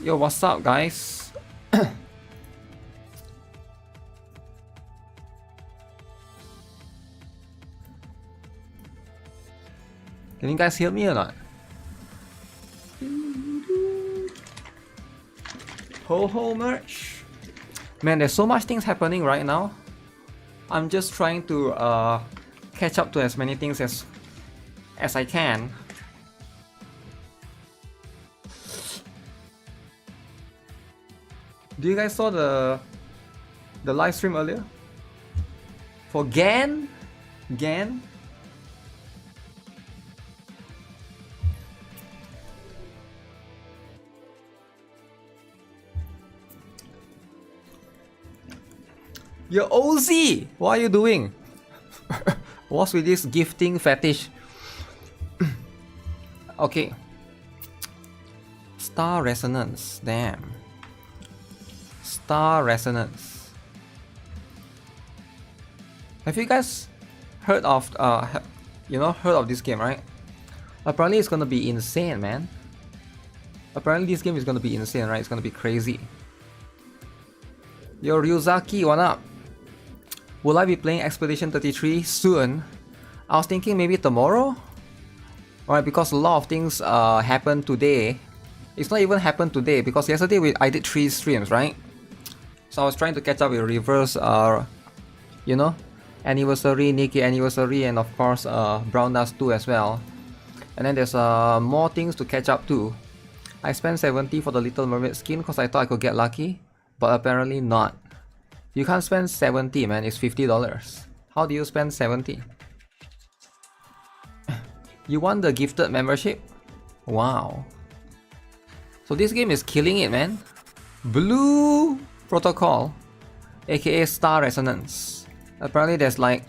Yo, what's up, guys? Can you guys hear me or not? Ho merch. Man, there's so much things happening right now. I'm just trying to catch up to as many things as I can. Do you guys saw the live stream earlier? For Gan? Yo, OZ! What are you doing? What's with this gifting fetish? Okay. Star Resonance, damn. Star Resonance. Have you guys heard of heard of this game, right? Apparently it's gonna be insane, man. Apparently this game is gonna be insane, right? It's gonna be crazy. Yo, Ryuzaki, what up? Will I be playing Expedition 33 soon? I was thinking maybe tomorrow. Alright, because a lot of things happened today. It's not even happened today because yesterday I did 3 streams, right? So I was trying to catch up with reverse, anniversary, Nikki anniversary, and of course Brown Dust 2 as well. And then there's more things to catch up to. I spent 70 for the Little Mermaid skin because I thought I could get lucky, but apparently not. You can't spend 70, man, it's $50. How do you spend 70? You want the gifted membership? Wow. So this game is killing it, man. Blue Protocol, aka Star Resonance. Apparently there's like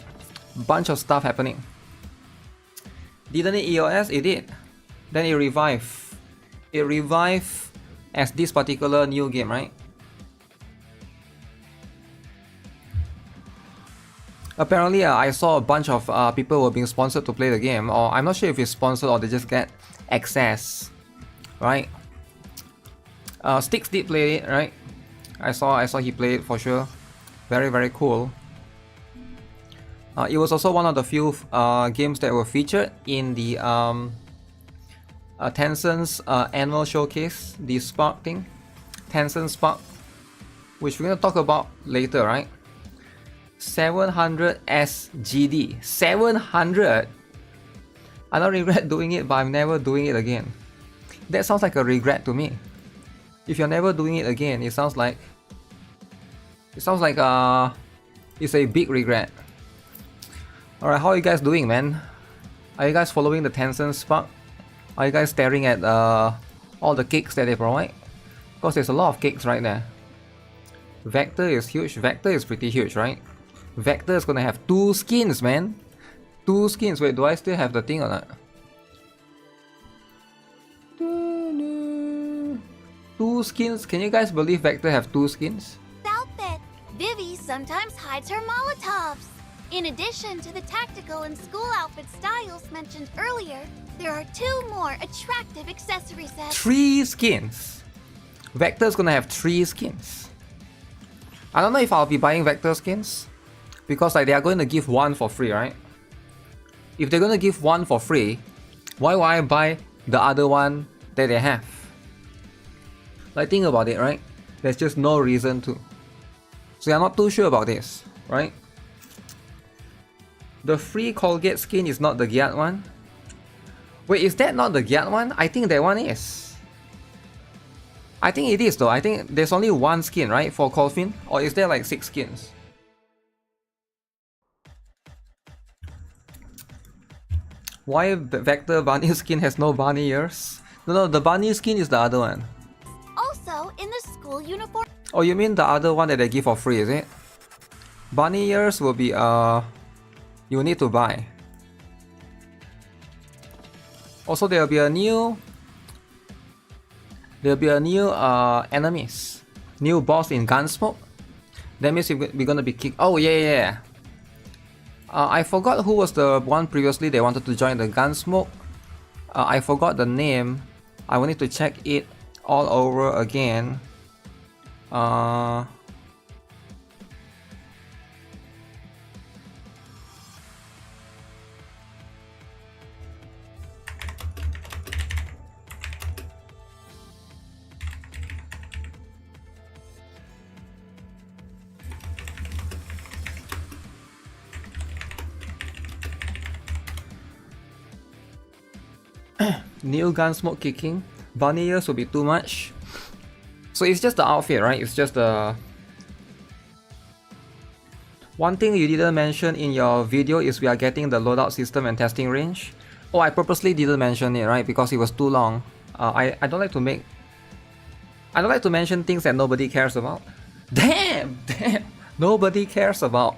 a bunch of stuff happening. Didn't it EOS? It did. Then it revived. It revived as this particular new game, right? Apparently, I saw a bunch of people were being sponsored to play the game, or I'm not sure if it's sponsored or they just get access, right? Sticks did play it, right? I saw he played it for sure. Very cool. It was also one of the few games that were featured in the Tencent's annual showcase, the Spark thing, Tencent Spark, which we're gonna talk about later, right? 700 SGD. 700. I don't regret doing it, but I'm never doing it again. That sounds like a regret to me. If you're never doing it again, it sounds like it's a big regret. Alright, how are you guys doing, man? Are you guys following the Tencent Spark? Are you guys staring at all the cakes that they provide? Because there's a lot of cakes right there. Vector is huge. Vector is pretty huge, right? Vector is gonna have 2 skins, man. 2 skins. Wait, do I still have the thing or not? 2 skins. Can you guys believe Vector have 2 skins? Outfit. Vivi sometimes hides her Molotovs. In addition to the tactical and school outfit styles mentioned earlier, there are 2 more attractive accessory sets. 3 skins. Vector's gonna have 3 skins. I don't know if I'll be buying Vector skins, because like they are going to give 1 for free, right? If they're going to give 1 for free, why would I buy the other one that they have? Like, think about it, right? There's just no reason to. So I'm not too sure about this, right? The free Colgate skin is not the Gyat one. Wait, is that not the Gyat one? I think that one is. I think it is though. I think there's only 1 skin, right, for Colfin? Or is there like 6 skins? Why Vector Bunny skin has no bunny ears? No, the bunny skin is the other one. Also, in the school uniform. Oh, you mean the other one that they give for free, is it? Bunny ears will be you need to buy. Also, there'll be a new enemies, new boss in Gunsmoke. That means we're gonna be kicked. Oh yeah. I forgot who was the one previously they wanted to join the Gunsmoke. I forgot the name. I will need to check it all over again. New gun smoke kicking. Bunny ears will be too much. So it's just the outfit, right? It's just the... One thing you didn't mention in your video is we are getting the loadout system and testing range. Oh, I purposely didn't mention it, right? Because it was too long. I don't like to make... I don't like to mention things that nobody cares about. Damn! Nobody cares about...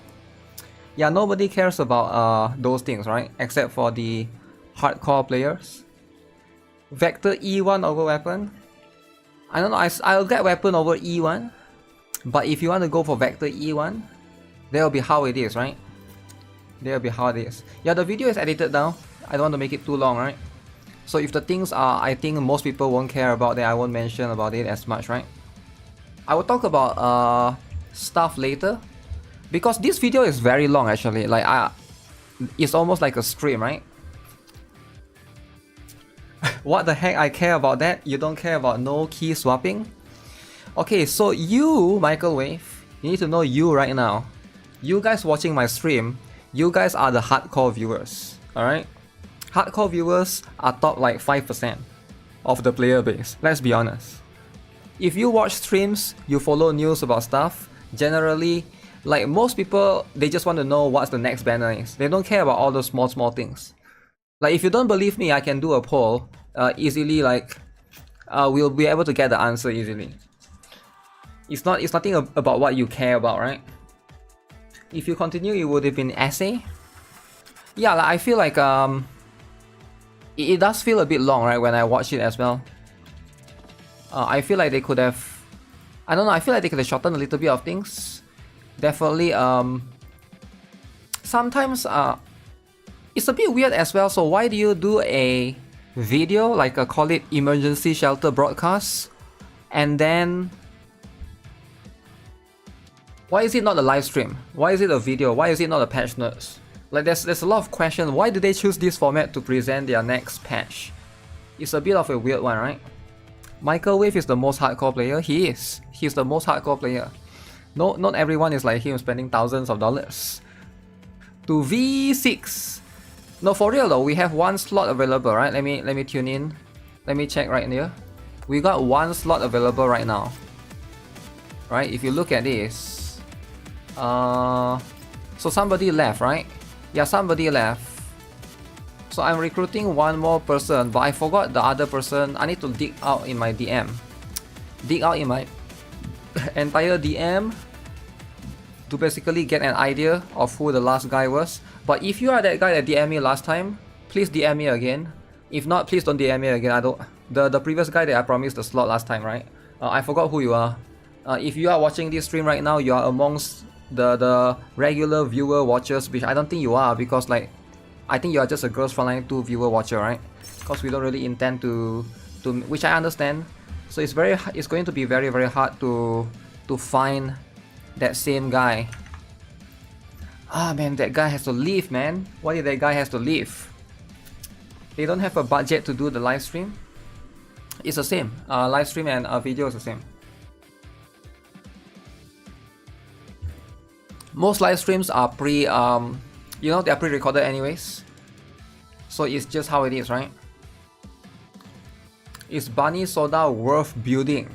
Yeah, nobody cares about those things, right? Except for the hardcore players. Vector E1 over weapon. I don't know, I'll get weapon over E1. But if you want to go for Vector E1, that'll be how it is, right? That'll be how it is. Yeah, the video is edited down. I don't want to make it too long, right? So if the things are, I think most people won't care about, then I won't mention about it as much, right? I will talk about stuff later. Because this video is very long actually. Like, it's almost like a stream, right? What the heck, I care about that? You don't care about no key swapping? Okay, so you, Microwave, you need to know you right now. You guys watching my stream, you guys are the hardcore viewers, alright? Hardcore viewers are top like 5% of the player base, let's be honest. If you watch streams, you follow news about stuff, generally, like most people, they just want to know what's the next banner is. They don't care about all those small things. Like if you don't believe me, I can do a poll easily, like we'll be able to get the answer easily. It's nothing about what you care about, right? If you continue, it would have been essay. Yeah, like, I feel like it does feel a bit long, right, when I watch it as well. I feel like they could have, I don't know, I feel like they could have shortened a little bit of things. Definitely, sometimes it's a bit weird as well. So why do you do a video, like call it emergency shelter broadcast, and then why is it not a live stream? Why is it a video? Why is it not a patch notes? Like there's a lot of questions. Why do they choose this format to present their next patch? It's a bit of a weird one, right? Microwave is the most hardcore player. He is. He's the most hardcore player. No, not everyone is like him spending thousands of dollars. To V6. No, for real though, we have one slot available, right? Let me tune in. Let me check right here. We got one slot available right now. Right? If you look at this, so somebody left, right? Yeah, somebody left. So I'm recruiting one more person, but I forgot the other person. I need to dig out in my DM. Dig out in my entire DM to basically get an idea of who the last guy was. But if you are that guy that DM me last time, please DM me again. If not, please don't DM me again. I don't. The previous guy that I promised the slot last time, right? I forgot who you are. If you are watching this stream right now, you are amongst the regular viewer watchers, which I don't think you are, because like I think you are just a Girls Frontline 2 viewer watcher, right? Because we don't really intend to which I understand. So it's going to be very hard to find that same guy. Ah man, that guy has to leave, man. Why did that guy has to leave? They don't have a budget to do the live stream. It's the same. Live stream and video is the same. Most live streams are you know, they are pre-recorded anyways. So it's just how it is, right? Is Bunny Soda worth building?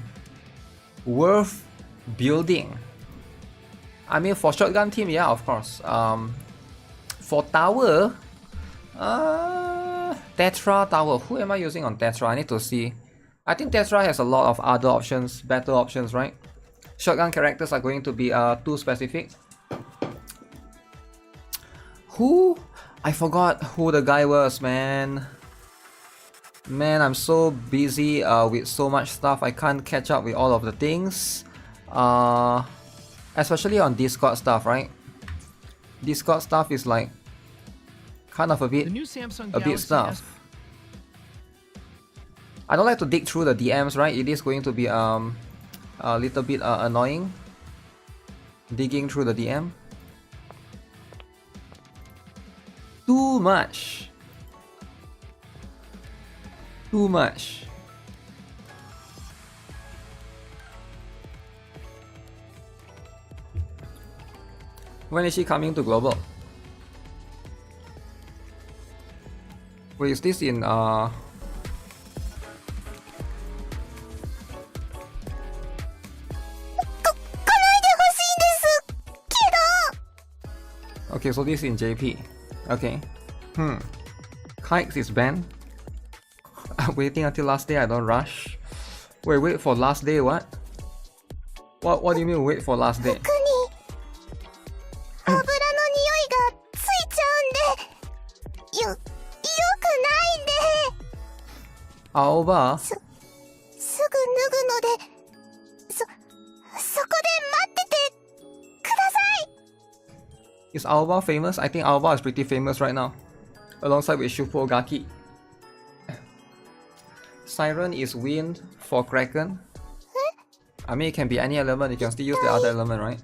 Worth building? I mean, for shotgun team, yeah, of course. For tower, Tetra tower. Who am I using on Tetra? I need to see. I think Tetra has a lot of other options, better options, right? Shotgun characters are going to be too specific. Who? I forgot who the guy was, man. Man, I'm so busy with so much stuff. I can't catch up with all of the things. Especially on Discord stuff, right? Discord stuff is like kind of a bit stuff. I don't like to dig through the DMs, right? It is going to be a little bit annoying. Digging through the DM. Too much. Too much. When is she coming to global? Wait, is this in Okay, so this is in JP. Okay. Kikes is banned. I'm waiting until last day, I don't rush. Wait for last day, what? What do you mean wait for last day? Aoba? Is Aoba famous? I think Aoba is pretty famous right now. Alongside with Shupo Gaki. Siren is wind for Kraken. I mean, it can be any element, you can still use the other element, right?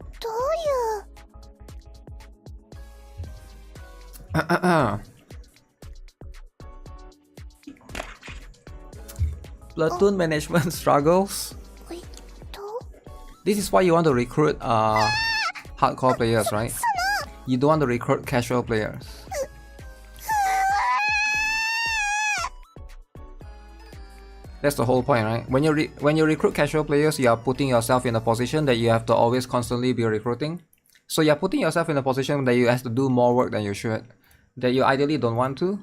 Platoon management struggles. This is why you want to recruit hardcore players, right? You don't want to recruit casual players. That's the whole point, right? When you recruit casual players, you are putting yourself in a position that you have to always constantly be recruiting. So you're putting yourself in a position that you have to do more work than you should, that you ideally don't want to.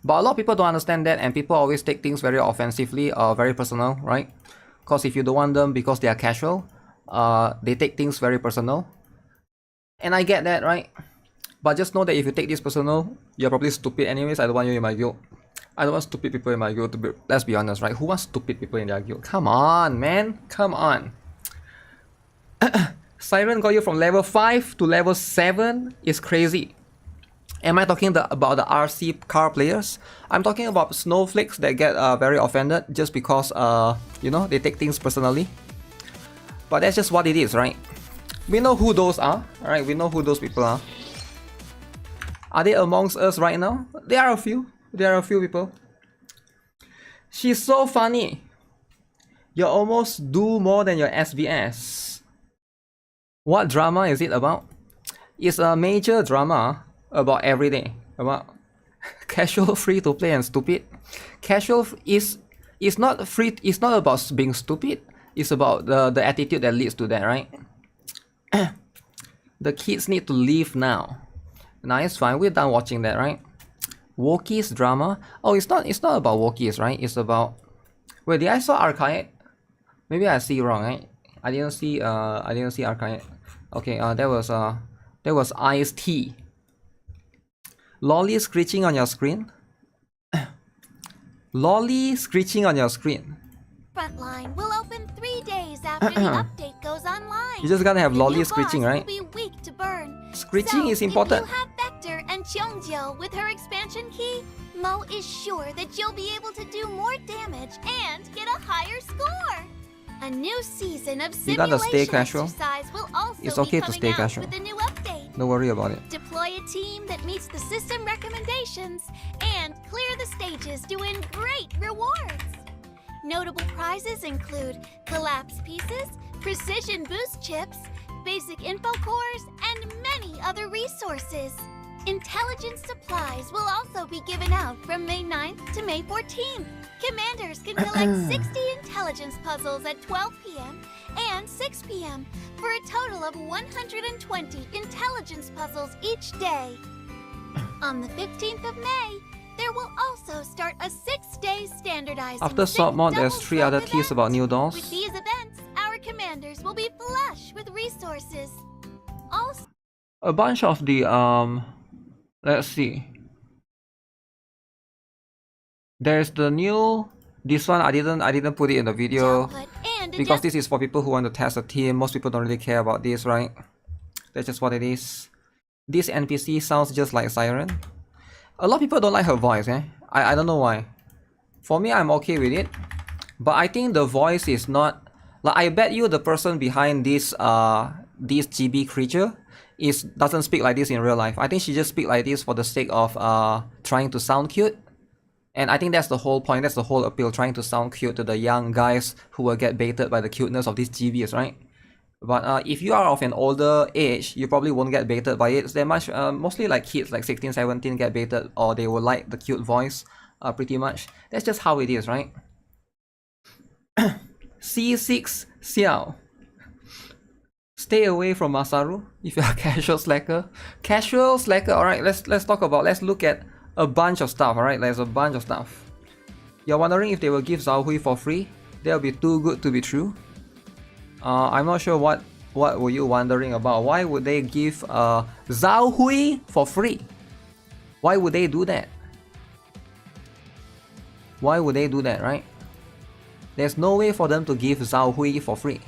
But a lot of people don't understand that, and people always take things very offensively or very personal, right? Because if you don't want them because they are casual, they take things very personal. And I get that, right? But just know that if you take this personal, you're probably stupid anyways. I don't want you in my guild. I don't want stupid people in my guild, to be, let's be honest, right? Who wants stupid people in their guild? Come on, man. Come on. Siren got you from level 5 to level 7 is crazy. Am I talking about the RC car players? I'm talking about snowflakes that get very offended just because, you know, they take things personally. But that's just what it is, right? We know who those are, alright? We know who those people are. Are they amongst us right now? There are a few. There are a few people. She's so funny. You almost do more than your SBS. What drama is it about? It's a major drama about everything. About casual, free to play, and stupid. Casual is not free. It's not about being stupid. It's about the attitude that leads to that, right? The kids need to leave now. Now it's fine. We're done watching that, right? Wokies drama. Oh, it's not about Wokies, right? It's about. Wait, did I saw Archive? Maybe I see wrong, right? I didn't see Archive. Okay, that was Ice-T. Lolly screeching on your screen. Lolly screeching on your screen. Frontline will open 3 days after the update goes online. You just gotta have The Lolly new screeching, boss right? will be weak to burn. Screeching So, is important. If you have Vector and Cheonggyo with her expansion key, Mo is sure that you'll be able to do more damage and get a higher score. A new season of You gotta stay simulation casual. exercise will also It's okay be to coming stay out casual. with the new update. Don't worry about it. Deploy a team that meets the system recommendations and clear the stages to win great rewards. Notable prizes include collapse pieces, precision boost chips, basic info cores, and many other resources. Intelligence supplies will also be given out from May 9th to May 14th. Commanders can collect 60 intelligence puzzles at 12 p.m. and 6 p.m. for a total of 120 intelligence puzzles each day. On the 15th of May, there will also start a 6-day standardizing After sync Sword Mod, there's double 3 other swap teas about new event. dolls. With these events, our commanders will be flush with resources. Also, A bunch of the let's see. There's the new. This one I didn't put it in the video output and because this is for people who want to test a team. Most people don't really care about this, right? That's just what it is. This NPC sounds just like Siren. A lot of people don't like her voice, eh? I don't know why. For me, I'm okay with it. But I think the voice is not... Like, I bet you the person behind this GB creature doesn't speak like this in real life. I think she just speak like this for the sake of trying to sound cute. And I think that's the whole point, that's the whole appeal, trying to sound cute to the young guys who will get baited by the cuteness of these GBs, right? But if you are of an older age, you probably won't get baited by it. They're mostly like kids, like 16, 17 get baited, or they will like the cute voice, pretty much. That's just how it is, right? C6 Xiao. Stay away from Masaru if you're a casual slacker. Casual slacker, alright, let's look at a bunch of stuff, alright? There's a bunch of stuff. You're wondering if they will give Zhao Hui for free? That'll be too good to be true. I'm not sure what were you wondering about. Why would they give Zhao Hui for free? Why would they do that? Why would they do that, right? There's no way for them to give Zhao Hui for free.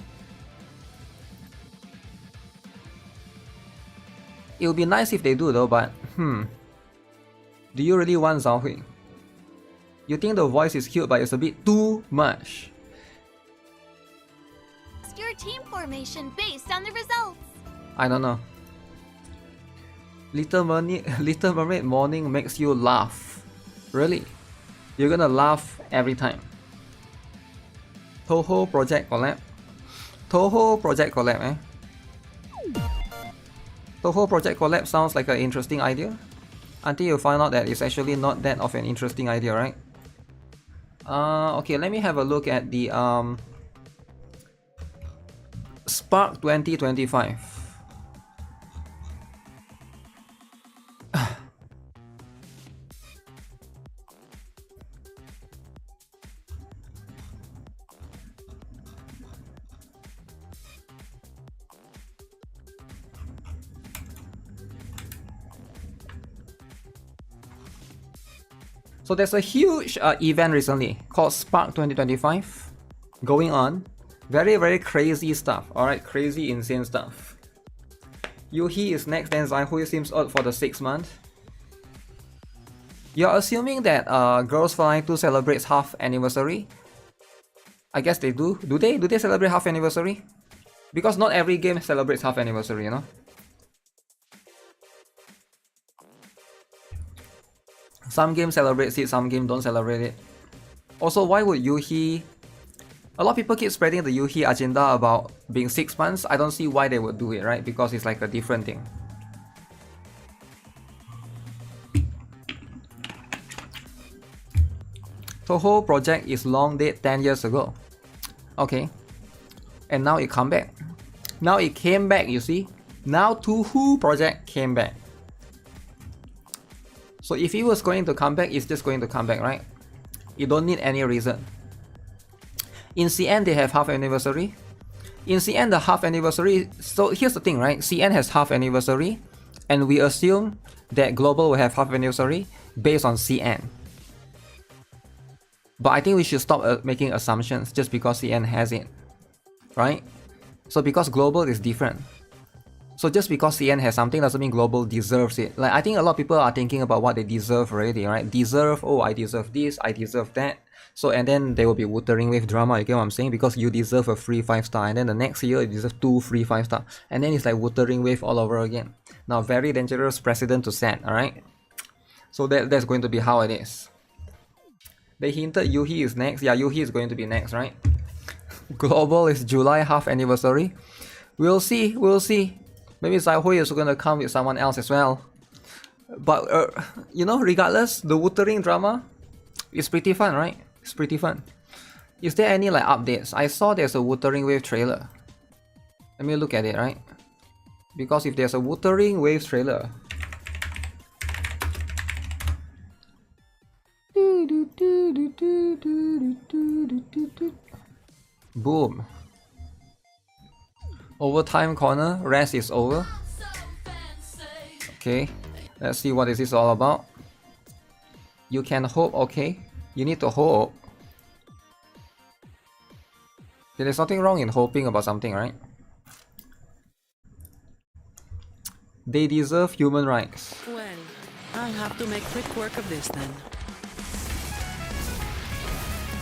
It would be nice if they do though, but do you really want Zhao Hui? You think the voice is cute, but it's a bit too much. Your team formation based on the results. I don't know. Little Mermaid morning makes you laugh. Really? You're gonna laugh every time. Toho project collab. Toho project collab, eh? Toho project collab sounds like an interesting idea. Until you find out that it's actually not that of an interesting idea, right? Okay, let me have a look at the Spark 2025. So there's a huge event recently called Spark 2025 going on. Very, very crazy stuff, alright? Crazy, insane stuff. Yuhi is next, then Zhao Hui seems out for the 6th month. You're assuming that Girls Flying 2 celebrates half anniversary? I guess they do. Do they? Do they celebrate half anniversary? Because not every game celebrates half anniversary, you know? Some games celebrate it, some games don't celebrate it. Also, why would Yuhi... A lot of people keep spreading the Yuhi agenda about being 6 months. I don't see why they would do it, right? Because it's like a different thing. Toho project is long dead 10 years ago. Okay. And now it come back. Now it came back, you see? Now Toho project came back. So if it was going to come back, it's just going to come back, right? You don't need any reason. In CN, they have half anniversary. In CN, the half anniversary... So here's the thing, right? CN has half anniversary, and we assume that Global will have half anniversary based on CN. But I think we should stop making assumptions just because CN has it, right? So because Global is different. So just because CN has something doesn't mean Global deserves it. Like, I think a lot of people are thinking about what they deserve already, right? Deserve, oh, I deserve this, I deserve that. So, and then there will be Wuthering Wave drama, you get what I'm saying? Because you deserve a free 5-star, and then the next year you deserve 2 free 5-star. And then it's like Wuthering Wave all over again. Now, very dangerous precedent to set, alright? So that's going to be how it is. They hinted Yuhi is next. Yeah, Yuhi is going to be next, right? Global is July half anniversary. We'll see, we'll see. Maybe Zhao Hui is going to come with someone else as well. But, you know, regardless, the Wuthering drama is pretty fun, right? It's pretty fun. Is there any like updates? I saw there's a Wuthering Wave trailer. Let me look at it, right? Because if there's a Wuthering Waves trailer... Boom. Overtime corner, rest is over. Okay, let's see what this is all about. You can hope, okay. You need to hope. There's nothing wrong in hoping about something, right? They deserve human rights. Well, I'll have to make quick work of this then.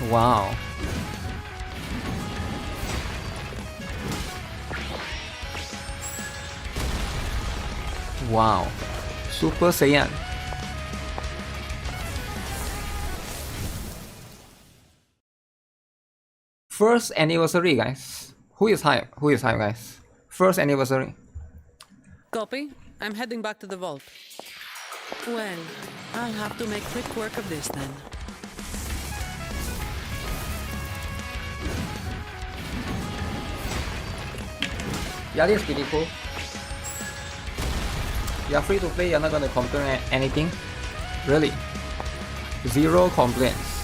Wow. Wow. Super Saiyan. First anniversary, guys. Who is hype? Who is hype, guys? First anniversary. Copy. I'm heading back to the vault. Well, I'll have to make quick work of this then. Yeah, this is pretty cool. You're free to play, you're not gonna complain anything. Really. Zero complaints.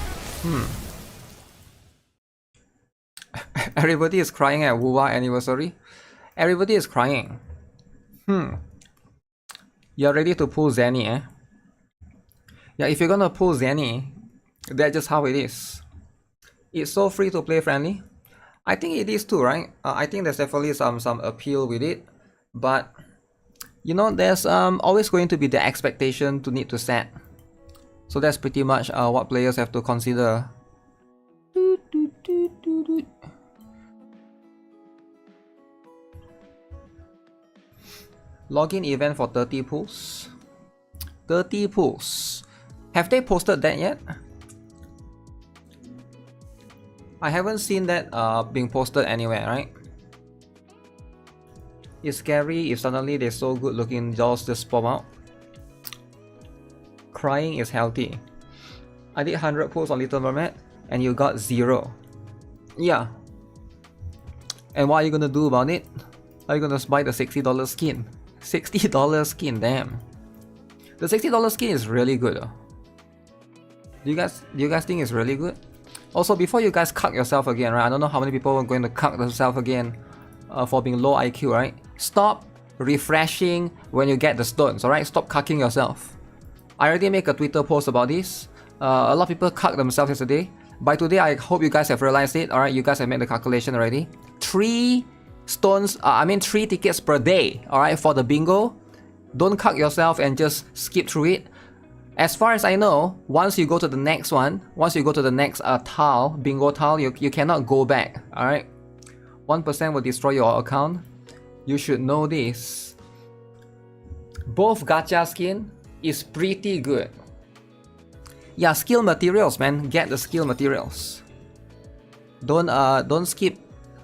Everybody is crying at Wuwa anniversary. Everybody is crying. You're ready to pull Zenny, eh? Yeah, if you're gonna pull Zenny, that's just how it is. It's so free to play friendly. I think it is too, right? I think there's definitely some appeal with it, but you know, there's always going to be the expectation to need to set. So that's pretty much what players have to consider. Login event for 30 pools. 30 pools. Have they posted that yet? I haven't seen that being posted anywhere, right? It's scary if suddenly they're so good looking dolls just pop out. Crying is healthy. I did 100 pulls on Little Mermaid and you got 0. Yeah. And what are you gonna do about it? Are you gonna buy the $60 skin? $60 skin, damn. The $60 skin is really good though. Do you guys think it's really good? Also, before you guys cuck yourself again, right? I don't know how many people are going to cuck themselves again for being low IQ, right? Stop refreshing when you get the stones, alright? Stop cucking yourself. I already made a Twitter post about this. A lot of people cucked themselves yesterday. By today, I hope you guys have realized it, alright? You guys have made the calculation already. 3 stones, 3 tickets per day, alright? For the bingo. Don't cuck yourself and just skip through it. As far as I know, once you go to the next one, once you go to the next tile, bingo tile, you cannot go back, alright? 1% will destroy your account. You should know this. Both gacha skin is pretty good. Yeah, skill materials, man. Get the skill materials. Don't skip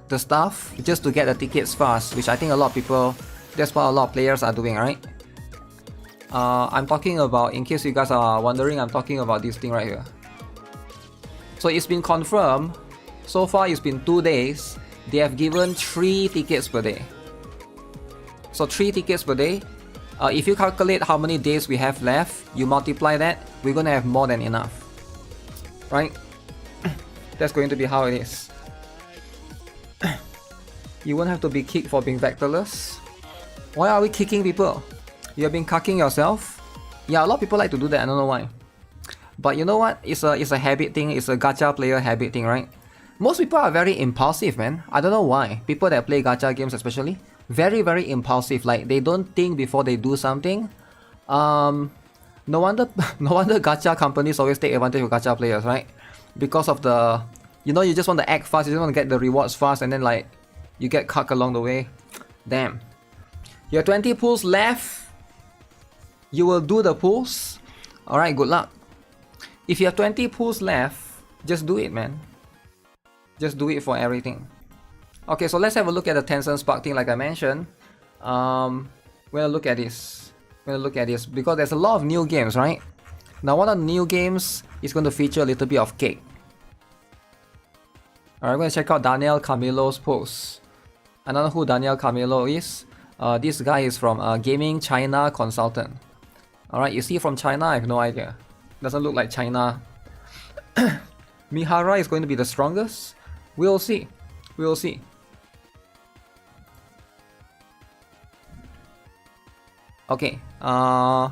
the stuff just to get the tickets fast, which I think a lot of people, that's what a lot of players are doing, right? I'm talking about, in case you guys are wondering, I'm talking about this thing right here. So it's been confirmed. So far it's been 2 days. They have given 3 tickets per day. So 3 tickets per day. If you calculate how many days we have left, you multiply that, we're gonna have more than enough. Right? That's going to be how it is. You won't have to be kicked for being vectorless. Why are we kicking people? You have been cucking yourself? Yeah, a lot of people like to do that, I don't know why. But you know what? It's a habit thing, it's a gacha player habit thing, right? Most people are very impulsive, man. I don't know why. People that play gacha games especially, very, very impulsive. Like, they don't think before they do something. No wonder gacha companies always take advantage of gacha players, right? Because of the, you know, you just want to act fast, you just want to get the rewards fast, and then like, you get cucked along the way. Damn. You have 20 pulls left. You will do the pulls. Alright, good luck. If you have 20 pulls left, just do it, man. Just do it for everything. Okay, so let's have a look at the Tencent Spark thing like I mentioned. We're gonna look at this. We're gonna look at this because there's a lot of new games, right? Now one of the new games is going to feature a little bit of cake. Alright, we're gonna check out Daniel Camilo's post. I don't know who Daniel Camilo is. This guy is from Gaming China Consultant. Alright, you see from China, I have no idea. Doesn't look like China. Mihara is going to be the strongest. We'll see. We'll see. Okay. A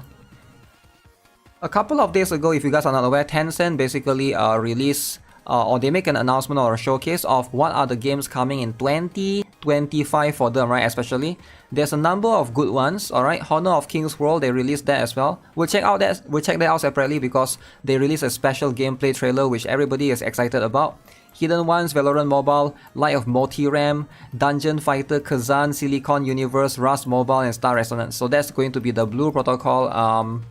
couple of days ago, if you guys are not aware, Tencent basically released or they make an announcement or a showcase of what are the games coming in 2022 25 for them, right? Especially there's a number of good ones. All right, Honor of Kings World, they released that as well. We'll check that out separately because they released a special gameplay trailer which everybody is excited about. Hidden Ones, Valorant Mobile, Light of Multiram, Dungeon Fighter, Kazan, Silicon Universe, Rust Mobile, and Star Resonance. So that's going to be the Blue Protocol,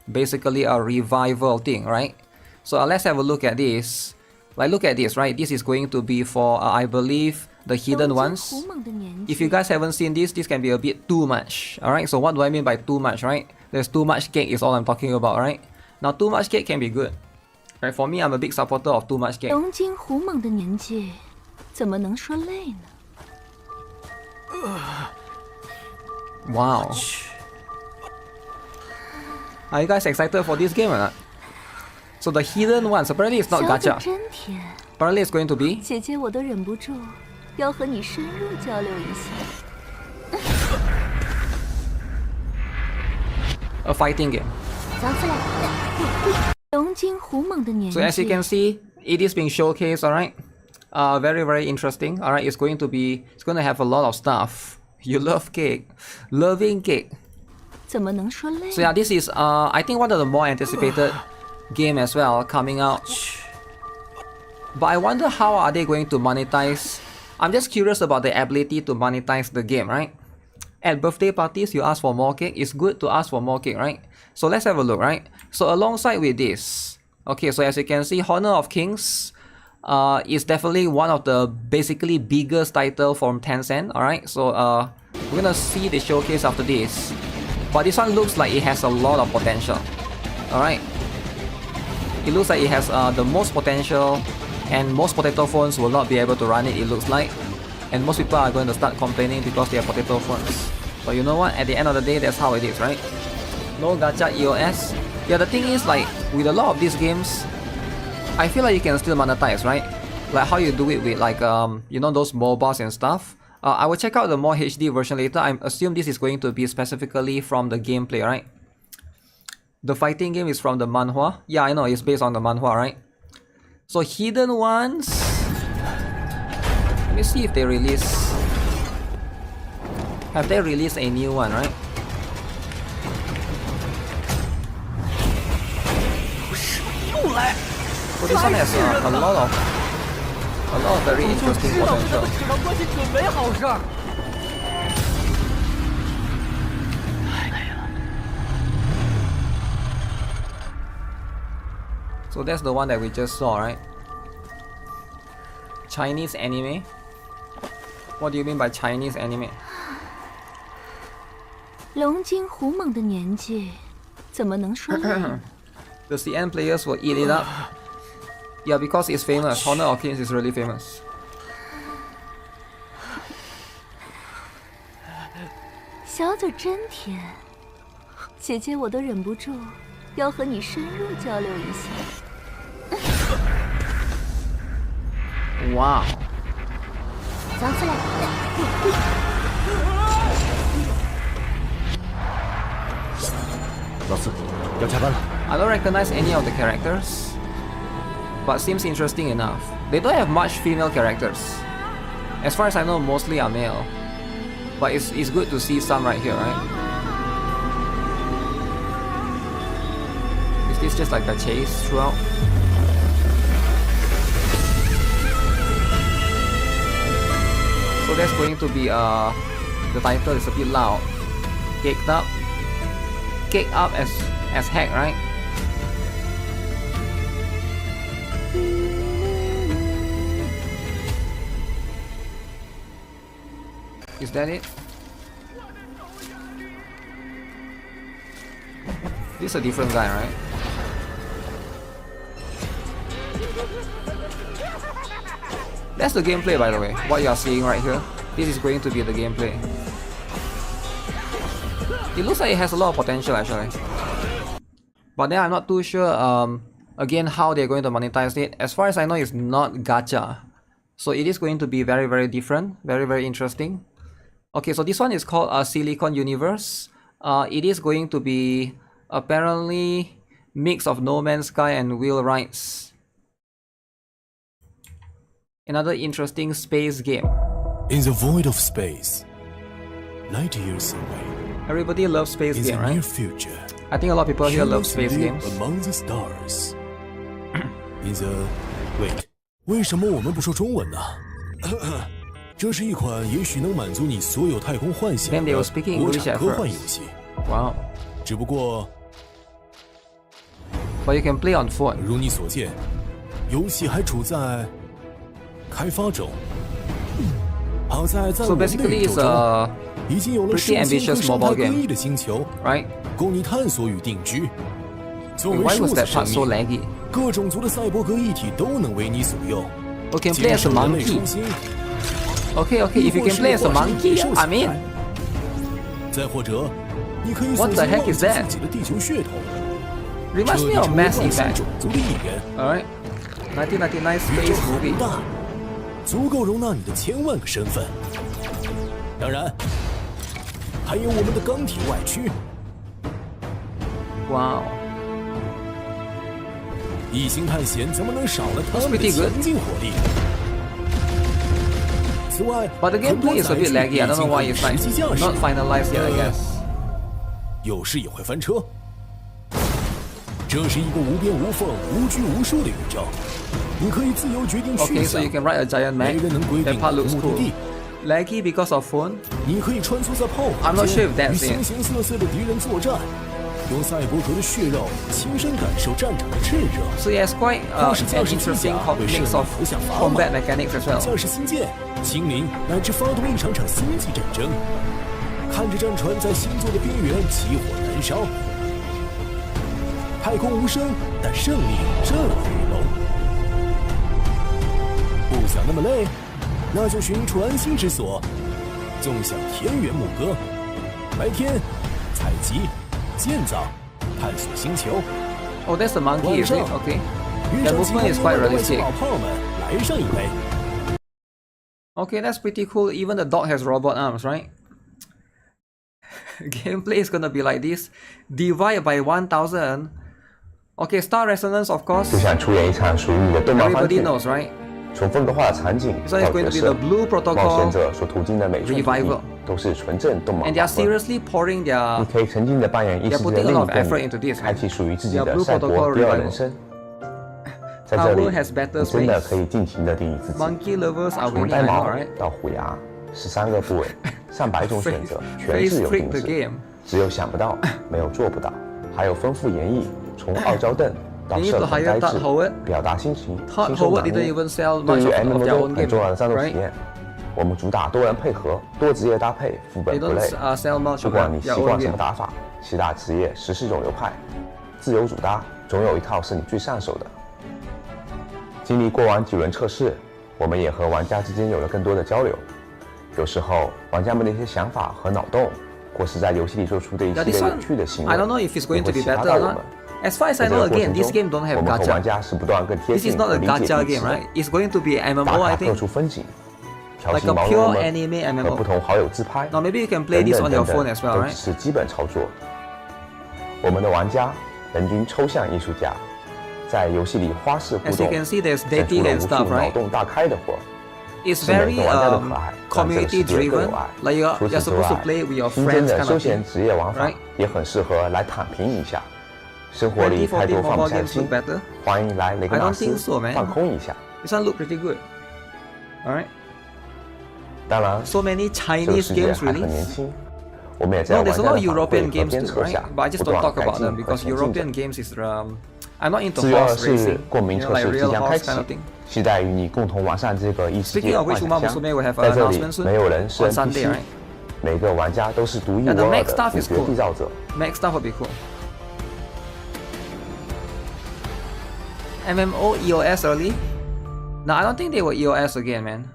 basically a revival thing, right? So let's have a look at this. Like, look at this, right? This is going to be for, I believe, the Hidden Ones. If you guys haven't seen this can be a bit too much, alright? So what do I mean by too much, right? There's too much cake is all I'm talking about, right? Now, too much cake can be good. Right, for me, I'm a big supporter of too much cake. Wow. Are you guys excited for this game or not? So the Hidden Ones, apparently it's not gacha. Apparently it's going to be a fighting game. So as you can see, it is being showcased, alright? Very, very interesting. Alright, it's going to have a lot of stuff. You love cake. Loving cake. So yeah, this is I think one of the more anticipated game as well coming out. But I wonder how are they going to monetize. I'm just curious about the ability to monetize the game, right? At birthday parties, you ask for more cake. It's good to ask for more cake, right? So let's have a look, right? So alongside with this, okay, so as you can see, Honor of Kings is definitely one of the basically biggest title from Tencent, alright? So we're gonna see the showcase after this. But this one looks like it has a lot of potential, alright? It looks like it has the most potential, and most potato phones will not be able to run it looks like. And most people are going to start complaining because they have potato phones. But you know what, at the end of the day, that's how it is, right? No gacha EOS. Yeah, the thing is, like, with a lot of these games, I feel like you can still monetize, right? Like how you do it with, like, you know, those mobiles and stuff. I will check out the more HD version later. I assume this is going to be specifically from the gameplay, right? The fighting game is from the manhwa. Yeah, I know, it's based on the manhwa, right? So Hidden Ones. Let me see if they release. Have they released a new one, right? So this one has a lot of very interesting potential. So that's the one that we just saw, right? Chinese anime? What do you mean by Chinese anime? The CN players will eat it up. Yeah, because it's famous. Honor of Kings is really famous. Wow. I don't recognize any of the characters, but seems interesting enough. They don't have much female characters. As far as I know, mostly are male. But it's good to see some right here, right? Is this just like a chase throughout? So that's going to be the title is a bit loud. Caked up. Caked up as heck, right? Is that it? This is a different guy, right? That's the gameplay, by the way. What you are seeing right here. This is going to be the gameplay. It looks like it has a lot of potential, actually. But then I'm not too sure, again, how they're going to monetize it. As far as I know, it's not gacha. So it is going to be very, very different. Very, very interesting. Okay, so this one is called Silicon Universe. It is going to be apparently mix of No Man's Sky and Wheel Rides. Another interesting space game. In the void of space, light years away, Everybody loves space in game, the near right? future, I think a lot of people here love humans space live games. among the stars. In the wait， 为什么我们不说中文呢？这是一款也许能满足你所有太空幻想 Then they 的 were speaking 国 English 产 at 科幻 first. 游戏。 Wow. 只不过， But you can play on phone. 如你所见，游戏还处在开发中。好在在 So 我们的 basically 宇 it's 宙中， a 已经有了 pretty 数千 ambitious 颗生 mobile 态各 game. 异的星球， Right? 供你探索与定居。作为 Why 数 was 字 that 生 part so 命， laggy? 各种族的赛博格一体都能为你所用。 We can 接 play as a 受人类 monkey. 初心， Okay, if you can play as a monkey, I'm in. 再或者，你可以 What 索 the 性 heck 忘记 is that? 自己的地球血统， Reminds 彻 me 底 of 成为 Mass 外星 Effect. 种族的一员。 Alright. 1999宇 space 宙很 movie. 大，足够容纳你的千万个身份。当然，还有我们的钢铁外区。 Wow. 异星探险怎么能少了他们 That's 的 pretty good. 强劲火力？此外， But the 很多 gameplay is a 载 bit 具 laggy. I 已 don't know 经可 why 以 it's 实 like 际驾驶 not finalized yet, I guess. 有时也会翻车。这是一个无边无缝、无拘无束的宇宙，你可以自由决定去 Okay, so 向 you，can ride a giant 没 Mac. 人能规 That 定 part 你的 looks 目的 cool. 地。 Laggy because of phone? 你可以穿梭在炮 I'm 火 not 间 sure if that's 与 it. 形形色色的敌人作战，用赛博格的血肉亲身感受战场的炽热。 So yeah, it's quite 或是 an 驾驶机 interesting 甲为胜 mix 利 of 投下砝码 combat mechanics as well. 驾驶星舰、精灵，乃至发动一场星际战争，看着战船在星座的边缘起火燃烧。太空无声，但胜利震耳欲聋。不想那么累，那就寻传心之所，纵享田园牧歌。白天采集、建造、探索星球。 Oh, that's the monkey, is it? 晚上 Okay. 遇 The 上喜欢 movement is 游 quite 玩的外星 realistic. 老炮们，来上一杯。 Okay, that's pretty cool. Even the dog has robot arms, right? Gameplay is gonna be like this. Divide by 1000. Okay, Star Resonance, of course. 就想出演一场属于你的动漫番 Everybody 剧， knows, right? 从风格化的场景 So 到 it's going 角 to be 色 the，Blue 冒险 Protocol, 者所途经的每寸土 Revival 地都是纯正动漫 and they 画 are 风。 seriously pouring 你 their 可以沉浸地扮演异 They're 世界 putting a 另 lot 一 of 个 effort 你 into this, 开启属于自己 Their 的 Blue 赛博 Protocol 第二 Revival 人生。在这里 Power has better，你真的 space 可以尽情地定义自己。 monkey lovers are 从 winning, 呆 I know, 毛 right? 到虎牙，13个部位，上百种选择，全 Face 自由 freak 定 the 制。 game. 只有想不到，没有做不到，还有丰富演绎，从傲娇凳到 They need 社 to 恐 hire 呆 Todd 滞 Howard.，表达心情， Todd 心生 Howard 满 didn't 意。 even sell 对 much 于 of MMO their 中 own 很 game, 重要的战斗体 right? 验，我们主打多人配合、多职业搭配，副 They 本不累 don't。sell much 不 of 管你 their 习 own 惯什 game. 么打法，7大职业14种流派，自由主搭，总有一套是你最上手的。经历过往几轮测试，我们也和玩家之间有了更多的交流。有时候，玩家们的一些想法和脑洞，或是在游戏里做出的一 Yeah, 系 this 列 one, 有趣的行为， I don't know if it's going 也 to 会 be 启发 better 到 or 我 not. 们。 As far as 在 I 这 know, 个过 again, 程 this 中 game don't 我 have 们和玩 gacha. 家是不断更贴 This 近 is not 和 a 理解 gacha 彼此 game, right? It's going to be an 打 MMO, I 卡各 think. 处风景，调 Like 戏 a 毛 pure 人 anime 们和不 MMO. 同好友自拍， Now maybe you can play this on your 等 phone 等 as well, 都 right? 只是基本操作。我们的玩家人均抽象艺术家，在游戏里花式互 As you 动， can see, there's 生出 dating 了 and 无数 stuff, 脑 right? 洞大开的活。 It's 是每 very 个玩家的可爱，让这个 community 世界更 driven. 有爱。 Like you're 除此之 supposed to 外 play with your 新增 friends 的 kind 休 of 闲 thing. 职业玩法 right? 也很适合来躺平一下。生活里太多 2014放不 mobile 下 games 心 look，better. 欢迎来雷格 I 纳 don't 斯 think so, man. 放空一下。 This one look pretty good. Alright. 当然， So many 这个 Chinese 世界 games 还很年 released. 轻，我们也在 No, 玩 there's a 家 lot 的 of 反馈 European 和 games 鞭 too, 策 right? 下， But I just 不 don't 断 talk 改 about 进 them 和 because 前进 European 着。 games is I'm not into 4月 horse 24日 racing. 冠名 You 测 know, like 试即 real 将开 horse 启 kind of thing.，期待与你共同完善这个异世 Speaking 界 of 幻 which, 想 Uma 乡。 Musume will have 在 an 这里 announcement，soon 没有人是 on Sunday, NPC， right? 每个玩家都是独一 Yeah, 无 the 二 Mac 的 stuff 主 is 角 cool. 缔造者。 Max stuff would be cool. MMO EOS early? No, I don't think they will EOS again, man.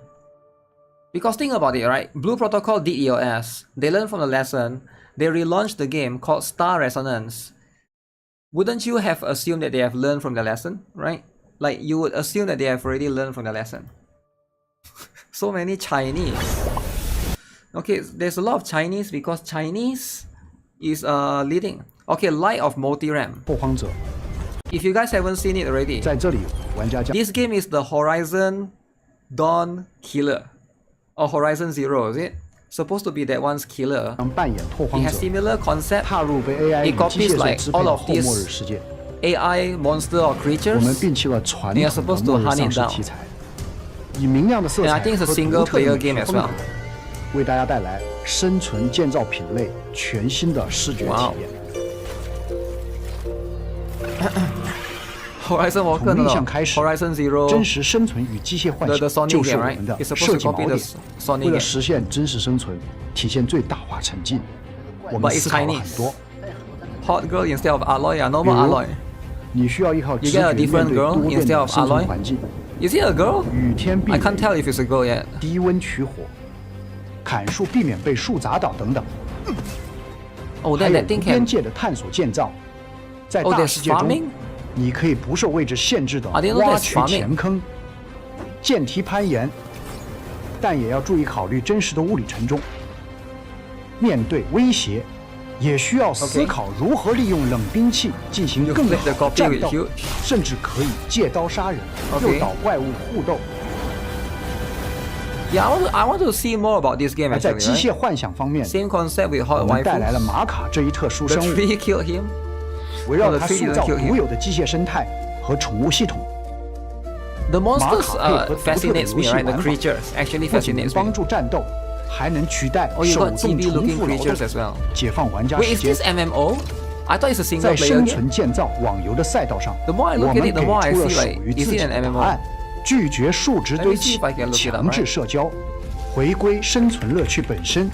Because think about it, right? Blue Protocol did EOS. They learned from the lesson. They relaunched the game called Star Resonance. Wouldn't you have assumed that they have learned from the lesson, right? Like, you would assume that they have already learned from the lesson. So many Chinese. Okay, there's a lot of Chinese because Chinese is leading. Okay, Light of Multi-Ram. 拓荒者 If you guys haven't seen it already, 在这里，玩家将 this game is the Horizon Dawn killer. or Horizon Zero, is it? Supposed to be that one's killer. 扮演拓 It 荒 has 者， similar concept. 踏入被 AI It 与机 copies 械所 like 支配 all 的 of 后末日 these 世界。 AI monster or 我们 creatures. 摒弃了传 They are 统的 supposed to 末日 hunt 丧 it 尸 down. 题材，以明亮的色 And 彩 I think it's a 和 single 独特的 player 美学 game as 风格 well. 为大家带来生存建造品类全新的视觉 Wow 体验。 Horizon Walker 从 no 立 no. 项开始， Horizon Zero. 真实生存与机械幻 The 想 Sonic 就是 game, 我 right? 们的 It's supposed 设 to 计锚 copy 点 the。Sonic 为了 game. 实现真实生存，体现最大化沉浸，我 But 们 it's 思考了 Chinese. 很多。 Hot girl instead of alloy, a normal 比如 alloy. 你需要依靠直 You 觉 get a 面 different 对 girl 多变 instead 的 of 生存 alloy? 环境， Is it a girl? 雨天避 I 雨， can't tell if it's a girl yet. 低温取火，砍树避免被树砸倒等等。 Oh, 还 then 有 that 无 thing 边 can. 界的探索建造，在 Oh, 大 there's 世界中 farming?，你可以不受位置限制的 I didn't know 挖 there's 掘 farming. 前坑、剑梯攀岩，但也要注意考虑真实的物理承重。面对威胁，也需要思考如何利用冷兵器进行 You 更 flip 好 the 的 copy 战 with 斗 huge.，甚至可以借刀杀人， Okay. 诱导怪物互斗。 Yeah, I want to see more about this game 而在 actually. 机 Right? 械幻想方面， Same concept with 我 hot 们带来 waifu. 了玛卡这一特殊 The 生物， tree killed him. 围绕 Oh, 它 the tree 塑 didn't 造 kill him. 独有的机械生态和宠物系统。 The monsters 玛卡可以和独特的 fascinates 游 me, 戏 right? The 玩法 creatures actually 不仅能 fascinates 帮 me. 助战斗，还能取代 Oh, you 手 got 动 GB 重 looking 复劳 creatures 动 as，well. 解放玩家 Wait, 时 is 间 this。MMO? I thought it's a single 在 player 生 game. 存建造网游的赛道上， The more I look 我 at 们 it, 给 the 出 more I 了 feel 属 like 于 is 自 it 己 an 的答 MMO? 案，拒绝数值 Let me 堆 see 砌 if I can look it，up, 强制 right? 社交，回归生存乐趣本身。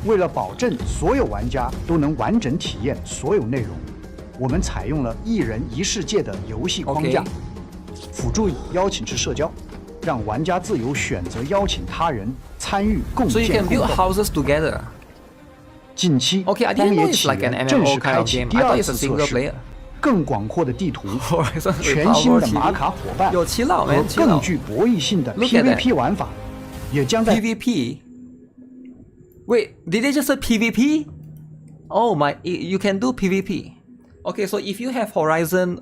为了保证所有玩家都能完整体验所有内容，我们采用了一人一世界的游戏框架， Okay. 辅助以邀请制社交，让玩家自由选择邀请他人参与共 So you 建 can 互 build 动。 houses together. 近期， Okay, I 荒 didn't 野 know 起 it's like an 源正 MMO 式 kind 开 of 启 game. 第 I 二 thought it's 次 a 测 single 试 player.，更广阔的地图， Horizon with 全新的 power 玛 TV. 卡伙伴 Yo, chill out, 和 man. Chill 更 out. 具博弈性的 Look at that. PVP 玩法，也将在 PvP. Wait, did they just say PvP? Oh my, you can do PvP. Okay, so if you have Horizon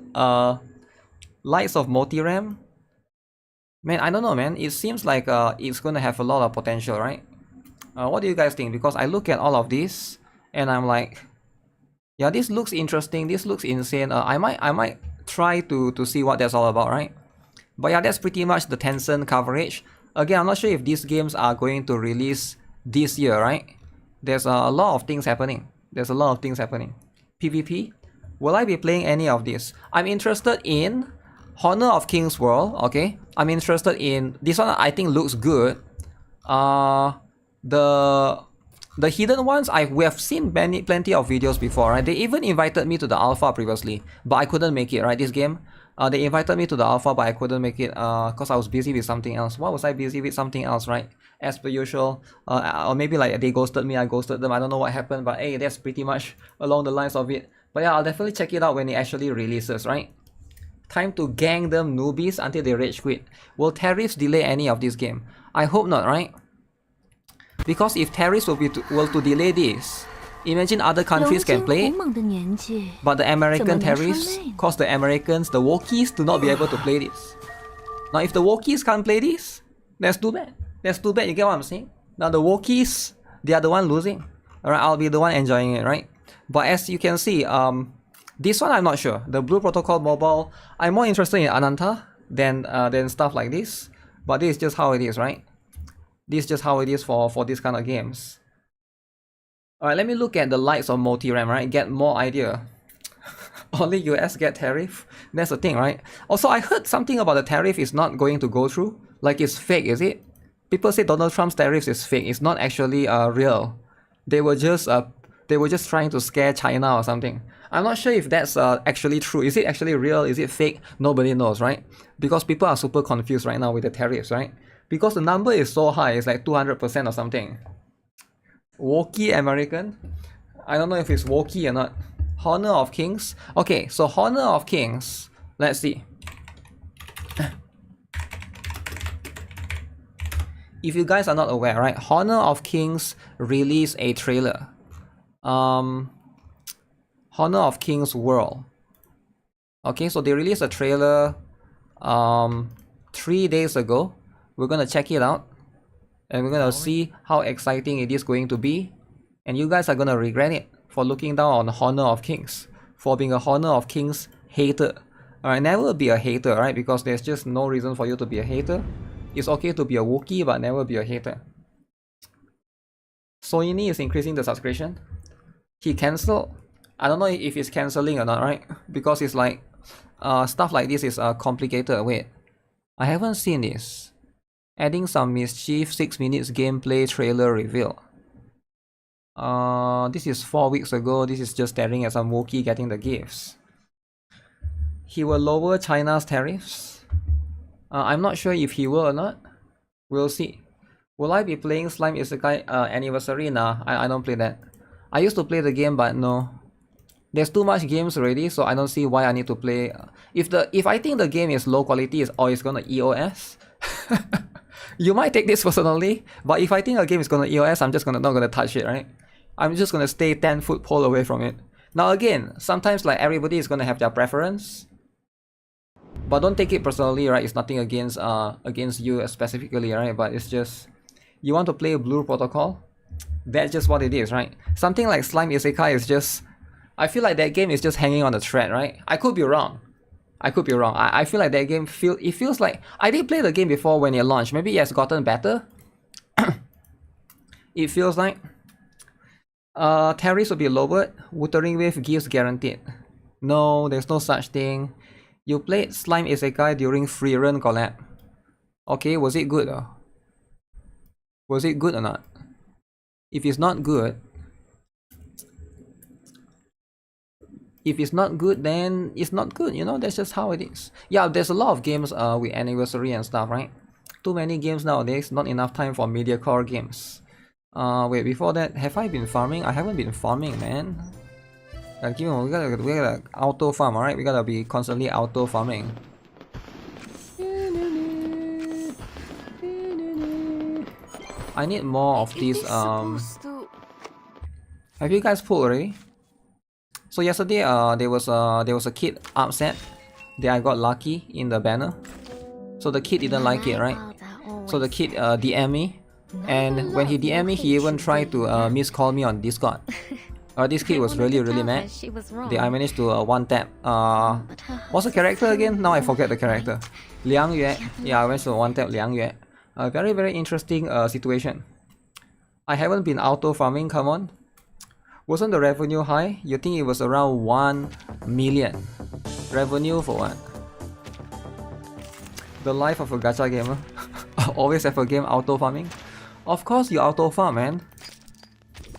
Lights of Multiram, man, I don't know, man. It seems like it's gonna have a lot of potential, right? What do you guys think? Because I look at all of this and I'm like, yeah, this looks interesting. This looks insane. I might try to see what that's all about, right? But yeah, that's pretty much the Tencent coverage. Again, I'm not sure if these games are going to release this year, right? There's a lot of things happening. PvP. Will I be playing any of this? I'm interested in Honor of Kings World. Okay, I'm interested in this one. I think looks good. The hidden ones, we have seen plenty of videos before, right? They even invited me to the alpha previously, but I couldn't make it, right? This game, they invited me to the alpha, but I couldn't make it because I was busy with something else. Why was I busy with something else, right? As per usual, or maybe like they ghosted me, I ghosted them. I don't know what happened, but hey, that's pretty much along the lines of it. But yeah, I'll definitely check it out when it actually releases, right? Time to gang them newbies until they rage quit. Will tariffs delay any of this game? I hope not, right? Because if tariffs were to delay this, imagine other countries can play it, but the American tariffs cause the Americans, the Wookiees, to not be able to play this. Now, if the Wookiees can't play this, that's too bad. That's too bad, you get what I'm saying? Now, the Wookiees, they are the one losing. Alright, I'll be the one enjoying it, right? But as you can see, this one I'm not sure. The Blue Protocol Mobile, I'm more interested in Ananta than stuff like this. But this is just how it is, right? This is just how it is for this kind of games. Alright, let me look at the lights of Multiram, right? Get more idea. Only US get tariff? That's the thing, right? Also, I heard something about the tariff is not going to go through. Like it's fake, is it? People say Donald Trump's tariffs is fake. It's not actually real. They were just trying to scare China or something. I'm not sure if that's actually true. Is it actually real? Is it fake? Nobody knows, right? Because people are super confused right now with the tariffs, right? Because the number is so high, it's like 200% or something. Wookiee American? I don't know if it's Wookiee or not. Honor of Kings? Okay, so Honor of Kings. Let's see. If you guys are not aware, right? Honor of Kings released a trailer. Honor of Kings World. Okay, so they released a trailer 3 days ago. We're gonna check it out. and we're gonna see how exciting it is going to be, and you guys are gonna regret it for looking down on Honor of Kings, for being a Honor of Kings hater. Alright, never be a hater, right? Because there's just no reason for you to be a hater. It's okay to be a Wookiee, but never be a hater. Soini is increasing the subscription. He cancelled. I don't know if he's cancelling or not, right? Because it's like stuff like this is complicated. Wait, I haven't seen this. Adding some mischief, 6 minutes gameplay trailer reveal. This is 4 weeks ago. This is just staring at some Wookiee getting the gifts. He will lower China's tariffs. I'm not sure if he will or not. We'll see. Will I be playing Slime Isekai Anniversary? Nah, I don't play that. I used to play the game, but no. There's too much games already, so I don't see why I need to play. If I think the game is low quality or it's gonna EOS, you might take this personally. But if I think a game is gonna EOS, I'm just not gonna touch it, right? I'm just gonna stay 10-foot pole away from it. Now again, sometimes like everybody is gonna have their preference, but don't take it personally, right? It's nothing against you specifically, right? But it's just you want to play Blue Protocol. That's just what it is, right? Something like Slime Isekai is just, I feel like that game is just hanging on the thread, right? I could be wrong. I feel like that game feels like I did play the game before when it launched. Maybe it has gotten better. It feels like tariffs will be lowered. Wuthering Waves gives guaranteed. No, there's no such thing. You played Slime Isekai during Free Run collab. Okay, was it good though? Was it good or not? If it's not good, then it's not good, you know, that's just how it is. Yeah, there's a lot of games with anniversary and stuff, right? Too many games nowadays, not enough time for MediaCore games. Wait, before that, have I been farming? I haven't been farming, man. We gotta auto farm, alright? We gotta be constantly auto farming. I need more of these. Have you guys pulled already? So yesterday, there was a kid upset that I got lucky in the banner. So the kid didn't like it, right? So the kid DM me, and when he DM me, he even tried to miscall me on Discord. This kid was really mad. I managed to one tap. What's the character again? Now I forget the character. Liang Yue. Yeah, I went to one tap Liang Yue. A very interesting situation. I haven't been auto farming. Come on. Wasn't the revenue high? You think it was around 1 million? Revenue for what? The life of a gacha gamer. Always have a game auto farming. Of course you auto farm, man.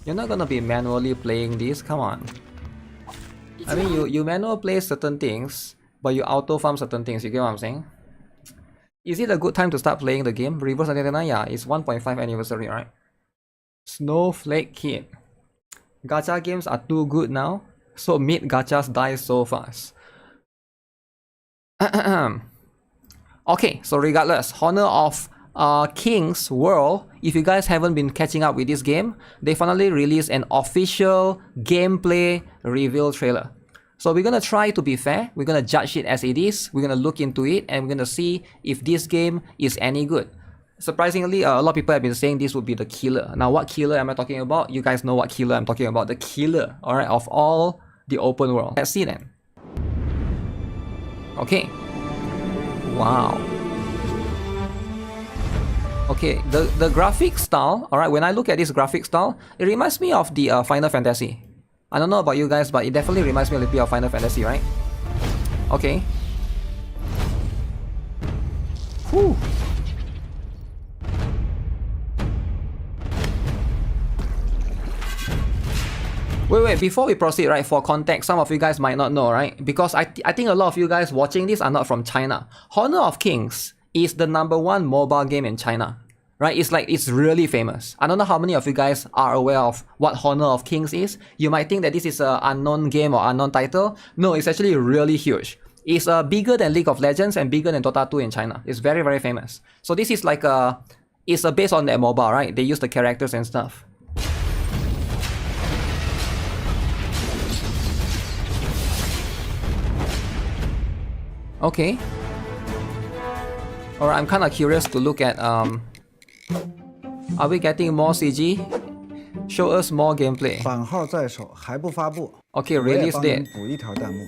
You're not gonna be manually playing this, come on. I mean, you manual play certain things, but you auto farm certain things, you get what I'm saying? Is it a good time to start playing the game? Reverse Antenna, yeah, it's 1.5 anniversary, right? Snowflake Kid. Gacha games are too good now, so mid gachas die so fast. Okay, so regardless, Honor of Kings World, if you guys haven't been catching up with this game, they finally released an official gameplay reveal trailer. So we're gonna try to be fair, we're gonna judge it as it is, we're gonna look into it, and we're gonna see if this game is any good. Surprisingly, a lot of people have been saying this would be the killer. Now, what killer am I talking about? You guys know what killer I'm talking about. The killer, alright, of all the open world. Let's see then. Okay. Wow. Okay, the graphic style, alright, when I look at this graphic style, it reminds me of the Final Fantasy. I don't know about you guys, but it definitely reminds me a little bit of Final Fantasy, right? Okay. Whew. Wait, before we proceed, right, for context, some of you guys might not know, right? Because I think a lot of you guys watching this are not from China. Honor of Kings is the #1 mobile game in China, right? It's really famous. I don't know how many of you guys are aware of what Honor of Kings is. You might think that this is an unknown game or unknown title. No, it's actually really huge. It's bigger than League of Legends and bigger than Dota 2 in China. It's very famous. So this is like it's based on their mobile, right? They use the characters and stuff. Okay. Alright, I'm kind of curious to look at Are we getting more CG? Show us more gameplay. 版号在手还不发布 Okay, 我也 release 帮您 date. 补一条弹幕。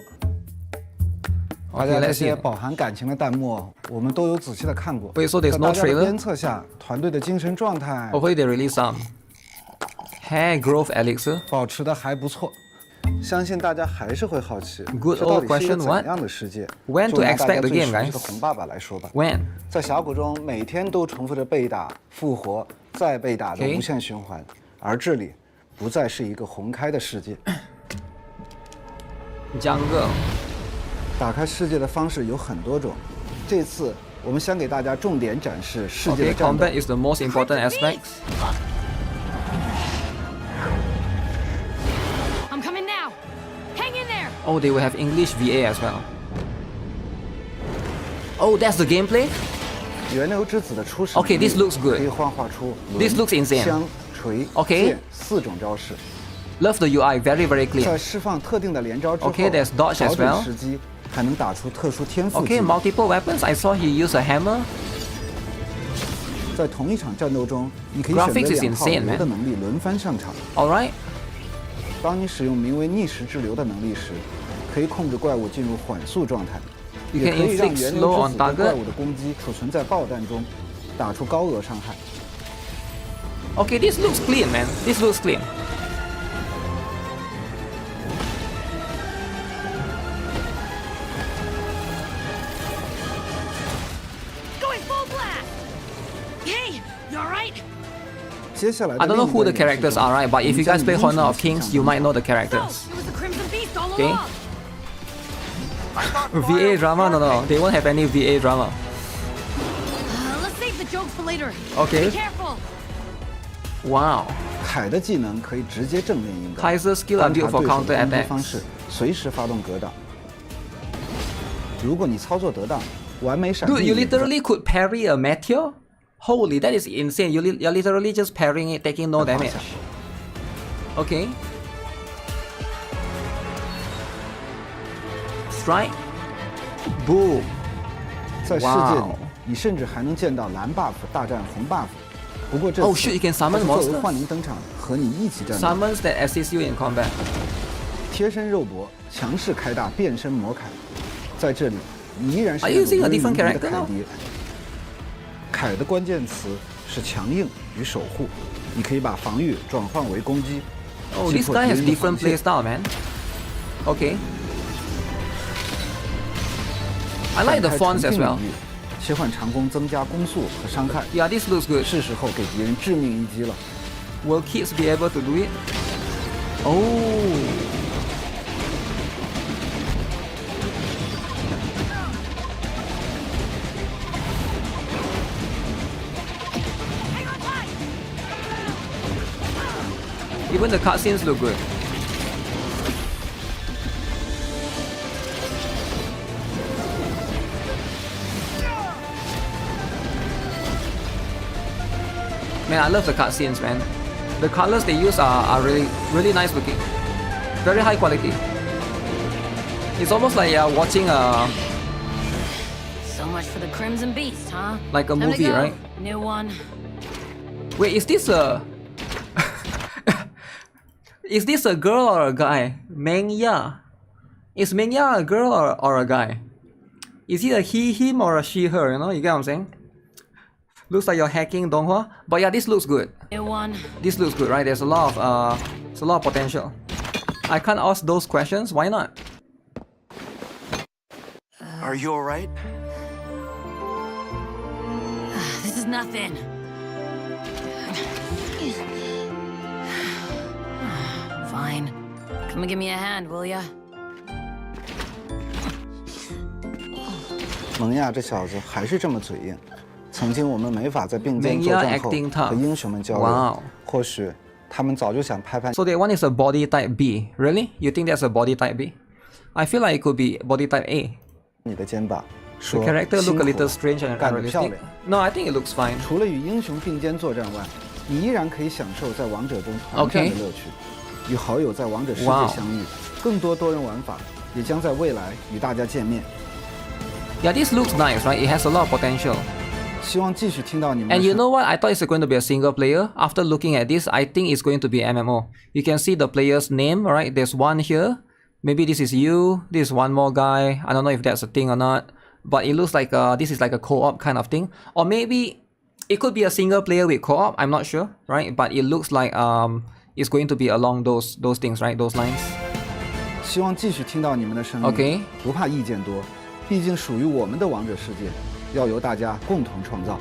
大 Okay, 家这 let's 些 see. 饱含感情的弹幕，我们都有仔细的看过。 Wait, so there's 在 no 大家的 trailer? 鞭策下，团队的精神状态 Hopefully they release some. Hair growth elixir. 保持的还不错。相信大家还是会好奇， Good 这到 old 底是一个 question, 怎 what? 样的世界？ When 就 to 拿大家 expect the 最 game, 熟悉的 guys? 红爸爸来说吧， When? 在峡谷中每天都重复着被打、复活、再被打的 Okay. 无限循环，而这里不再是一个红开的世界。 Jungle. 打开世界的方式有很多种，这次我们想给大家重点展示世界 Okay, 的战斗。 combat is the most important aspect. I'm coming now. Hang in there. Oh, they will have English VA as well. Oh, that's the gameplay? 源流之子的初始 Okay, 能力 this looks good. 可以幻化出 This looks insane. 枪、锤、 Okay. 剑4种招式。 Love the UI, very, very 在 clean. 释放特定的连招之后 Okay, there's dodge as 找准 well. 时机，还能打出特殊天赋技 Okay, 能。 multiple weapons. I saw he used a hammer. 在同一场战斗中，你可以选择 Graphics is 2套 insane, 流 man. 的能力轮番上场。 Alright. 当你使用名为逆时滞留的能力时，可以控制怪物进入缓速状态， You 也 can 可以让 inflict 源 slow 流 on 之子对怪 target. 物的攻击储存在爆弹中，打出高额伤害。 Okay, this looks clean, man. This looks clean. Going full blast. Hey, you alright? 接下来的 I don't know 另一 who the 段演示 characters 中 are, right? But 我 if 们 you 将 guys 以 play 英雄 Honor 的 of 形 Kings, 象 you 上 might know the No, characters. it was the Crimson Beast all Okay. along. VA drama? No, they won't have any VA drama. Let's save the jokes for later. Okay. Be careful. Wow. 凯的技能可以直接正面应对。 Kaiser skill 观 are 察 built for 对手的 counter 攻击 attacks. 方式，随时发动格挡。如果你操作得当，完美闪避 Dude, you 连招 literally could parry a meteor? Holy, that is insane. You're literally just parrying it, taking no damage. Okay. Strike. Boom. 在世界里 Wow， 你甚至还能见到蓝 buff 大战红 buff。不过这 Oh 次 shit, you can 它 summon 是作为 monsters? 幻灵登场，和你一起战斗， Summons that assist you in combat. 贴身肉搏，强势开大，变身魔凯。在这里，你依然是 Are you using a 那个 different 无与伦比的 character 凯 now? 蝶。凯的关键词是强硬与守护，你可以把防御转换为攻击。 Oh, 击 this 破 guy 敌 has 人的 different 防线 playstyle, man. Okay. I like the 展开 fonts 纯 as 净 well. 领域，切换长弓增加攻速和伤害。 Yeah, this looks good. 是时候给敌人致命一击了。 Will kids be able to do it? Oh. Even the cutscenes look good. Man, I love the cutscenes, man. The colors they use are really nice looking. Very high quality. It's almost like you're watching a So much for the Crimson Beast, huh? like a Time to movie, go. right? New one. Wait, is this a is this a girl or a guy? Mengya. Is Mengya a girl or a guy? Is it a he, him, or a she, her? You know, you get what I'm saying? Looks like you're hacking Donghua, but yeah, this looks good. New one. This looks good, right? There's a lot of potential. I can't ask those questions. Why not? Are you alright? This is nothing. Fine. Come and give me a hand, will ya? 蒙亚这小子还是这么嘴硬。曾经我们没法在并肩作 Mengya 战后 acting tough. 和英雄们交流， Wow. 或许他们早就想拍拍 So that one is a body type B. Really? You think that's a body type B? I feel like it could be body type A. 你的肩膀， The 说 character 辛 look a 苦 little strange and 干得漂 unrealistic. 亮。 No, I think it looks fine. 除了与英雄并肩作战外，你依然可以享受在王者中团战的 Okay. 乐趣，与好友在王者世界 Wow. 相遇。更多多人玩法也将在未来与大家见面。 Yeah, this looks nice, right? It has a lot of potential. 希望继续听到你们的 And 声 you know what? I thought it's going to be a single player. After looking at this, I think it's going to be MMO. You can see the player's name, right? There's one here. Maybe this is you. This is one more guy. I don't know if that's a thing or not. But it looks like this is like a co-op kind of thing. Or maybe it could be a single player with co-op. I'm not sure, right? But it looks like it's going to be along those things, right? Those lines. 希望继续听到你们的声音。 Okay. 不怕意见多，毕竟属于我们的王者世界，要由大家共同创造。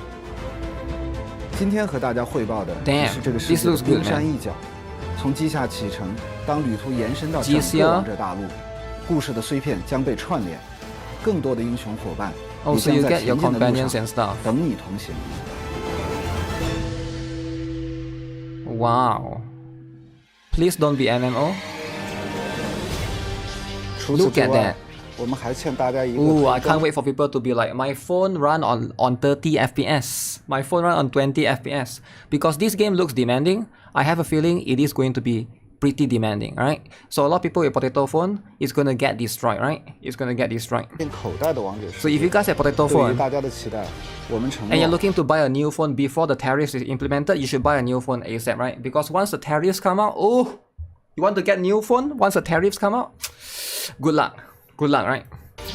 今天和大家汇报的 Damn, 是这个世 this 界 looks 的 good, 冰山 man. 一角。从机下启程，当旅途延伸到整 GC 个王者大陆，故事的碎片将被串联，更多的英雄伙伴 Oh, 也 so 将 you 在 get 前 your 进的路 companions 上 and stuff. 等你同行。 Wow. Please don't be MMO. 除此 Look 之 at 外 that.，我们还欠大家一个 Ooh, 推 I 动 can't wait for people to be like, my phone run on 30 FPS. My phone run on 20 FPS. Because this game looks demanding, I have a feeling it is going to be pretty demanding, right? So a lot of people with potato phone is going to get destroyed, right? It's going to get destroyed. 变口袋的王者世 So 界。 if you guys have potato 对于 phone 大家的期待，我们承 and you're 诺 looking to buy a new phone before the tariffs is implemented, you should buy a new phone ASAP, right? Because once the tariffs come out, oh, you want to get new phone once the tariffs come out? Good luck. Good luck, right?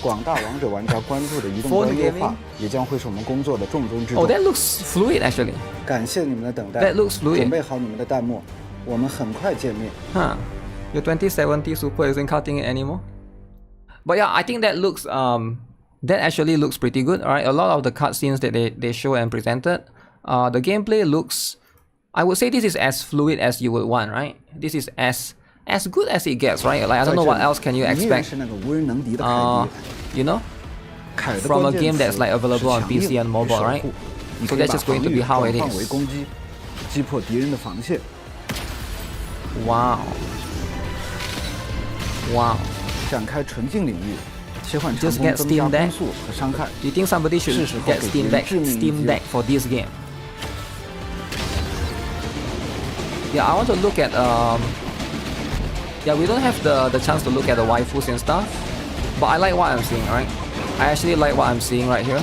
广大王者玩家关注的移动 Phone 端优 gaming 化，也将会是我们工作的重中之 Oh, 重。 that looks fluid actually. 感谢你们的等待 That looks fluid. 准备好你们的弹幕，我们很快见面。 Huh. Your 2070 Super isn't cutting it anymore. But yeah, I think that looks that actually looks pretty good. Alright, a lot of the cutscenes that they show and presented. The gameplay looks, I would say this is as fluid as you would want, right? This is as good as it gets, right? Like I don't know what else can you 你依然 expect. 是那个无人能敌的凯 You know, 迪。凯的 from a 关键 game 词 that's like available 是 on PC 强硬 and 与 mobile, 守 right? 护。你 So 可以 that's 把 just going 防 to 御 be how it 转换为 is. 攻击，击破敌人的防线。 Wow. Wow. 展开纯净领域，切换长 Just 弓 get 增加 Steam Deck. 攻速和伤害。 Do you think somebody should 是时候 get 给 Steam 别人 Deck 致命一击 Steam 了 Deck for this game? Yeah, I want to look at yeah, we don't have the chance to look at the waifus and stuff, but I like what I'm seeing, right? I actually like what I'm seeing right here.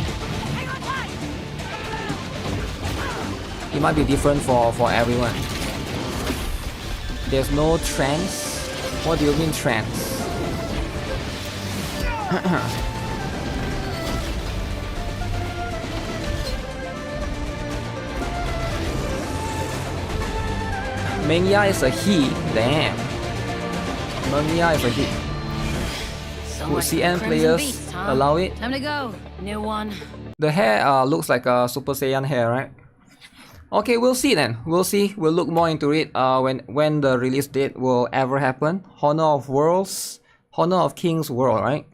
It might be different for everyone. There's no trends. What do you mean trends? Mania is a he. Damn. Mania is a he. Would CN players allow it? Time to go. New one. The hair looks like a Super Saiyan hair, right? Okay, we'll see then. We'll see. We'll look more into it when the release date will ever happen. Honor of Worlds, Honor of Kings World, right?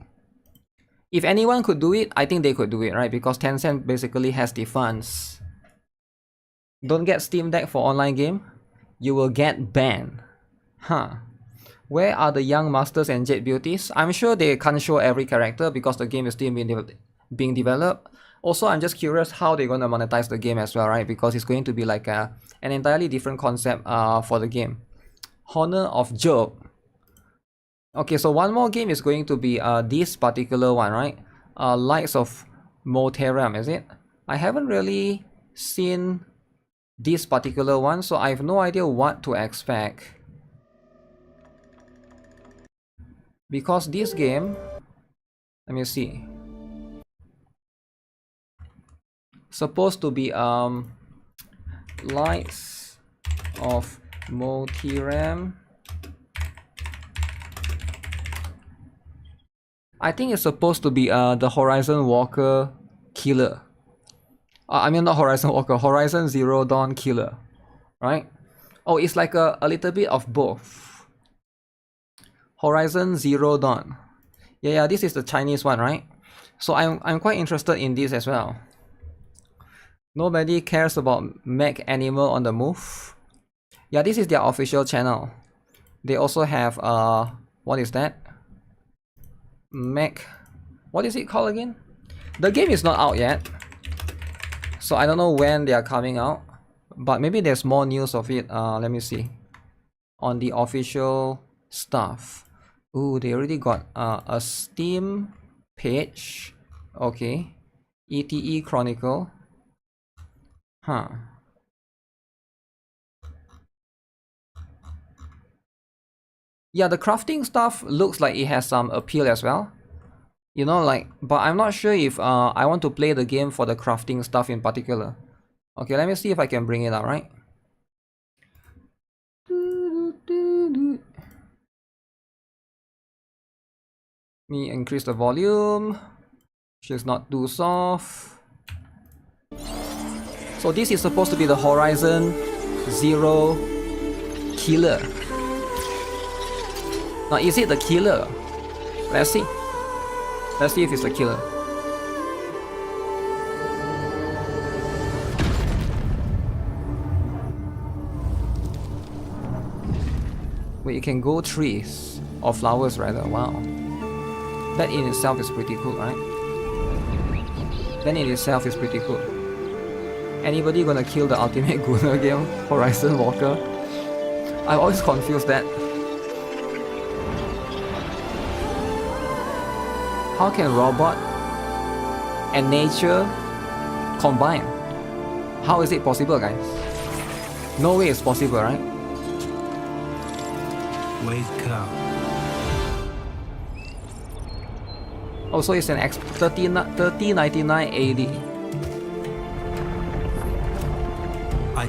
If anyone could do it, I think they could do it, right? Because Tencent basically has the funds. Don't get Steam Deck for online game. You will get banned. Huh. Where are the young masters and Jade beauties? I'm sure they can't show every character because the game is still being developed. Also, I'm just curious how they're going to monetize the game as well, right? Because it's going to be like an entirely different concept for the game. Honor of Job. Okay, so one more game is going to be this particular one, right? Lights of Moteram, is it? I haven't really seen this particular one, so I have no idea what to expect. Because this game, let me see, supposed to be Lights of Moteram. I think it's supposed to be the Horizon Walker killer. I mean not Horizon Walker, Horizon Zero Dawn killer, right? Oh, it's like a little bit of both. Horizon Zero Dawn. Yeah, this is the Chinese one, right? So I'm quite interested in this as well. Nobody cares about Mech Animal on the Move. Yeah, this is their official channel. They also have what is that? Mech, what is it called again? The game is not out yet, so I don't know when they are coming out, but maybe there's more news of it. Let me see on the official stuff. Ooh, they already got a Steam page. Okay, ETE Chronicle. Huh. Yeah, the crafting stuff looks like it has some appeal as well. You know, like, but I'm not sure if I want to play the game for the crafting stuff in particular. Okay, let me see if I can bring it up, right? Me increase the volume. She's not too soft. So this is supposed to be the Horizon Zero killer. Now, is it the killer? Let's see. Let's see if it's the killer. Wait, you can grow trees or flowers rather. Wow. That in itself is pretty cool, right? That in itself is pretty cool. Anybody gonna kill the ultimate Gunner game, Horizon Walker? I'm always confused that. How can robot and nature combine? How is it possible, guys? No way it's possible, right? Wake up. Oh, so it's an 3099 AD.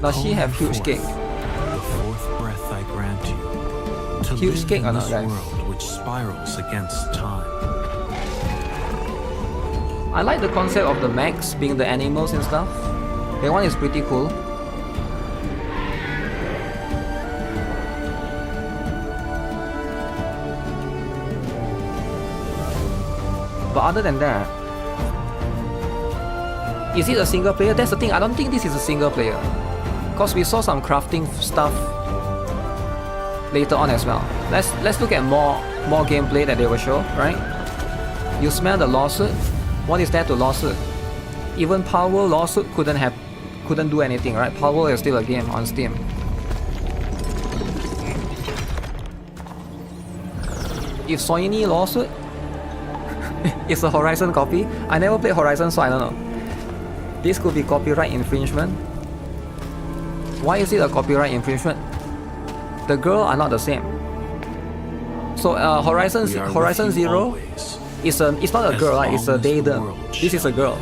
Does she have huge cake? The fourth breath I grant you. To Huge live cake in or not, this guys? world which spirals against time. I like the concept of the mechs being the animals and stuff. That one is pretty cool. But other than that, is it a single player? That's the thing, I don't think this is a single player. Because we saw some crafting stuff later on as well. Let's look at more gameplay that they will show, right? You smell the lawsuit? What is there to lawsuit? Even Power lawsuit couldn't do anything, right? Power is still a game on Steam. If Soini lawsuit it's a Horizon copy. I never played Horizon, so I don't know. This could be copyright infringement. Why is it a copyright infringement? The girl are not the same. So Horizon Zero it's not a girl, right? It's a they them. This is a girl.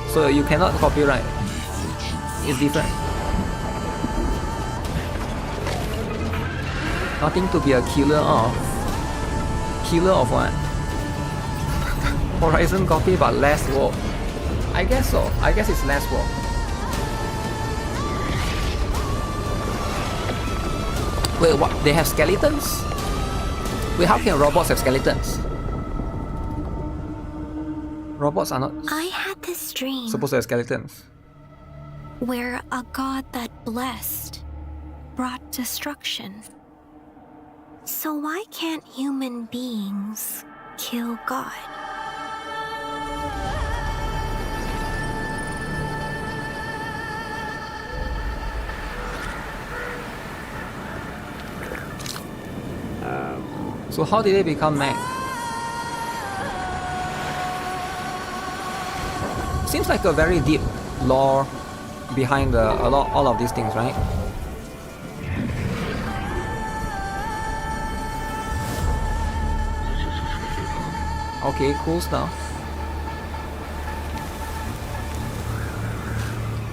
So you cannot copyright. It's different. Nothing to be a killer of. Killer of what? Horizon copy but less work. I guess so. I guess it's less work. Wait, what? They have skeletons? Wait, how can robots have skeletons? Robots are not I had this dream supposed to have skeletons. where a god that blessed brought destruction. So why can't human beings kill God? So how did they become mech? Seems like a very deep lore behind all of these things, right? Okay, cool stuff.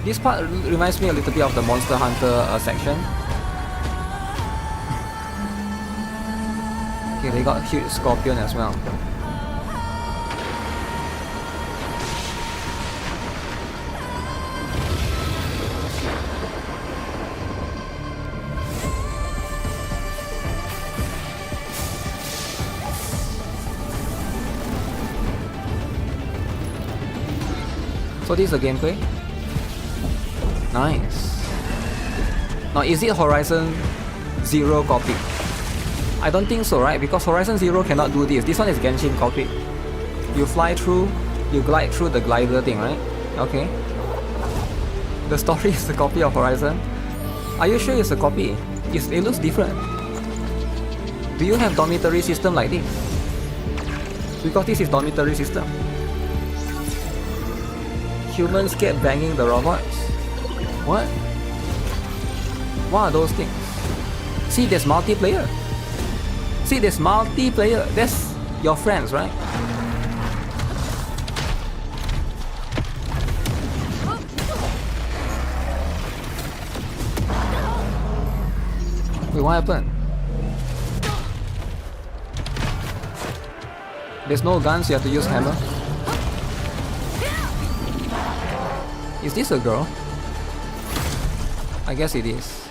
This part reminds me a little bit of the Monster Hunter section. Okay, they got huge scorpion as well. So this is the gameplay. Nice. Now is it Horizon Zero copy? I don't think so, right? Because Horizon Zero cannot do this. This one is Genshin copy. You fly through, you glide through the glider thing, right? Okay. The story is a copy of Horizon. Are you sure it's a copy? It looks different. Do you have dormitory system like this? Because this is dormitory system. Humans get banging the robots. What? What are those things? See, there's multiplayer. See, there's multiplayer. That's your friends, right? Wait, what happened? There's no guns, you have to use hammer. Is this a girl? I guess it is.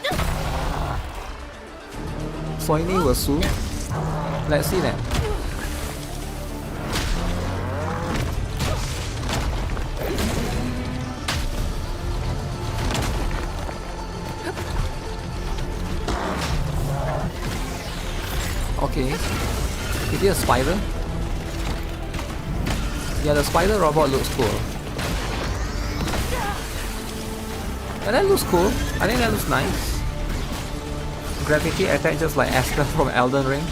Soini was Su. Let's see then. Okay. Is it a spider? Yeah, the spider robot looks cool. And that looks cool. I think that looks nice. Gravity attack just like Esther from Elden Ring.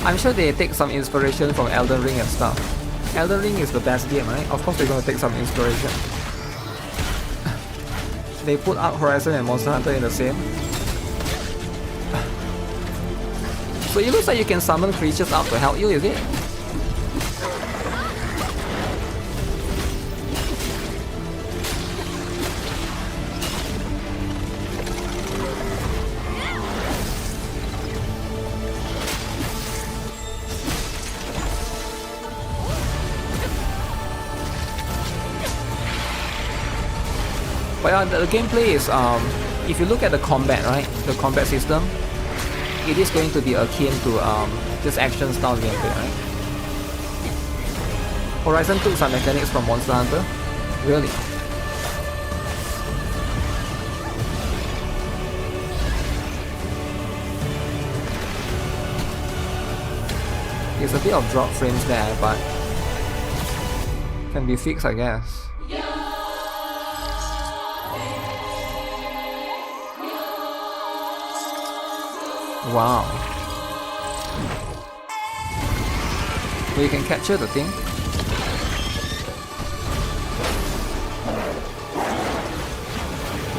I'm sure they take some inspiration from Elden Ring and stuff. Elden Ring is the best game, right? Of course they're gonna take some inspiration. They put out Horizon and Monster Hunter in the same. So it looks like you can summon creatures out to help you, is it? But the gameplay is, if you look at the combat, right, the combat system, it is going to be akin to just action style gameplay, right? Horizon took some mechanics from Monster Hunter. Really? There's a bit of drop frames there, but can be fixed, I guess. Wow. So you can capture the thing.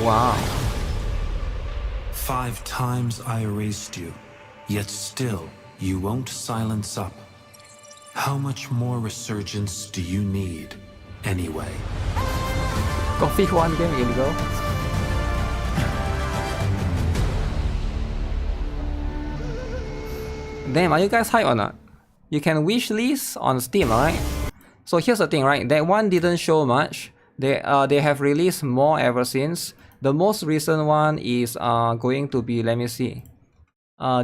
Wow. 5 times I erased you, yet still you won't silence up. How much more resurgence do you need, anyway? Coffee one game illegal. Damn, are you guys hype or not? You can wishlist on Steam, alright? So here's the thing, right? That one didn't show much. They have released more ever since. The most recent one is going to be, let me see,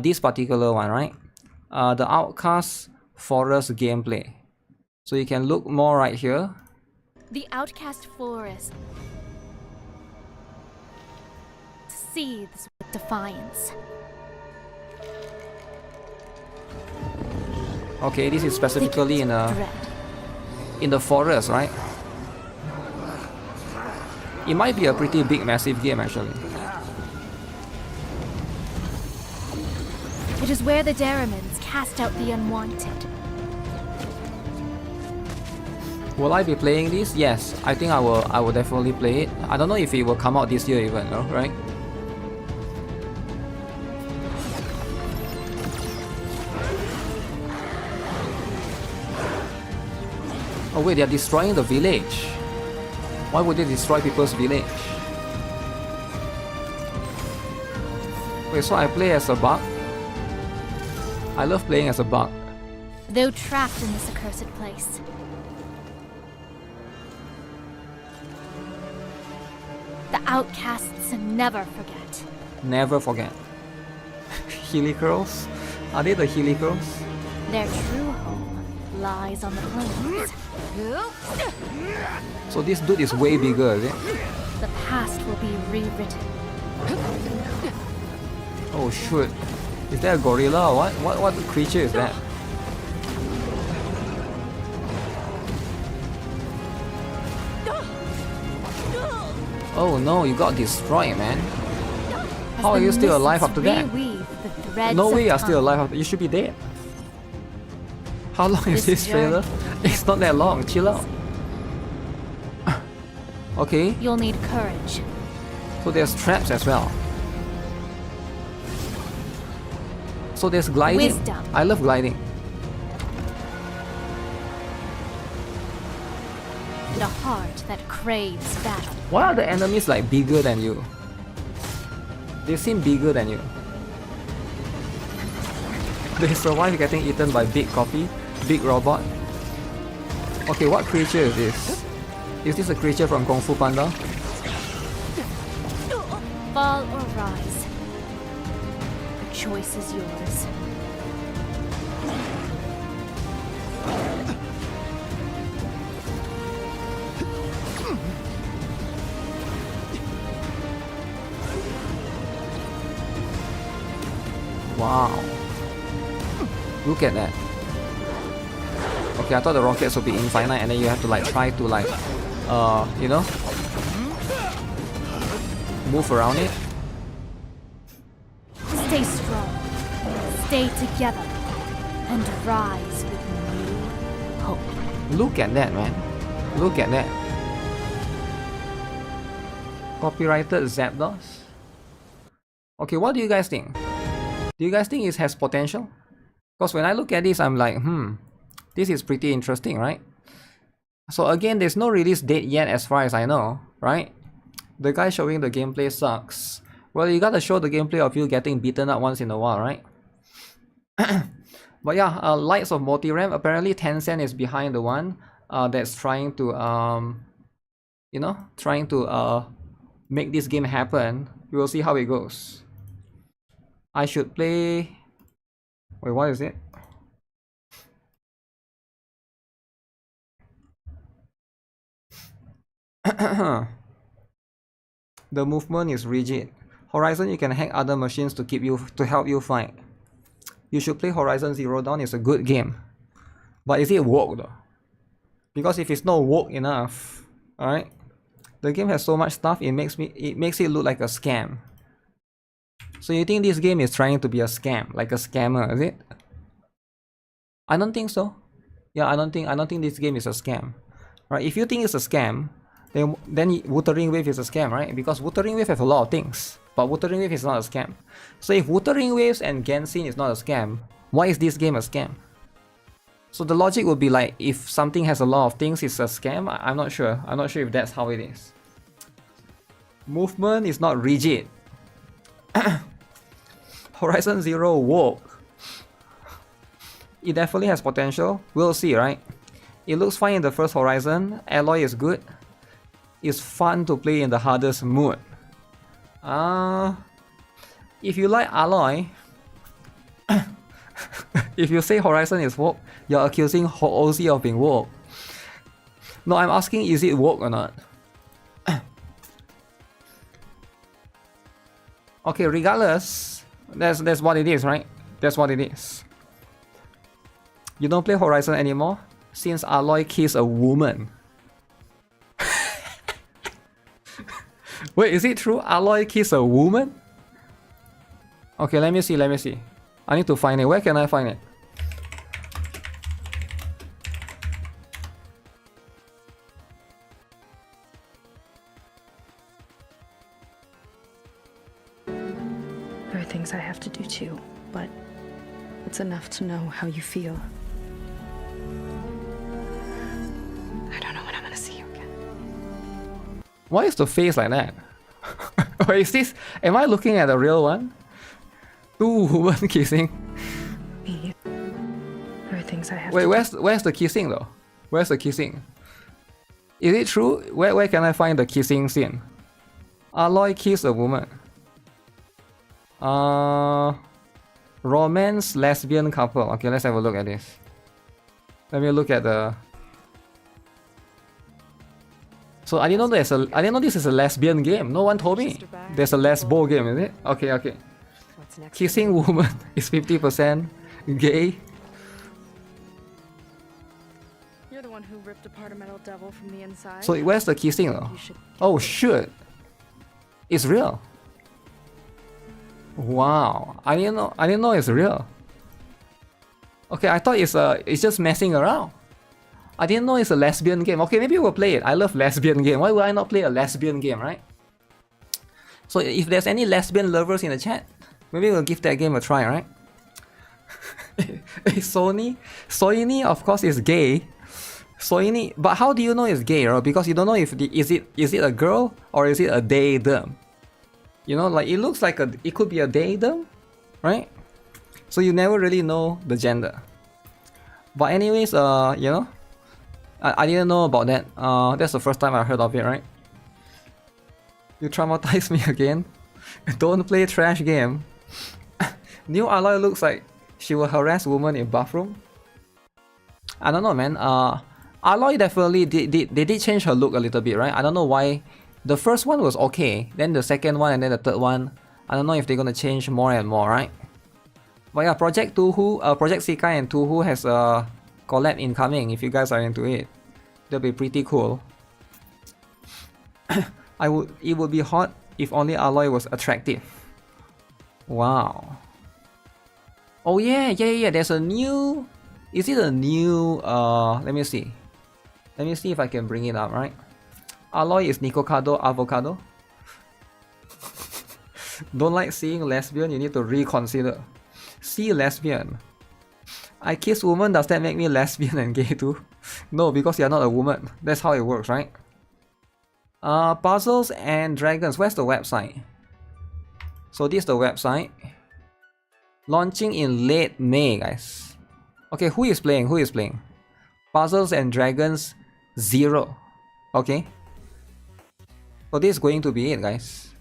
this particular one, right? The Outcast Forest gameplay. So you can look more right here. The Outcast Forest seethes with defiance. Okay, this is specifically in the forest, right? It might be a pretty big, massive game actually. It is where the Daramans cast out the unwanted. Will I be playing this? Yes, I think I will definitely play it. I don't know if it will come out this year even, no? Right? Oh wait, they are destroying the village. Why would they destroy people's village? Wait, so I play as a bug? I love playing as a bug. Though trapped in this accursed place, the outcasts never forget. Never forget. Healy curls? Are they the Healy curls? Their true home lies on the plains. So this dude is way bigger, is it? The past will be rewritten. Oh shoot. Is that a gorilla or what? What creature is that? Oh no, you got destroyed, man. How are you still alive after that? No way you are still alive after. You should be dead. How long is this trailer? It's not that long, chill out. Okay, You'll need courage. so there's traps as well. So there's gliding. Wisdom. I love gliding. And a heart that craves battle. Why are the enemies like bigger than you? They seem bigger than you. They survive getting eaten by big copy, big robot. Okay, what creature is this? Is this a creature from Kung Fu Panda? Fall or rise. The choice is yours. Wow. Look at that. Okay, I thought the rockets would be infinite and then you have to like try to like you know, move around it. Stay strong. Stay together. And rise with new hope. Look at that, man. Look at that. Copyrighted Zapdos. Okay, what do you guys think? Do you guys think it has potential? Because when I look at this, I'm like, this is pretty interesting, right? So again, there's no release date yet as far as I know, right? The guy showing the gameplay sucks. Well, you gotta show the gameplay of you getting beaten up once in a while, right? But yeah, Lights of Multiram, apparently Tencent is behind the one that's trying to, you know, trying to make this game happen. We will see how it goes. I should play... Wait, what is it? The movement is rigid. Horizon, you can hack other machines to help you fight. You should play Horizon Zero Dawn. It's a good game. But is it woke though? Because if it's not woke enough, alright? The game has so much stuff, it makes it look like a scam. So you think this game is trying to be a scam, like a scammer, is it? I don't think so. Yeah, I don't think this game is a scam. Right? If you think it's a scam, then Wuthering Waves is a scam, right? Because Wuthering Waves have a lot of things, but Wuthering Waves is not a scam. So if Wuthering Waves and Genshin is not a scam, why is this game a scam? So the logic would be like, if something has a lot of things, it's a scam. I'm not sure. I'm not sure if that's how it is. Movement is not rigid. Horizon Zero woke. It definitely has potential. We'll see, right? It looks fine in the first Horizon. Alloy is good. It's fun to play in the hardest mode. If you like Alloy, if you say Horizon is woke, you're accusing OZ of being woke. No, I'm asking, is it woke or not? Okay, regardless, that's what it is, right? That's what it is. You don't play Horizon anymore since Alloy kissed a woman. Wait, is it true? Alloy kissed a woman? Okay, let me see. I need to find it. Where can I find it? There are things I have to do too, but it's enough to know how you feel. I don't know when I'm gonna see you again. Why is the face like that? Wait, is this... Am I looking at the real one? Two women kissing. Me. There are things I have Wait, to where's the kissing though? Where's the kissing? Is it true? Where can I find the kissing scene? Alloy kissed a woman. Romance lesbian couple. Okay, let's have a look at this. Let me look at the... So I didn't know this is a lesbian game. No one told me. There's a lesbo game, is it? Okay. What's next? Kissing woman is 50% gay. You're the one who ripped apart a metal devil from the inside. So where's the kissing though? Oh shoot. It's real. Wow. I didn't know it's real. Okay, I thought it's just messing around. I didn't know it's a lesbian game. Okay, maybe we'll play it. I love lesbian game. Why would I not play a lesbian game, right? So if there's any lesbian lovers in the chat, maybe we'll give that game a try, right? Soini, of course, is gay. Soini, but how do you know it's gay, right? Because you don't know if is it a girl or is it a they them. You know, like it looks like it could be a they them, right? So you never really know the gender. But anyways, you know, I didn't know about that. That's the first time I heard of it, right? You traumatized me again. Don't play trash game. New Aloy looks like she will harass women in bathroom. I don't know, man. Aloy definitely they did change her look a little bit, right? I don't know why. The first one was okay, then the second one and then the third one. I don't know if they're gonna change more and more, right? But yeah, Project Sekai and Tuhu has a collab incoming. If you guys are into it, that'll be pretty cool. It would be hot if only Aloy was attractive. Wow. Oh yeah. There's a new. Is it a new? Let me see. Let me see if I can bring it up. Right. Aloy is Nikocado Avocado. Don't like seeing lesbian? You need to reconsider. See lesbian. I kiss woman. Does that make me lesbian and gay too? No, because you're not a woman. That's how it works, right? Puzzles and Dragons. Where's the website? So this is the website. Launching in late May, guys. Okay, who is playing? Puzzles and Dragons 0. Okay. So this is going to be it, guys.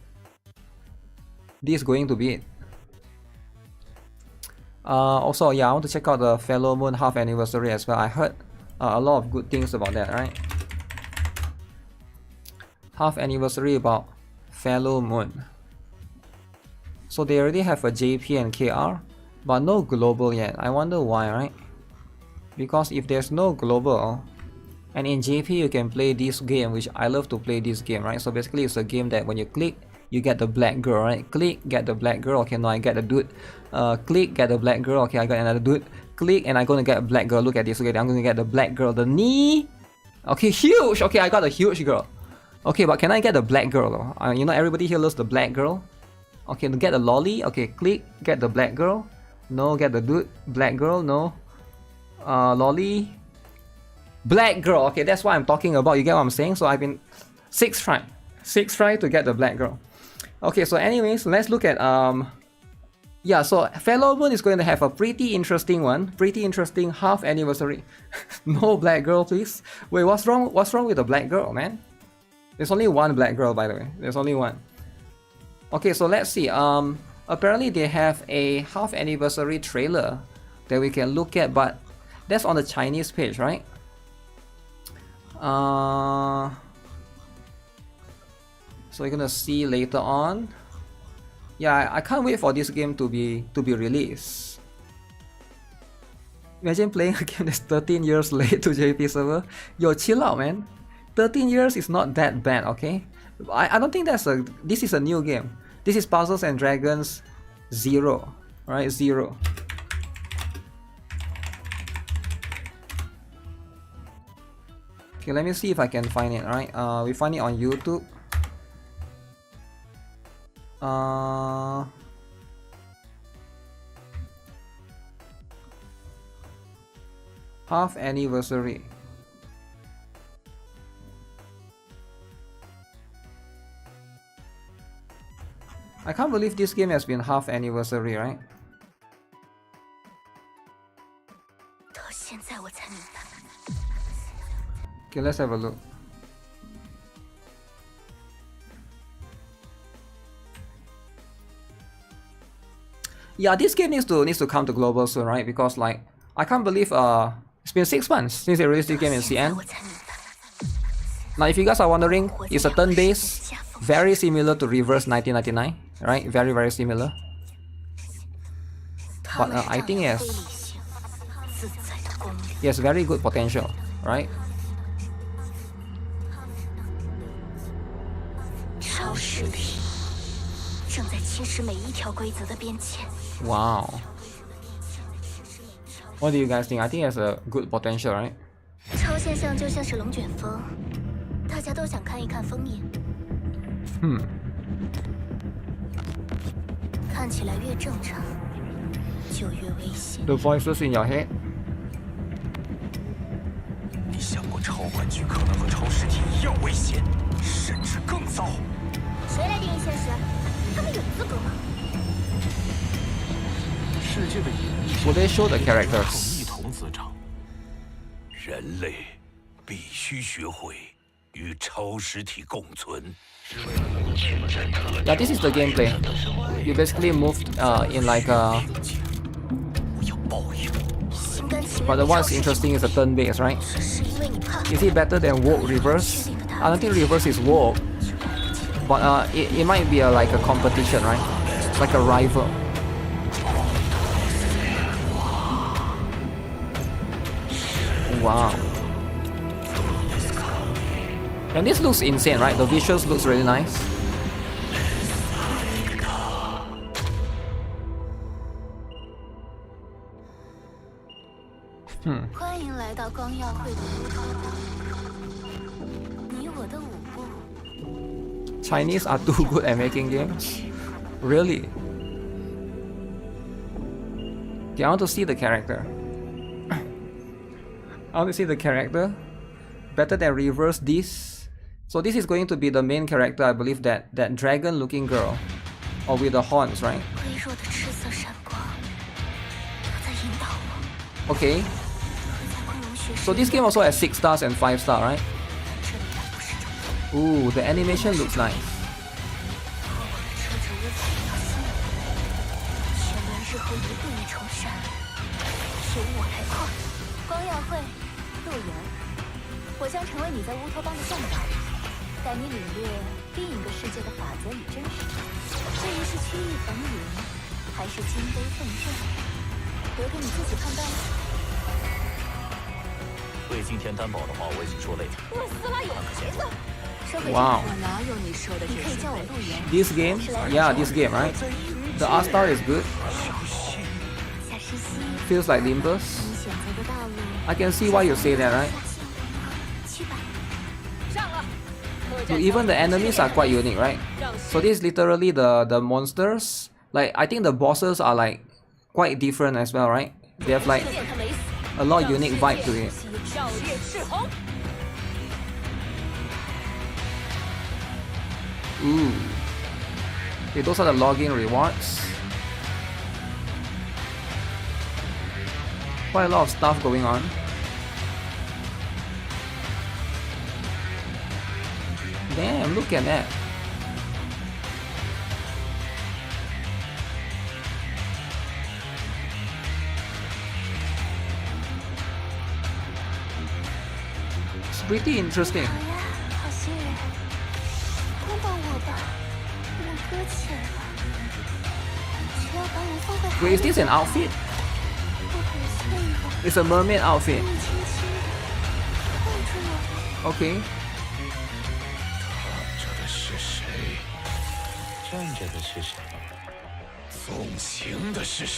This is going to be it. Also, yeah, I want to check out the Fellow Moon half anniversary as well. I heard a lot of good things about that, right? Half anniversary about Fellow Moon. So they already have a JP and KR, but no global yet. I wonder why, right? Because if there's no global, and in JP you can play this game, which I love to play this game, right? So basically it's a game that when you click, you get the black girl, right? Click, get the black girl. Okay, now I get the dude. Click, get the black girl. Okay, I got another dude. Click, and I'm gonna get a black girl. Look at this. Okay, I'm gonna get the black girl. The knee. Okay, huge. Okay, I got a huge girl. Okay, but can I get the black girl though? You know, everybody here loves the black girl. Okay, to get the lolly. Okay, click, get the black girl. No, get the dude. Black girl, no. Lolly. Black girl. Okay, that's what I'm talking about. You get what I'm saying? So I've been 6 try to get the black girl. Okay, so anyways, let's look at yeah, so Fellow Moon is going to have a pretty interesting one. Pretty interesting half anniversary. No black girl, please. Wait, what's wrong with the black girl, man? There's only one black girl, by the way. There's only one. Okay, so let's see. Apparently they have a half anniversary trailer that we can look at, but that's on the Chinese page, right? So you're gonna see later on. Yeah, I can't wait for this game to be released. Imagine playing a game that's 13 years late to JP server. Yo, chill out, man. 13 years is not that bad, okay? I don't think this is a new game. This is Puzzles and Dragons 0, right? 0. Okay, let me see if I can find it, right? We find it on YouTube. Half anniversary. I can't believe this game has been half anniversary, right? Okay, let's have a look. Yeah, this game needs to come to global soon, right? Because like I can't believe it's been 6 months since they released this game in CN. Now, if you guys are wondering, it's a turn-based, very similar to Reverse 1999, right? Very, very similar. But I think it has very good potential, right? Wow. What do you guys think? I think it has a good potential, right? 现象就像是龙卷风，大家都想看一看风影。看起来越正常，就越危险。 The voices in your head. 你想过超玩具可能和超实体一样危险，甚至更糟？谁来定义现实？他们有资格吗？世界的隐秘 Will they show the characters? 一同滋长。人类必须学会与超实体共存。 Yeah, this is the gameplay. You basically moved in like a. But the what's interesting is the turn base, right? Is it better than warp reverse? I don't think reverse is warp, but it might be like a competition, right? Like a rival. Wow. And this looks insane, right? The visuals looks really nice. Chinese are too good at making games? Really? Okay, I want to see the character. I want to see the character. Better than reverse this. So this is going to be the main character, I believe, that dragon looking girl. Or with the horns, right? Okay. So this game also has 6 stars and 5 stars, right? Ooh, the animation looks nice. Wow. This game? Yeah, this game, right? The art style is good. Feels like Limbus. I can see why you say that, right? So even the enemies are quite unique, right? So this is literally the monsters. Like, I think the bosses are like quite different as well, right? They have like a lot of unique vibe to it. Ooh. Okay, those are the login rewards. Quite a lot of stuff going on. Damn, look at that. It's pretty interesting. Wait, is this an outfit? It's a mermaid outfit. Okay.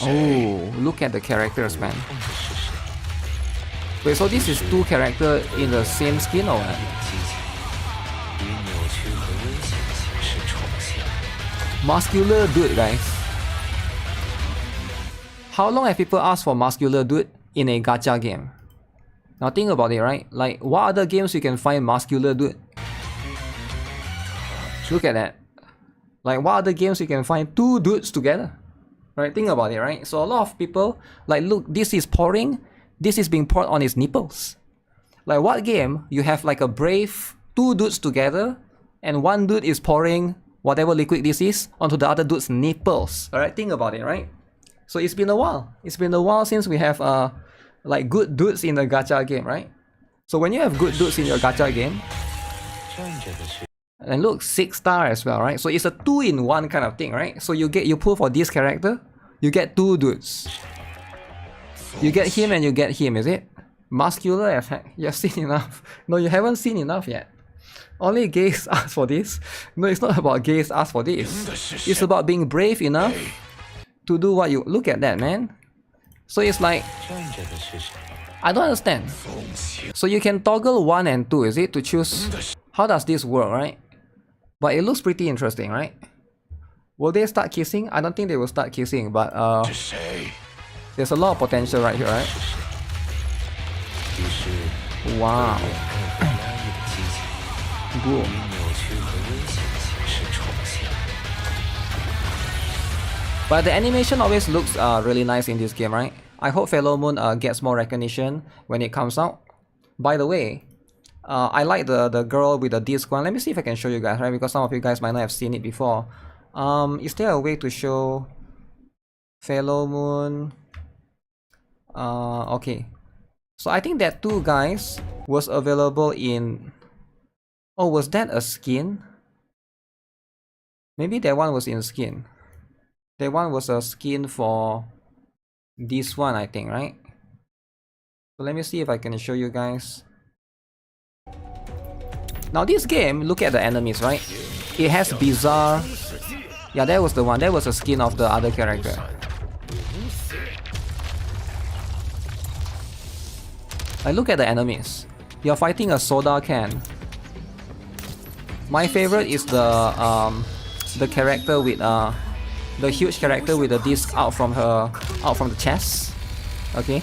Oh, look at the characters, man. Wait, so this is 2 characters in the same skin or what? Muscular dude, guys. How long have people asked for muscular dude in a gacha game? Now think about it, right? Like, what other games you can find muscular dude? Look at that. Like, what other games you can find 2 dudes together? Right? Think about it, right? So a lot of people, like, look, this is pouring. This is being poured on his nipples. Like, what game you have like a brave 2 dudes together and 1 dude is pouring whatever liquid this is onto the other dude's nipples? Alright, think about it, right? So it's been a while. It's been a while since we have like good dudes in the gacha game, right? So when you have good dudes in your gacha game, and look, 6 star as well, right? So it's a 2-in-1 kind of thing, right? So you pull for this character, you get 2 dudes. You get him and you get him, is it? Muscular as heck. You have seen enough. No, you haven't seen enough yet. Only gays ask for this. No, it's not about gays ask for this. It's about being brave enough to do what you... Look at that, man. So it's like... I don't understand. So you can toggle 1 and 2, is it? To choose... How does this work, right? But it looks pretty interesting, right? Will they start kissing? I don't think they will start kissing, but there's a lot of potential right here, right? Wow. Cool. But the animation always looks really nice in this game, right? I hope Fellow Moon gets more recognition when it comes out. By the way, I like the girl with the disc one. Let me see if I can show you guys, right? Because some of you guys might not have seen it before. Is there a way to show Fellow Moon? Okay. So I think that 2 guys was available in... Oh, was that a skin? Maybe that one was in skin. That one was a skin for this one, I think, right? So let me see if I can show you guys. Now this game, look at the enemies, right? It has bizarre... Yeah, that was the one. That was a skin of the other character. Like, look at the enemies. You're fighting a soda can. My favorite is the character with the huge character with the disc out from the chest. Okay,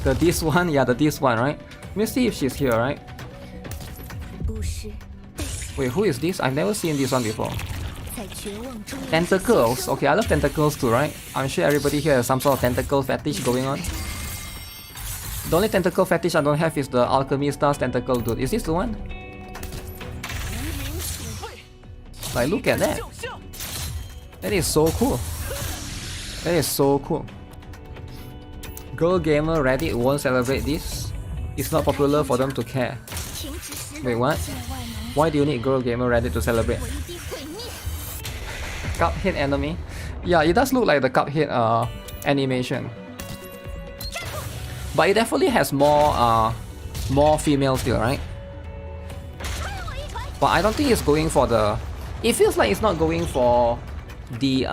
the disc one, yeah, the disc one, right? Let me see if she's here, right? Wait, who is this? I've never seen this one before. Tentacles. Okay, I love tentacles too, right? I'm sure everybody here has some sort of tentacle fetish going on. The only tentacle fetish I don't have is the Alchemy Stars tentacle dude. Is this the one? Like, look at that. That is so cool. That is so cool. Girl gamer Reddit won't celebrate this. It's not popular for them to care. Wait, what? Why do you need girl gamer Reddit to celebrate? Cuphead enemy? Yeah, it does look like the Cuphead animation. But it definitely has more female still, right? But I don't think it's going for the... It feels like it's not going for the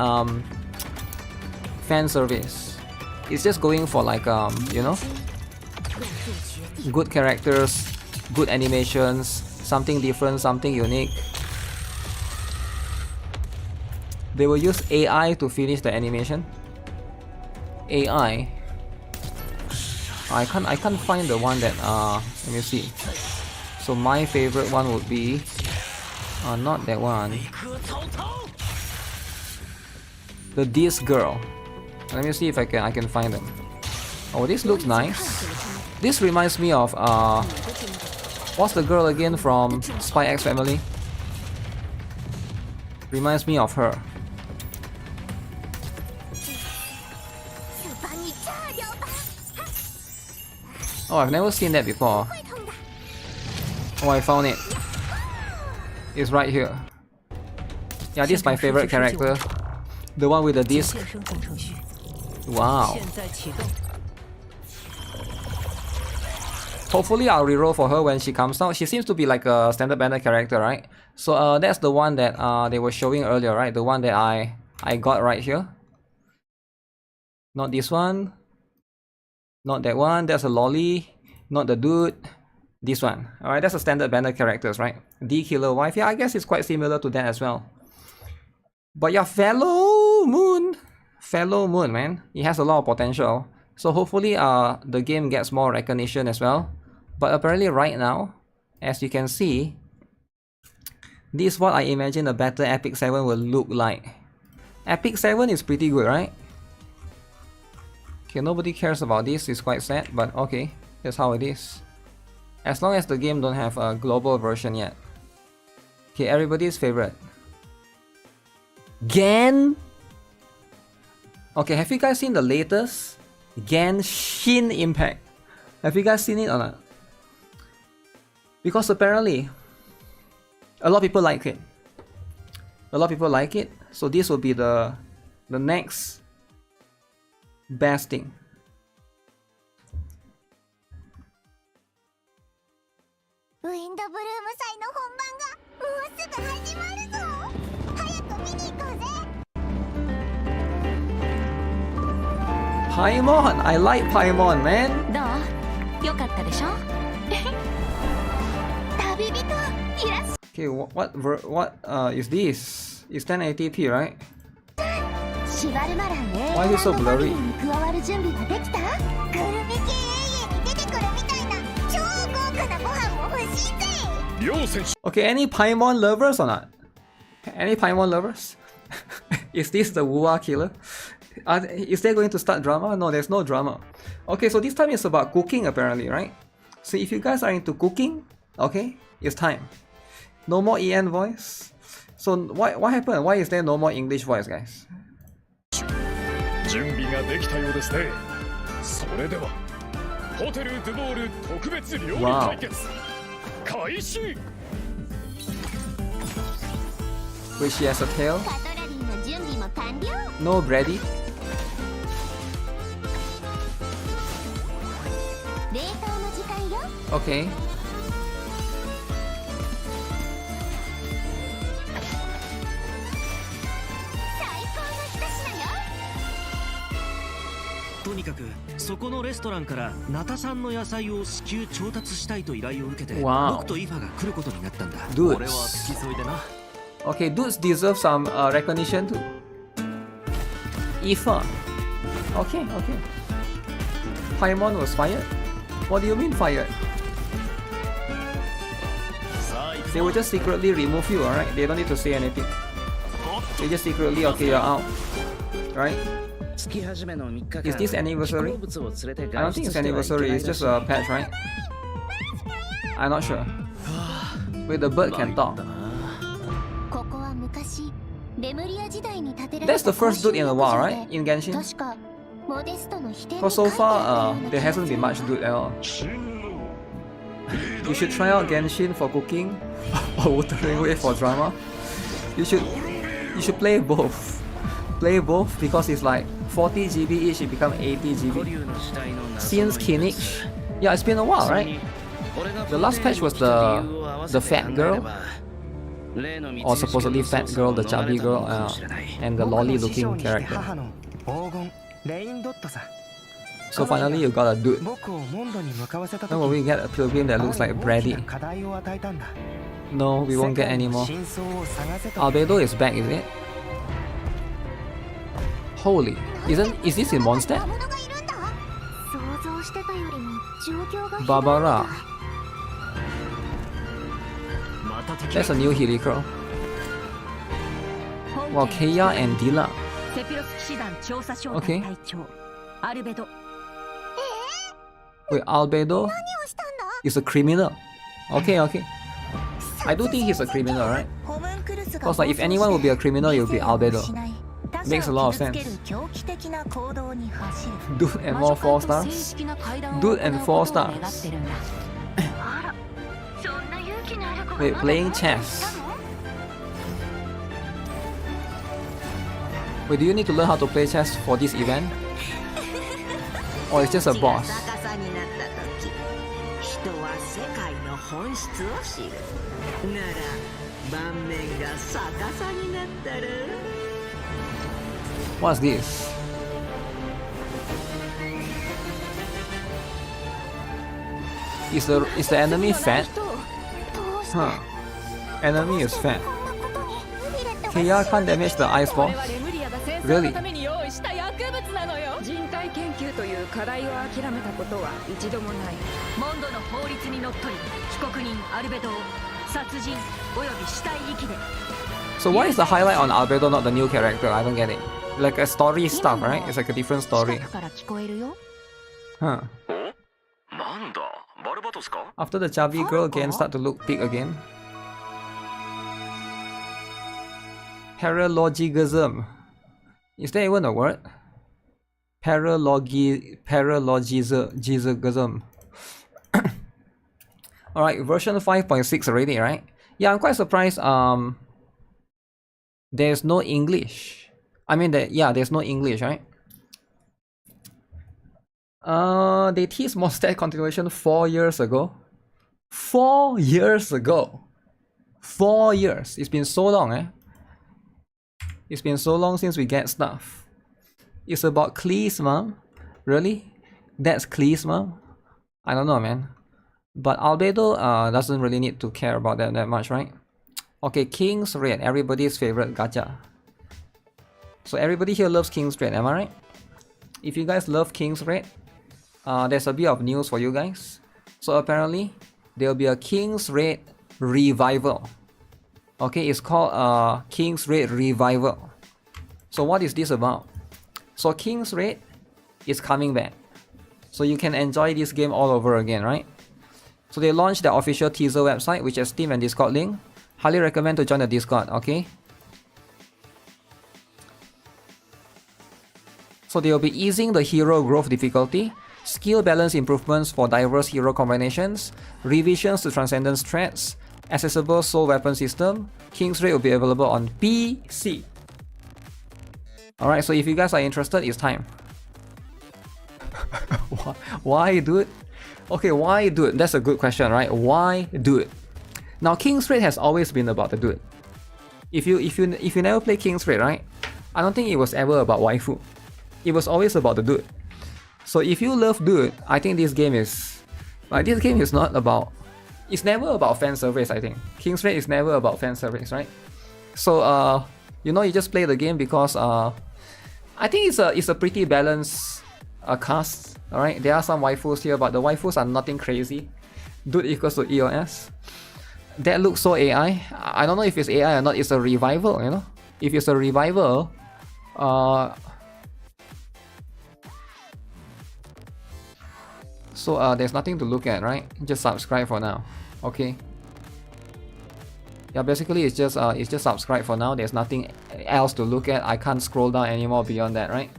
fan service. It's just going for like you know, good characters, good animations, something different, something unique. They will use AI to finish the animation. AI. I can't find the one that let me see. So my favorite one would be not that one. The disc girl. Let me see if I can find them. Oh, this looks nice. This reminds me of what's the girl again from Spy X Family? Reminds me of her. Oh, I've never seen that before. Oh, I found it. It's right here. Yeah, this is my favorite character. The one with the disc. Wow. Hopefully I'll reroll for her when she comes out. She seems to be like a standard banner character, right? So that's the one that they were showing earlier, right? The one that I got right here. Not this one. Not that one. That's a lolly. Not the dude. This one. Alright, that's a standard banner characters, right? D Killer Wife. Yeah, I guess it's quite similar to that as well. But yeah, Fellow Moon. Fellow Moon, man. It has a lot of potential. So hopefully the game gets more recognition as well. But apparently right now, as you can see, this is what I imagine a better Epic 7 will look like. Epic 7 is pretty good, right? Okay, nobody cares about this. It's quite sad, but okay. That's how it is. As long as the game don't have a global version yet. Okay, everybody's favorite. Gen? Okay, have you guys seen the latest Genshin Impact? Have you guys seen it or not? Because apparently, a lot of people like it. A lot of people like it. So this will be the next best thing. Paimon! I like Paimon, man! ったでしょ旅人いらっしゃ Okay, what is this? It's 1080p, right? シバルマラン Why is it so blurry? に加わる準備はできた？グルメ系に出てくるみたいな超豪華なご飯も欲しいぜ。 Okay, any Paimon lovers or not? Any Paimon lovers? Is this the Wuwa killer? Is there going to start drama? No, there's no drama. Okay, so this time is about cooking apparently, right? So if you guys are into cooking, okay, it's time. No more EN voice. So what happened? Why is there no more English voice, guys? 準備ができたようですね。それではホテルドゥボール特別料理対決開始。 Wait, she has a tail? カトラリーの準備も完了。 No bready? 冷凍の時間よ。 Okay. 最高の一品よ。とにかくそこのレストランからナタ産の野菜を至急調達したいと依頼を受けて、 Wow. 僕とイファが来ることになったんだ。 Dudes. 俺は付き添いでな。 Okay, dudes deserve some recognition too. Ifa. Okay, okay. Paimon was fired? What do you mean fired? They will just secretly remove you, alright? They don't need to say anything. They just secretly, okay, you're out. Right? Is this anniversary? I don't think it's anniversary, it's just a patch, right? I'm not sure. Wait, the bird can talk. ここは昔レムリア時代に建てられた That's the first dude in a while, right? In Genshin? 確かモデストの否定 For so far, there hasn't been much dude at all. You should try out Genshin for cooking or Wuthering Waves for drama. You should play both. Play both because it's like 40 GB each, it become 80 GB. Since Kinich, yeah, it's been a while, right? The last patch was the fat girl, or supposedly fat girl, the chubby girl, and the lolly-looking character. So finally, you got a dude. When will we get a pilgrim that looks like Brady? No, we won't get anymore. Albedo is back, is it? Holy, is this in Mondstadt? 想像してたよりも状況が Barbara. That's a new Hirikro. Wow, Keiya and Dila. セピロス騎士団調査省 Okay. 隊長アルベド Wait, Albedo 何をしたんだ is a criminal. Okay, okay. I do think he's a criminal, right? ホムンクルスが Because like if anyone will be a criminal, it will be Albedo. Makes a lot of sense. 狂気的な行動に走る Dude and more 4 stars. Dude and 4 stars. Wait, playing chess. Wait, do you need to learn how to play chess for this event? Or it's just a boss? 逆さになった時人は世界の本質を知るなら盤面が逆さになったら What's this? Is the enemy fat? Huh. Enemy is fat. Keiya can't damage the ice ball? Really? 人体研究という課題を諦めたことは一度もない。モンドの法律にのっとり被告人アルベドを殺人および死体遺棄で So why is the highlight on Albedo not the new character? I don't get it. Like a story stuff, right? It's like a different story. 近くから聞こえるよ Huh. なんだ、バルバトスか？ After the chubby girl again start to look big again. Paralogism. Is there even a word? Paralogism. Alright, version 5.6 already, right? Yeah, I'm quite surprised. There's no English. I mean, there's no English, right? They teased Mondstadt continuation 4 years ago. 4 years ago. 4 years. It's been so long, eh? It's been so long since we get stuff. It's about Cleese, mom. Really? That's Cleese, mom? I don't know, man. But Albedo doesn't really need to care about that much, right? Okay, King's Raid, everybody's favorite gacha. So everybody here loves King's Raid, am I right? If you guys love King's Raid, there's a bit of news for you guys. So apparently, there'll be a King's Raid revival. Okay, it's called King's Raid Revival. So what is this about? So King's Raid is coming back. So you can enjoy this game all over again, right? So they launched their official teaser website, which has Steam and Discord link. Highly recommend to join the Discord, okay? So they'll be easing the hero growth difficulty, skill balance improvements for diverse hero combinations, revisions to Transcendence threats, accessible soul weapon system. King's Raid will be available on PC. Alright, so if you guys are interested, it's time. Why, dude? Okay, why, dude? That's a good question, right? Why, dude? Now, King's Raid has always been about the dude. If you never play King's Raid, right? I don't think it was ever about waifu. It was always about the dude. So if you love dude, I think this game is like, this game is not about. It's never about fan service. I think King's Raid is never about fan service, right? So you know, you just play the game because I think it's a pretty balanced cast. All right, there are some waifus here, but the waifus are nothing crazy. Dude equals to EOS. That looks so AI. I don't know if it's AI or not. It's a revival, you know. If it's a revival, so there's nothing to look at, right? Just subscribe for now. Okay. Yeah, basically it's just subscribe for now. There's nothing else to look at. I can't scroll down anymore beyond that, right?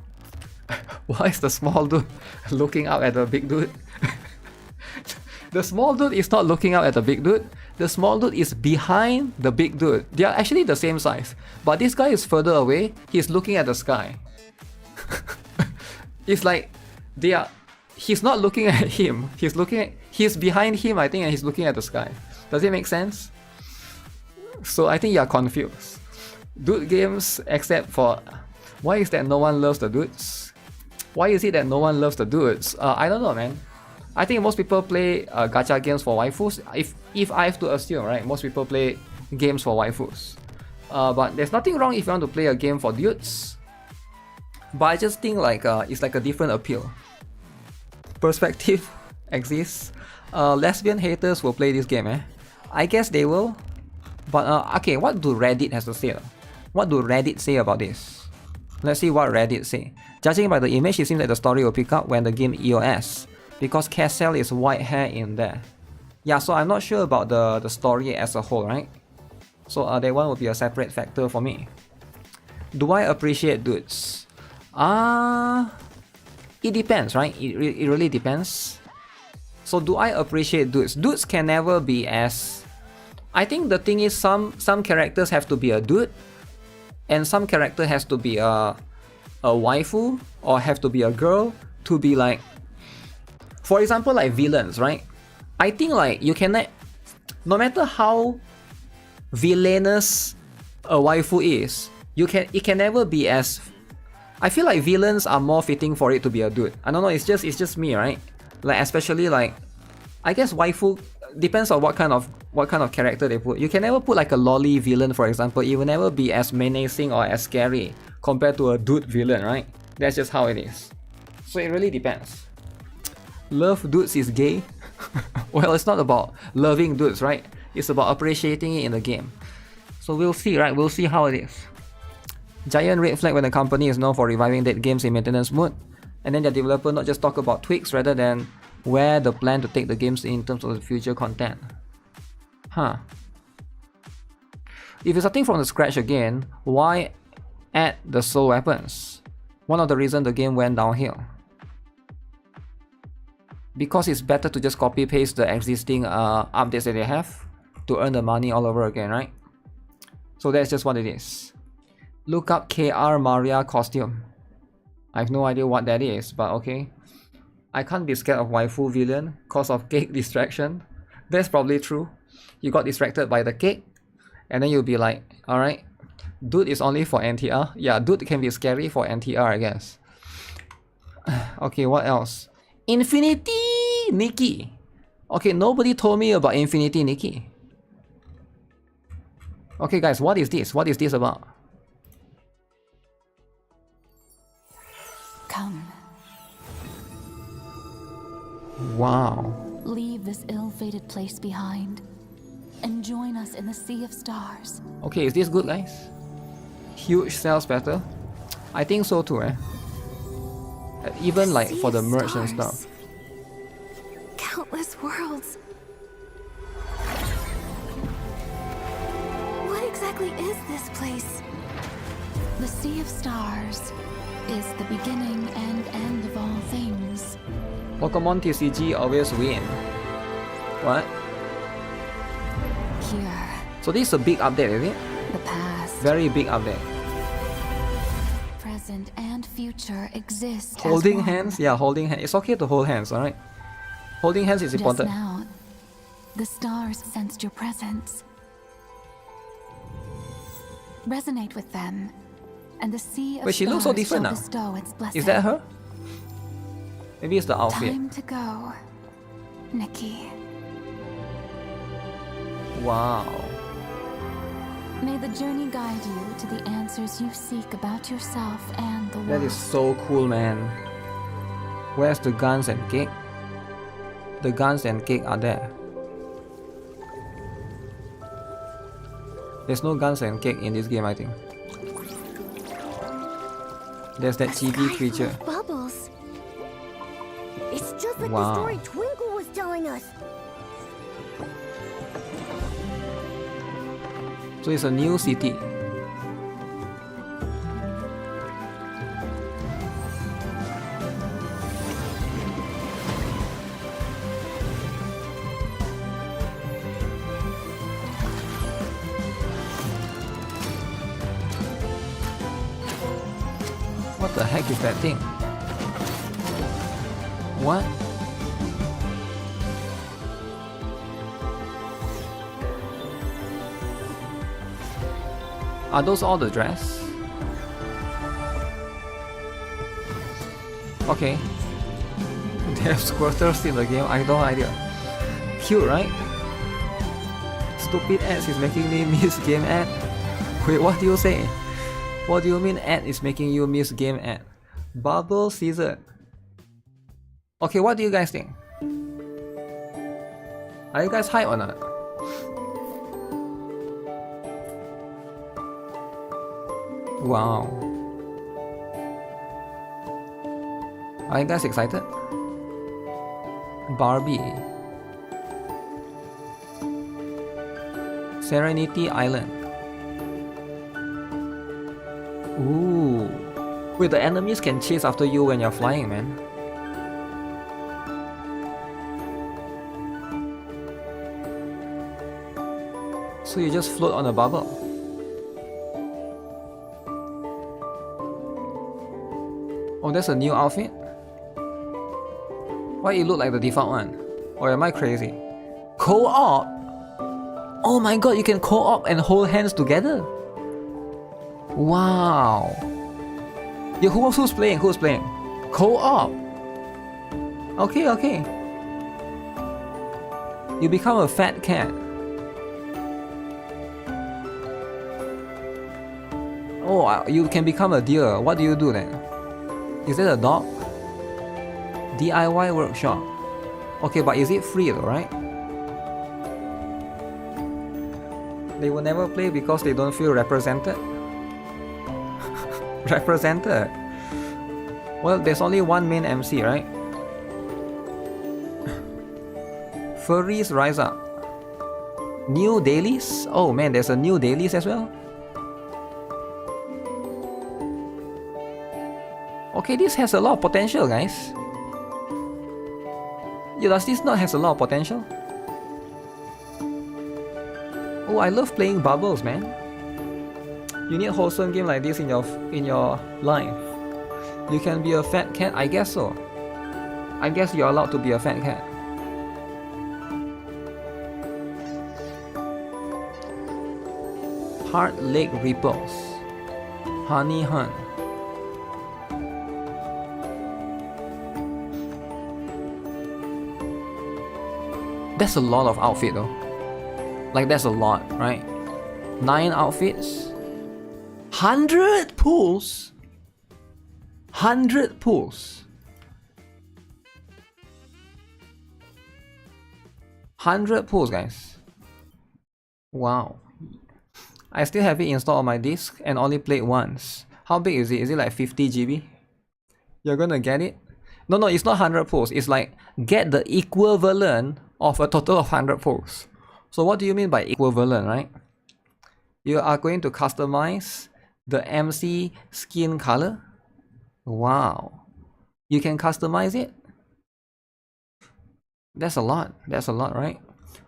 Why is the small dude looking up at the big dude? The small dude is not looking up at the big dude. The small dude is behind the big dude. They are actually the same size, but this guy is further away. He's looking at the sky. It's like they are. He's not looking at him. He's behind him, I think, and he's looking at the sky. Does it make sense? So I think you're confused. Dude games, except for, why is that no one loves the dudes? Why is it that no one loves the dudes? I don't know, man. I think most people play gacha games for waifus. If I have to assume, right, most people play games for waifus. But there's nothing wrong if you want to play a game for dudes. But I just think like it's like a different appeal. Perspective exists. Lesbian haters will play this game, eh? I guess they will. But okay, what do Reddit has to say? What do Reddit say about this? Let's see what Reddit say. Judging by the image, it seems that the story will pick up when the game EOS, because Cassell is white hair in there. Yeah, so I'm not sure about the story as a whole, right? So that one will be a separate factor for me. Do I appreciate dudes? It depends, right? It really depends. So do I appreciate dudes? Dudes can never be as... I think the thing is some characters have to be a dude, and some character has to be a waifu, or have to be a girl to be like... For example, like villains, right? I think like you cannot... No matter how villainous a waifu is, it can never be as... I feel like villains are more fitting for it to be a dude. I don't know, it's just me, right? Like especially like, I guess waifu depends on what kind of character they put. You can never put like a lolly villain, for example. It will never be as menacing or as scary compared to a dude villain, right? That's just how it is. So it really depends. Love dudes is gay? Well, it's not about loving dudes, right? It's about appreciating it in the game. So we'll see, right? We'll see how it is. Giant red flag when the company is known for reviving dead games in maintenance mode, and then the developer not just talk about tweaks rather than where the plan to take the games in terms of the future content. Huh. If it's starting from the scratch again, why add the soul weapons? One of the reasons the game went downhill. Because it's better to just copy paste the existing updates that they have to earn the money all over again, right? So that's just what it is. Look up KR Maria costume. I have no idea what that is, but okay. I can't be scared of waifu villain cause of cake distraction. That's probably true. You got distracted by the cake, and then you'll be like, alright, dude is only for NTR. Yeah, dude can be scary for NTR, I guess. Okay, what else? Infinity Nikki. Okay, nobody told me about Infinity Nikki. Okay, guys, what is this? What is this about? Come. Wow. Leave this ill-fated place behind and join us in the Sea of Stars. Okay, is this good, guys? Huge sales battle? I think so too, eh? Even like for the merch and stuff. Countless worlds. What exactly is this place? The Sea of Stars is the beginning and end of all things. Pokemon TCG always win. What? Here, So this is a big update, is it? the past, Very big update. present, and future exist. Holding as one. hands? Yeah, holding hands. It's okay to hold hands, alright? Holding hands is Just important. now, the stars sensed your presence. Resonate with them, and the Sea of Wait, she looks so Stars different shall now. bestow its blessing. Is that her? Maybe it's the outfit. Time to go, Nikki. Wow. May the journey guide you to the answers you seek about yourself and the world. That is so cool, man. Where's the guns and cake? The guns and cake are there. There's no guns and cake in this game, I think. There's that chibi creature. Bubbles. It's just like Wow. the story Twinkle was telling us. So it's a new city. What the heck is that thing? What? Are those all the dress? Okay. They have squirters in the game, I have no idea. Cute, right? Stupid ads is making me miss game ad. Wait, what do you say? What do you mean ad is making you miss game ad? Bubble Season. Okay, what do you guys think? Are you guys hype or not? Wow. Are you guys excited? Barbie. Serenity Island. Ooh. Wait, the enemies can chase after you when you're flying, man. So you just float on a bubble. Oh, that's a new outfit? Why it look like the default one? Or am I crazy? Co-op? Oh my god, you can co-op and hold hands together? Wow. Yeah, who's playing? Who's playing? Co-op. Okay, okay. You become a fat cat. Oh, you can become a deer. What do you do then? Is that a dog? DIY workshop. Okay, but is it free though, right? They will never play because they don't feel represented. Represented? Well, there's only one main MC, right? Furries rise up. New dailies? Oh man, there's a new dailies as well. Okay, this has a lot of potential, guys. Yeah, does this not has a lot of potential? Oh, I love playing bubbles, man. You need a wholesome game like this in your life. You can be a fat cat, I guess so. I guess you're allowed to be a fat cat. Heart Lake Ripples. Honey Hunt. That's a lot of outfit though. Like that's a lot, right? 9 outfits. 100 pools. 100 pools. 100 pools, guys. Wow. I still have it installed on my disk and only played once. How big is it? Is it like 50 GB? You're gonna get it? No, it's not 100 pools. It's like get the equivalent of a total of 100 pools. So what do you mean by equivalent, right? You are going to customize the MC skin color. Wow. You can customize it? That's a lot. That's a lot, right?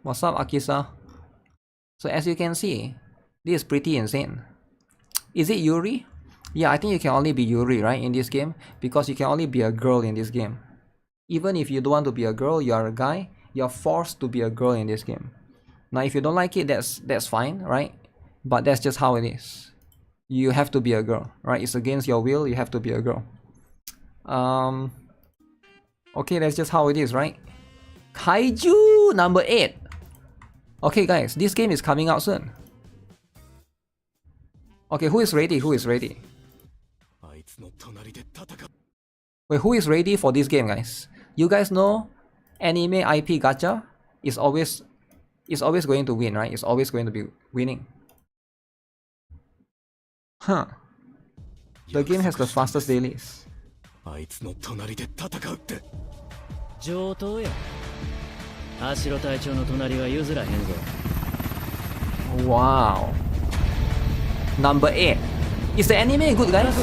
What's up, Akisa? So as you can see, this is pretty insane. Is it Yuri? Yeah, I think you can only be Yuri, right, in this game, because you can only be a girl in this game. Even if you don't want to be a girl, you are a guy, you're forced to be a girl in this game. Now, if you don't like it, that's fine, right? But that's just how it is. You have to be a girl, right? It's against your will, you have to be a girl. Okay, that's just how it is, right? Kaiju number 8. Okay, guys, this game is coming out soon. Okay, who is ready? Who is ready? Wait, who is ready for this game, guys? You guys know anime IP gacha is always going to win, right? It's always going to be winning. Huh. The game has the fastest dailies. Wow. Number 8. Is the anime good, guys?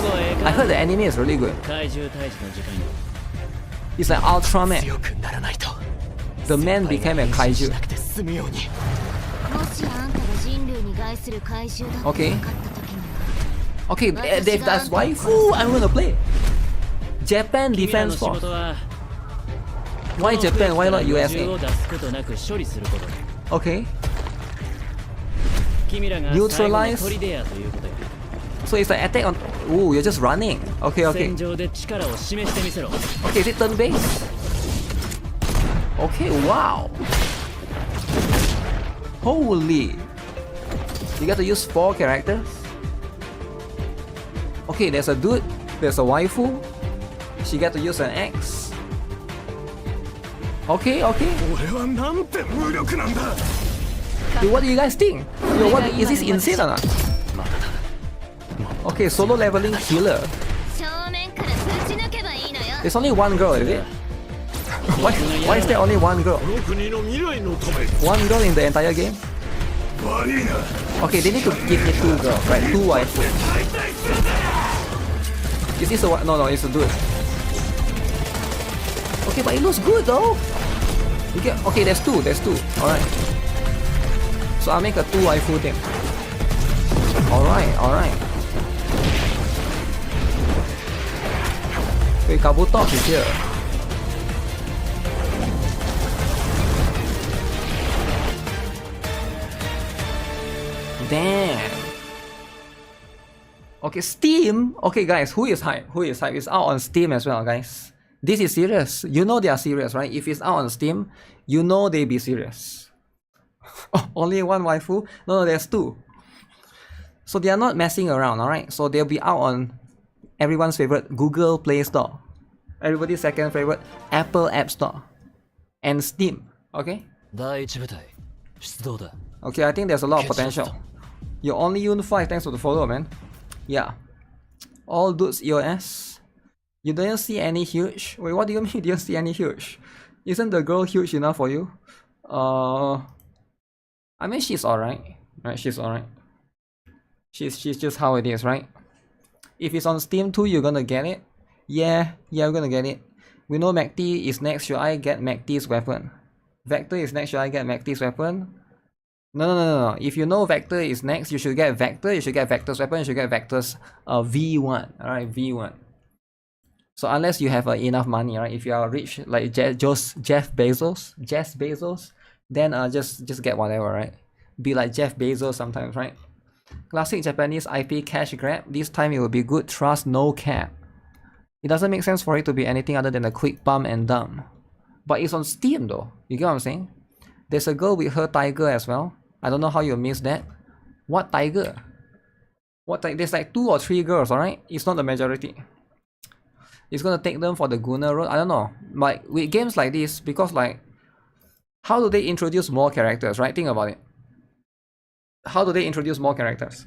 I heard the anime is really good. It's like Ultraman. The man became a kaiju. Okay. Okay, that's waifu. I'm gonna play. Japan Defense Force. Why Japan? Why not USA? Okay. Neutralize. So it's like attack on. Ooh, you're just running. Okay, okay. Okay, is it turn based? Okay, wow. Holy. You got to use 4 characters. Okay, there's a dude. There's a waifu. She got to use an axe. Okay, okay. Yo, what do you guys think? Yo, what is this insane or not? Okay, solo leveling killer. There's only one girl, is it? Why is there only one girl? One girl in the entire game? Okay, they need to give me 2 girls, right? 2 waifu. Is this a one? No, it's a dude. Okay, but it looks good though. You get okay. There's 2. All right. So I'll make a 2 waifu thing. All right. Okay, Kabuto is here. Damn. Okay, Steam. Okay, guys, who is hype? It's out on Steam as well, guys. This is serious. You know they are serious, right? If it's out on Steam, you know they be serious. Oh, only 1 waifu? No, there's 2. So they are not messing around, alright? So they'll be out on everyone's favorite Google Play Store, everybody's second favorite Apple App Store, and Steam, okay? Okay, I think there's a lot of potential. You're only unified thanks to the follow, man. Yeah. All dudes EOS. You didn't see any huge? Wait, what do you mean you didn't see any huge? Isn't the girl huge enough for you? I mean, she's alright. Right, she's alright. She's just how it is, right? If it's on Steam too, you're gonna get it. Yeah, we're gonna get it. We know MacT is next. Should I get MacT's weapon? Vector is next. Should I get MacT's weapon? No. If you know Vector is next, you should get Vector. You should get Vector's weapon. You should get Vector's V1. Alright, V1. So unless you have enough money, right? If you are rich like Jeff Bezos, then just get whatever, right? Be like Jeff Bezos sometimes, right? Classic Japanese IP cash grab. This time it will be good. Trust no cap. It doesn't make sense for it to be anything other than a quick pump and dump. But it's on Steam though. You get what I'm saying? There's a girl with her tiger as well. I don't know how you missed that. What tiger? There's like 2 or 3 girls, alright? It's not the majority. It's gonna take them for the Gunner road. I don't know. Like with games like this, because like, how do they introduce more characters, right? Think about it. How do they introduce more characters?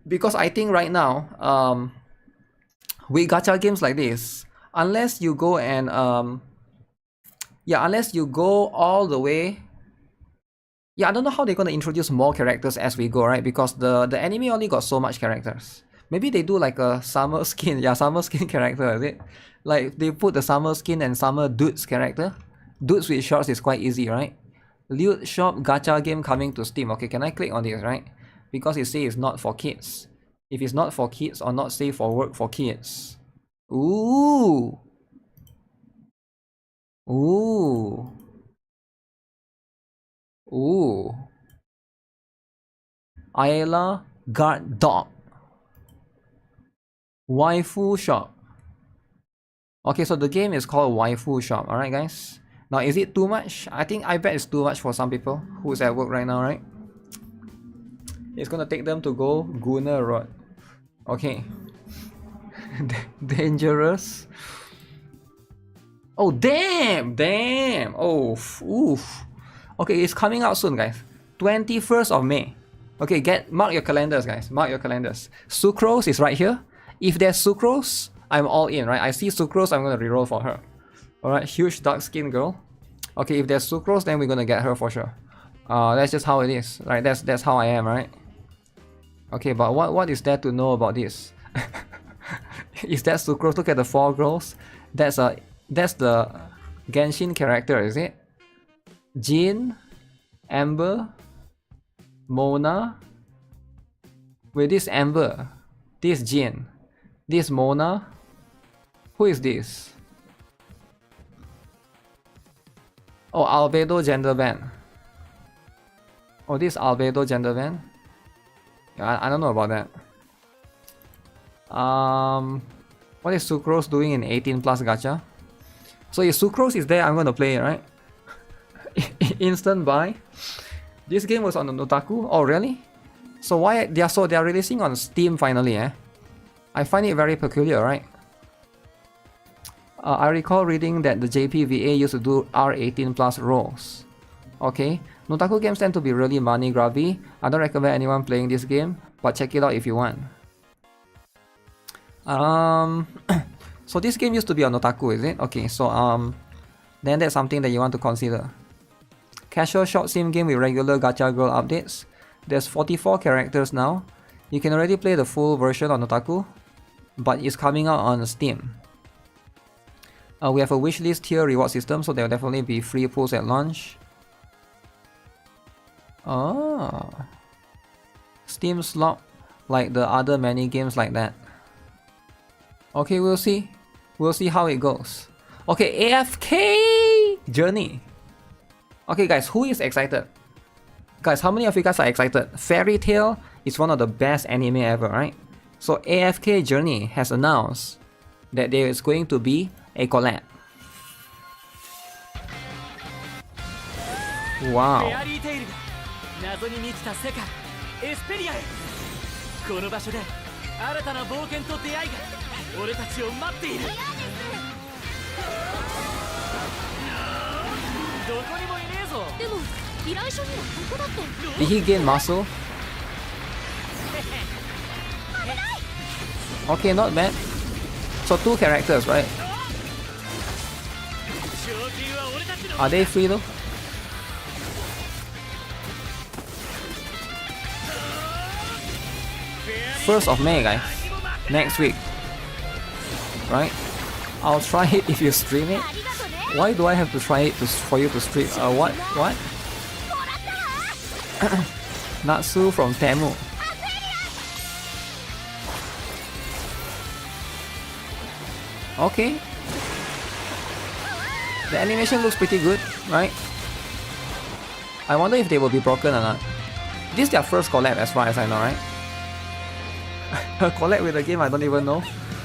Because I think right now, with gacha games like this, unless you go and unless you go all the way. Yeah, I don't know how they're gonna introduce more characters as we go, right? Because the anime only got so much characters. Maybe they do like a summer skin, yeah, summer skin character, is it? Like they put the summer skin and summer dudes character. Dudes with shorts is quite easy, right? Loot shop gacha game coming to Steam. Okay, can I click on this, right? Because it says it's not for kids. If it's not for kids or not safe for work for kids. Ooh. Ooh. Ooh. Ayla Guard Dog. Waifu Shop. Okay, so the game is called Waifu Shop, alright guys? Now is it too much? I bet it's too much for some people who's at work right now, right? It's gonna take them to go Gunner Road. Okay. Dangerous. Oh damn! Damn! Oh, oof. Okay, it's coming out soon, guys. 21st of May. Okay, mark your calendars, guys. Mark your calendars. Sucrose is right here. If there's Sucrose, I'm all in, right? I see Sucrose, I'm gonna reroll for her. Alright, huge dark skin girl. Okay, if there's Sucrose, then we're gonna get her for sure. That's just how it is, right? That's how I am, right? Okay, but what is there to know about this? Is that Sucrose? Look at the 4 girls. That's the Genshin character, is it? Jin, Amber, Mona. Wait, this Amber, this Jin, this Mona. Who is this? Oh, Albedo gender band. Oh, this Albedo gender band. Yeah, I don't know about that. What is Sucrose doing in 18+ gacha? So if Sucrose is there, I'm gonna play it, right? Instant buy. This game was on the Notaku. Oh really? So why they're releasing on Steam finally, eh? I find it very peculiar, right? I recall reading that the JPVA used to do R18+ rolls. Okay, Notaku games tend to be really money grabby. I don't recommend anyone playing this game, but check it out if you want. So this game used to be on Notaku, is it? Okay, so then that's something that you want to consider. Casual short sim game with regular gacha girl updates. There's 44 characters now. You can already play the full version on Otaku, but it's coming out on Steam. We have a wishlist tier reward system, so there will definitely be free pulls at launch. Oh, Steam slot like the other many games like that. Okay, we'll see. We'll see how it goes. Okay, AFK Journey. Okay guys, who is excited? Guys, how many of you guys are excited? Fairy Tail is one of the best anime ever, right? So AFK Journey has announced that there is going to be a collab. Wow. Did he gain muscle? Okay, not bad. So 2 characters, right? Are they free though? First of May, guys. Next week. Right? I'll try it if you stream it. Why do I have to try it for you to stream? What? What? Natsu from Temu. Okay. The animation looks pretty good, right? I wonder if they will be broken or not. This is their first collab as far as I know, right? A collab with a game I don't even know.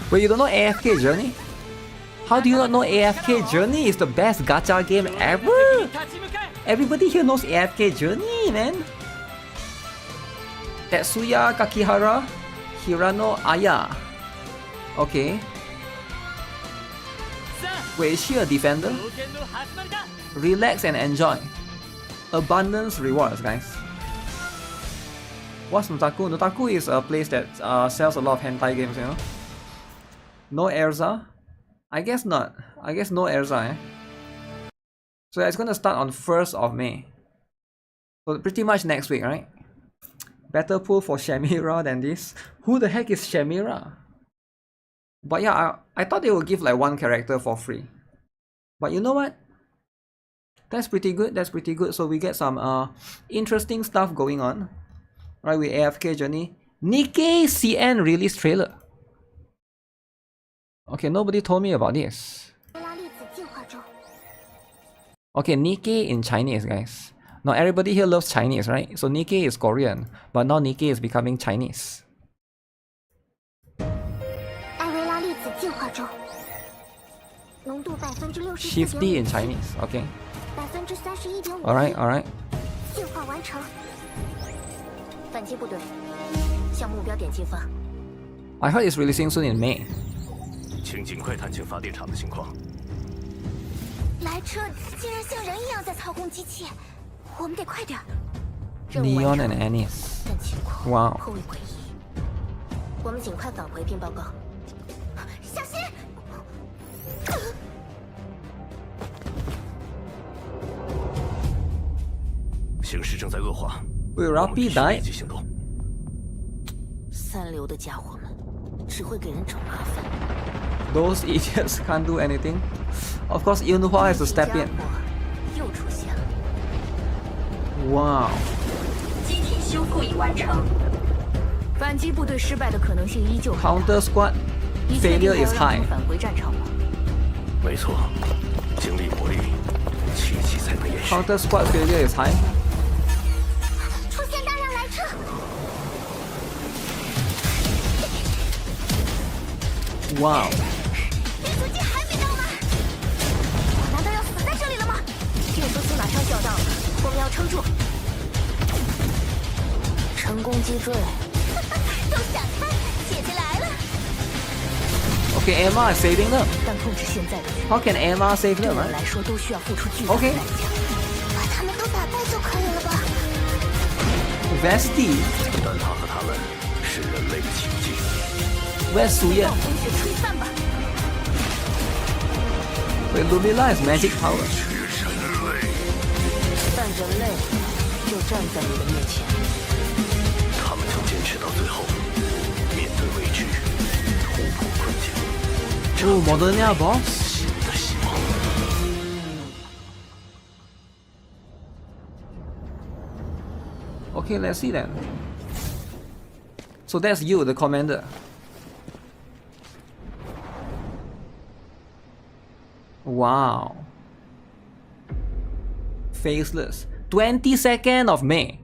Wait, you don't know AFK Journey? How do you not know AFK Journey is the best gacha game ever? Everybody here knows AFK Journey, man. Tetsuya Kakihara, Hirano Aya. Okay. Wait, is she a defender? Relax and enjoy. Abundance rewards, guys. What's Notaku? Notaku is a place that sells a lot of hentai games, you know. No Erza? I guess not. I guess no Erza, eh? So it's gonna start on 1st of May. So pretty much next week, right? Better pull for Shamira than this. Who the heck is Shamira? But yeah, I thought they would give like one character for free. But you know what? That's pretty good. That's pretty good. So we get some interesting stuff going on. Right, with AFK Journey. Nikke CN release trailer. Okay, nobody told me about this. Okay, Nikke in Chinese, guys. Now everybody here loves Chinese, right? So Nikke is Korean, but now Nikke is becoming Chinese. Shifty in Chinese, okay. Alright, alright. I heard it's releasing soon in May. Neon and Anise. Wow. Wait, Rappi died? Those idiots can't do anything. Of course, Yunhua has to step in. Wow. Counter squad failure is high. Counter squad failure is high. Wow. Okay, Emma is saving them. How can Emma save them, right? Okay. Vesti. Where's Suyan? Wait, Lumila is magic power. Oh, Modernia boss? Okay, let's see then. So that's you, the commander. Wow. Faceless. 22nd of May.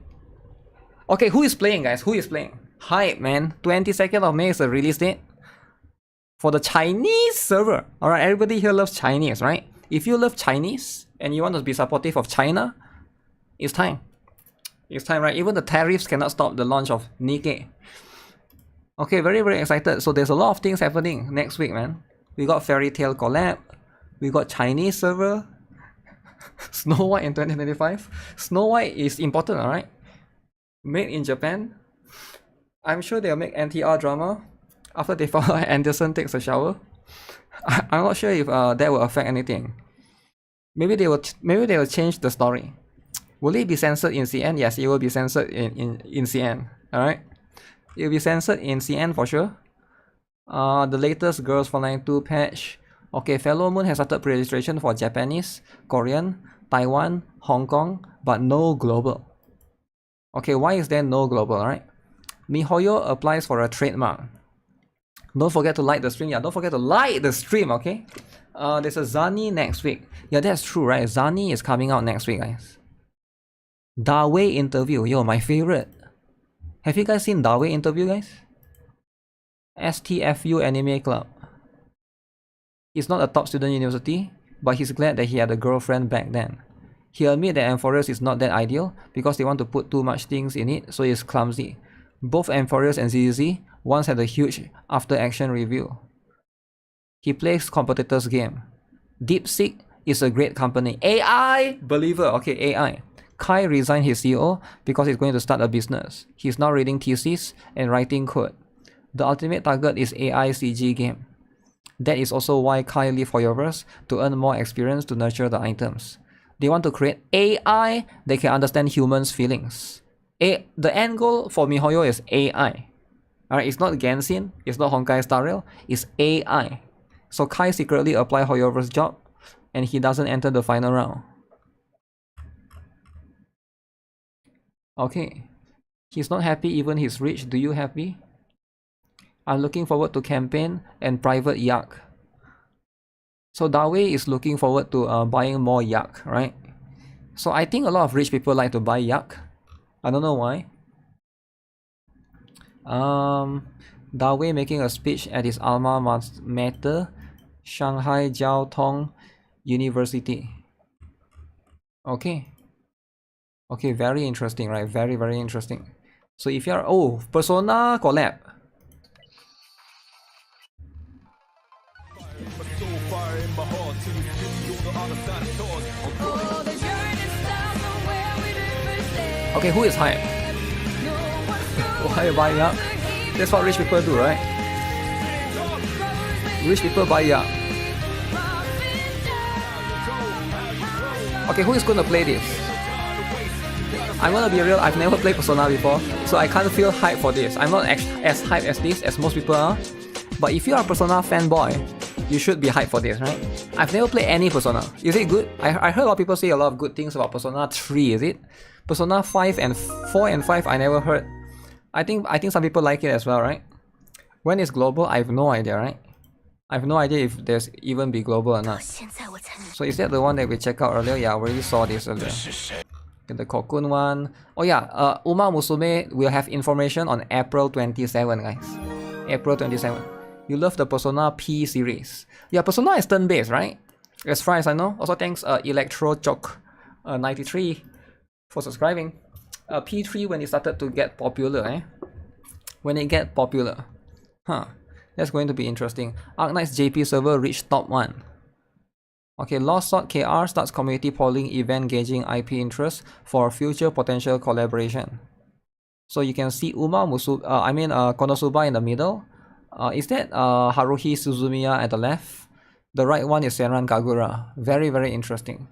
Okay, who is playing, guys? Who is playing? Hype, man. 22nd of May is the release date for the Chinese server. Alright, everybody here loves Chinese, right? If you love Chinese and you want to be supportive of China, it's time. It's time, right? Even the tariffs cannot stop the launch of Nikke. Okay, very, very excited. So there's a lot of things happening next week, man. We got Fairy Tail collab. We got Chinese server. Snow White in 2025. Snow White is important, alright? Made in Japan. I'm sure they'll make NTR drama after they found out Anderson takes a shower. I'm not sure if that will affect anything. Maybe they will change the story. Will it be censored in CN? Yes, it will be censored in CN. Alright? It will be censored in CN for sure. The latest Girls Frontline 2 patch. Okay, Fellow Moon has started pre-registration for Japanese, Korean, Taiwan, Hong Kong, but no global. Okay, why is there no global, alright? MiHoYo applies for a trademark. Don't forget to like the stream. Yeah, don't forget to like the stream, okay? There's a Zani next week. Yeah, that's true, right? Zani is coming out next week, guys. Dawei interview. Yo, my favorite. Have you guys seen Dawei interview, guys? STFU Anime Club. He's not a top student university, but he's glad that he had a girlfriend back then. He admits that Amphoreus is not that ideal because they want to put too much things in it, so it's clumsy. Both Amphoreus and ZZZ once had a huge after-action review. He plays competitors' game. DeepSeek is a great company. AI believer. Okay, AI. Kai resigned his CEO because he's going to start a business. He's now reading thesis and writing code. The ultimate target is AI CG game. That is also why Kai left Hoyoverse to earn more experience to nurture the items. They want to create AI that can understand humans' feelings. The end goal for MiHoYo is AI. Alright, it's not Genshin, it's not Honkai Star Rail, it's AI. So Kai secretly applied Hoyoverse job and he doesn't enter the final round. Okay. He's not happy even he's rich. Do you happy? I'm looking forward to campaign and private yak. So Dawei is looking forward to buying more yak, right? So I think a lot of rich people like to buy yak. I don't know why. Dawei making a speech at his alma mater, Shanghai Jiao Tong University. Okay. Okay, very interesting, right? Very, very interesting. So if you're... Oh, Persona collab. Okay, who is hype? Why buy up? That's what rich people do, right? Rich people buy up. Okay, who is gonna play this? I'm gonna be real, I've never played Persona before, so I can't feel hype for this. I'm not as hyped as this, as most people are. But if you are a Persona fanboy, you should be hyped for this, right? I've never played any Persona. Is it good? I heard a lot of people say a lot of good things about Persona 3, is it? Persona 5 and 4 and 5 I never heard. I think some people like it as well, right? When it's global, I have no idea, right? I have no idea if there's even be global or not. So is that the one that we checked out earlier? Yeah, I already saw this earlier. The Cocoon one. Oh yeah, Uma Musume will have information on April 27, guys. April 27. You love the Persona P series. Yeah, Persona is turn-based, right? As far as I know. Also thanks Electro Chok 93 for subscribing. P3 when it started to get popular, eh? When it get popular. Huh. That's going to be interesting. Arknight's JP server reached top 1. Okay, Lost Sword KR starts community polling event gauging IP interest for future potential collaboration. So you can see Konosuba in the middle. Is that Haruhi Suzumiya at the left? The right one is Senran Kagura. Very, very interesting.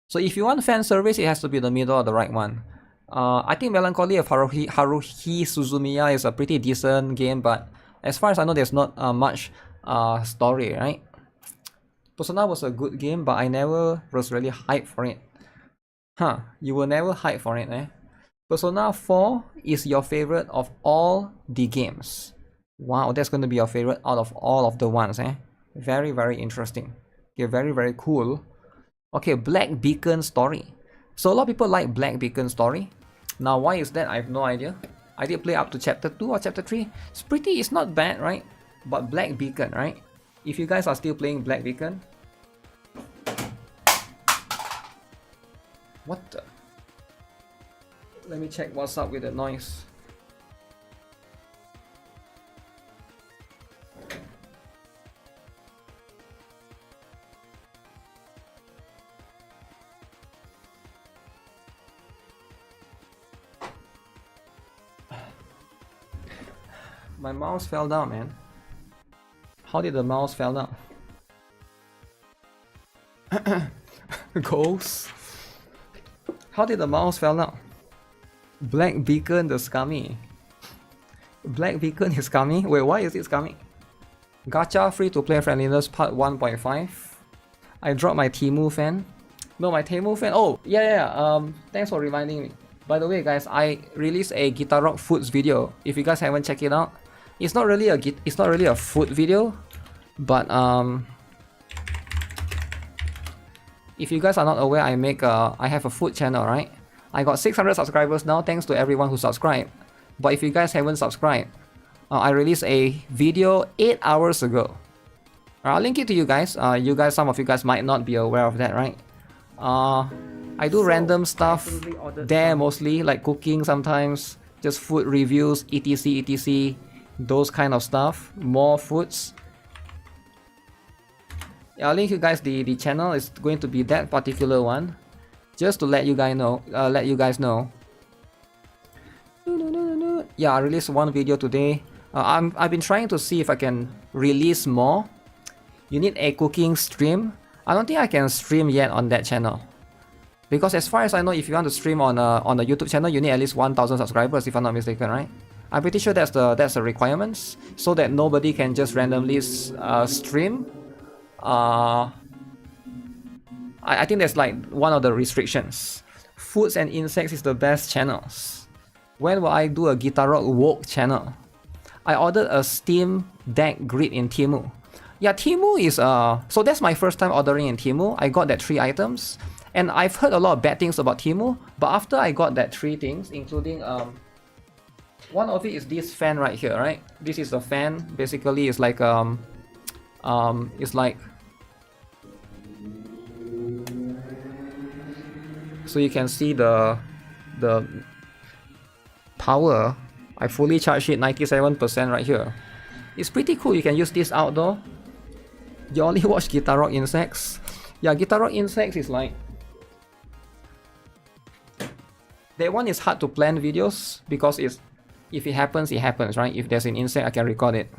So if you want fan service, it has to be the middle or the right one. I think Melancholy of Haruhi Suzumiya is a pretty decent game, but as far as I know, there's not much story, right? Persona was a good game, but I never was really hyped for it. Huh, you were never hyped for it, eh? Persona 4 is your favorite of all the games. Wow, that's going to be your favorite out of all of the ones, eh? Very, very interesting. Okay, very, very cool. Okay, Black Beacon story. So a lot of people like Black Beacon story. Now, why is that? I have no idea. I did play up to chapter 2 or chapter 3. It's not bad, right? But Black Beacon, right? If you guys are still playing Black Beacon... What the... Let me check what's up with the noise. My mouse fell down, man. How did the mouse fell down? Ghosts? How did the mouse fell down? Black Beacon the scummy. Black Beacon is scummy? Wait, why is it scummy? Gacha free to play friendliness part 1.5. I dropped my Temu fan. No, my Temu fan. Oh, yeah. Thanks for reminding me. By the way, guys, I released a GuitarRock Foods video. If you guys haven't checked it out, it's not really a food video, but if you guys are not aware, I have a food channel, right? I got 600 subscribers now, thanks to everyone who subscribed. But if you guys haven't subscribed, I released a video 8 hours ago. I'll link it to you guys. Some of you guys might not be aware of that, right? I I do random stuff there mostly, like cooking sometimes, just food reviews, etc, those kind of stuff, more foods. Yeah, I'll link you guys the channel. Is going to be that particular one, just to let you guys know. Yeah, I released one video today. I've been trying to see if I can release more. You need a cooking stream. I don't think I can stream yet on that channel, because as far as I know, if you want to stream on a YouTube channel, you need at least 1,000 subscribers, if I'm not mistaken, right? I'm pretty sure that's the requirements, so that nobody can just randomly stream. I think that's like one of the restrictions. Foods and Insects is the best channels. When will I do a GuitarRock Woke channel? I ordered a Steam Deck Grid in Temu. Yeah, Temu is so that's my first time ordering in Temu. I got that 3 items, and I've heard a lot of bad things about Temu, but after I got that 3 things, including one of it is this fan right here, right? This is the fan. Basically, it's like it's like, so you can see the power. I fully charged it 97% right here. It's pretty cool. You can use this outdoor. You only watch GuitarRock Insects. Yeah, GuitarRock Insects is like, that one is hard to plan videos, because it's, if it happens, right? If there's an insect, I can record it.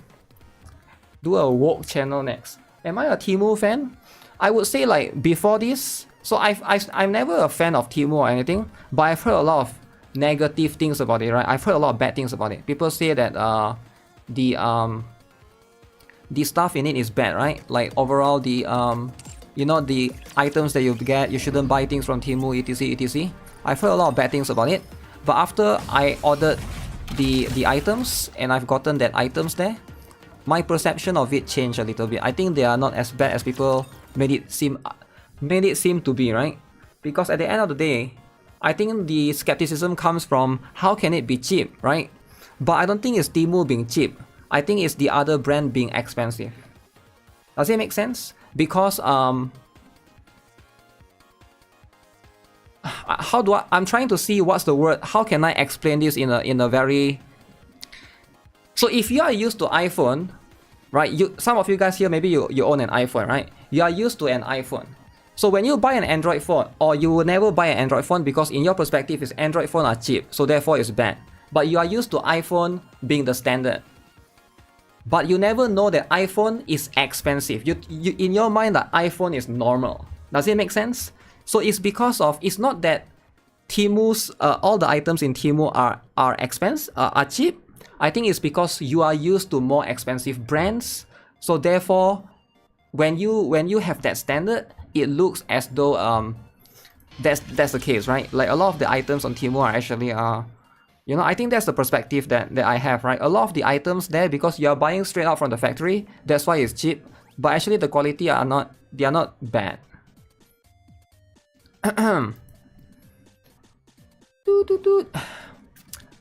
Do a Woke channel next. Am I a Temu fan? I would say, like, before this, so I'm never a fan of Temu or anything, but I've heard a lot of negative things about it, right? I've heard a lot of bad things about it. People say that the stuff in it is bad, right? Like overall, the you know, the items that you get, you shouldn't buy things from Temu, etc. I've heard a lot of bad things about it, but after I ordered the items and I've gotten that items there, my perception of it changed a little bit. I think they are not as bad as people made it seem to be, right? Because at the end of the day, I think the skepticism comes from how can it be cheap, right? But I don't think it's Temu being cheap. I think it's the other brand being expensive. Does it make sense? Because how do I'm trying to see what's the word. How can I explain this in a very, so if you are used to iPhone, right? Some of you guys here, maybe you own an iPhone, right? You are used to an iPhone. So when you buy an Android phone, or you will never buy an Android phone because in your perspective is Android phone are cheap, so therefore it's bad. But you are used to iPhone being the standard. But you never know that iPhone is expensive. You in your mind that iPhone is normal. Does it make sense? So it's because of, it's not that Temu's all the items in Temu are cheap. I think it's because you are used to more expensive brands. So therefore, when you have that standard, it looks as though that's the case, right? Like a lot of the items on Temu are actually you know, I think that's the perspective that I have, right? A lot of the items there, because you are buying straight out from the factory, that's why it's cheap. But actually the quality are not bad.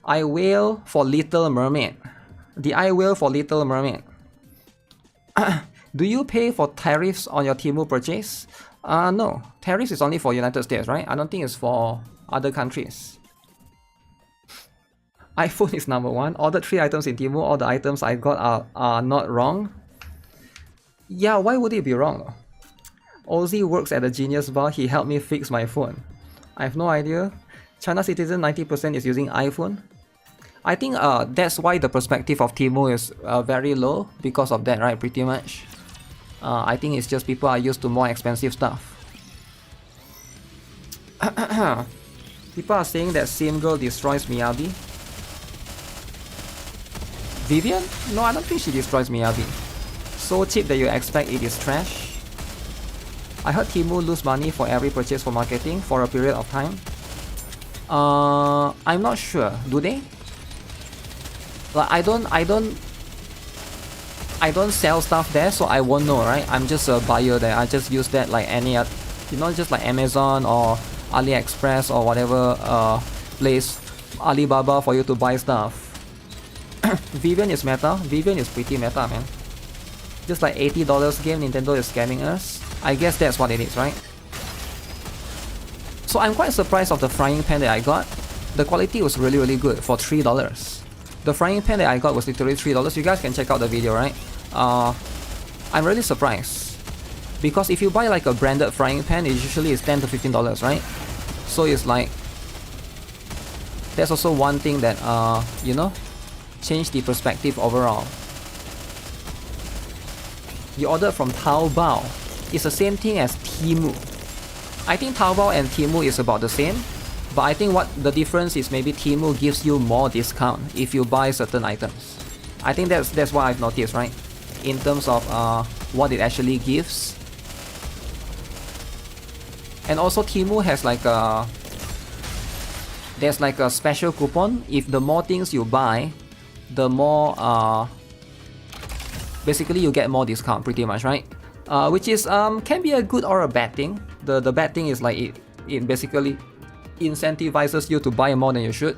I wail for Little Mermaid. The I wail for Little Mermaid. Do you pay for tariffs on your Temu purchase? No. Tariffs is only for United States, right? I don't think it's for other countries. iPhone is number 1. Ordered 3 items in Temu. All the items I got are not wrong. Yeah, why would it be wrong? Ozzy works at the Genius Bar. He helped me fix my phone. I have no idea. China citizen 90% is using iPhone. I think that's why the perspective of Temu is very low, because of that, right? Pretty much. I think it's just people are used to more expensive stuff. People are saying that Sim Girl destroys Miyabi. Vivian? No, I don't think she destroys Miyabi. So cheap that you expect it is trash. I heard Temu lose money for every purchase for marketing for a period of time. I'm not sure. Do they? Like I don't sell stuff there, so I won't know, right? I'm just a buyer there. I just use that like any other, you know, just like Amazon or AliExpress or whatever place, Alibaba, for you to buy stuff. Vivian is meta. Vivian is pretty meta, man. Just like $80 game, Nintendo is scamming us. I guess that's what it is, right? So I'm quite surprised of the frying pan that I got. The quality was really good for $3. The frying pan that I got was literally $3. You guys can check out the video, right? I'm really surprised. Because if you buy like a branded frying pan, it usually is $10 to $15, right? So it's like, that's also one thing that, you know, changed the perspective overall. You ordered from Taobao. It's the same thing as Temu. I think Taobao and Temu is about the same, but I think what the difference is maybe Temu gives you more discount if you buy certain items. I think that's what I've noticed, right? In terms of what it actually gives. And also Temu has like a, there's like a special coupon. If the more things you buy, the more basically you get more discount pretty much, right? Which is can be a good or a bad thing. The bad thing is like it basically incentivizes you to buy more than you should.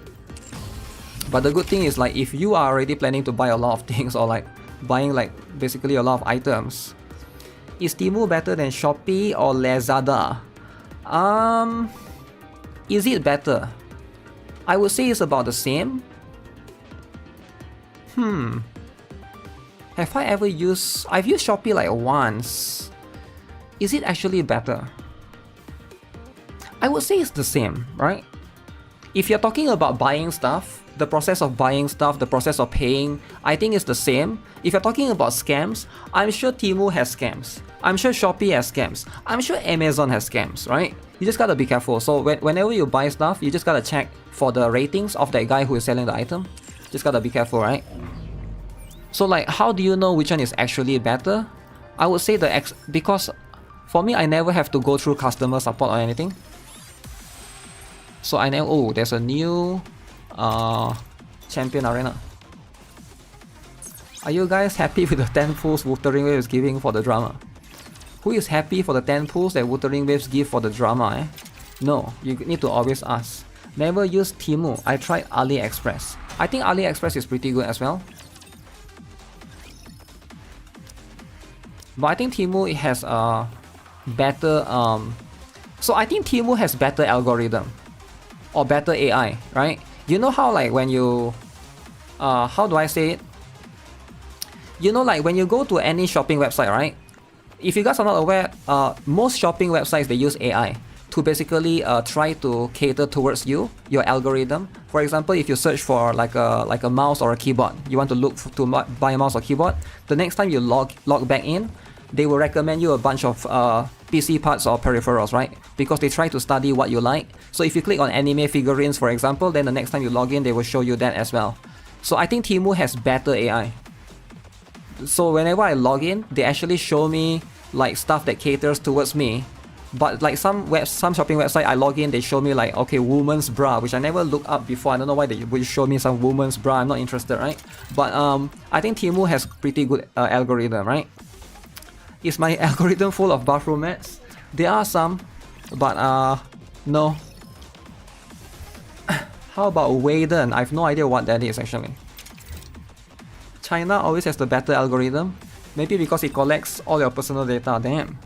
But the good thing is like if you are already planning to buy a lot of things or like buying like basically a lot of items, is Temu better than Shopee or Lazada? Is it better? I would say it's about the same. Have I ever used... I've used Shopee like once. Is it actually better? I would say it's the same, right? If you're talking about buying stuff, the process of buying stuff, the process of paying, I think it's the same. If you're talking about scams, I'm sure Temu has scams. I'm sure Shopee has scams. I'm sure Amazon has scams, right? You just gotta be careful. So whenever you buy stuff, you just gotta check for the ratings of that guy who is selling the item. Just gotta be careful, right? So like, how do you know which one is actually better? I would say because for me, I never have to go through customer support or anything. So I know, oh, there's a new champion arena. Are you guys happy with the 10 pulls Wuthering Waves giving for the drama? Who is happy for the 10 pulls that Wuthering Waves give for the drama, eh? No, you need to always ask. Never use Temu. I tried AliExpress. I think AliExpress is pretty good as well. But I think Temu has a better so I think Temu has better algorithm or better AI, right? You know how like when you how do I say it? You know, like when you go to any shopping website, right? If you guys are not aware, most shopping websites, they use AI to basically try to cater towards you, your algorithm. For example, if you search for like a mouse or a keyboard, you want to look to buy a mouse or keyboard, the next time you log back in, they will recommend you a bunch of PC parts or peripherals, right? Because they try to study what you like. So if you click on anime figurines, for example, then the next time you log in, they will show you that as well. So I think Temu has better AI. So whenever I log in, they actually show me like stuff that caters towards me. But like some shopping website, I log in, they show me like, okay, woman's bra, which I never looked up before. I don't know why they would show me some woman's bra. I'm not interested, right? But I think Temu has pretty good algorithm, right? Is my algorithm full of bathroom mats? There are some, but no. How about Waden? I have no idea what that is actually. China always has the better algorithm. Maybe because it collects all your personal data. Damn.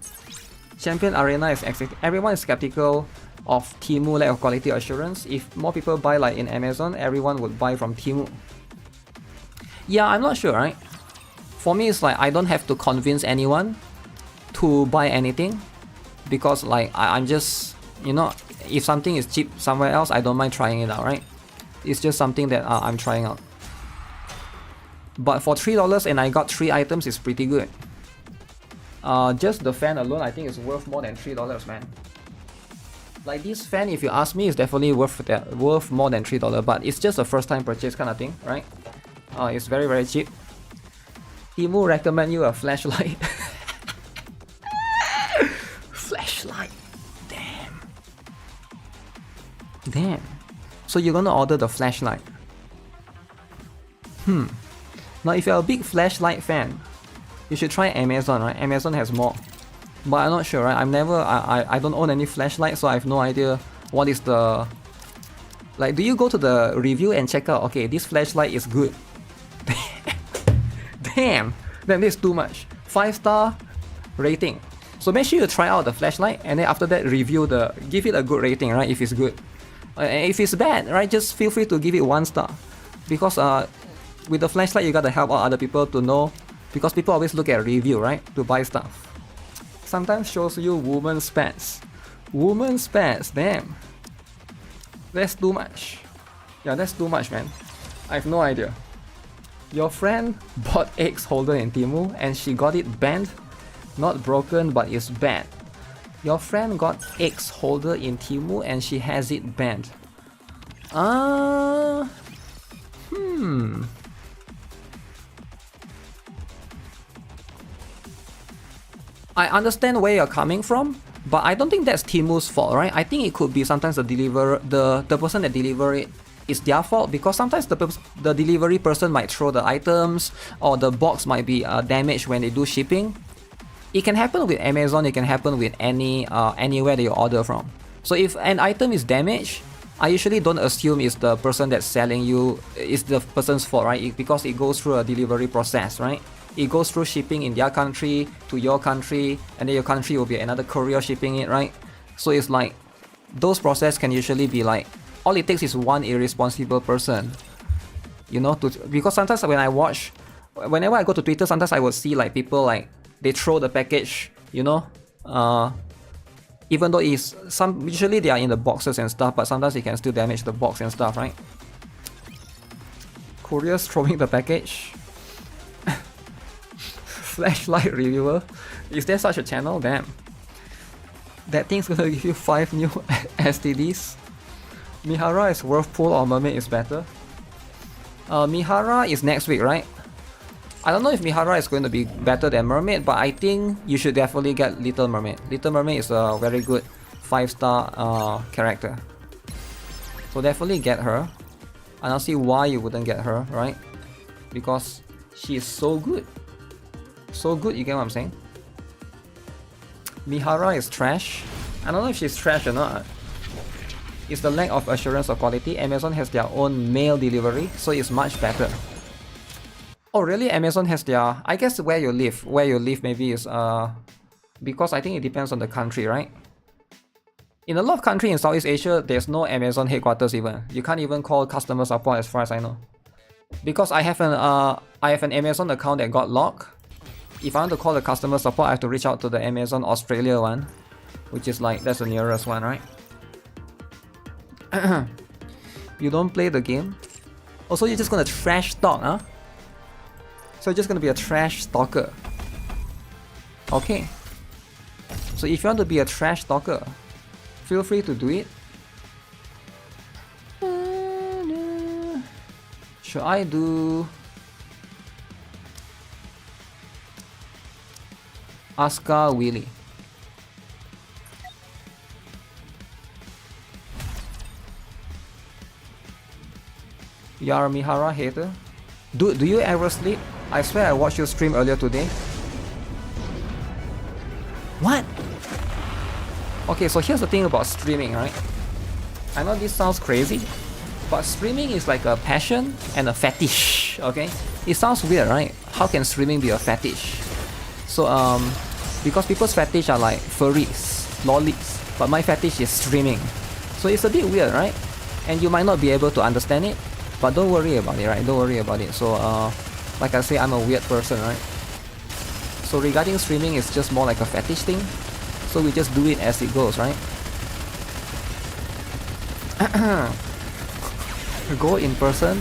Champion Arena is everyone is skeptical of Temu lack of quality assurance. If more people buy like in Amazon, everyone would buy from Temu. Yeah, I'm not sure, right? For me, it's like I don't have to convince anyone to buy anything because like I'm just, you know, if something is cheap somewhere else, I don't mind trying it out, right? It's just something that I'm trying out. But for $3 and I got 3 items is pretty good. Just the fan alone, I think is worth more than $3, man. Like this fan, if you ask me, is definitely worth more than $3, but it's just a first time purchase kind of thing, right? It's very, very cheap. Temu recommend you a flashlight. Flashlight. Damn. So you're gonna order the flashlight. Now if you're a big flashlight fan, you should try Amazon, right? Amazon has more. But I'm not sure, right? I don't own any flashlight, so I have no idea what is the... Like, do you go to the review and check out, okay, this flashlight is good. Damn! Then this is too much. 5-star rating. So So make sure you try out the flashlight, and then after that give it a good rating, right? If it's good. If it's bad, right, just feel free to give it 1 star. Because with the flashlight you gotta help out other people to know, because people always look at review, right, to buy stuff. Sometimes shows you women's pants. Women's pants, damn. That's too much. Yeah, that's too much, man. I have no idea. Your friend bought eggs holder in Temu and she got it banned. Not broken, but it's bad. Your friend got eggs holder in Temu and she has it banned. I understand where you're coming from, but I don't think that's Temu's fault, right? I think it could be sometimes the person that deliver it is their fault, because sometimes the delivery person might throw the items, or the box might be damaged when they do shipping. It can happen with Amazon, it can happen with anywhere that you order from. So if an item is damaged, I usually don't assume it's the person that's selling you, it's the person's fault, right? Because it goes through a delivery process, right? It goes through shipping in their country to your country, and then your country will be another courier shipping it, right? So it's like, those processes can usually be like, all it takes is one irresponsible person, you know, because sometimes whenever I go to Twitter, sometimes I will see like people like, they throw the package, you know, even though usually they are in the boxes and stuff, but sometimes it can still damage the box and stuff, right? Couriers throwing the package. Flashlight reviewer. Is there such a channel? Damn. That thing's gonna give you 5 new STDs. Mihara is Whirlpool or Mermaid is better? Mihara is next week, right? I don't know if Mihara is going to be better than Mermaid, but I think you should definitely get Little Mermaid. Little Mermaid is a very good 5-star character. So definitely get her. I don't see why you wouldn't get her, right? Because she is so good. So good, you get what I'm saying? Mihara is trash. I don't know if she's trash or not. It's the lack of assurance of quality. Amazon has their own mail delivery, so it's much better. Oh really? Amazon has their... I guess where you live maybe is... because I think it depends on the country, right? In a lot of countries in Southeast Asia, there's no Amazon headquarters even. You can't even call customer support as far as I know. Because I have an Amazon account that got locked. If I want to call the customer support, I have to reach out to the Amazon Australia one, which is like, that's the nearest one, right? You don't play the game? Also, you're just gonna trash talk, huh? So you're just gonna be a trash stalker. Okay. So if you want to be a trash stalker, feel free to do it. Should I do... Asuka Willy? You are a Mihara hater? Do you ever sleep? I swear I watched your stream earlier today. What? Okay, so here's the thing about streaming, right? I know this sounds crazy, but streaming is like a passion and a fetish, okay? It sounds weird, right? How can streaming be a fetish? So, because people's fetish are like furries, lollies, but my fetish is streaming. So it's a bit weird, right? And you might not be able to understand it, but don't worry about it, right? Don't worry about it. So, like I say, I'm a weird person, right? So regarding streaming, it's just more like a fetish thing. So we just do it as it goes, right? Go in person.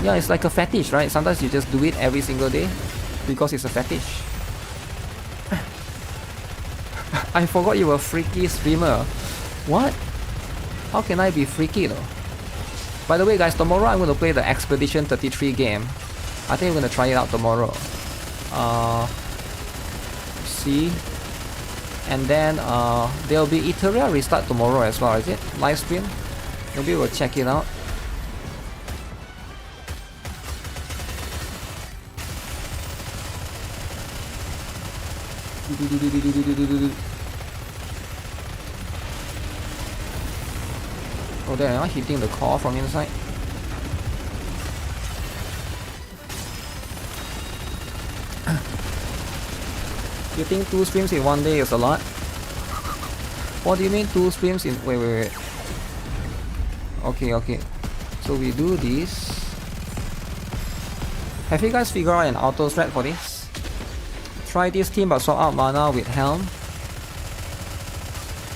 Yeah, it's like a fetish, right? Sometimes you just do it every single day because it's a fetish. I forgot you were a freaky streamer. What? How can I be freaky though? By the way guys, tomorrow I'm going to play the Expedition 33 game. I think I'm going to try it out tomorrow. See? And then there'll be Eteria restart tomorrow as well, is it? Live stream? Maybe we'll check it out. Oh, they are hitting the core from inside. You think 2 streams in one day is a lot? What do you mean 2 streams in... Wait. Okay. So we do this. Have you guys figured out an auto strat for this? Try this team but swap out mana with Helm.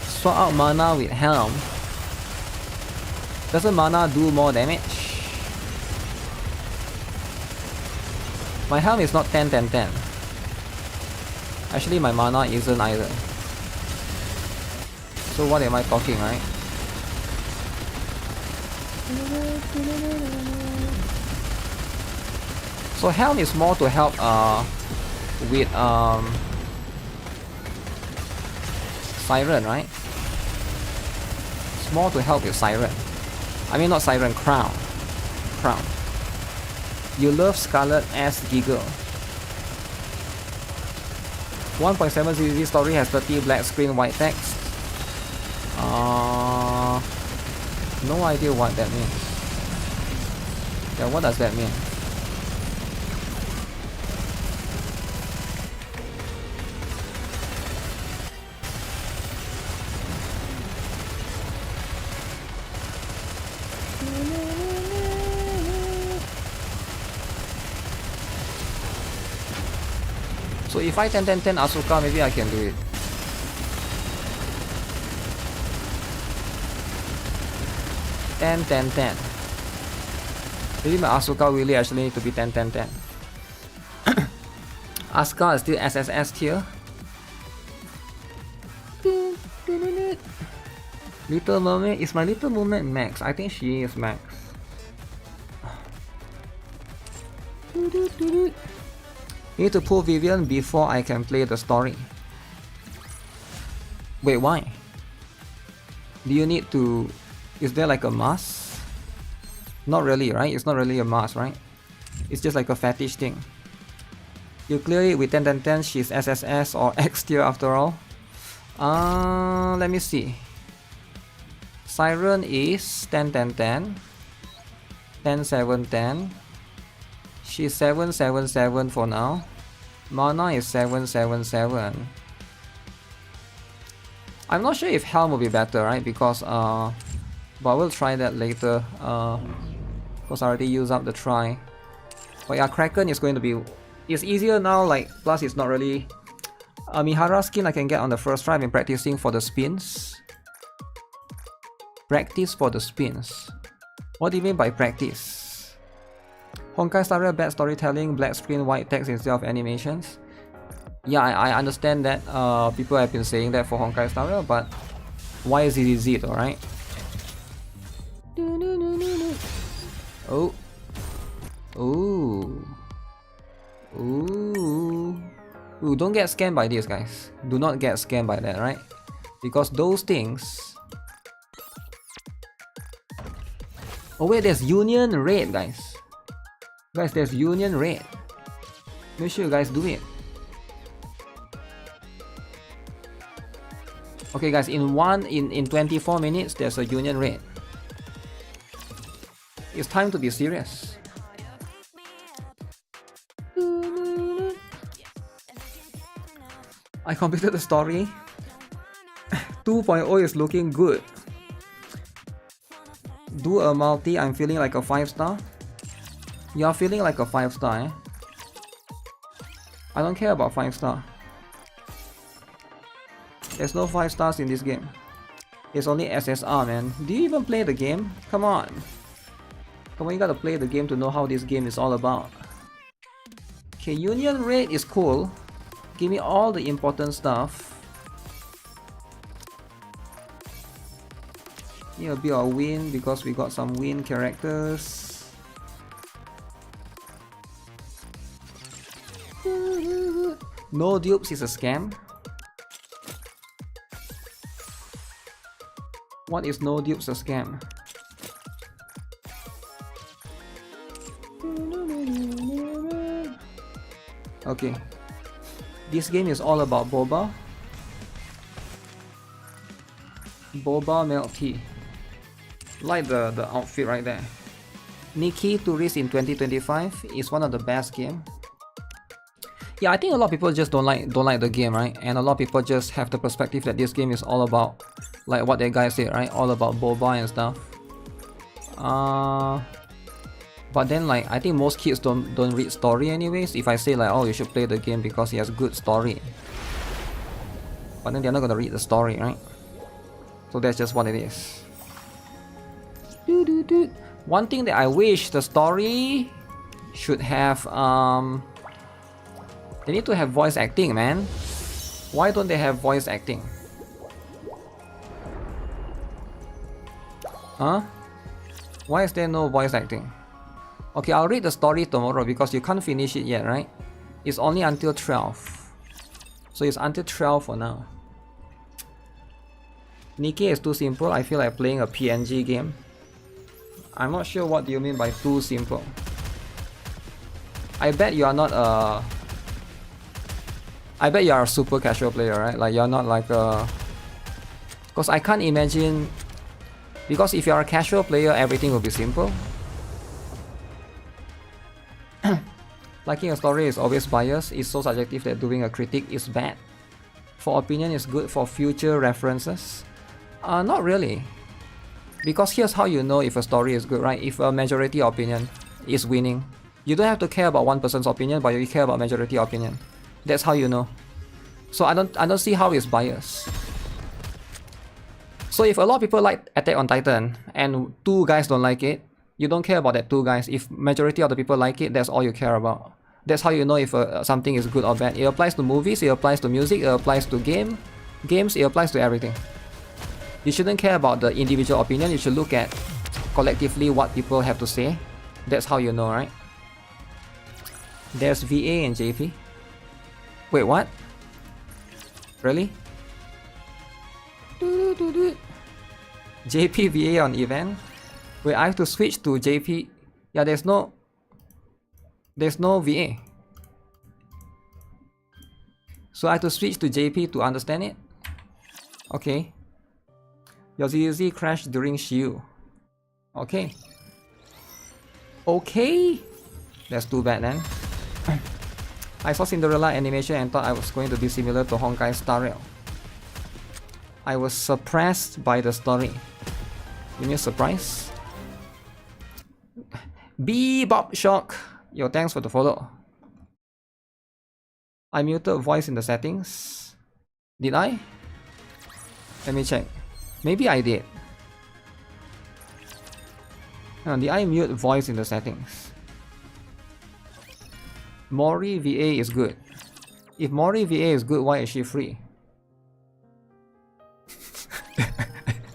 Swap out mana with Helm. Doesn't mana do more damage? My Helm is not 10-10-10. Actually my mana isn't either. So what am I talking, right? So Helm is more to help with Siren, right? It's more to help with Siren. I mean not Siren, Crown. You love Scarlet as Giggle. 1.7 ZZZ story has 30 black screen white text. No idea what that means. Yeah, what does that mean? So if I 10-10-10 Asuka, maybe I can do it. Maybe my Asuka really actually need to be 10-10-10. Asuka is still SSS tier. Little Mermaid, is my Little Mermaid max? I think she is max. Need to pull Vivian before I can play the story. Wait, why? Do you need to... Is there like a must? Not really, right? It's not really a must, right? It's just like a fetish thing. You clear it with 10-10-10, she's SSS or X tier after all. Let me see. Siren is 10-10-10. 10-7-10. She's 7-7-7 for now. Mana is 7-7-7. I'm not sure if Helm will be better, right? Because but we'll try that later. Because I already used up the try. But yeah, Kraken is going to be... It's easier now, like, plus it's not really... Mihara skin I can get on the first try. I've been practicing for the spins. Practice for the spins. What do you mean by practice? Honkai style bad storytelling, black screen, white text instead of animations. Yeah, I understand that people have been saying that for Honkai style, but why ZZZ though, right? Oh. Ooh. Ooh. Ooh, don't get scammed by this, guys. Do not get scammed by that, right? Because those things... Oh wait, there's Union Raid, guys. Guys, there's Union Raid. Make sure you guys do it. Okay guys, in 24 minutes there's a Union Raid. It's time to be serious. I completed the story. 2.0 is looking good. Do a multi, I'm feeling like a 5-star. You're feeling like a 5-star, eh? I don't care about 5-star. There's no 5 stars in this game. It's only SSR, man. Do you even play the game? Come on. Come on, you gotta play the game to know how this game is all about. Okay, Union Raid is cool. Give me all the important stuff. Need a bit of win because we got some win characters. No dupes is a scam. What is no dupes a scam? Okay. This game is all about boba. Boba milk tea. Like the outfit right there. Nikki Tourist in 2025 is one of the best games. Yeah, I think a lot of people just don't like the game, right? And a lot of people just have the perspective that this game is all about, like what that guy said, right? All about boba and stuff. But then like I think most kids don't read story anyways. If I say like, oh, you should play the game because it has good story, but then they're not gonna read the story, right? So that's just what it is. One thing that I wish the story should have, they need to have voice acting, man. Why don't they have voice acting? Huh? Why is there no voice acting? Okay, I'll read the story tomorrow because you can't finish it yet, right? It's only until 12. So it's until 12 for now. Nikke is too simple. I feel like playing a PNG game. I'm not sure what do you mean by too simple. I bet you are not a... I bet you are a super casual player, right? Like you're not like a... Because I can't imagine... Because if you are a casual player, everything will be simple. Liking a story is always biased. It's so subjective that doing a critique is bad. For opinion is good for future references. Not really. Because here's how you know if a story is good, right? If a majority opinion is winning. You don't have to care about one person's opinion, but you care about majority opinion. That's how you know. So I don't see how it's biased. So if a lot of people like Attack on Titan and 2 guys don't like it, you don't care about that 2 guys. If majority of the people like it, that's all you care about. That's how you know if something is good or bad. It applies to movies, it applies to music, it applies to games, it applies to everything. You shouldn't care about the individual opinion, you should look at collectively what people have to say. That's how you know, right? There's VA and JP. Wait, what? Really? JP VA on event? Wait, I have to switch to JP. Yeah, there's no VA. So I have to switch to JP to understand it? Okay. Your ZZZ crashed during Shiu. Okay. Okay. That's too bad then. I saw Cinderella animation and thought I was going to be similar to Honkai Star Rail. I was surprised by the story. You mean surprise? Bebop Shock. Yo, thanks for the follow. I muted voice in the settings. Did I? Let me check. Maybe I did. Did I mute voice in the settings? Mori VA is good. If Mori VA is good, why is she free?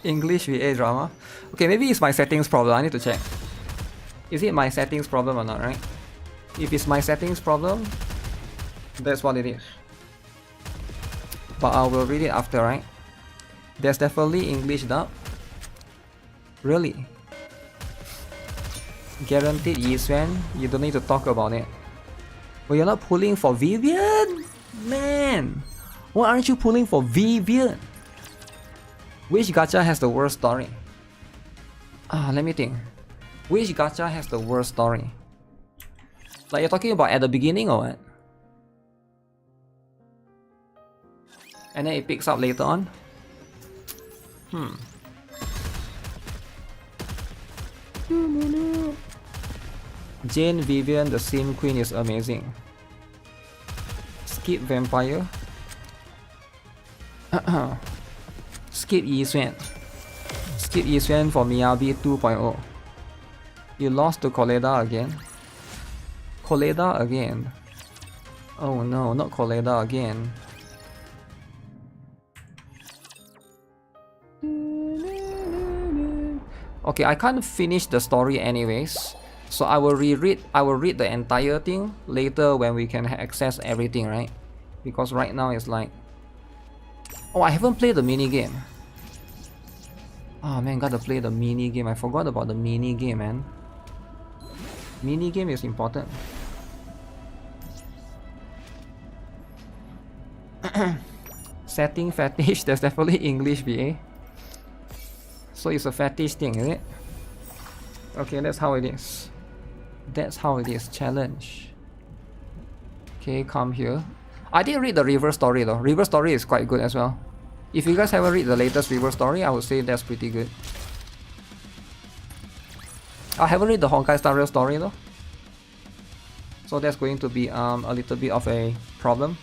English VA drama. Okay, maybe it's my settings problem. I need to check. Is it my settings problem or not, right? If it's my settings problem, that's what it is. But I will read it after, right? There's definitely English dub. Really? Guaranteed Yisuen? You don't need to talk about it. But you're not pulling for Vivian? Man! Why aren't you pulling for Vivian? Which gacha has the worst story? Let me think. Which gacha has the worst story? Like you're talking about at the beginning or what? And then it picks up later on? Jane Vivian, the Sim Queen is amazing. Skip Vampire. Skip Yisuen. Skip Yisuen for Miyabi 2.0. You lost to Koleda again. Koleda again. Oh no, not Koleda again. Okay, I can't finish the story anyways. So I will read the entire thing later when we can access everything, right? Because right now it's like... Oh, I haven't played the minigame. Oh man, gotta play the minigame. I forgot about the minigame, man. Minigame is important. Setting fetish, there's definitely English VA. So it's a fetish thing, is it? Okay, that's how it is. That's how it is. Challenge. Okay, come here. I did read the River story though. River story is quite good as well. If you guys haven't read the latest River story, I would say that's pretty good. I haven't read the Honkai Star Rail story though. So that's going to be a little bit of a problem.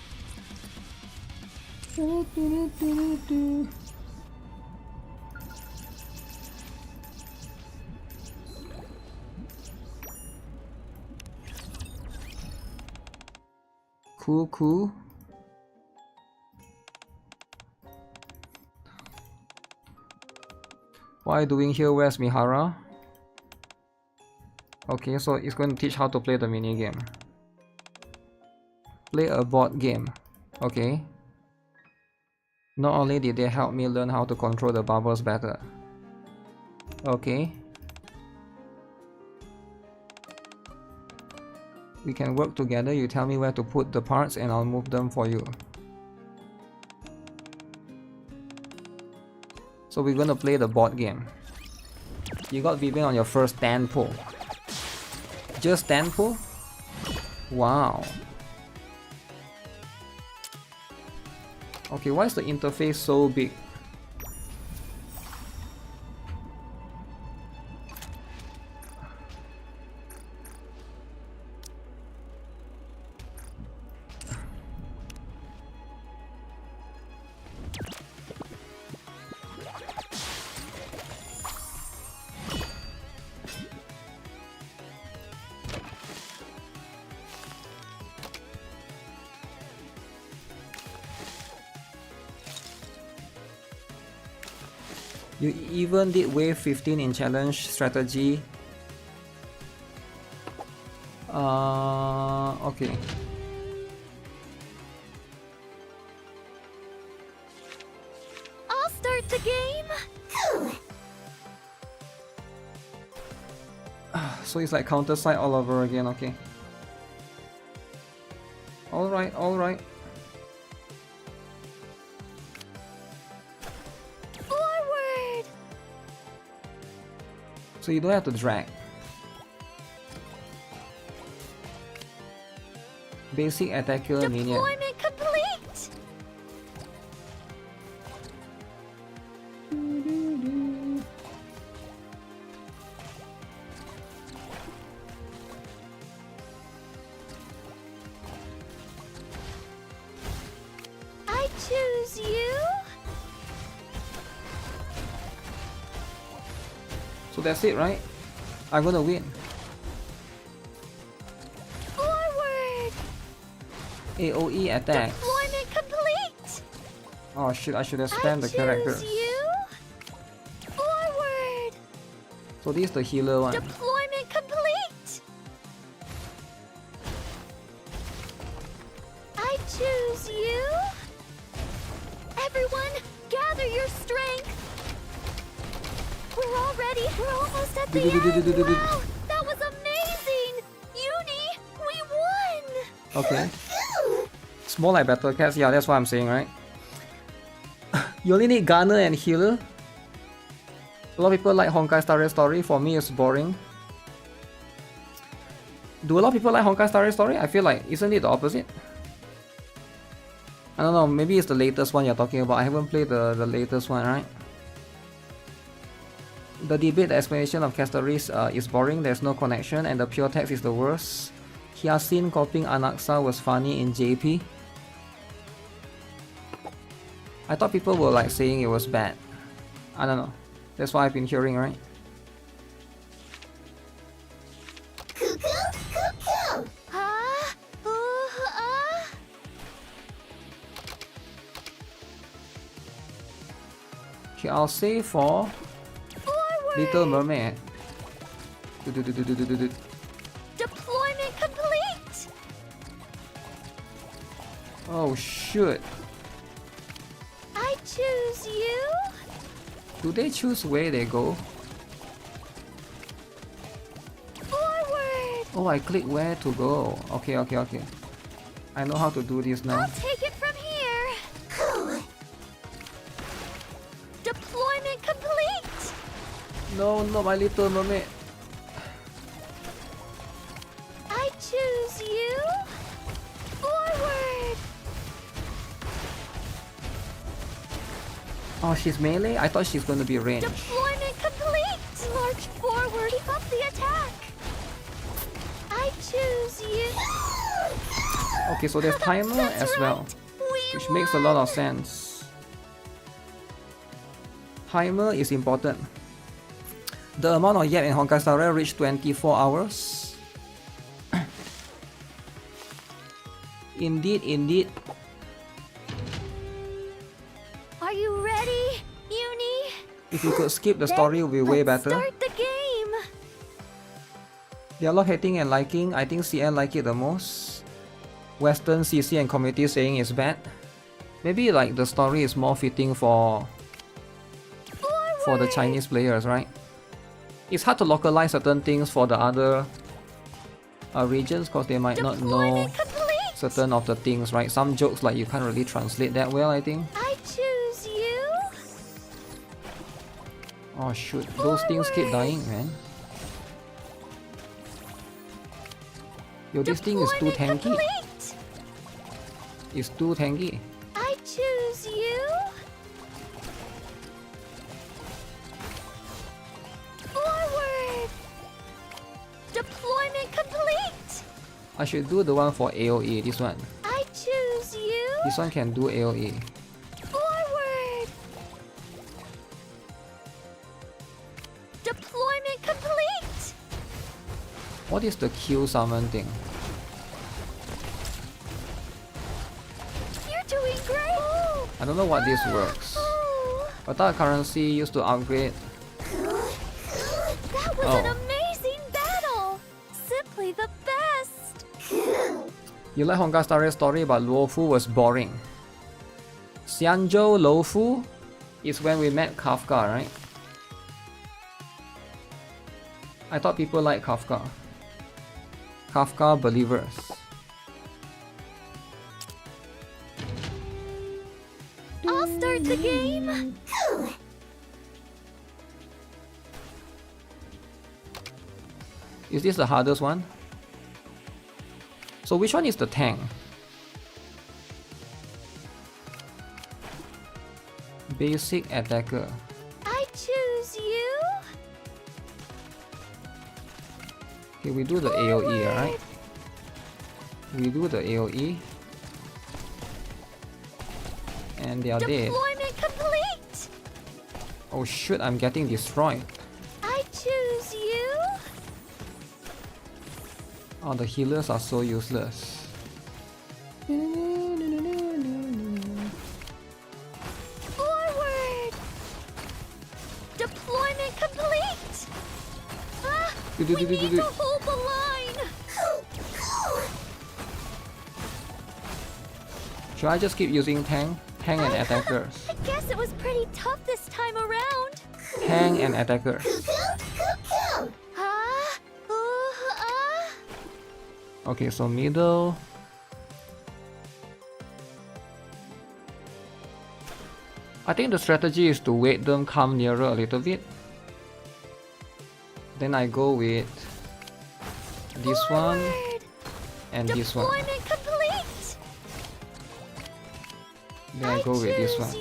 Cool. What are you doing here? Where's Mihara? Okay, so it's going to teach how to play the minigame. Play a board game. Okay. Not only did they help me learn how to control the bubbles better. Okay. We can work together. You tell me where to put the parts and I'll move them for you. So we're gonna play the board game. You got Vivian on your first stand pull. Just stand pull? Wow. Okay, why is the interface so big? You even did wave 15 in challenge strategy. Okay. I'll start the game. So it's like counter side all over again, okay. Alright. Forward. So you don't have to drag. Basic attack killer minion. Deployment complete. I choose you. So that's it, right? I'm gonna win. Forward. AoE attack. Deployment complete. Oh shit, I should have spammed the characters. You. Forward. So this is the healer one. Deployment complete. I choose you. Everyone, gather your strength. We're all ready. We're almost at the end. Wow, that was amazing. Uni, we won. Okay. It's more like Battle Cats, yeah, that's what I'm saying, right? You only need Gunner and Healer. A lot of people like Honkai Star Rail Story. For me, it's boring. Do a lot of people like Honkai Star Rail Story? I feel like, isn't it the opposite? I don't know, maybe it's the latest one you're talking about. I haven't played the latest one, right? The debate, the explanation of Castoris is boring, there's no connection, and the pure text is the worst. Hyacinth copying Anaxa was funny in JP. I thought people were like saying it was bad. I don't know. That's what I've been hearing, right? Okay, I'll say for Little Mermaid. Deployment complete. Oh shoot. I choose you. Do they choose where they go? Forward. Oh, I click where to go. Okay. I know how to do this now. I'll take it from here. Deployment complete. No, not my Little Mermaid. I choose you. Oh, she's melee? I thought she's going to be ranged. Deployment complete! March forward, keep up the attack! I choose you! Okay, so there's timer as well, which makes a lot of sense. Timer is important. The amount of yen in Honkai Star Rail reached 24 hours. Indeed. Are you ready, Uni? If you could skip the story, it would be way better. Start the game! Dialogue hating and liking, I think CN like it the most. Western CC and community saying it's bad. Maybe like the story is more fitting for the Chinese players, right? It's hard to localize certain things for the other regions because they might not know certain of the things, right? Some jokes like you can't really translate that well, I think. I choose you! Oh shoot, those things keep dying, man. Yo, this thing is too tanky. It's too tanky. I choose you! Forward! Deployment complete! I should do the one for AoE, this one. I choose you! This one can do AoE. Forward! Deployment complete! What is the Q summon thing? You're doing great! I don't know what this works. I thought currency used to upgrade. That was an amazing battle! Simply the best! You like Honkai Star Rail story, but Luofu was boring. Xianzhou Luofu is when we met Kafka, right? I thought people like Kafka. Kafka believers. I'll start the game! Is this the hardest one? So which one is the tank? Basic attacker. I choose you! Okay, we do the AoE, alright? We do the AoE. And they are dead. Deployment complete! Oh shoot, I'm getting destroyed. I choose you! Oh, the healers are so useless. Forward! Deployment complete! Ah, we need to hold the line! Should I just keep using tank? Tank and attackers. I guess it was pretty tough this time around. Tank and attackers. Okay, so middle. I think the strategy is to wait them come nearer a little bit. Then I go with this one and this one. Then I go with this one.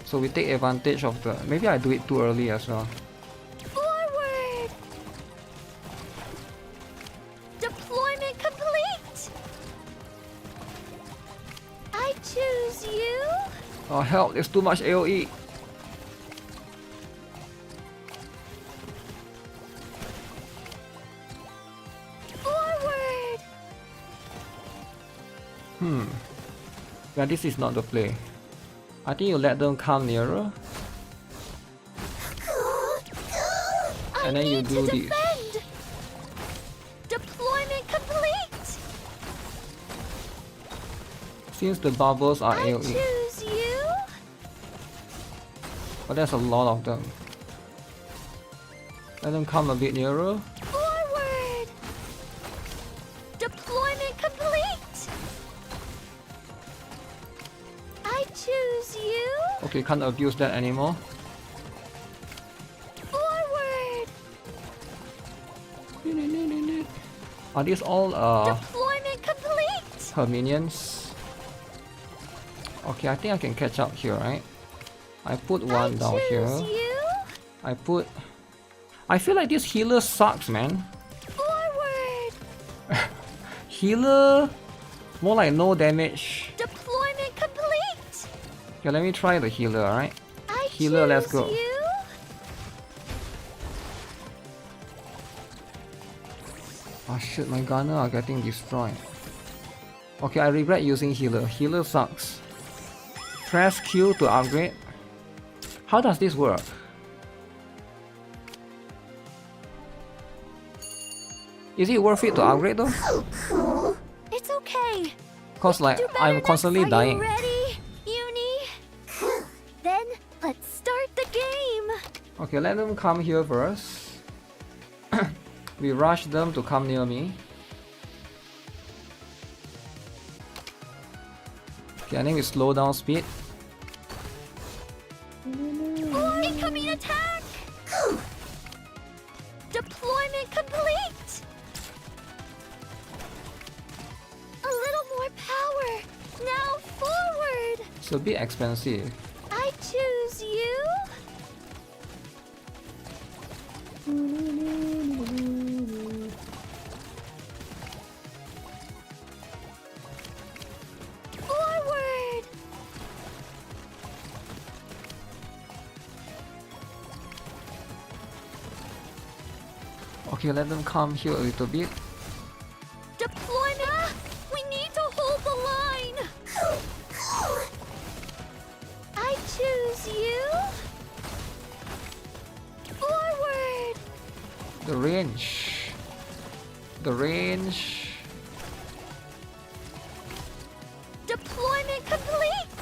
So we take advantage of the... Maybe I do it too early as well. Forward! Deployment complete! I choose you! Oh help, there's too much AoE. Forward! Yeah, this is not the play. I think you let them come nearer. And then you do this. Deployment complete! Since the bubbles are AoE. Choose you! But there's a lot of them. Let them come a bit nearer. Forward! Deployment complete! I choose you! Okay, can't abuse that anymore. Forward! Are these all Deployment complete! her minions? Okay, I think I can catch up here, right? I put one down here. You? I feel like this healer sucks, man. Forward. Healer, more like no damage. Deployment complete. Okay, let me try the healer, alright? I Healer, let's choose go. You? Oh shit, my gunner are getting destroyed. Okay, I regret using healer. Healer sucks. Press Q to upgrade. How does this work? Is it worth it to upgrade though? It's okay. Cause like I'm constantly dying. Are you ready, Uni? Then let's start the game. Okay, let them come here first. We rush them to come near me. Okay, I think we slow down speed. Incoming attack! Deployment complete! A little more power! Now forward! It's a bit expensive. I choose you! Forward! Okay, let them come here a little bit. Deployment! We need to hold the line! I choose you! Forward! The range. The range. Deployment complete!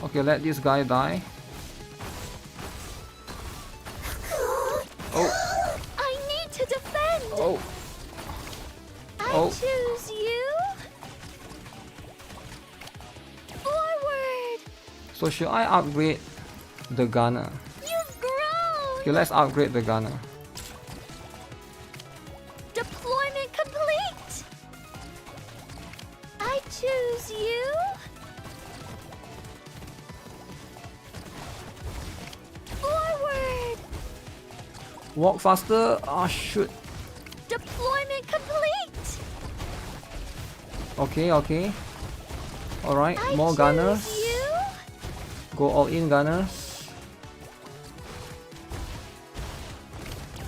Okay, let this guy die. Oh. I need to defend! Oh. I Oh. choose you! Forward! So should I upgrade the gunner? You've grown! Okay, let's upgrade the gunner. Deployment complete! I choose you! Forward! Walk faster. Ah, shoot. Deployment complete! Okay, okay. Alright, I more choose gunners. You? Go all in, gunners.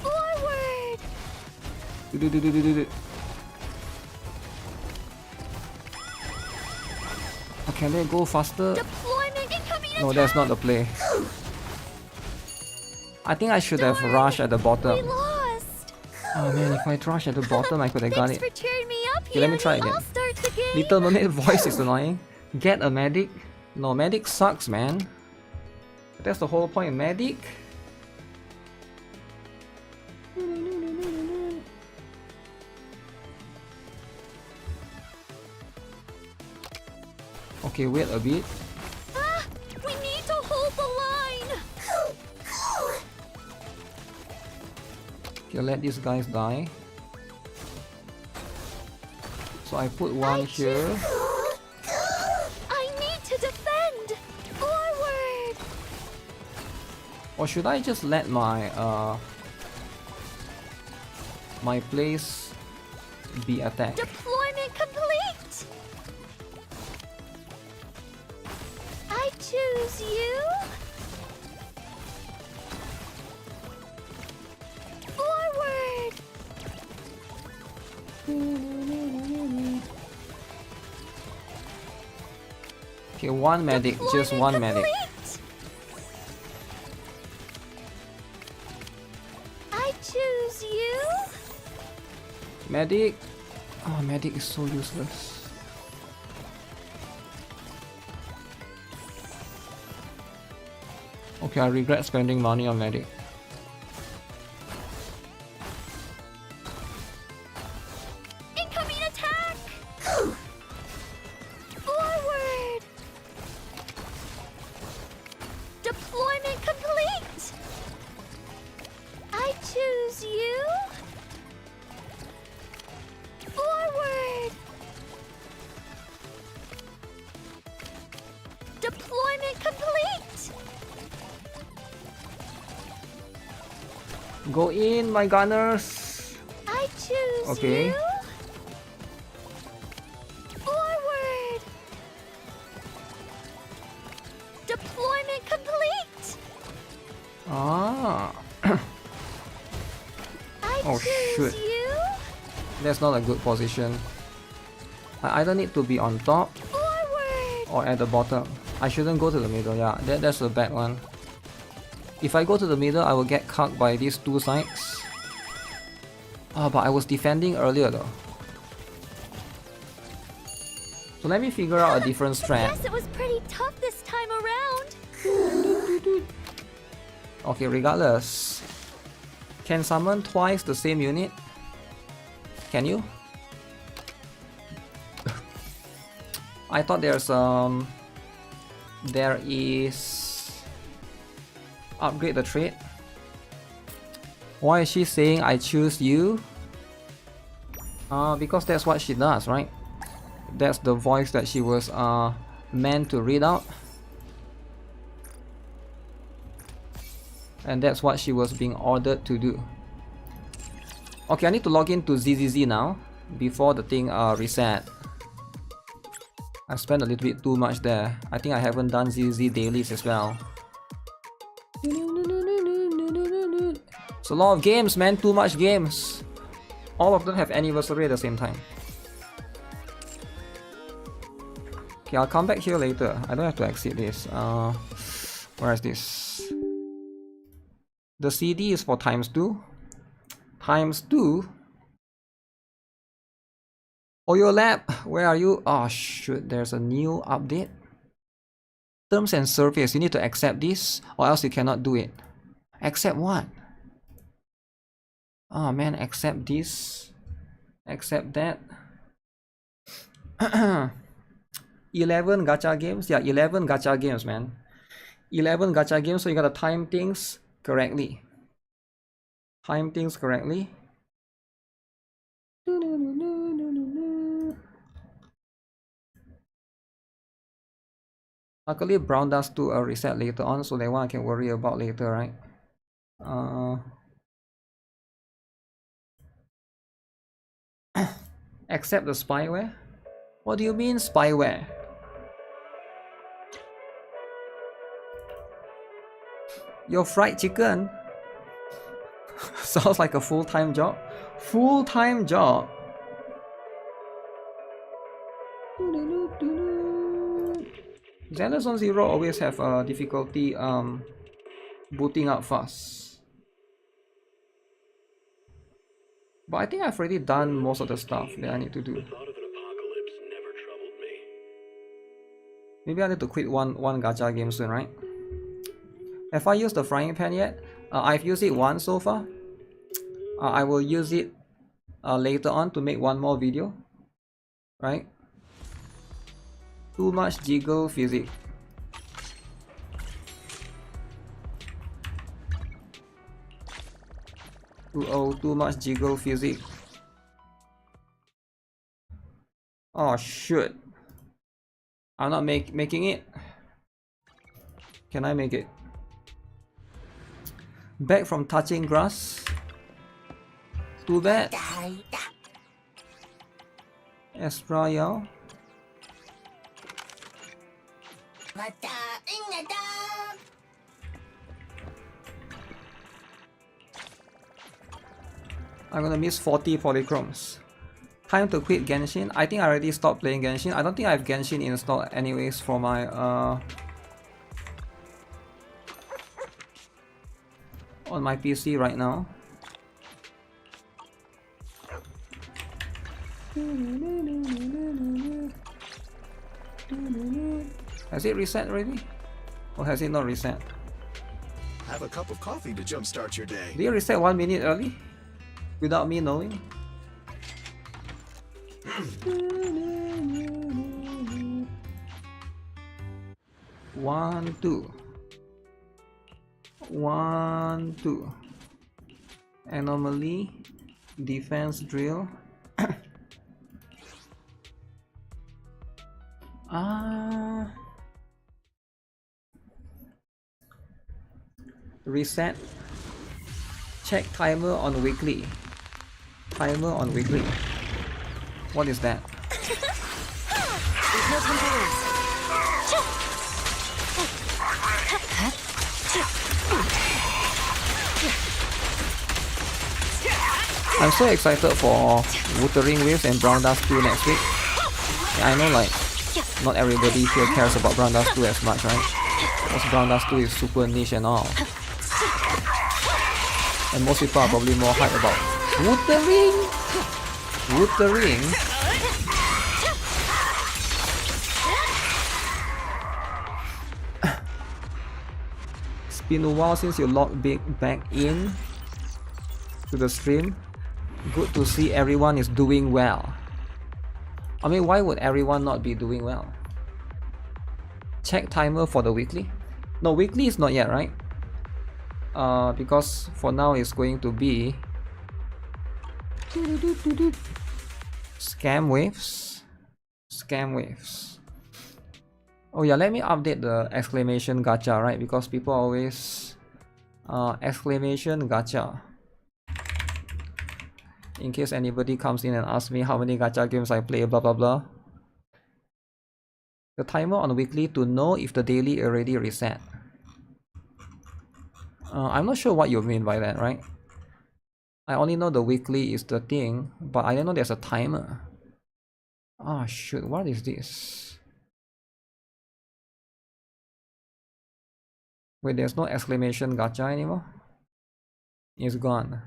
Forward! Do. Can they go faster? Deployment incoming No, attack! that's not the play. I think I should have rushed at the We bottom. lost! Oh man, if I rushed at the bottom, I could have got Thanks it. for cheering me up, Okay, let me try Uni. again. I'll start the game. Little Mermaid voice is annoying. Get a medic? No, medic sucks, man. That's the whole point. Medic? Okay, wait a bit. Ah, we need to hold the line! Okay, let these guys die. So I put one here. I need to defend! Forward! Or should I just let my my place be attacked? Deployment complete! I choose you! Forward! Okay, one medic, just one medic. Complete! I choose you! Medic? Oh, medic is so useless. Okay, I regret spending money on medic. Incoming attack! Forward! Deployment complete! I choose you! Forward! Go in, my gunners. I choose Okay. you. Forward. Deployment complete. Ah. I Oh, choose shoot. you. That's not a good position. I either need to be on top Forward. or at the bottom. I shouldn't go to the middle, yeah, that's a bad one. If I go to the middle, I will get cucked by these two sides. Ah, but I was defending earlier though. So let me figure out a different strat. Guess it was pretty tough this time around. Okay, regardless. Can summon twice the same unit? Can you? I thought there is upgrade the trait. Why is she saying I choose you? Because that's what she does, right? That's the voice that she was meant to read out. And that's what she was being ordered to do. Okay, I need to log into ZZZ now before the thing reset. I spent a little bit too much there. I think I haven't done ZZZ dailies as well. It's a lot of games, man. Too much games. All of them have anniversary at the same time. Okay, I'll come back here later. I don't have to exit this. Where is this? The CD is for ×2. ×2. Oyo Lab, where are you? Oh shoot, there's a new update. Terms and service, you need to accept this or else you cannot do it. Accept what? Oh man, accept this. Accept that. 11 gacha games? Yeah, 11 gacha games, man. 11 gacha games, so you gotta time things correctly. Time things correctly. Luckily, Brown does do a reset later on, so that one I can worry about later, right? Accept the spyware? What do you mean spyware? Your fried chicken? Sounds like a full-time job. Full-time job? Zenless Zone Zero always have difficulty booting up fast. But I think I've already done most of the stuff that I need to do. Maybe I need to quit one gacha game soon, right? Have I used the frying pan yet? I've used it once so far. I will use it later on to make one more video. Right? Too much jiggle physics. Too much jiggle physics. Oh shoot. I'm not making it. Can I make it? Back from touching grass. Too bad. Espra, yo. I'm gonna miss 40 polychromes. Time to quit Genshin. I think I already stopped playing Genshin. I don't think I have Genshin installed anyways for my on my PC right now. Has it reset already? Or has it not reset? Have a cup of coffee to jumpstart your day. Did it reset 1 minute early? Without me knowing? One, two. 1, 2. Anomaly. Defense drill. Reset. Check timer on weekly. Timer on weekly. What is that? There's no time to lose. I'm so excited for Wuthering Waves and Brown Dust 2 next week. Yeah, I know like not everybody here cares about Brown Dust 2 as much, right? Because Brown Dust 2 is super niche and all. And most people are probably more hyped about Wuthering! Wuthering! It's been a while since you logged back in to the stream. Good to see everyone is doing well. I mean, why would everyone not be doing well? Check timer for the weekly. No, weekly is not yet, right? Because for now it's going to be Scam Waves. Scam Waves. Oh yeah, let me update the exclamation gacha, right? Because people always exclamation gacha. In case anybody comes in and asks me how many gacha games I play, blah blah blah. The timer on weekly to know if the daily already reset. I'm not sure what you mean by that, right? I only know the weekly is the thing, but I didn't know there's a timer. Oh shoot, what is this? Wait, there's no exclamation gacha anymore? It's gone.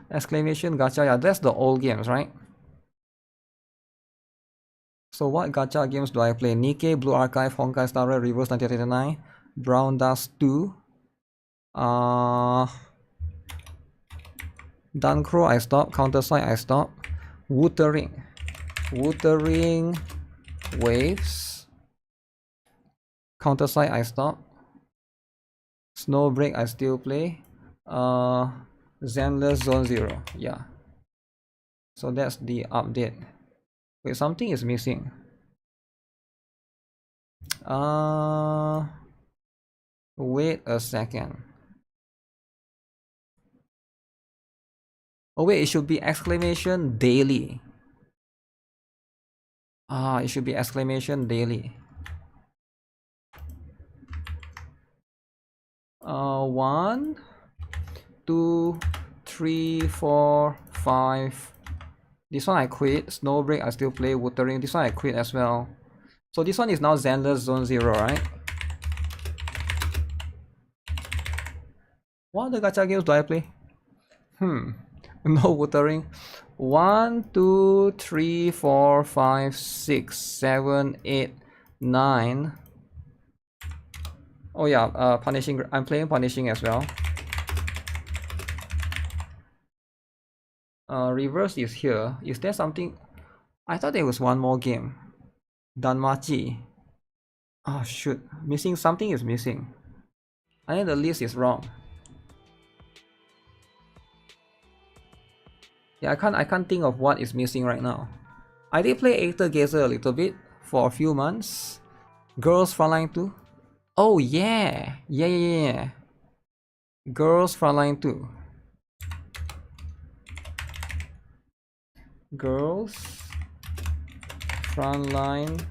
Exclamation gacha, yeah, that's the old games, right? So what gacha games do I play? Nikke, Blue Archive, Honkai Star Rail, Reverse 1989, Brown Dust 2, Duncrow I stopped, Counterside I stopped, Wuthering Waves, Counterside I stopped, Snowbreak I still play, Zenless Zone Zero, yeah. So that's the update. Wait, something is missing. Wait a second. Oh wait, it should be exclamation daily. It should be exclamation daily. 1, 2, 3, 4, 5. This one I quit. Snowbreak I still play. Wuthering. This one I quit as well. So this one is now Zenless Zone Zero, right? What other gacha games do I play? No Wuthering. 1, 2, 3, 4, 5, 6, 7, 8, 9. Oh yeah, Punishing. I'm playing Punishing as well. Reverse is here. Is there something? I thought there was one more game. Danmachi. Oh shoot, missing something is missing. I think the list is wrong. Yeah, I can't think of what is missing right now. I did play ETE Gazer a little bit for a few months. Girls Frontline 2. Oh yeah. Yeah. Girls Frontline 2. Girls Frontline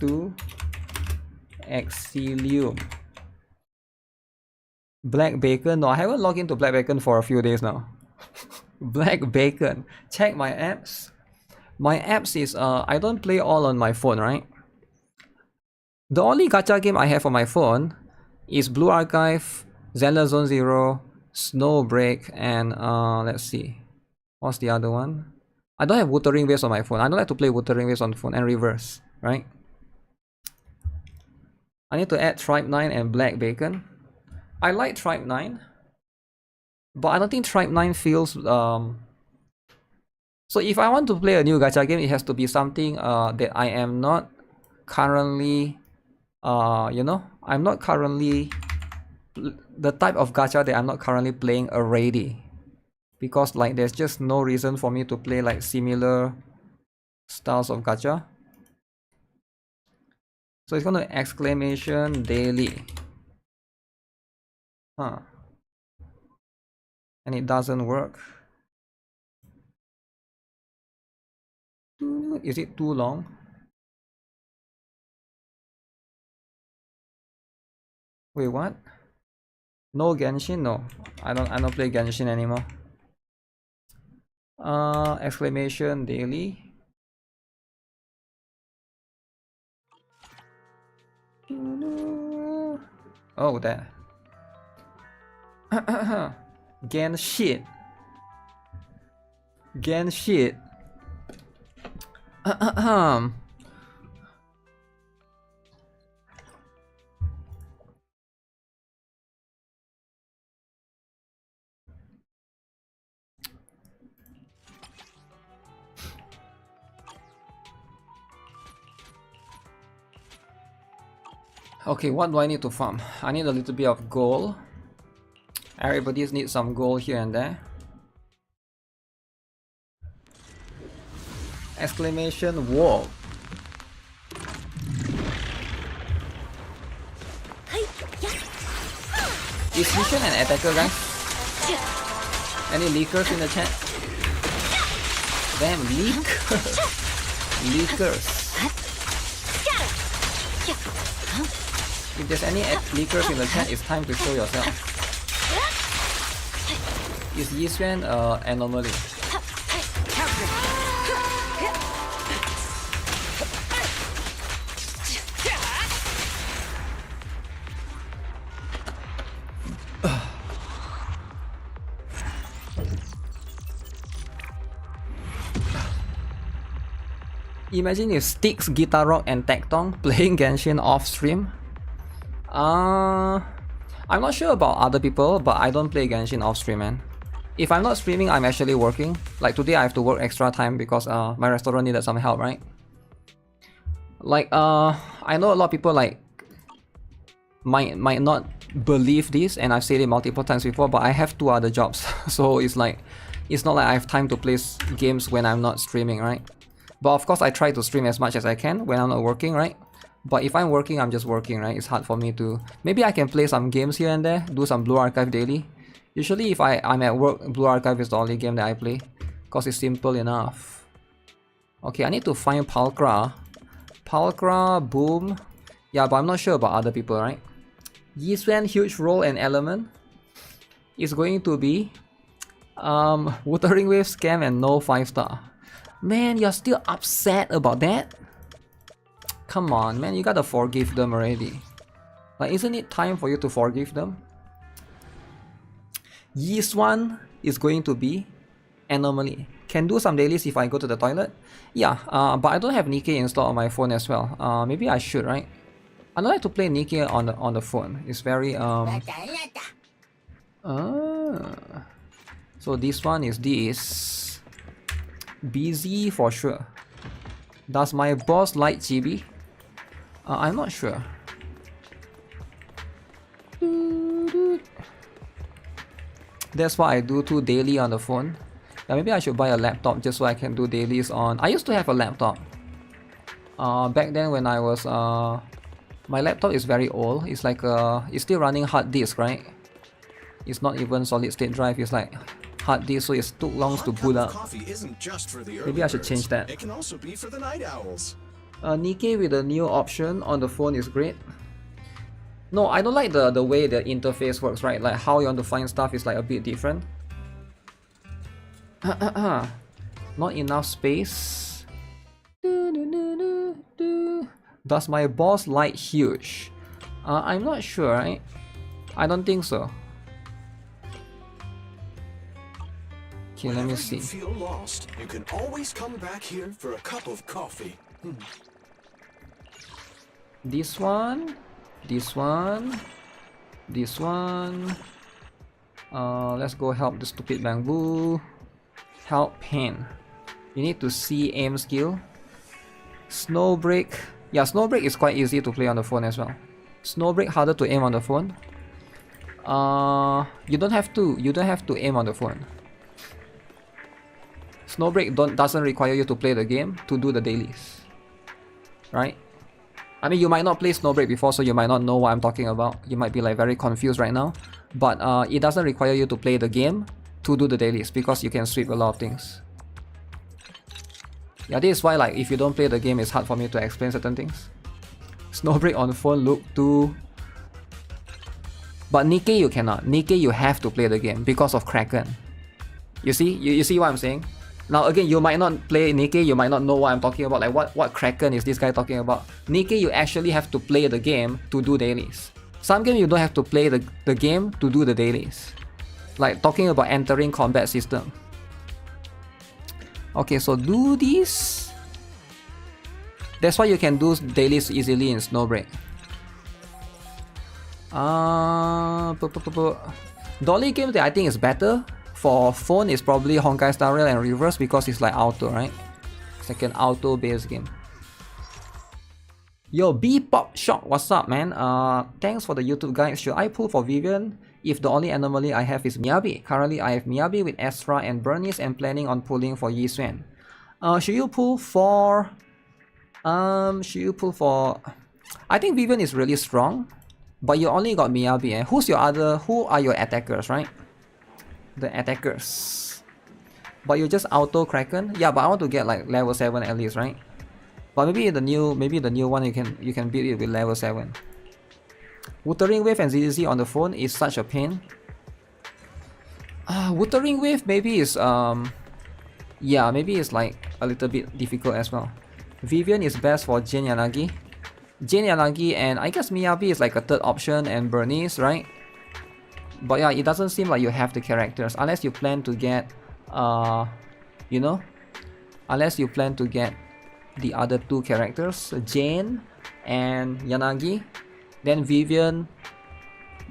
2 Exilium. Black Bacon. No, I haven't logged into Black Bacon for a few days now. Black Bacon. Check my apps. My apps is I don't play all on my phone, right? The only gacha game I have on my phone is Blue Archive, Zenless Zone Zero, Snowbreak, and let's see. What's the other one? I don't have Wuthering Waves on my phone. I don't like to play Wuthering Waves on the phone, and Reverse, right? I need to add Tribe 9 and Black Bacon. I like Tribe 9, but I don't think Tribe 9 feels so if I want to play a new gacha game, it has to be something that I am not currently I'm not currently the type of gacha that I'm not currently playing already, because like there's just no reason for me to play like similar styles of gacha. So it's gonna exclamation daily. Huh. And it doesn't work. Is it too long? Wait, what? No Genshin? No. I don't play Genshin anymore. Exclamation daily. Oh, there. Genshin. Genshin. Okay, what do I need to farm? I need a little bit of gold. Everybody needs some gold here and there. Exclamation whoa. Is Mission an attacker, guys? Any leakers in the chat? Damn, leakers. Leakers. If there's any leakers in the chat, it's time to show yourself. Is Yisren anomaly? Imagine if Styx, GuitarRock and Tecton playing Genshin off stream. I'm not sure about other people, but I don't play Genshin off stream, man. If I'm not streaming, I'm actually working. Like today I have to work extra time because my restaurant needed some help, right? Like I know a lot of people like might not believe this, and I've said it multiple times before, but I have 2 other jobs. So it's like, it's not like I have time to play games when I'm not streaming, right? But of course I try to stream as much as I can when I'm not working, right? But if I'm working, I'm just working, right? It's hard for me to... Maybe I can play some games here and there, do some Blue Archive daily. Usually if I'm at work, Blue Archive is the only game that I play, because it's simple enough. Okay, I need to find Palkra. Palkra, boom. Yeah, but I'm not sure about other people, right? Yisren, huge role and element is going to be Wuthering Waves, scam, and no 5-star. Man, you're still upset about that? Come on, man, you gotta forgive them already. Like, isn't it time for you to forgive them? Yiswan is going to be anomaly. Can do some dailies if I go to the toilet. Yeah, but I don't have Nikke installed on my phone as well. Maybe I should, right? I don't like to play Nikke on the phone. It's very So this one is this. Busy for sure. Does my boss like chibi? I'm not sure. That's why I do 2 daily on the phone. Yeah, maybe I should buy a laptop just so I can do dailies on... I used to have a laptop. Back then when I was... my laptop is very old. It's like it's still running hard disk, right? It's not even solid state drive. It's like hard disk, so it took long to boot up. Maybe I should change that. It can also be for the night owls. Nikke with the new option on the phone is great. No, I don't like the way the interface works, right? Like how you want to find stuff is like a bit different. Not enough space. Does my boss like huge? I'm not sure, right? I don't think so. Okay, let me see. Whenever you feel lost, you can always come back here for a cup of coffee. This one, this one, this one. Let's go help the stupid bamboo. Help pain. You need to see aim skill. Snowbreak. Yeah, Snowbreak is quite easy to play on the phone as well. Snowbreak harder to aim on the phone. You don't have to aim on the phone. Snowbreak doesn't require you to play the game to do the dailies, right? I mean, you might not play Snowbreak before, so you might not know what I'm talking about. You might be like very confused right now. but it doesn't require you to play the game to do the dailies because you can sweep a lot of things. Yeah, this is why like if you don't play the game, it's hard for me to explain certain things. Snowbreak on phone look too. But Nikke you cannot. Nikke you have to play the game because of Kraken. You see? You see what I'm saying? Now again, you might not play Nikke, you might not know what I'm talking about. Like what Kraken is this guy talking about? Nikke you actually have to play the game to do dailies. Some game you don't have to play the game to do the dailies. Like talking about entering combat system. Okay, so do this. That's why you can do dailies easily in Snowbreak. Dolly games that I think is better for phone is probably Honkai Star Rail and Reverse because it's like auto, right? It's like an auto based game. Yo, B-Pop Shock, what's up, man? Thanks for the YouTube guide. Should I pull for Vivian if the only anomaly I have is Miyabi? Currently, I have Miyabi with Astra and Bernice and planning on pulling for Yi Xuan. Should you pull for... I think Vivian is really strong, but you only got Miyabi. Eh? Who are your attackers, right? The attackers. But you just auto Kraken? Yeah, but I want to get like level 7 at least, right? But maybe the new one you can beat it with level 7. Wuthering Wave and ZZZ on the phone is such a pain. Wuthering Wave maybe is yeah, maybe it's like a little bit difficult as well. Vivian is best for Jin Yanagi. Jin Yanagi and I guess Miyabi is like a third option and Bernice, right? But yeah, it doesn't seem like you have the characters unless you plan to get you know, unless you plan to get the other two characters, Jane and Yanagi. Then Vivian,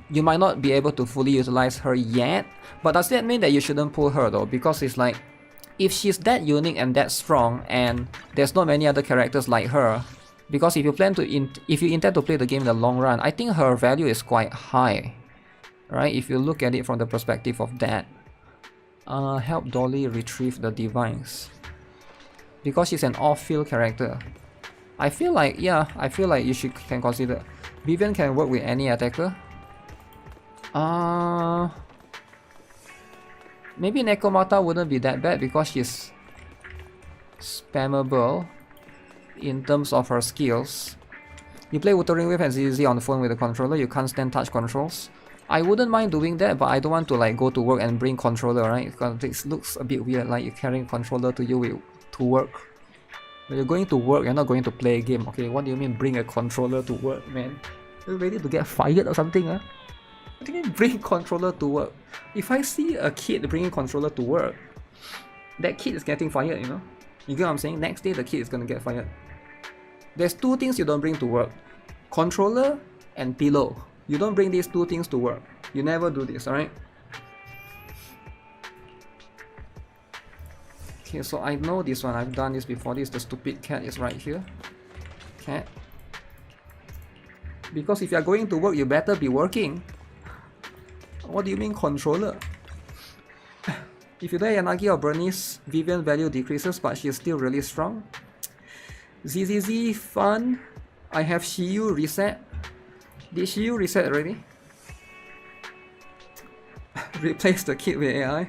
you might not be able to fully utilize her yet, but does that mean that you shouldn't pull her though? Because it's like, if she's that unique and that strong and there's not many other characters like her, because if you plan to if you intend to play the game in the long run, I think her value is quite high, right? If you look at it from the perspective of that. Help Dolly retrieve the divines. Because she's an off-field character. I feel like, yeah, I feel like you can consider. Vivian can work with any attacker. Maybe Nekomata wouldn't be that bad because she's spammable in terms of her skills. You play Wuthering Wave and ZZZ on the phone with the controller, you can't stand touch controls. I wouldn't mind doing that, but I don't want to like go to work and bring controller, right? Because it looks a bit weird, like you're carrying controller to you to work. When you're going to work, you're not going to play a game. Okay, what do you mean bring a controller to work, man? You're ready to get fired or something, huh? What do you mean bring controller to work? If I see a kid bringing controller to work, that kid is getting fired, you know? You get what I'm saying? Next day the kid is gonna get fired. There's two things you don't bring to work. Controller and pillow. You don't bring these two things to work. You never do this, alright? Okay, so I know this one. I've done this before. This, the stupid cat is right here. Cat. Because if you're going to work, you better be working. What do you mean controller? If you die Yanagi or Bernice, Vivian value decreases, but she's still really strong. ZZZ, fun. I have Shiyu reset. Did Shiyu reset already? Replace the kid with AI.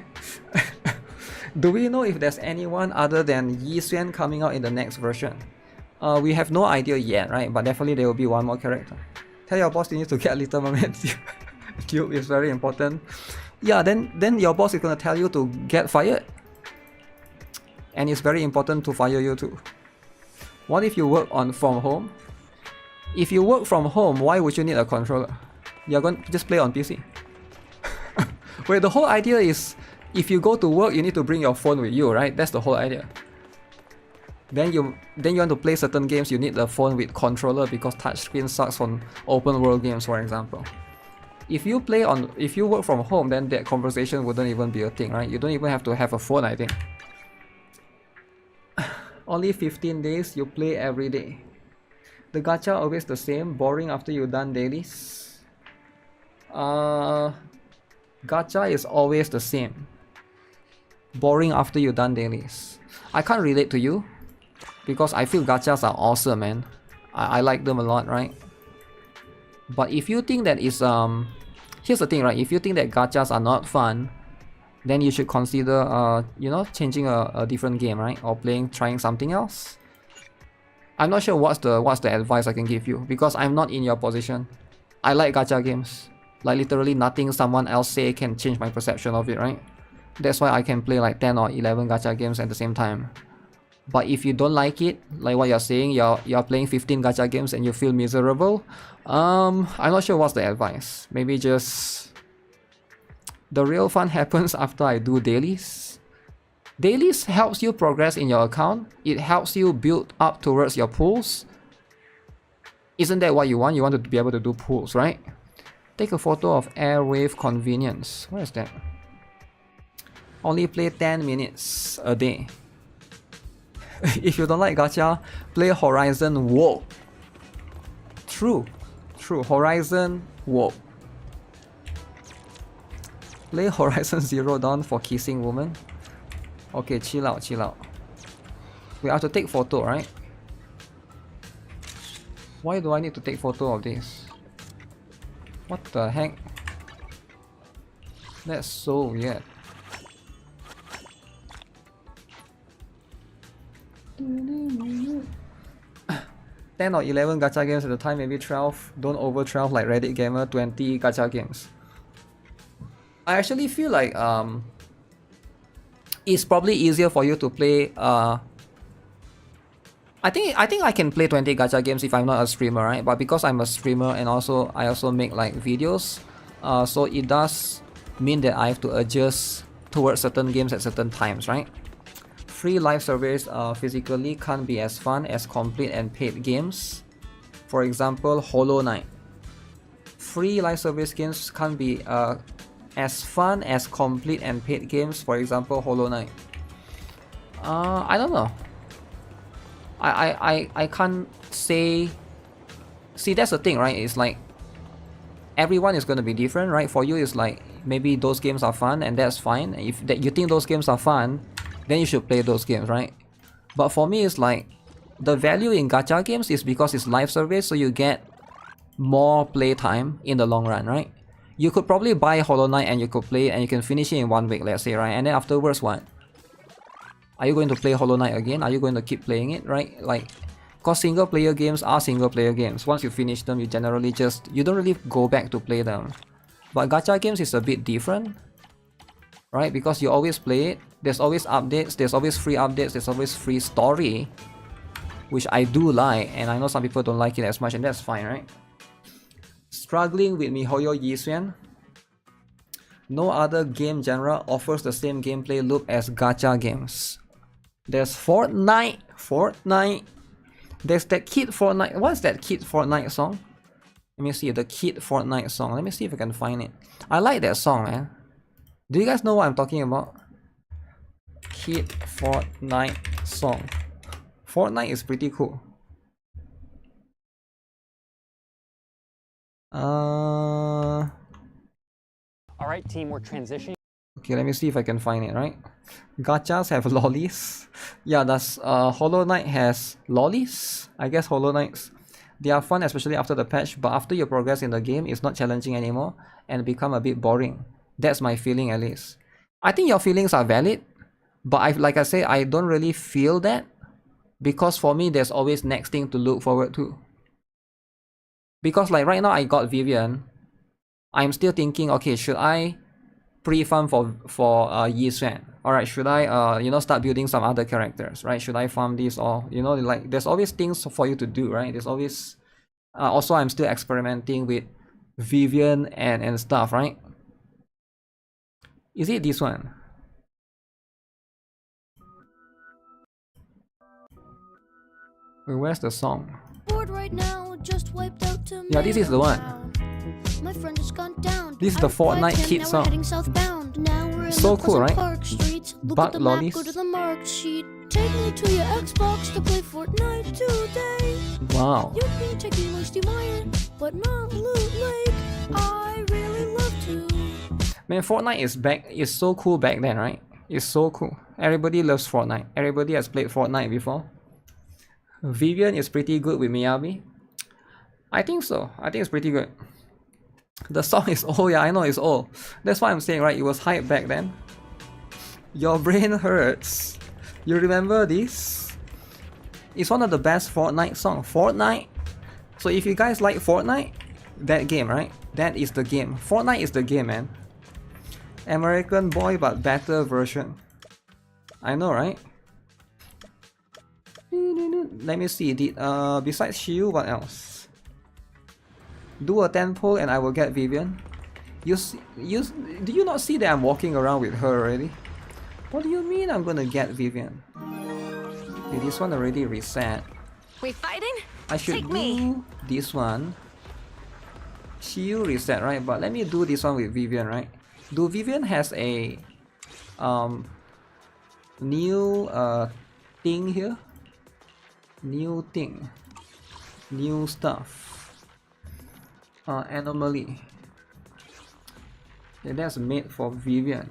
Do we know if there's anyone other than Yi Xuan coming out in the next version? We have no idea yet, right? But definitely there will be one more character. Tell your boss you need to get Little Mermaid. Dupe is very important. Yeah, then your boss is gonna tell you to get fired. And it's very important to fire you too. What if you work from home? If you work from home, why would you need a controller? You're going to just play on PC. Wait, the whole idea is if you go to work, you need to bring your phone with you, right? That's the whole idea. Then you want to play certain games, you need the phone with controller because touchscreen sucks on open world games, for example. If you work from home, then that conversation wouldn't even be a thing, right? You don't even have to have a phone, I think. Only 15 days, you play every day. The gacha always the same, boring after you done dailies. Gacha is always the same. Boring after you done dailies. I can't relate to you because I feel gachas are awesome, man. I like them a lot, right? But if you think that it's Here's the thing, right? If you think that gachas are not fun, then you should consider, you know, changing a different game, right? Or trying something else. I'm not sure what's the advice I can give you, because I'm not in your position. I like gacha games. Like literally nothing someone else say can change my perception of it, right? That's why I can play like 10 or 11 gacha games at the same time. But if you don't like it, like what you're saying, you're playing 15 gacha games and you feel miserable, I'm not sure what's the advice. Maybe just the real fun happens after I do dailies. Dailies helps you progress in your account. It helps you build up towards your pools. Isn't that what you want? You want to be able to do pools, right? Take a photo of airwave convenience. Where is that? Only play 10 minutes a day. If you don't like gacha, play Horizon. Whoa. True. Horizon. Whoa. Play Horizon Zero Dawn for kissing woman. Okay, chill out. We have to take photo, right? Why do I need to take photo of this? What the heck? That's so weird. Ten or 11 gacha games at a time, maybe 12. Don't over 12 like Reddit gamer. 20 gacha games. I actually feel like it's probably easier for you to play. I think I can play 20 gacha games if I'm not a streamer, right? But because I'm a streamer and I also make like videos, so it does mean that I have to adjust towards certain games at certain times, right? Free live service physically can't be as fun as complete and paid games. For example, Hollow Knight. Free live service games can't be as fun as complete and paid games. For example, Hollow Knight. I don't know. I can't say. See, that's the thing, right? It's like everyone is going to be different, right? For you, it's like maybe those games are fun, and that's fine. If you think those games are fun, then you should play those games, right? But for me, it's like the value in gacha games is because it's live service, so you get more play time in the long run, right? You could probably buy Hollow Knight and you could play it and you can finish it in 1 week, let's say, right? And then afterwards, what? Are you going to play Hollow Knight again? Are you going to keep playing it, right? Like, cause single player games are single player games. Once you finish them, you generally you don't really go back to play them. But gacha games is a bit different, right? Because you always play it. There's always updates, there's always free updates, there's always free story, which I do like, and I know some people don't like it as much, and that's fine, right? Struggling with MiHoYo Yisuan. No other game genre offers the same gameplay loop as gacha games. There's Fortnite. There's that Kid Fortnite. What's that Kid Fortnite song? Let me see, the Kid Fortnite song. Let me see if I can find it. I like that song, man. Do you guys know what I'm talking about? Kid Fortnite song. Fortnite is pretty cool. Alright team, we're transitioning. Okay, let me see if I can find it, right? Gachas have lollies. Yeah, does Hollow Knight has lollies? I guess Hollow Knights. They are fun, especially after the patch, but after you progress in the game, it's not challenging anymore and become a bit boring. That's my feeling, at least. I think your feelings are valid, but like I say, I don't really feel that, because for me, there's always next thing to look forward to. Because like right now, I got Vivian. I'm still thinking, okay, should I pre-farm for Yisuan? Alright, should I you know, start building some other characters, right? Should I farm this, or you know, like there's always things for you to do, right? There's always also I'm still experimenting with Vivian and stuff, right? Is it this one? Wait, where's the song? Right now, just wiped out to yeah, this is the one. My friend has gone down. This is the Fortnite Kid song. So cool, right? Bug lollies. Go to the mark sheet. Take me to your Xbox to play Fortnite today. Wow. You can take me to Steam Iron, but not Loot Lake. I really love to. Man, Fortnite is back. It's so cool back then, right? It's so cool. Everybody loves Fortnite. Everybody has played Fortnite before. Vivian is pretty good with Miyabi. I think so. I think it's pretty good. The song is old, yeah, I know it's old. That's why I'm saying, right, it was hype back then. Your brain hurts. You remember this? It's one of the best Fortnite songs. Fortnite? So if you guys like Fortnite, that game, right? That is the game. Fortnite is the game, man. American boy but better version. I know, right? Let me see. Besides Shiyu, what else? Do a 10 pull and I will get Vivian. Do you not see that I'm walking around with her already? What do you mean I'm gonna get Vivian? Okay, this one already reset. We fighting? I should Take do me. this one. Shiyu reset, right? But let me do this one with Vivian, right? Do Vivian has a new thing here? New thing. New stuff. Anomaly. Okay, that's made for Vivian.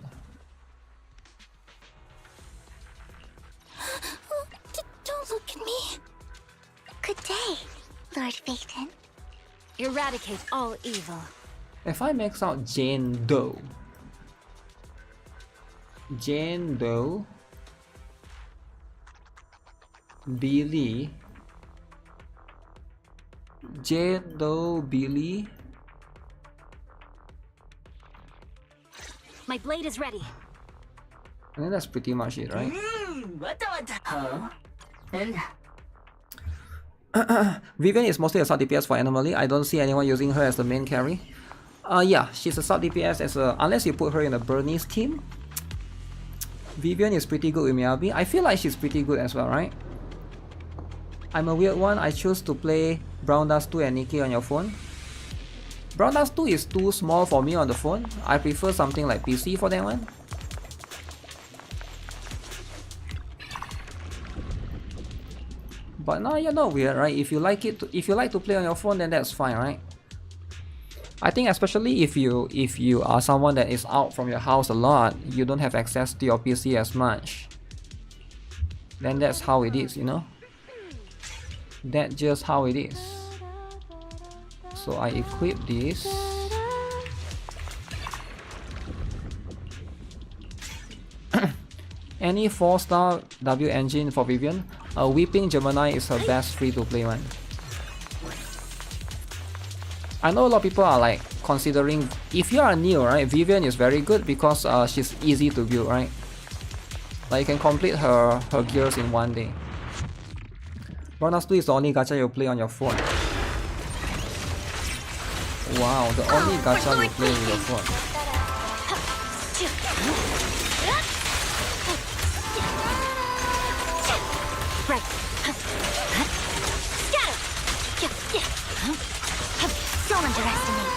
Don't look at me. Good day, Lord Phaeton. Eradicate all evil. If I max out Jane Doe, Billy, My blade is ready. I think that's pretty much it, right? Vivian is mostly a sub DPS for Anomaly. I don't see anyone using her as the main carry. Yeah, she's a sub DPS unless you put her in a Burnice team. Vivian is pretty good with Miyabi. I feel like she's pretty good as well, right? I'm a weird one. I choose to play Brown Dust 2 and Nikki on your phone. Brown Dust 2 is too small for me on the phone. I prefer something like PC for that one. But no, you're not weird, right? If you like to play on your phone, then that's fine, right? I think especially if you are someone that is out from your house a lot, you don't have access to your PC as much. Then that's how it is, you know? That's just how it is. So I equip this. Any 4-star W engine for Vivian? Weeping Gemini is her best free-to-play one. I know a lot of people are like considering, if you are new, right, Vivian is very good because she's easy to build, right? Like you can complete her gears in one day. Bonus 2 is the only gacha you play on your phone. Wow, the only gacha you play with your phone. Don't underestimate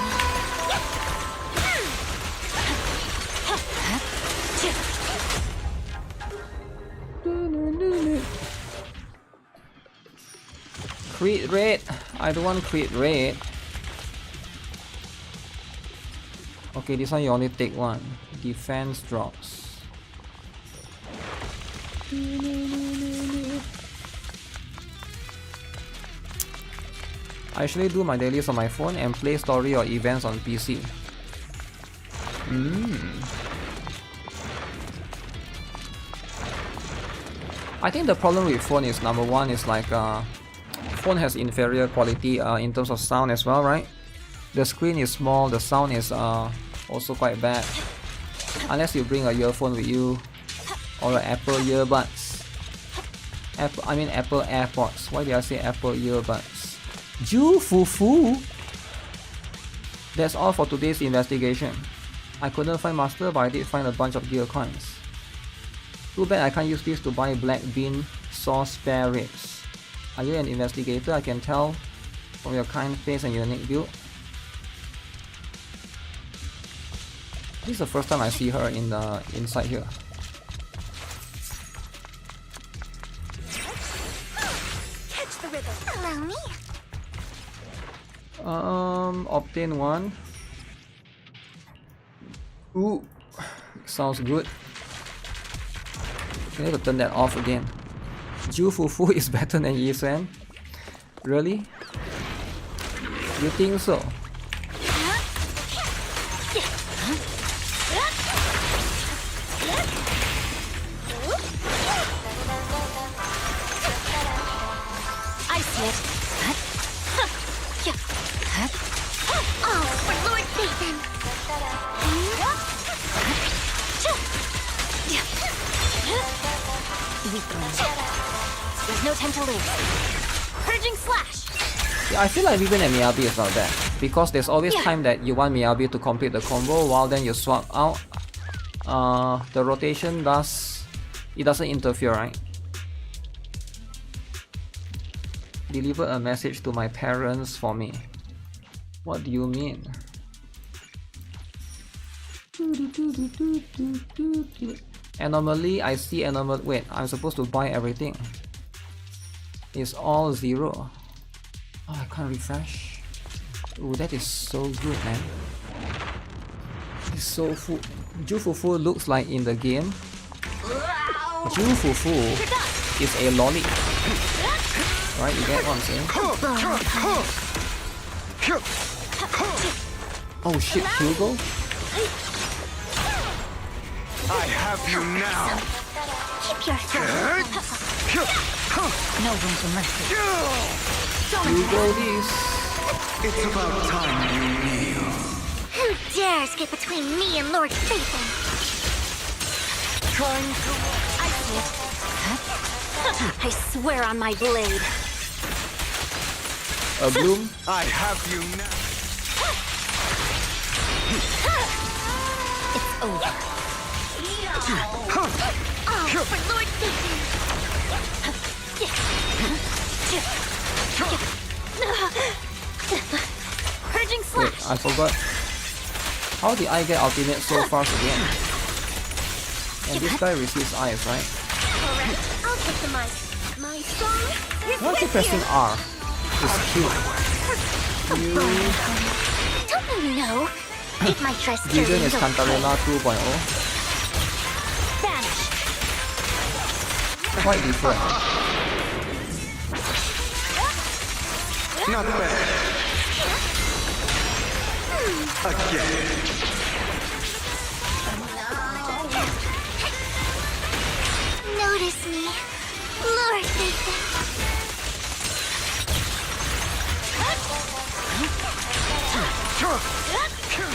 me. Crit rate. I don't want crit rate. Okay, this one you only take one. Defense drops. I usually do my dailies on my phone and play story or events on PC. I think the problem with phone is, number one is like phone has inferior quality in terms of sound as well, right? The screen is small, the sound is also quite bad. Unless you bring a earphone with you or an Apple earbuds. Apple AirPods. Why did I say Apple earbuds? Ju Fufu. That's all for today's investigation. I couldn't find master, but I did find a bunch of gear coins. Too bad I can't use this to buy black bean sauce spare ribs. Are you an investigator? I can tell from your kind face and unique build. This is the first time I see her in the inside here. Catch the rhythm. Allow me. Obtain one. Ooh, sounds good. I need to turn that off again. Ju Fufu is better than Yisen? Really? You think so? see it. Oh, for Lord Nathan! Weakling. There's no time to lose. Purging slash! Yeah, I feel like even at Miyabi is not that. Because there's always time that you want Miyabi to complete the combo while then you swap out. The rotation it doesn't interfere, right? Deliver a message to my parents for me. What do you mean? Anomaly, I see anomaly. Wait, I'm supposed to buy everything. It's all 0. Oh, I can't refresh. Ooh, that is so good, man. It's so full. Jufufu looks like in the game. Jufufu is a lolly. Right, you get what I'm saying? Oh shit, Hugo? I have you now. Keep your throat. No room for mercy. Hugo this. It's about time you kneel. Who dares get between me and Lord Phaethon? Trying to... I see it. I swear on my blade. A bloom? I have you now. It's over. Oh, for Lord Phaethon! Purging slash! Wait, I forgot. How did I get ultimate so fast again? And this guy receives eyes, right? Alright, I'll take the mic. My song is Why is he with pressing you. R? It's cute. Don't you know? It might try Vision stirring is the Cantarella 2.0. Vanish. Quite different. Not bad. Again. Notice me, Lord Nathan.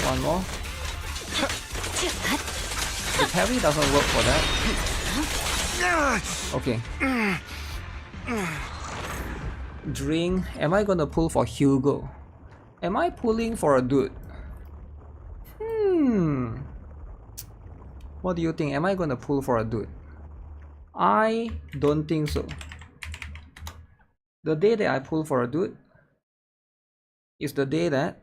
One more. The parry doesn't work for that. Okay. Drink. Am I gonna pull for Hugo? Am I pulling for a dude? What do you think? Am I gonna pull for a dude? I don't think so. The day that I pull for a dude is the day that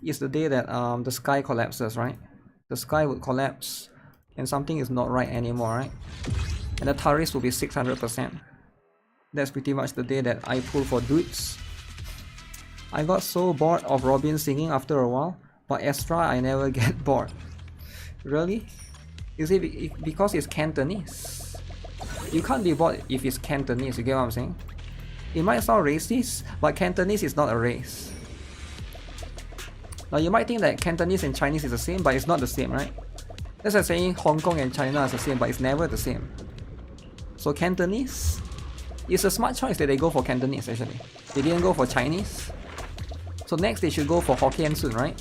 the sky collapses, right? The sky would collapse and something is not right anymore, right? And the turrets will be 600%. That's pretty much the day that I pull for dudes. I got so bored of Robin singing after a while, but Astra I never get bored. Really? Is it because it's Cantonese? You can't be bored if it's Cantonese, you get what I'm saying? It might sound racist, but Cantonese is not a race. Now you might think that Cantonese and Chinese is the same, but it's not the same, right? That's like saying Hong Kong and China is the same, but it's never the same. So Cantonese, it's a smart choice that they go for Cantonese actually. They didn't go for Chinese. So next they should go for Hokkien soon, right?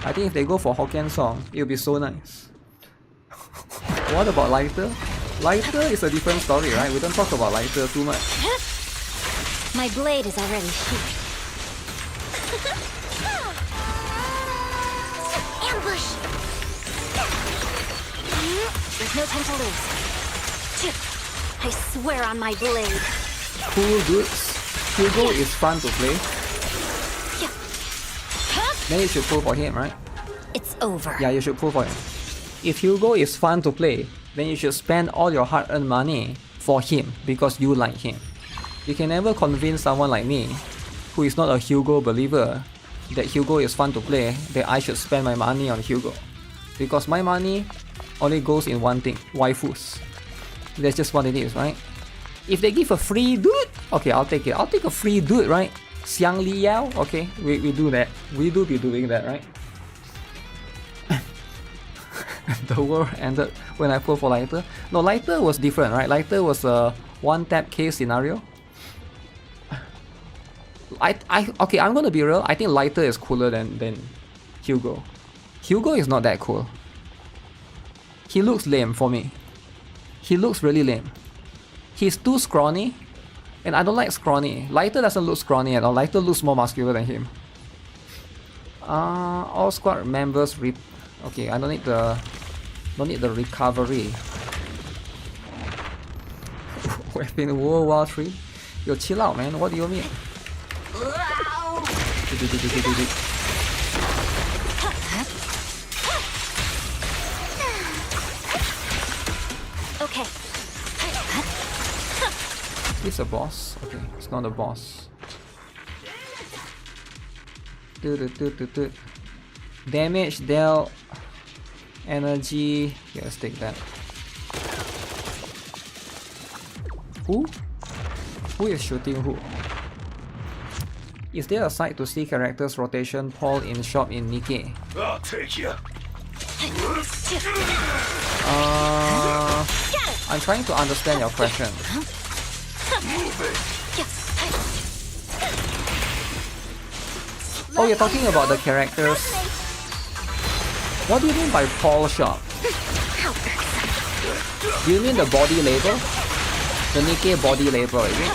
I think if they go for Hokkien song, it'll be so nice. What about Lighter? Lighter is a different story, right? We don't talk about Lighter too much. My blade is already sheathed. Ambush! There's no time to lose. I swear on my blade. Cool dudes. Hugo is fun to play. Then you should pull for him, right? It's over. Yeah, you should pull for him. If Hugo is fun to play, then you should spend all your hard-earned money for him because you like him. You can never convince someone like me, who is not a Hugo believer, that Hugo is fun to play, that I should spend my money on Hugo. Because my money only goes in one thing, waifus. That's just what it is, right? If they give a free dude, okay, I'll take it. I'll take a free dude, right? Xiang Liao, okay, we do that. We do be doing that, right? The world ended when I pulled for Lighter. No, Lighter was different, right? Lighter was a one-tap case scenario. Okay, I'm gonna be real. I think Lighter is cooler than Hugo. Hugo is not that cool. He looks lame for me. He looks really lame. He's too scrawny, and I don't like scrawny. Lighter doesn't look scrawny at all. Lighter looks more muscular than him. All squad members okay, I don't need the recovery. We've been World War 3. Yo, chill out, man. What do you mean? Okay. It's a boss. Okay, it's not a boss. Damage dealt. Energy. Yeah, let's take that. Who? Who is shooting who? Is there a site to see characters rotation Paul in shop in Nikke? I'll take you. I'm trying to understand your question. Oh, you're talking about the characters. What do you mean by Paul shop? Do you mean the body label? The Nikke body label, is it?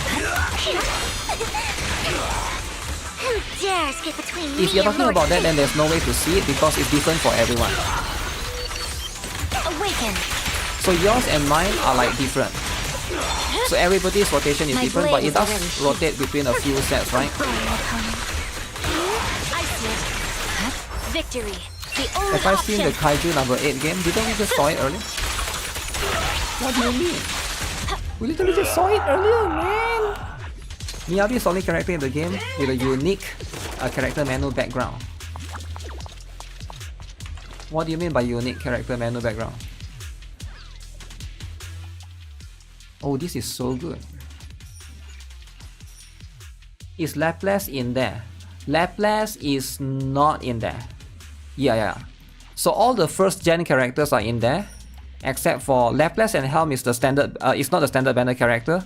Who dares get between me If you're and talking Lord about that, Satan? then there's no way to see it because it's different for everyone. Awaken. So yours and mine are like different. So everybody's rotation is My different, but blade it does is already rotate between a few sets, right? I see it. Victory. The only Have I seen the option. Kaiju number 8 game? Didn't we just saw it earlier? What do you mean? We literally just saw it earlier, man! Miyabi is the only character in the game with a unique character menu background. What do you mean by unique character menu background? Oh, this is so good. Is Laplace in there? Laplace is not in there. Yeah. So all the first gen characters are in there, except for Laplace and Helm is the standard. It's not the standard banner character.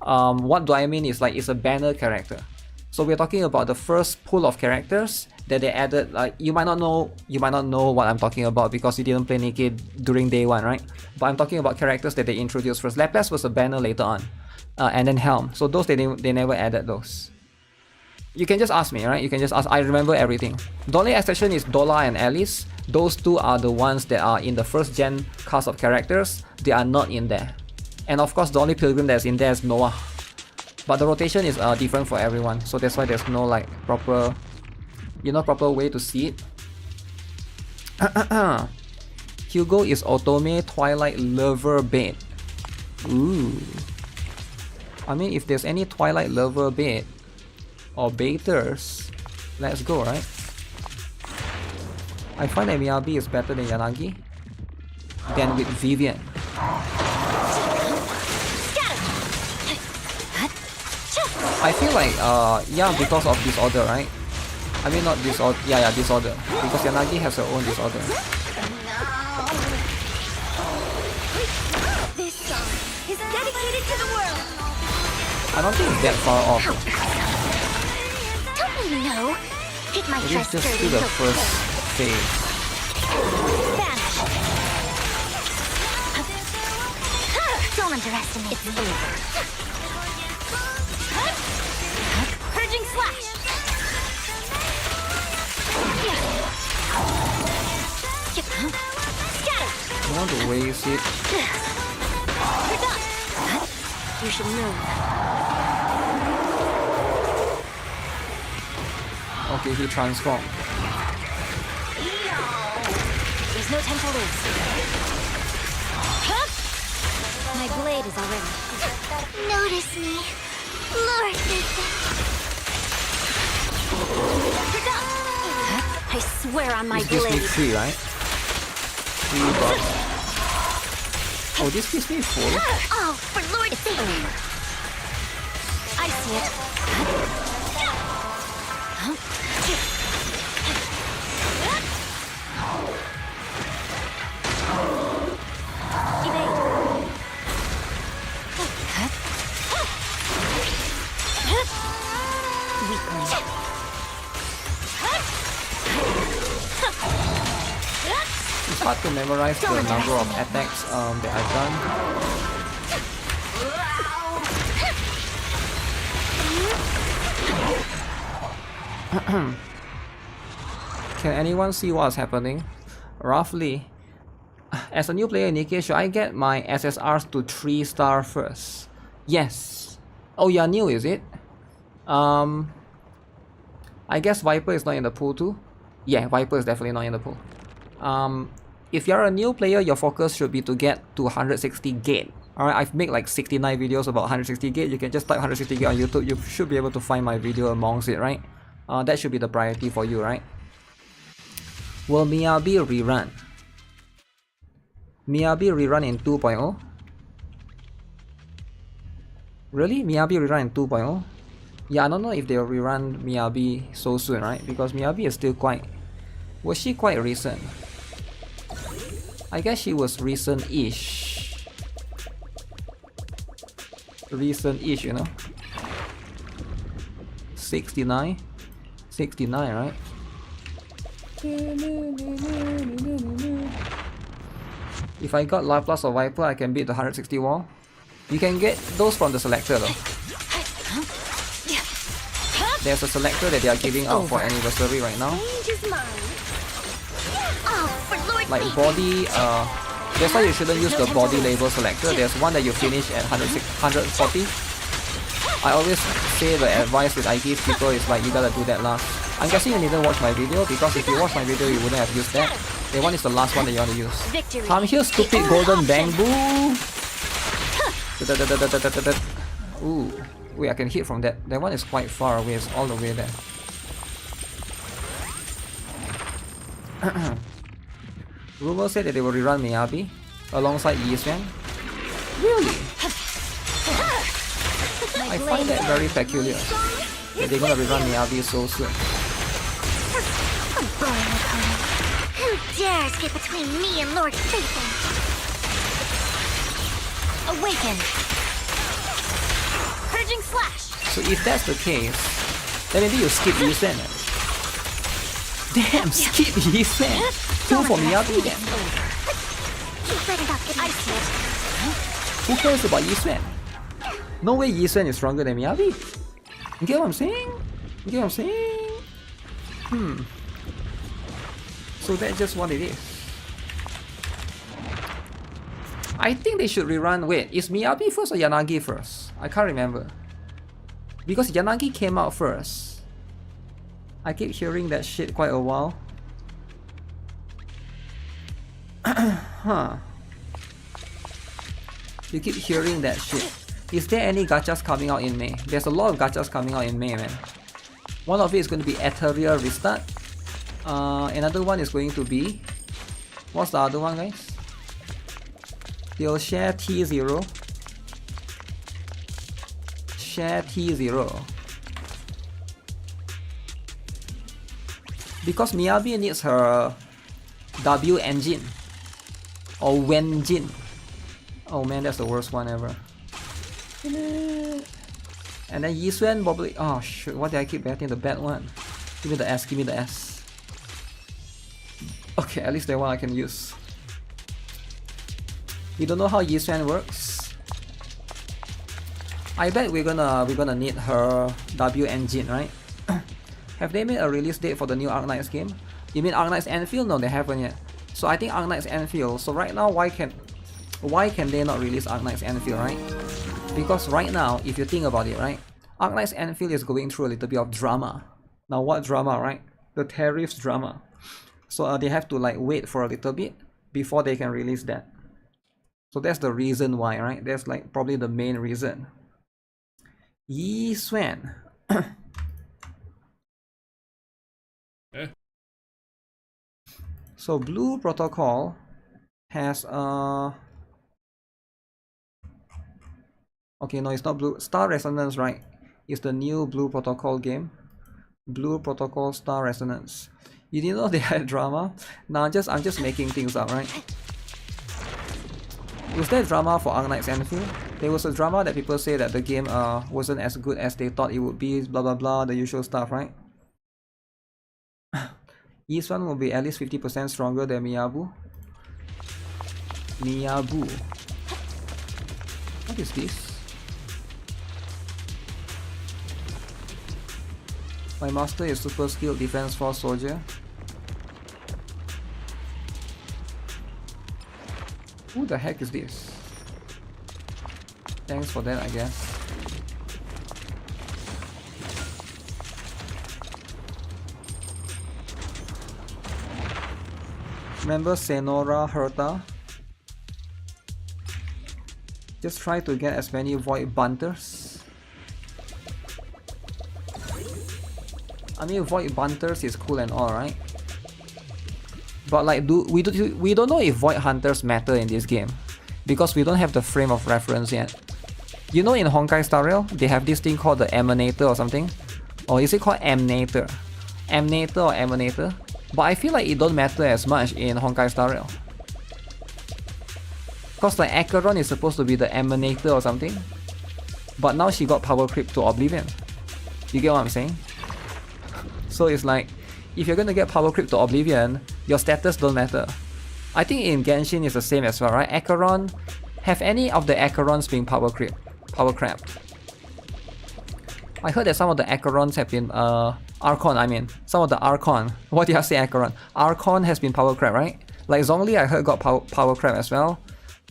What do I mean is like it's a banner character. So we're talking about the first pool of characters that they added. Like you might not know what I'm talking about because you didn't play Nikke during day one, right? But I'm talking about characters that they introduced first. Laplace was a banner later on, and then Helm. So those they never added those. You can just ask me, right? You can just ask. I remember everything. The only exception is Dola and Alice. Those two are the ones that are in the first gen cast of characters. They are not in there. And of course, the only pilgrim that's in there is Noah. But the rotation is different for everyone, so that's why there's no like proper way to see it. Hugo is Otome Twilight Lover bait. Ooh. I mean, if there's any Twilight Lover bait or baiters, let's go, right? I find that Miyabi is better than Yanagi than with Vivian. I feel like, yeah, because of disorder, right? I mean, not disorder, yeah, disorder. Because Yanagi has her own disorder. This song is dedicated to the world. I don't think it's that far off. Don't you know? Hit my It is chest just dirty through the so first phase. Vanish. Don't underestimate it's over. Purging slash. Scatter. I want to waste it. You're done. You should move. Okay, he transformed. There's no time to lose. My blade is already. Notice me, Lord Satan. I swear on my This gives me blade. 3, right? 3 bucks. Oh, this gives me 4. Oh, for Lord Satan. I see it. Weak hard to memorize the number of attacks that I've done. Can anyone see what's happening? Roughly, as a new player in Nikke, should I get my SSRs to 3-star first? Yes. Oh, you're new, is it? I guess Viper is not in the pool too. Yeah, Viper is definitely not in the pool. If you're a new player, your focus should be to get to 160 gate. Alright, I've made like 69 videos about 160 gate. You can just type 160 gate on YouTube. You should be able to find my video amongst it, right? That should be the priority for you, right? Will Miyabi rerun? Miyabi rerun in 2.0? Really? Miyabi rerun in 2.0? Yeah, I don't know if they'll rerun Miyabi so soon, right? Because Miyabi is still quite... Was she quite recent? I guess she was recent-ish. Recent-ish, you know? 69? 69, right? If I got Life Plus or Viper, I can beat the 160 wall. You can get those from the selector though. There's a selector that they are giving out for anniversary right now. Like body, that's why you shouldn't use the body label selector. There's one that you finish at 140. I always say the advice that I give people is like, you gotta do that last. I'm guessing you didn't watch my video, because if you watch my video you wouldn't have used that. That one is the last one that you want to use. Come here, stupid golden bamboo! Ooh, wait, I can hit from that. That one is quite far away, it's all the way there. Rumor said that they will rerun Miyabi alongside Yi Xuan. Really? I find that very peculiar, that they're gonna rerun Miyabi so soon. Who dares get between me and Lord Satan? Awaken! Purging slash! So if that's the case, then maybe you skip Yi Xuan. Damn, skip Yi Xuan! 2 for Miyabi then. Keep right about the ice hit. Who cares about Yi Xuan? No way Yi Xuan is stronger than Miyabi. You get what I'm saying? You get what I'm saying? So that's just what it is. I think they should rerun... Wait, is Miyabi first or Yanagi first? I can't remember. Because Yanagi came out first. I keep hearing that shit quite a while. Huh. You keep hearing that shit. Is there any gachas coming out in May? There's a lot of gachas coming out in May, man. One of it is going to be Ethereal Restart. Another one is going to be... What's the other one, guys? They'll share T0. Share T0. Because Miyabi needs her W engine. Or Wenjin. Oh man, that's the worst one ever. And then Yi Xuan probably... Oh shoot, why did I keep betting the bad one? Give me the S, give me the S. Okay, at least that one I can use. We don't know how Yi Xuan works. I bet we're gonna need her W engine, right? Have they made a release date for the new Arknights game? You mean Arknights Anfield? No, they haven't yet. So I think Arknights Anfield. So right now, why can they not release Arknights Anfield, right? Because right now, if you think about it, right, Arknights Anfield is going through a little bit of drama. Now what drama, right? The tariffs drama. So they have to like wait for a little bit before they can release that. So that's the reason why, right? That's like probably the main reason. Yi Xuan. So Blue Protocol has okay, no, it's not Blue. Star Resonance, right? It's the new Blue Protocol game. Blue Protocol Star Resonance. You didn't know they had drama? Nah, I'm just making things up, right? Was there drama for Arknights Anfield? There was a drama that people say that the game wasn't as good as they thought it would be, blah blah blah, the usual stuff, right? Yi Xuan will be at least 50% stronger than Miyabu. Miyabu. What is this? My master is super skilled defense force soldier. Who the heck is this? Thanks for that, I guess. Remember Senora Herta? Just try to get as many void bunters. I mean, void bunters is cool and all, right? But like, we don't know if void hunters matter in this game because we don't have the frame of reference yet. You know, in Honkai Star Rail, they have this thing called the emanator or something, or is it called emanator? Emanator or emanator? But I feel like it don't matter as much in Honkai Star Rail. Cause like Acheron is supposed to be the emanator or something, but now she got power creep to Oblivion. You get what I'm saying? So it's like, if you're gonna get power creep to Oblivion, your status don't matter. I think in Genshin it's the same as well, right? Acheron, have any of the Acherons been power crapped? I heard that some of the Acherons have been Archon, I mean, some of the Archon. What did I say, Acheron? Archon has been power crap, right? Like Zhongli, I heard got power crap as well.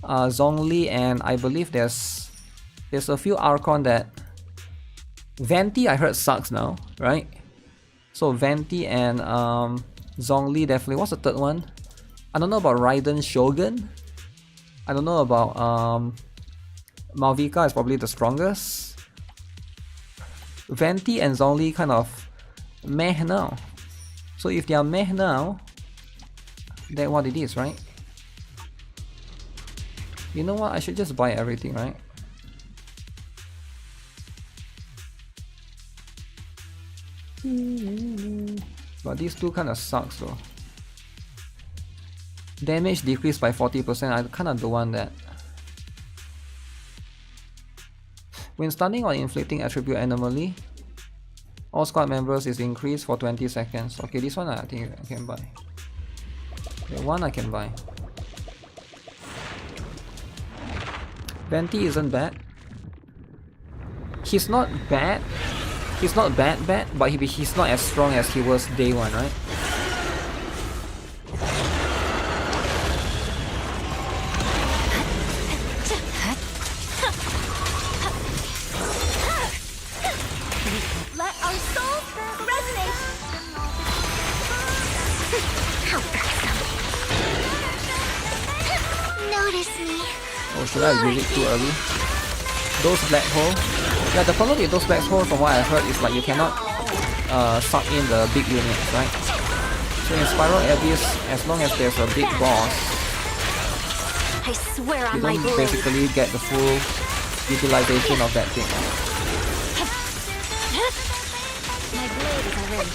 Zhongli, and I believe there's a few Archon that Venti I heard sucks now, right? So Venti and Zhongli definitely. What's the third one? I don't know about Raiden Shogun. I don't know about Malvika is probably the strongest. Venti and Zhongli kind of meh now. So if they are meh now, then what it is, right? You know what? I should just buy everything, right? But these two kind of sucks though. Damage decreased by 40%. I kind of don't want that. When stunning or inflicting attribute anomaly, all squad members is increased for 20 seconds. Okay, this one I think I can buy. Okay, one I can buy. Venti isn't bad. He's not bad. He's not bad, but he's not as strong as he was day one, right? Let our souls resonate. Notice me. Oh, should I use it too early? Those black hole. Yeah, the problem with those black holes, from what I heard, is like you cannot suck in the big units, right? So in Spiral Abyss, as long as there's a big boss, I swear on you my don't blade. basically get the full utilization of that thing. My blade is already.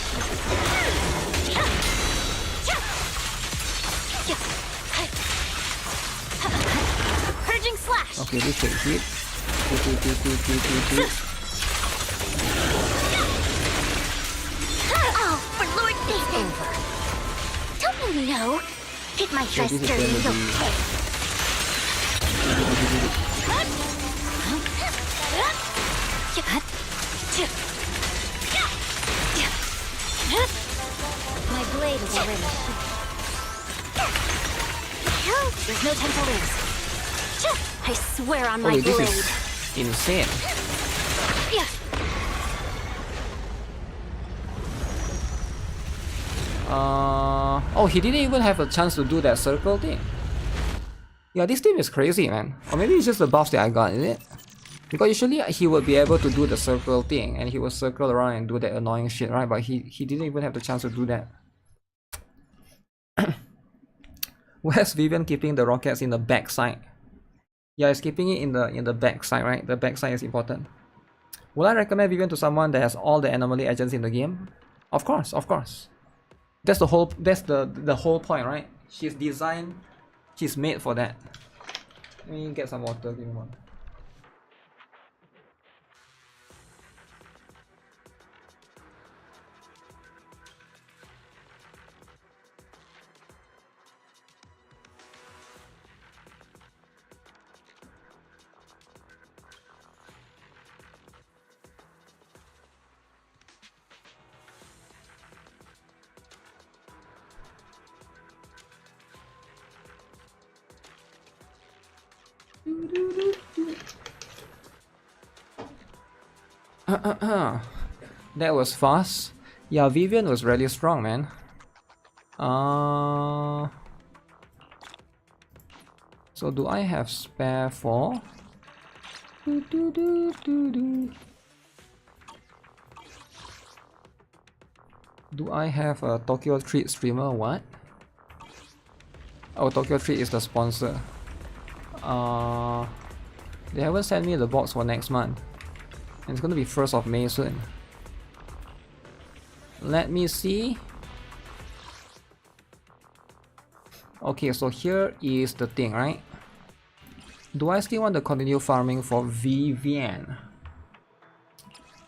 Purging slash. Okay, this should hit. Oh, for Lord Nathan. Don't you know? Hit my So chest this is dirty going to little be... My blade is already. There's no time to lose. I swear on my Holy, blade. this is insane. Oh, he didn't even have a chance to do that circle thing. Yeah, this team is crazy, man. Or maybe it's just the buffs that I got, is it? Because usually he would be able to do the circle thing and he would circle around and do that annoying shit, right? But he didn't even have the chance to do that. Where's Vivian keeping the rockets in the backside? Yeah, it's keeping it in the backside, right? The backside is important. Would I recommend Vivian to someone that has all the anomaly agents in the game? Of course, of course. That's the whole point, right? She's designed, she's made for that. Let me get some water, give me one. That was fast. Yeah, Vivian was really strong, man. So do I have spare for? Do I have a Tokyo Treat streamer? What? Oh, Tokyo Treat is the sponsor. They haven't sent me the box for next month. And it's gonna be 1st of May soon. Let me see. Okay, so here is the thing, right? Do I still want to continue farming for Vivian?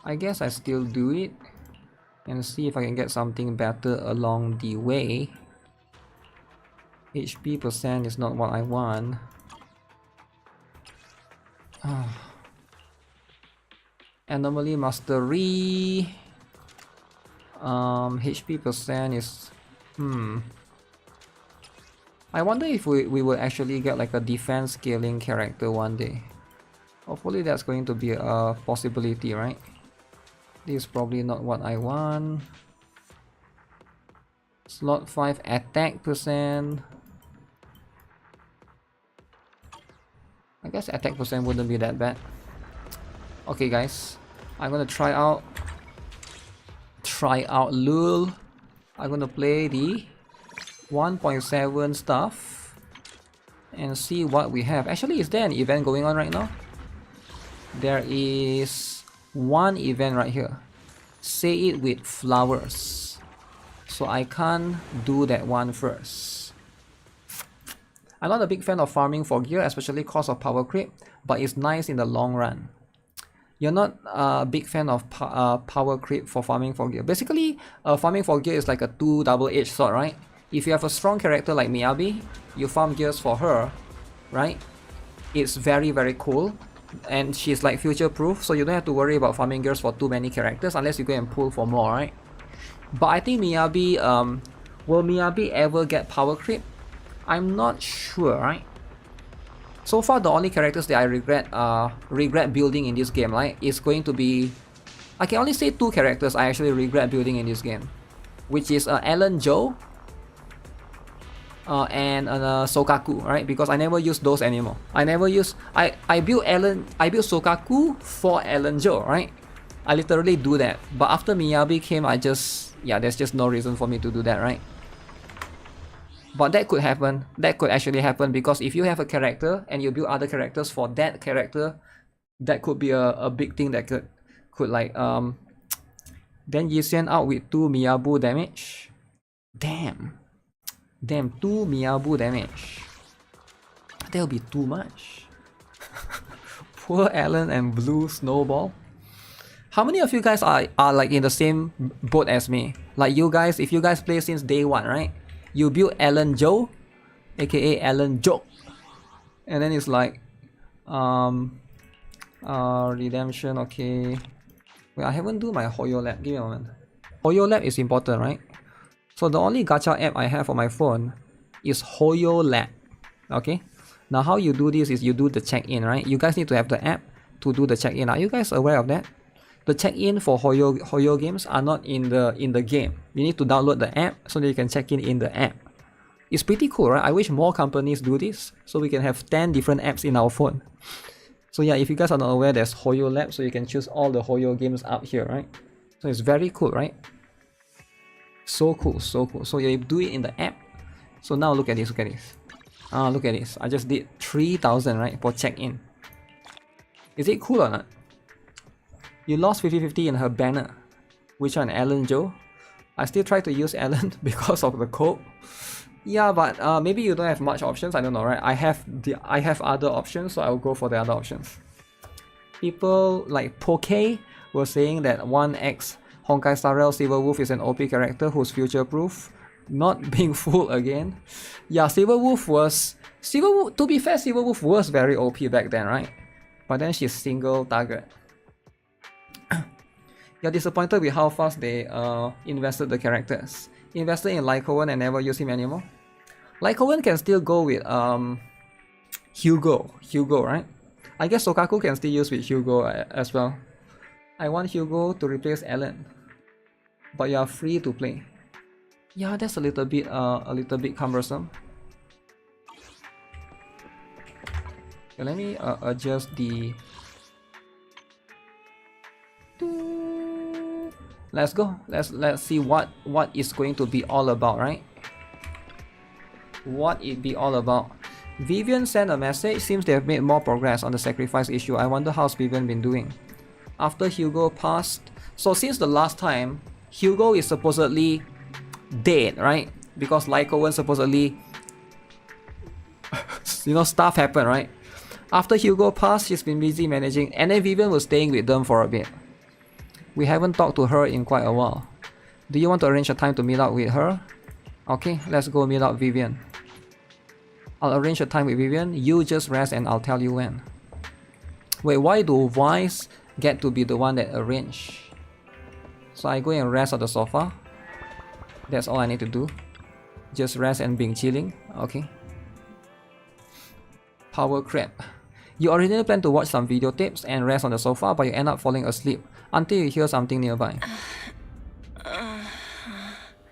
I guess I still do it. And see if I can get something better along the way. HP percent is not what I want. Anomaly Mastery. HP percent is... I wonder if we will actually get like a defense scaling character one day. Hopefully that's going to be a possibility, right? This is probably not what I want. Slot 5 attack percent. I guess attack percent wouldn't be that bad. Okay guys, I'm gonna try out Lul. I'm gonna play the 1.7 stuff and see what we have. Actually, is there an event going on right now? There is one event right here. Say it with flowers. So I can't do that one first. I'm not a big fan of farming for gear, especially cause of power creep, but it's nice in the long run. You're not a big fan of power creep for farming for gear. Basically, farming for gear is like a two double-edged sword, right? If you have a strong character like Miyabi, you farm gears for her, right? It's very, very cool. And she's like future-proof, so you don't have to worry about farming gears for too many characters unless you go and pull for more, right? But I think Miyabi, will Miyabi ever get power creep? I'm not sure, right? So far, the only characters that I regret building in this game, right, is going to be... I can only say 2 characters I actually regret building in this game, which is Alan Joe and Sokaku, right? Because I never use those anymore. I built Sokaku for Alan Joe, right? I literally do that. But after Miyabi came, there's just no reason for me to do that, right? But that could happen. That could actually happen because if you have a character and you build other characters for that character, that could be a big thing that could like then Yisuan out with 2 Miyabu damage. Damn, 2 Miyabu damage. That'll be too much. Poor Alan and Blue Snowball. How many of you guys are like in the same boat as me? Like you guys, if you guys play since day 1, right? You build Alan Joe, aka Alan Joke, and then it's like redemption. Okay, wait, I haven't do my Hoyo Lab. Give me a moment. Hoyo Lab is important, right? So the only gacha app I have on my phone is Hoyo Lab. Okay, now how you do this is you do the check-in, right? You guys need to have the app to do the check-in. Are you guys aware of that? The check-in for Hoyo games are not in the game. You need to download the app so that you can check in the app. It's pretty cool, right? I wish more companies do this so we can have 10 different apps in our phone. So yeah, if you guys are not aware, there's Hoyo Lab, so you can choose all the Hoyo games up here, right? So it's very cool, right? So cool, so cool. So you do it in the app. So now look at this, look at this. Look at this. I just did 3,000, right, for check-in. Is it cool or not? You lost 50-50 in her banner. Which one, Alan Joe? I still try to use Alan because of the code. Yeah, but maybe you don't have much options. I don't know, right? I have other options, so I'll go for the other options. People like Poke were saying that 1x Honkai Star Rail Silverwolf is an OP character who's future-proof. Not being fooled again. Yeah, Silverwolf was... to be fair, Silverwolf was very OP back then, right? But then she's single target. You're disappointed with how fast they invested the characters. Invested in Lycowan and never use him anymore. Lycowan can still go with Hugo, right? I guess Sokaku can still use with Hugo as well. I want Hugo to replace Alan, but you are free to play. Yeah, that's a little bit cumbersome. Okay, let me adjust the. Let's go. Let's see what is going to be all about, right? What it be all about. Vivian sent a message. Seems they have made more progress on the sacrifice issue. I wonder how's Vivian been doing after Hugo passed. So since the last time, Hugo is supposedly dead, right? Because Lycowan supposedly, stuff happened, right? After Hugo passed, she's been busy managing, and then Vivian was staying with them for a bit. We haven't talked to her in quite a while. Do you want to arrange a time to meet up with her? Okay, let's go meet up Vivian. I'll arrange a time with Vivian. You just rest and I'll tell you when. Wait, why do Vice get to be the one that arrange? So I go and rest on the sofa. That's all I need to do. Just rest and being chilling. Okay. Power crap. You originally planned to watch some videotapes and rest on the sofa, but you end up falling asleep until you hear something nearby.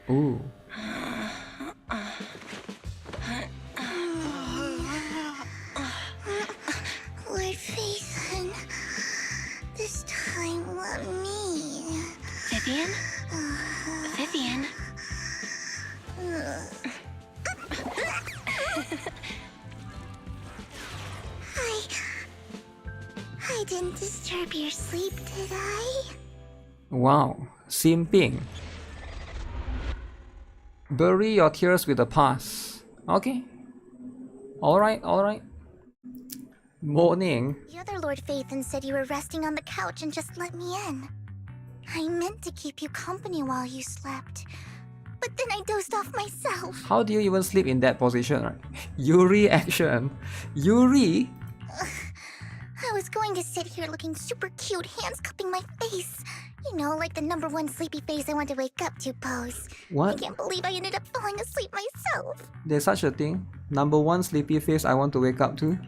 Ooh. Lord Phaethon, this time let me. Vivian? Vivian? I didn't disturb your sleep, did I? Wow, simping. Bury your tears with a pass. Okay. Alright. Morning. The other Lord Phaethon said you were resting on the couch and just let me in. I meant to keep you company while you slept, but then I dozed off myself. How do you even sleep in that position, right? Yuri action. Yuri? I was going to sit here looking super cute, hands cupping my face. You know, like the #1 sleepy face I want to wake up to pose. What? I can't believe I ended up falling asleep myself. There's such a thing? #1 sleepy face I want to wake up to?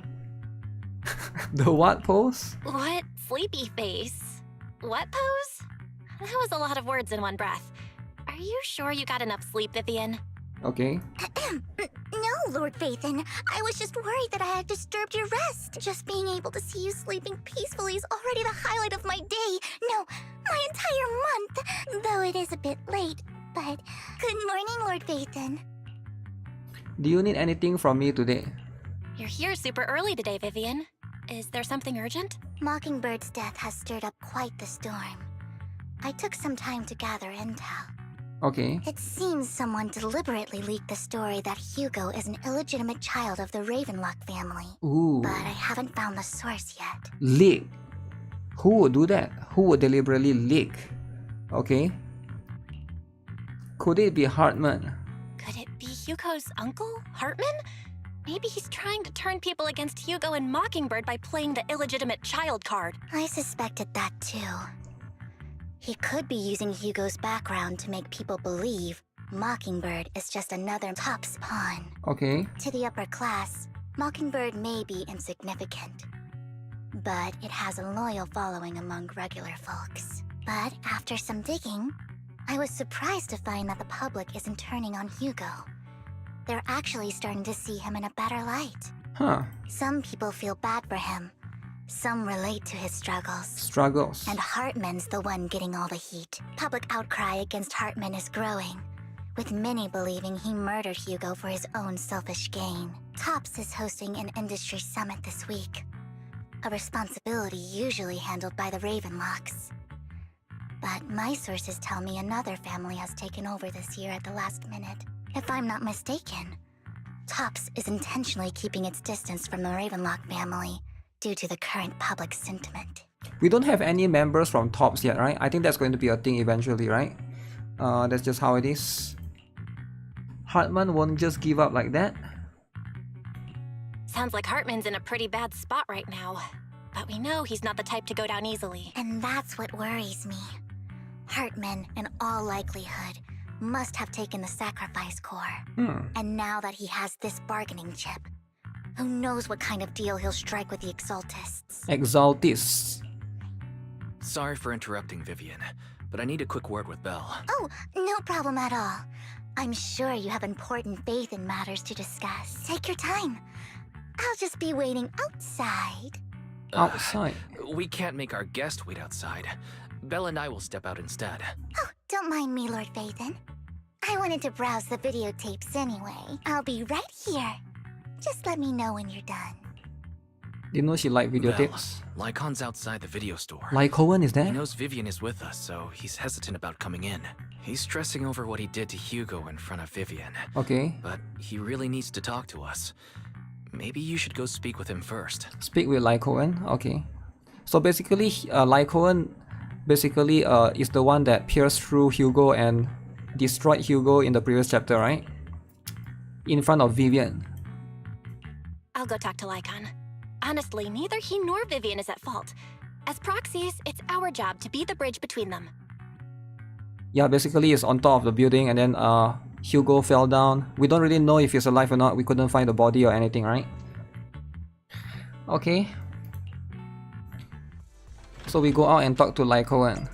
The what pose? What? Sleepy face? What pose? That was a lot of words in one breath. Are you sure you got enough sleep, Vivian? Okay. No, Lord Phaethon. I was just worried that I had disturbed your rest. Just being able to see you sleeping peacefully is already the highlight of my day. No, my entire month. Though it is a bit late, but good morning, Lord Phaethon. Do you need anything from me today? You're here super early today, Vivian. Is there something urgent? Mockingbird's death has stirred up quite the storm. I took some time to gather intel. Okay. It seems someone deliberately leaked the story that Hugo is an illegitimate child of the Ravenlock family. Ooh. But I haven't found the source yet. Leak. Who would do that? Who would deliberately leak? Okay. Could it be Hartman? Could it be Hugo's uncle, Hartman? Maybe he's trying to turn people against Hugo and Mockingbird by playing the illegitimate child card. I suspected that too. He could be using Hugo's background to make people believe Mockingbird is just another TOPS pawn. Okay. To the upper class, Mockingbird may be insignificant, but it has a loyal following among regular folks. But after some digging, I was surprised to find that the public isn't turning on Hugo. They're actually starting to see him in a better light. Huh. Some people feel bad for him. Some relate to his struggles. Struggles. And Hartman's the one getting all the heat. Public outcry against Hartman is growing, with many believing he murdered Hugo for his own selfish gain. TOPS is hosting an industry summit this week, a responsibility usually handled by the Ravenlocks. But my sources tell me another family has taken over this year at the last minute. If I'm not mistaken, TOPS is intentionally keeping its distance from the Ravenlock family due to the current public sentiment. We don't have any members from TOPS yet, right? I think that's going to be a thing eventually, right? That's just how it is. Hartman won't just give up like that. Sounds like Hartman's in a pretty bad spot right now. But we know he's not the type to go down easily. And that's what worries me. Hartman, in all likelihood, must have taken the sacrifice core. And now that he has this bargaining chip, Who knows what kind of deal he'll strike with the Exaltists? Exaltists. Sorry for interrupting, Vivian, but I need a quick word with Belle. Oh, no problem at all. I'm sure you have important faith in matters to discuss. Take your time. I'll just be waiting outside. Outside? We can't make our guest wait outside. Belle and I will step out instead. Oh, don't mind me, Lord Phaethon. I wanted to browse the videotapes anyway. I'll be right here. Just let me know when you're done. Didn't know she liked videotapes. Lycon's outside the video store. Lycoan is there? He knows Vivian is with us, so he's hesitant about coming in. He's stressing over what he did to Hugo in front of Vivian. Okay. But he really needs to talk to us. Maybe you should go speak with him first. Speak with Lycoan? Okay. So basically, Lycoan basically is the one that pierced through Hugo and destroyed Hugo in the previous chapter, right? In front of Vivian. I'll go talk to Lycon. Honestly, neither he nor Vivian is at fault. As proxies, it's our job to be the bridge between them. Yeah, basically it's on top of the building and then Hugo fell down. We don't really know if he's alive or not. We couldn't find the body or anything, right? Okay. So we go out and talk to Lycoan.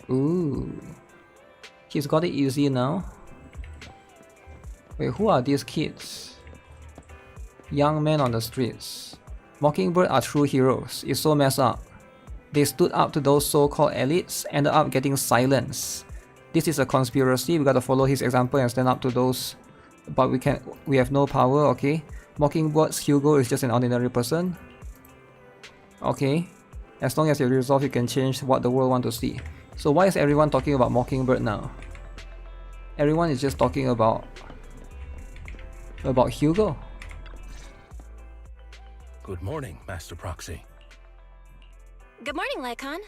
Ooh. He's got it easy now. Wait, who are these kids? Young men on the streets. Mockingbird are true heroes. It's so messed up. They stood up to those so-called elites, ended up getting silenced. This is a conspiracy. We gotta follow his example and stand up to those. But we have no power, okay? Mockingbird's Hugo is just an ordinary person. Okay. As long as you resolve, you can change what the world wants to see. So why is everyone talking about Mockingbird now? Everyone is just talking about Hugo. Good morning, Master Proxy. Good morning, Lycon.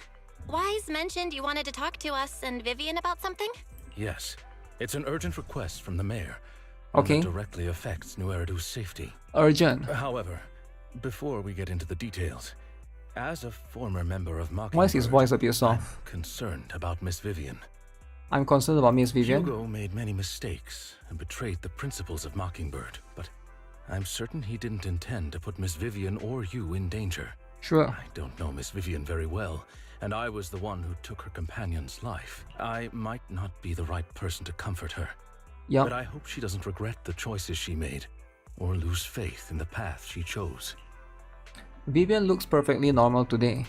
Wise mentioned you wanted to talk to us and Vivian about something? Yes, it's an urgent request from the mayor. Okay. That directly affects New Eridu's safety. Urgent. However, before we get into the details, as a former member of Mockingbird, Why is his voice a bit soft? I'm concerned about Miss Vivian. I'm concerned about Miss Vivian. Hugo made many mistakes and betrayed the principles of Mockingbird, but I'm certain he didn't intend to put Miss Vivian or you in danger. Sure. I don't know Miss Vivian very well, and I was the one who took her companion's life. I might not be the right person to comfort her. Yeah. But I hope she doesn't regret the choices she made, or lose faith in the path she chose. Vivian looks perfectly normal today.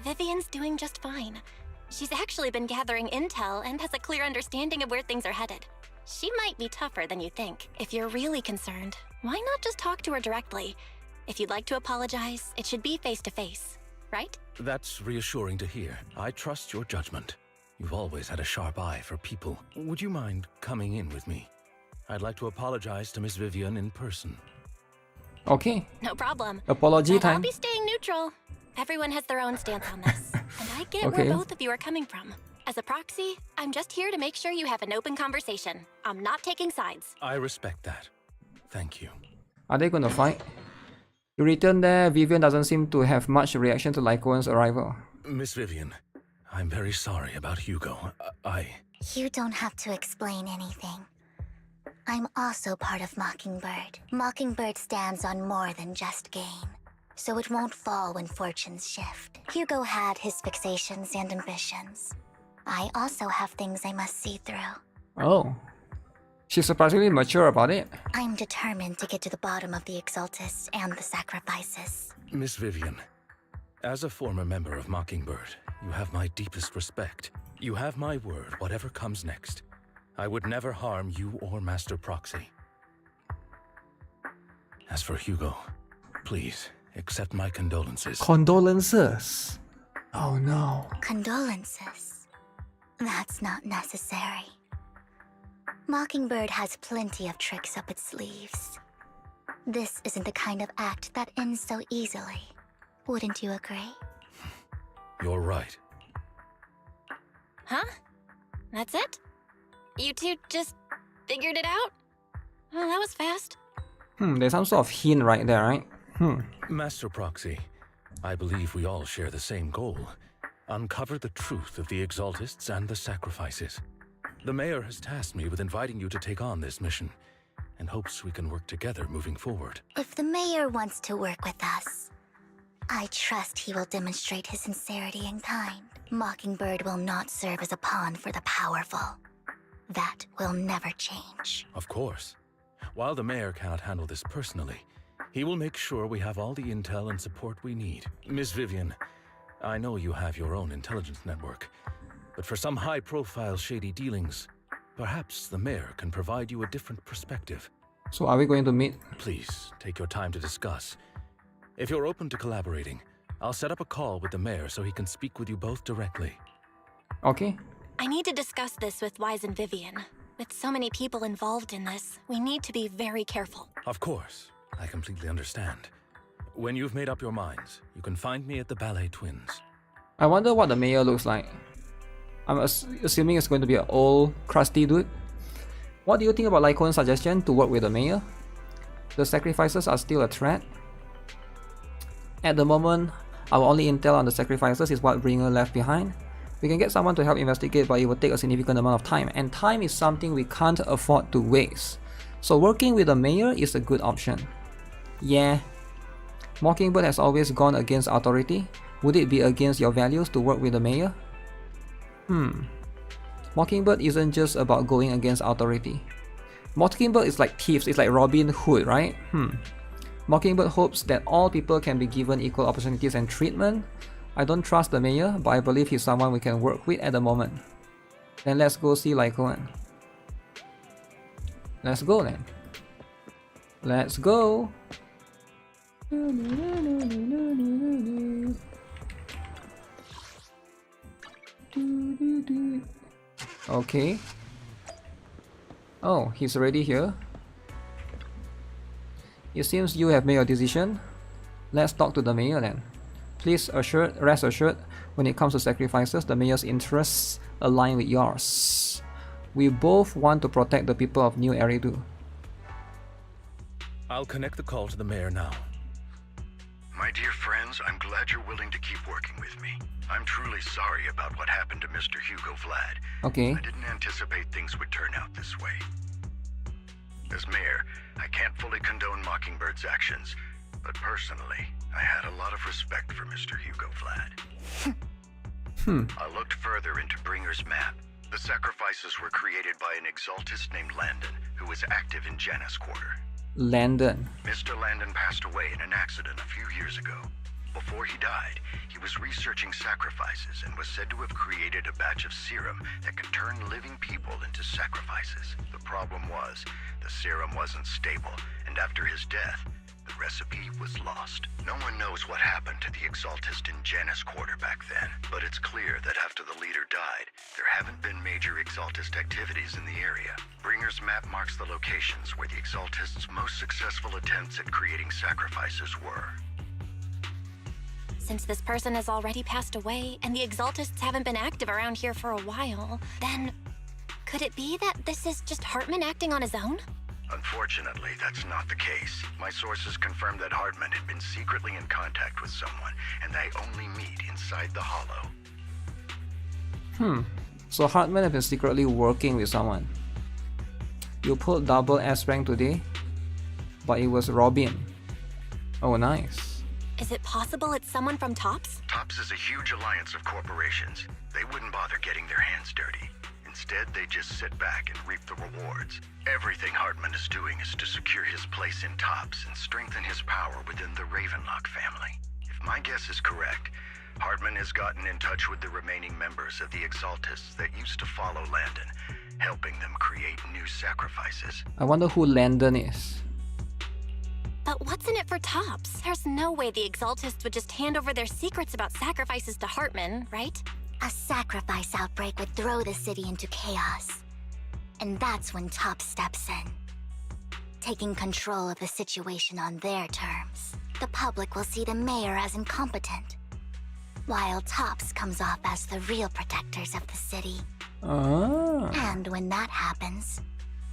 Vivian's doing just fine. She's actually been gathering intel and has a clear understanding of where things are headed. She might be tougher than you think. If you're really concerned, why not just talk to her directly? If you'd like to apologize, it should be face-to-face, right? That's reassuring to hear. I trust your judgment. You've always had a sharp eye for people. Would you mind coming in with me? I'd like to apologize to Miss Vivian in person. Okay. No problem. Apology But time. I'll be staying neutral. Everyone has their own stance on this. And I get Okay. where both of you are coming from. As a proxy, I'm just here to make sure you have an open conversation. I'm not taking sides. I respect that. Thank you. Are they gonna fight? You return there, Vivian doesn't seem to have much reaction to Lycoan's arrival. Miss Vivian, I'm very sorry about Hugo. You don't have to explain anything. I'm also part of Mockingbird. Mockingbird stands on more than just gain, so it won't fall when fortunes shift. Hugo had his fixations and ambitions. I also have things I must see through. Oh. She's surprisingly mature about it. I'm determined to get to the bottom of the Exaltists and the sacrifices. Miss Vivian, as a former member of Mockingbird, you have my deepest respect. You have my word, whatever comes next. I would never harm you or Master Proxy. As for Hugo, please accept my condolences. Condolences? Oh no. Condolences? That's not necessary. Mockingbird has plenty of tricks up its sleeves. This isn't the kind of act that ends so easily. Wouldn't you agree? You're right. Huh? That's it? You two just figured it out? Oh, that was fast. There's some sort of hint right there, right? Master Proxy, I believe we all share the same goal. Uncover the truth of the Exaltists and the sacrifices. The mayor has tasked me with inviting you to take on this mission, and hopes we can work together moving forward. If the mayor wants to work with us, I trust he will demonstrate his sincerity in kind. Mockingbird will not serve as a pawn for the powerful. That will never change. Of course. While the mayor cannot handle this personally, he will make sure we have all the intel and support we need. Miss Vivian, I know you have your own intelligence network, but for some high-profile shady dealings, perhaps the mayor can provide you a different perspective. So are we going to meet? Please, take your time to discuss. If you're open to collaborating, I'll set up a call with the mayor so he can speak with you both directly. Okay. I need to discuss this with Wise and Vivian. With so many people involved in this, we need to be very careful. Of course. I completely understand. When you've made up your minds, you can find me at the Ballet Twins. I wonder what the mayor looks like. I'm assuming it's going to be an old, crusty dude. What do you think about Lycon's suggestion to work with the mayor? The sacrifices are still a threat. At the moment, our only intel on the sacrifices is what Bringer left behind. We can get someone to help investigate, but it will take a significant amount of time, and time is something we can't afford to waste. So working with the mayor is a good option. Yeah. Mockingbird has always gone against authority. Would it be against your values to work with the mayor? Mockingbird isn't just about going against authority. Mockingbird is like thieves, it's like Robin Hood, right? Mockingbird hopes that all people can be given equal opportunities and treatment. I don't trust the mayor, but I believe he's someone we can work with at the moment. Then let's go see Lycon. Let's go then. Let's go. Okay. Oh, he's already here. It seems you have made your decision. Let's talk to the mayor then. Please rest assured, when it comes to sacrifices, the mayor's interests align with yours. We both want to protect the people of New Eridu. I'll connect the call to the mayor now. My dear friends, I'm glad you're willing to keep working with me. I'm truly sorry about what happened to Mr. Hugo Vlad. Okay. I didn't anticipate things would turn out this way. As mayor, I can't fully condone Mockingbird's actions, but personally, I had a lot of respect for Mr. Hugo Vlad. I looked further into Bringer's map. The sacrifices were created by an exaltist named Landon, who was active in Janus Quarter. Landon. Mr. Landon passed away in an accident a few years ago. Before he died, he was researching sacrifices and was said to have created a batch of serum that could turn living people into sacrifices. The problem was, the serum wasn't stable, and after his death, the recipe was lost. No one knows what happened to the exaltist in Janus Quarter back then, but it's clear that after the leader died, there haven't been major exaltist activities in the area. Bringer's map marks the locations where the exaltist's most successful attempts at creating sacrifices were. Since this person has already passed away, and the exaltists haven't been active around here for a while, then could it be that this is just Hartman acting on his own? Unfortunately, that's not the case. My sources confirmed that Hartman had been secretly in contact with someone, and they only meet inside the Hollow. So Hartman has been secretly working with someone. You pulled double S rank today, but it was Robin. Oh, nice. Is it possible it's someone from TOPS? TOPS is a huge alliance of corporations. They wouldn't bother getting their hands dirty. Instead, they just sit back and reap the rewards. Everything Hartman is doing is to secure his place in TOPS and strengthen his power within the Ravenlock family. If my guess is correct, Hartman has gotten in touch with the remaining members of the Exaltists that used to follow Landon, helping them create new sacrifices. I wonder who Landon is. But what's in it for TOPS? There's no way the Exaltists would just hand over their secrets about sacrifices to Hartman, right? A sacrifice outbreak would throw the city into chaos. And that's when TOPS steps in, taking control of the situation on their terms. The public will see the mayor as incompetent, while TOPS comes off as the real protectors of the city. And when that happens,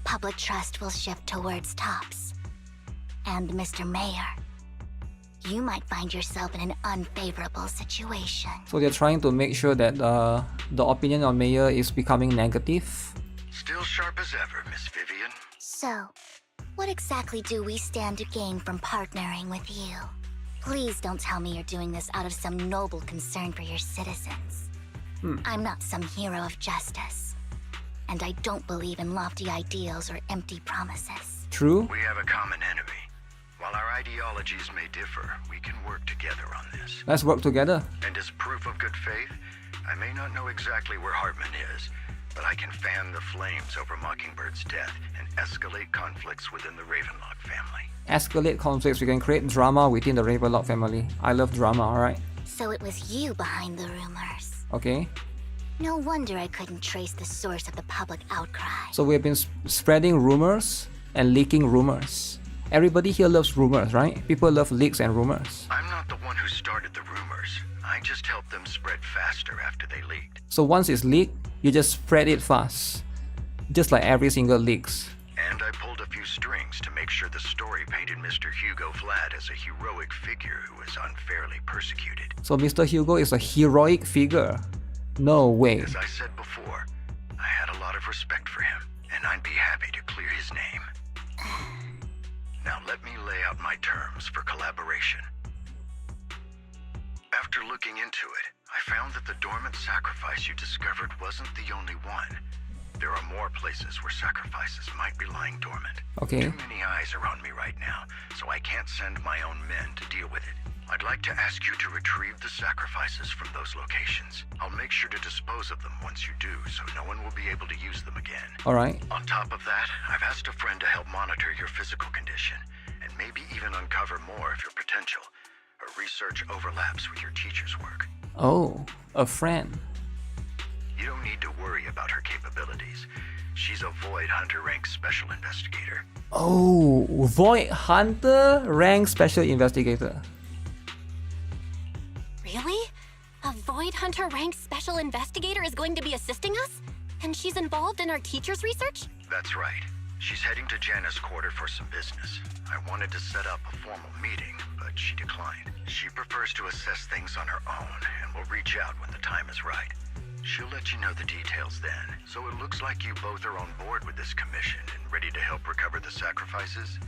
public trust will shift towards TOPS. And Mr. Mayor, you might find yourself in an unfavorable situation. So they're trying to make sure that the opinion on Mayor is becoming negative. Still sharp as ever, Miss Vivian. So, What exactly do we stand to gain from partnering with you? Please don't tell me you're doing this out of some noble concern for your citizens. I'm not some hero of justice. And I don't believe in lofty ideals or empty promises. True. We have a common enemy. While our ideologies may differ, we can work together on this. Let's work together. And as proof of good faith, I may not know exactly where Hartman is, but I can fan the flames over Mockingbird's death and escalate conflicts within the Ravenlock family. Escalate conflicts. We can create drama within the Ravenlock family. I love drama, alright? So it was you behind the rumors. Okay. No wonder I couldn't trace the source of the public outcry. So we've been spreading rumors and leaking rumors. Everybody here loves rumors, right? People love leaks and rumors. I'm not the one who started the rumors. I just helped them spread faster after they leaked. So once it's leaked, you just spread it fast. Just like every single leaks. And I pulled a few strings to make sure the story painted Mr. Hugo Vlad as a heroic figure who was unfairly persecuted. So Mr. Hugo is a heroic figure. No way. As I said before, I had a lot of respect for him, and I'd be happy to clear his name. Now let me lay out my terms for collaboration. After looking into it, I found that the dormant sacrifice you discovered wasn't the only one. There are more places where sacrifices might be lying dormant. Okay. Too many eyes are on me right now, so I can't send my own men to deal with it. I'd like to ask you to retrieve the sacrifices from those locations. I'll make sure to dispose of them once you do, so no one will be able to use them again. Alright. On top of that, I've asked a friend to help monitor your physical condition, and maybe even uncover more of your potential. Her research overlaps with your teacher's work. Oh, a friend. You don't need to worry about her capabilities. She's a Void Hunter rank special investigator. Oh, Void Hunter rank special investigator. Really? A Void Hunter ranked special investigator is going to be assisting us? And she's involved in our teacher's research? That's right. She's heading to Janna's quarter for some business. I wanted to set up a formal meeting, but she declined. She prefers to assess things on her own and will reach out when the time is right. She'll let you know the details then. So it looks like you both are on board with this commission and ready to help recover the sacrifices?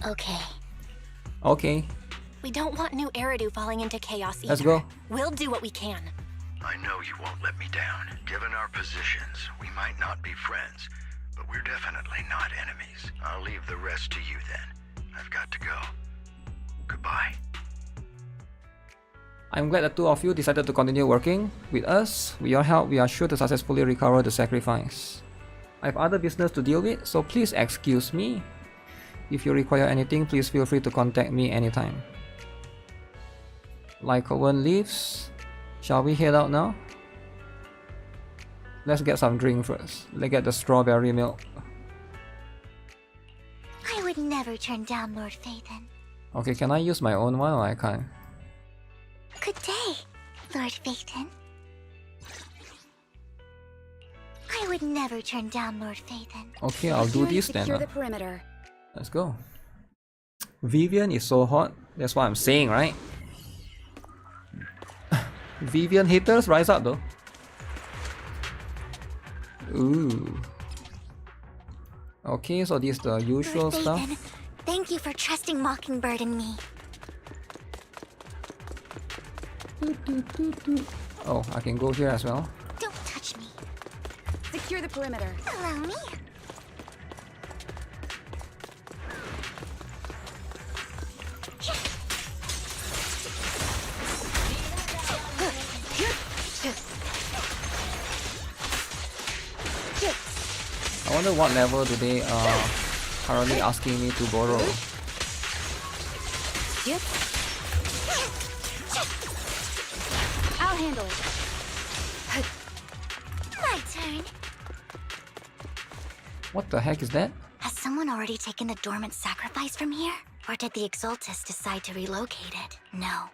Okay. Okay. We don't want new Eridu falling into chaos either. Let's go. We'll do what we can. I know you won't let me down. Given our positions, we might not be friends, but we're definitely not enemies. I'll leave the rest to you then. I've got to go. Goodbye. I'm glad the two of you decided to continue working with us. With your help, we are sure to successfully recover the sacrifice. I have other business to deal with, so please excuse me. If you require anything, please feel free to contact me anytime. Lycovan leaves. Shall we head out now? Let's get some drink first. Let's get the strawberry milk. I would never turn down Lord Phaethon. Okay, can I use my own one or I can't? Good day, Lord Phaethon. I would never turn down Lord Phaethon. Okay, I'll do this then. Secure the perimeter. Let's go. Vivian is so hot. That's what I'm saying, right? Vivian haters rise up though. Ooh. Okay, so this is the usual Lord stuff. Phaethon, thank you for trusting Mockingbird and me. Oh, I can go here as well. Don't touch me. Secure the perimeter. Allow me. I wonder what level do they currently asking me to borrow. Yep. I'll handle it. My turn. What the heck is that? Has someone already taken the dormant sacrifice from here? Or did the Exaltus decide to relocate it? No.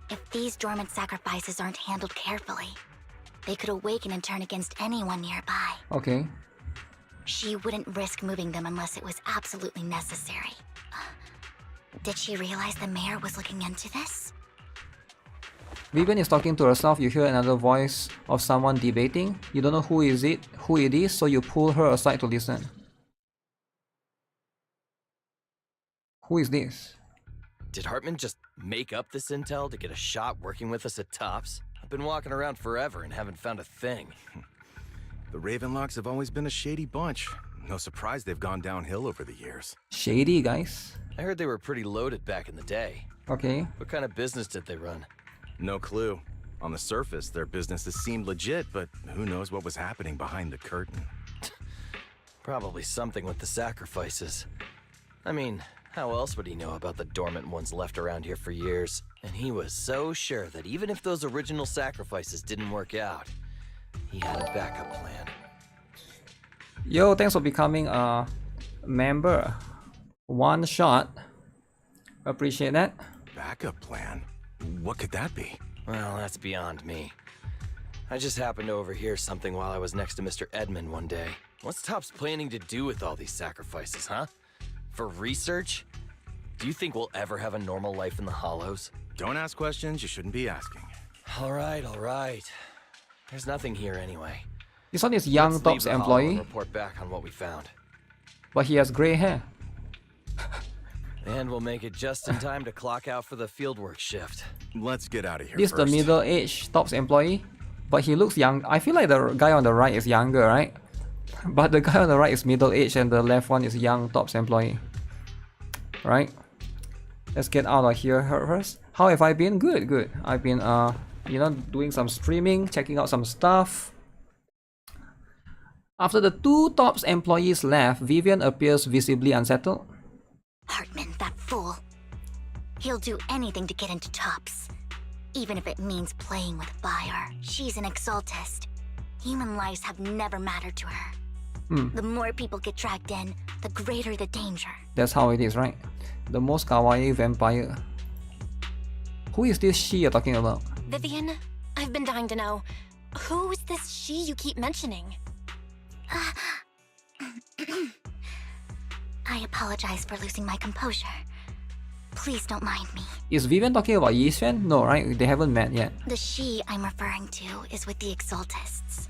If these dormant sacrifices aren't handled carefully, they could awaken and turn against anyone nearby. Okay. She wouldn't risk moving them unless it was absolutely necessary. Did she realize the mayor was looking into this? Vivian is talking to herself. You hear another voice of someone debating. You don't know who it is, so you pull her aside to listen. Who is this? Did Hartman just make up this intel to get a shot working with us at TOPS? I've been walking around forever and haven't found a thing. The Ravenlocks have always been a shady bunch. No surprise they've gone downhill over the years. Shady, guys? I heard they were pretty loaded back in the day. Okay. What kind of business did they run? No clue. On the surface, their businesses seemed legit, but who knows what was happening behind the curtain. Probably something with the sacrifices. I mean, how else would he know about the dormant ones left around here for years? And he was so sure that even if those original sacrifices didn't work out, he had a backup plan. Yo, thanks for becoming a member. One shot. Appreciate that. Backup plan? What could that be? Well, that's beyond me. I just happened to overhear something while I was next to Mr. Edmund one day. What's TOPS planning to do with all these sacrifices, huh? For research? Do you think we'll ever have a normal life in the Hollows? Don't ask questions you shouldn't be asking. All right. There's nothing here anyway. This one is young Let's TOPS leave the Hollow employee, and report back on what we found. but he has grey hair. And we'll make it just in time to clock out for the fieldwork shift. Let's get out of here This is the middle-aged TOPS employee, but he looks young. I feel like the guy on the right is younger, right? But the guy on the right is middle-aged and the left one is young TOPS employee. Right? Let's get out of here first. How have I been? Good. I've been doing some streaming, checking out some stuff. After the two TOPS employees left, Vivian appears visibly unsettled. Hartman, that fool. He'll do anything to get into TOPS, even if it means playing with fire. She's an exaltist. Human lives have never mattered to her. The more people get dragged in, the greater the danger. That's how it is, right? The most kawaii vampire. Who is this she you're talking about? Vivian, I've been dying to know. Who is this she you keep mentioning? I apologize for losing my composure. Please don't mind me. Is Vivian talking about Yixuan? No, right? They haven't met yet. The she I'm referring to is with the exaltists.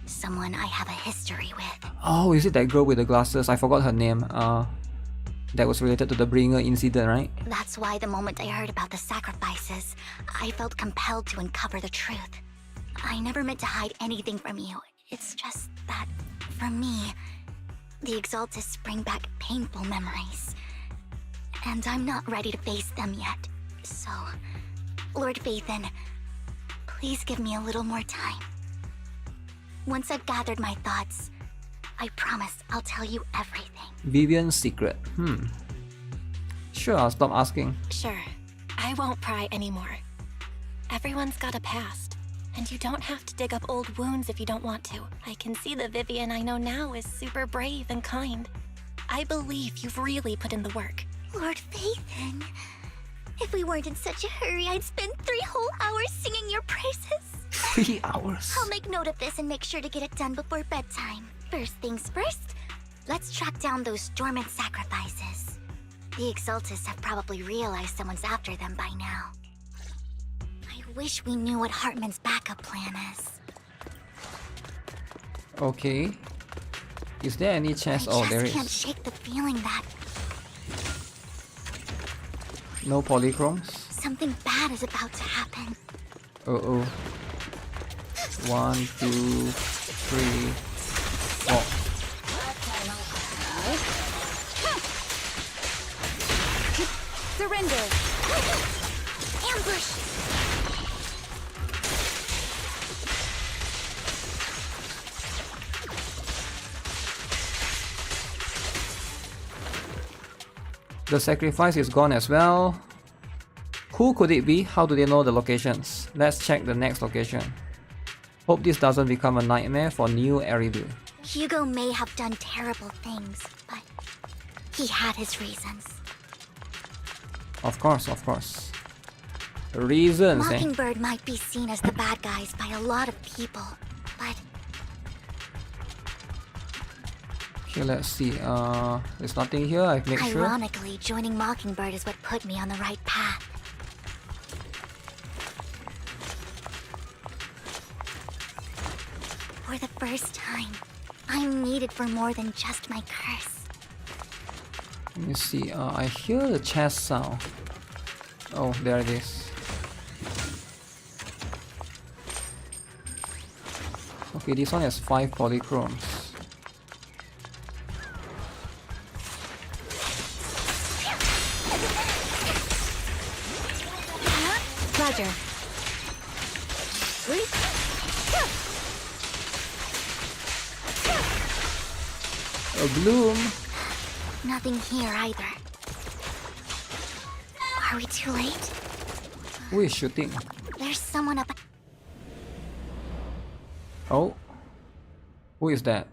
Someone I have a history with. Oh, is it that girl with the glasses? I forgot her name. That was related to the Bringer incident, right? That's why the moment I heard about the sacrifices, I felt compelled to uncover the truth. I never meant to hide anything from you. It's just that, for me, the exaltists bring back painful memories. And I'm not ready to face them yet. So, Lord Vathan, please give me a little more time. Once I've gathered my thoughts, I promise I'll tell you everything. Vivian's secret. Sure, I'll stop asking. Sure. I won't pry anymore. Everyone's got a past, and you don't have to dig up old wounds if you don't want to. I can see the Vivian I know now is super brave and kind. I believe you've really put in the work. Lord Vathan, if we weren't in such a hurry, I'd spend 3 whole hours singing your praises. 3 hours? I'll make note of this and make sure to get it done before bedtime. First things first, let's track down those dormant sacrifices. The exaltists have probably realized someone's after them by now. I wish we knew what Hartman's backup plan is. Okay. Is there any chance? Oh, there I just can't is. shake the feeling that No polychromes? something bad is about to happen. Uh-oh. 1, 2, 3, 4. Surrender! Ambush! The sacrifice is gone as well. Who could it be? How do they know the locations? Let's check the next location. Hope this doesn't become a nightmare for New Eridu. Hugo may have done terrible things, but he had his reasons. Of course. Reasons, eh? Mockingbird might be seen as the bad guys by a lot of people, but Okay, let's see. There's nothing here. I've made sure. ironically, joining Mockingbird is what put me on the right path. For the first time, I'm needed for more than just my curse. Let me see. I hear the chest sound. Oh, there it is. Okay, this one has 5 polychromes. Roger. A bloom. Nothing here either. Are we too late? Who is shooting? There's someone up. Oh. Who is that?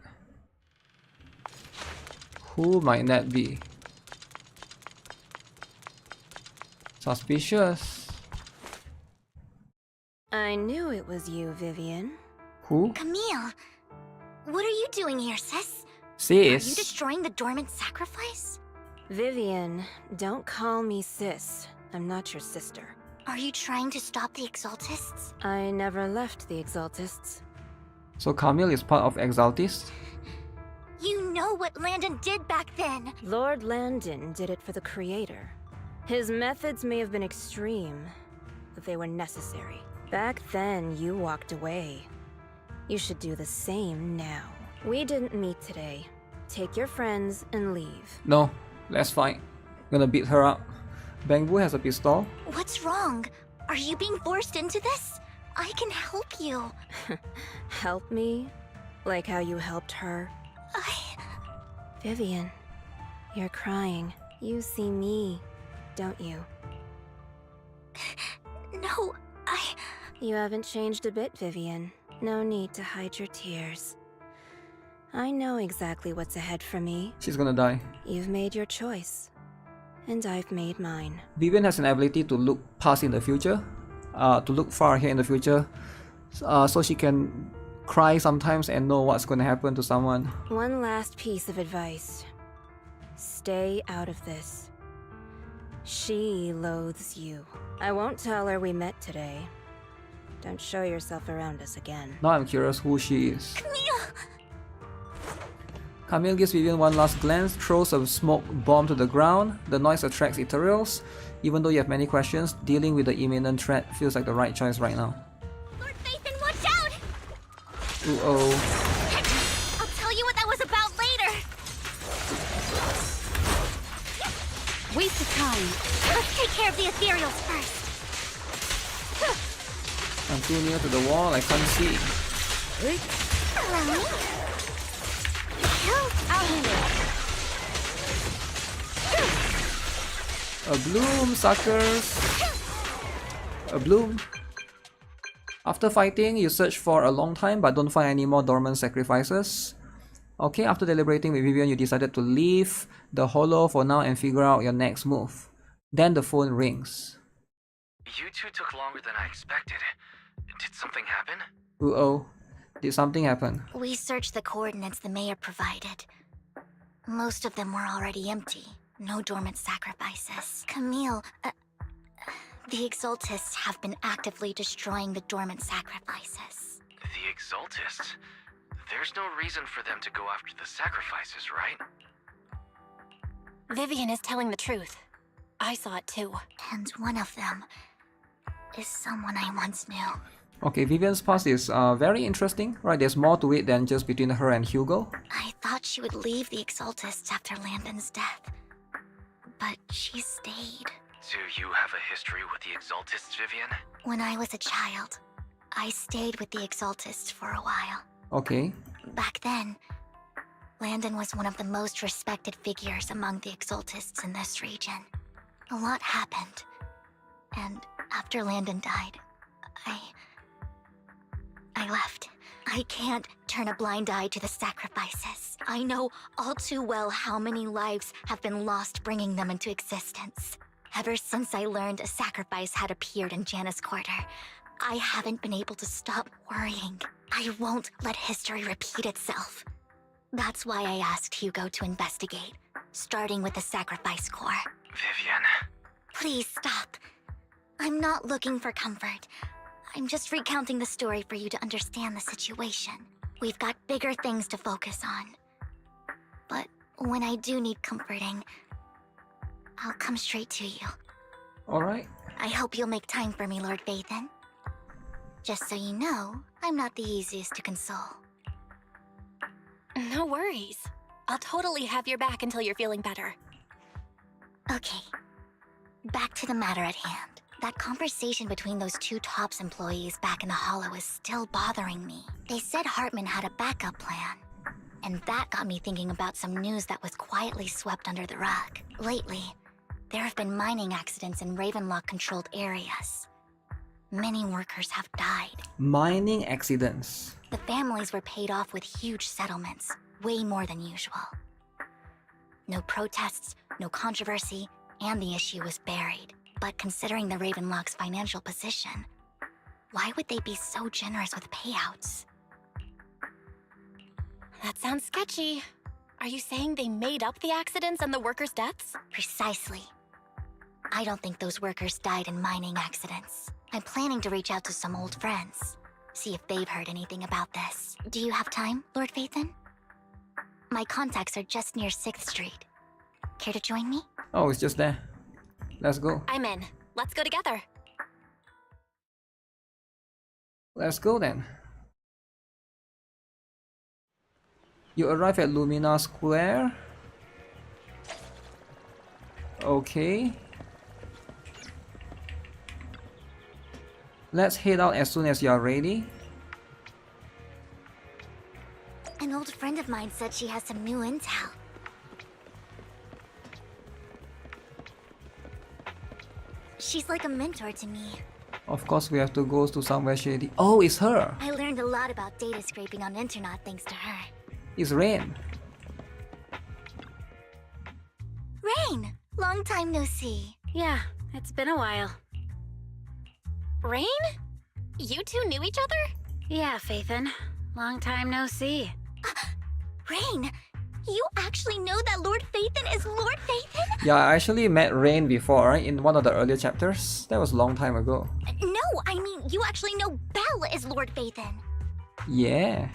Who might that be? Suspicious. I knew it was you, Vivian. Who? Camille! What are you doing here, sis? Sis? Are you destroying the dormant sacrifice? Vivian, don't call me sis. I'm not your sister. Are you trying to stop the Exaltists? I never left the Exaltists. So Camille is part of Exaltists? You know what Landon did back then! Lord Landon did it for the Creator. His methods may have been extreme, but they were necessary. Back then, you walked away. You should do the same now. We didn't meet today. Take your friends and leave. No, let's fight. Gonna beat her up. Bangbu has a pistol. What's wrong? Are you being forced into this? I can help you. Help me? Like how you helped her? Vivian, you're crying. You see me, don't you? No, You haven't changed a bit, Vivian. No need to hide your tears. I know exactly what's ahead for me. She's gonna die. You've made your choice, and I've made mine. Vivian has an ability to look past in the future, to look far ahead in the future, so she can cry sometimes and know what's gonna happen to someone. One last piece of advice. Stay out of this. She loathes you. I won't tell her we met today. Don't show yourself around us again. Now I'm curious who she is. Camille! Camille gives Vivian one last glance, throws a smoke bomb to the ground. The noise attracts ethereals. Even though you have many questions, dealing with the imminent threat feels like the right choice right now. Lord Nathan, watch out! Uh-oh. I'll tell you what that was about later. Waste of time. Let's take care of the ethereals first. I'm too near to the wall, I can't see. Allow me. I'll handle it. A bloom, suckers! A bloom. After fighting, you search for a long time but don't find any more dormant sacrifices. Okay, after deliberating with Vivian, you decided to leave the holo for now and figure out your next move. Then the phone rings. You two took longer than I expected. Did something happen? Uh-oh. Did something happen? We searched the coordinates the mayor provided. Most of them were already empty. No dormant sacrifices. Camille, the Exaltists have been actively destroying the dormant sacrifices. The Exaltists? There's no reason for them to go after the sacrifices, right? Vivian is telling the truth. I saw it too. And one of them is someone I once knew. Okay, Vivian's past is very interesting, right? There's more to it than just between her and Hugo. I thought she would leave the Exaltists after Landon's death. But she stayed. Do you have a history with the Exaltists, Vivian? When I was a child, I stayed with the Exaltists for a while. Okay. Back then, Landon was one of the most respected figures among the Exaltists in this region. A lot happened. And after Landon died, I left. I can't turn a blind eye to the sacrifices. I know all too well how many lives have been lost bringing them into existence. Ever since I learned a sacrifice had appeared in Janna's quarter, I haven't been able to stop worrying. I won't let history repeat itself. That's why I asked Hugo to investigate, starting with the sacrifice core. Vivian. Please stop. I'm not looking for comfort. I'm just recounting the story for you to understand the situation. We've got bigger things to focus on. But when I do need comforting, I'll come straight to you. Alright. I hope you'll make time for me, Lord Vathan. Just so you know, I'm not the easiest to console. No worries. I'll totally have your back until you're feeling better. Okay. Back to the matter at hand. That conversation between those two TOPS employees back in the Hollow is still bothering me. They said Hartman had a backup plan. And that got me thinking about some news that was quietly swept under the rug. Lately, there have been mining accidents in Ravenlock-controlled areas. Many workers have died. Mining accidents. The families were paid off with huge settlements, way more than usual. No protests, no controversy, and the issue was buried. But considering the Ravenlock's financial position, why would they be so generous with payouts? That sounds sketchy. Are you saying they made up the accidents and the workers' deaths? Precisely. I don't think those workers died in mining accidents. I'm planning to reach out to some old friends, see if they've heard anything about this. Do you have time, Lord Vathan? My contacts are just near 6th Street. Care to join me? Oh, it's just there. Let's go. I'm in. Let's go together. Let's go then. You arrive at Lumina Square. Okay. Let's head out as soon as you are ready. An old friend of mine said she has some new intel. She's like a mentor to me. Of course, we have to go to somewhere shady. Oh, it's her. I learned a lot about data scraping on Internet thanks to her. It's Rain. Rain! Long time no see. Yeah, it's been a while. Rain? You two knew each other? Yeah, Phaethon. Long time no see. Rain! You actually know that Lord Phaethon is Lord Phaethon? Yeah, I actually met Rain before, right? In one of the earlier chapters. That was a long time ago. No, I mean, you actually know Belle is Lord Phaethon. Yeah.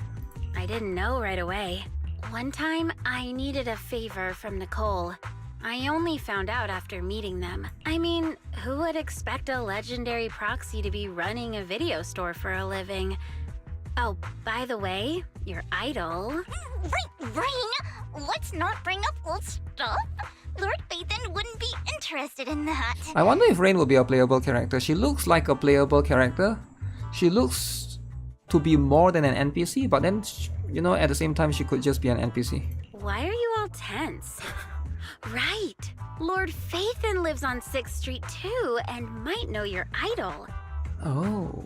I didn't know right away. One time, I needed a favor from Nicole. I only found out after meeting them. I mean, who would expect a legendary proxy to be running a video store for a living? Oh, by the way, your idol... Rain! Let's not bring up old stuff. Lord Phaethon wouldn't be interested in that. I wonder if Rain will be a playable character. She looks like a playable character. She looks to be more than an NPC, but then, you know, at the same time, she could just be an NPC. Why are you all tense? Right! Lord Phaethon lives on 6th Street too, and might know your idol. Oh.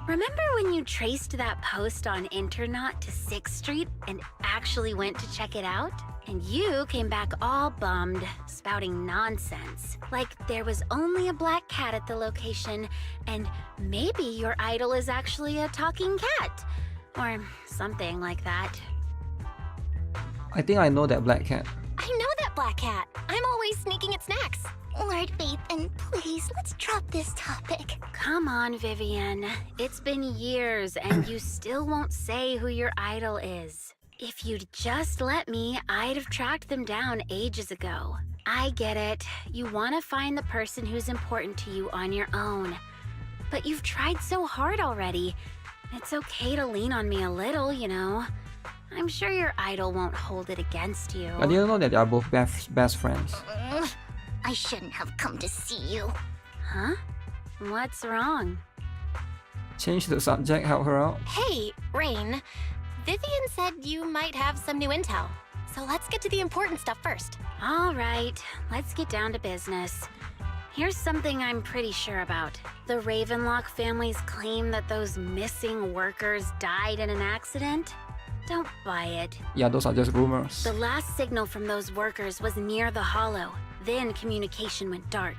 Remember when you traced that post on Internet to 6th Street and actually went to check it out? And you came back all bummed, spouting nonsense. Like there was only a black cat at the location, and maybe your idol is actually a talking cat. Or something like that. I think I know that black cat. I know that black cat. I'm always sneaking at snacks. Lord Phaethon, please, let's drop this topic. Come on, Vivian. It's been years and you still won't say who your idol is. If you'd just let me, I'd have tracked them down ages ago. I get it. You want to find the person who's important to you on your own. But you've tried so hard already. It's okay to lean on me a little, you know. I'm sure your idol won't hold it against you. I didn't know that they are both best friends. I shouldn't have come to see you. Huh? What's wrong? Change the subject, help her out. Hey, Rain. Vivian said you might have some new intel. So let's get to the important stuff first. All right, let's get down to business. Here's something I'm pretty sure about. The Ravenlock family's claim that those missing workers died in an accident? Don't buy it. Yeah, those are just rumors. The last signal from those workers was near the Hollow. Then communication went dark.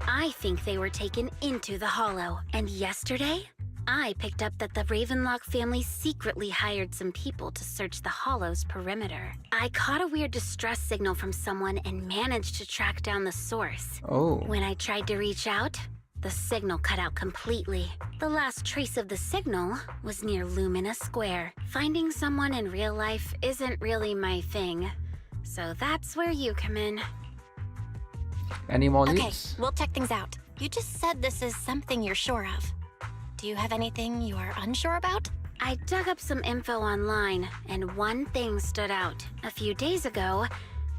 I think they were taken into the Hollow. And yesterday, I picked up that the Ravenlock family secretly hired some people to search the Hollow's perimeter. I caught a weird distress signal from someone and managed to track down the source. Oh. When I tried to reach out, The signal cut out completely. The last trace of the signal was near Lumina Square. Finding someone in real life isn't really my thing. So that's where you come in. Any more Okay, leads? we'll check things out. You just said this is something you're sure of. Do you have anything you are unsure about? I dug up some info online, and one thing stood out. A few days ago,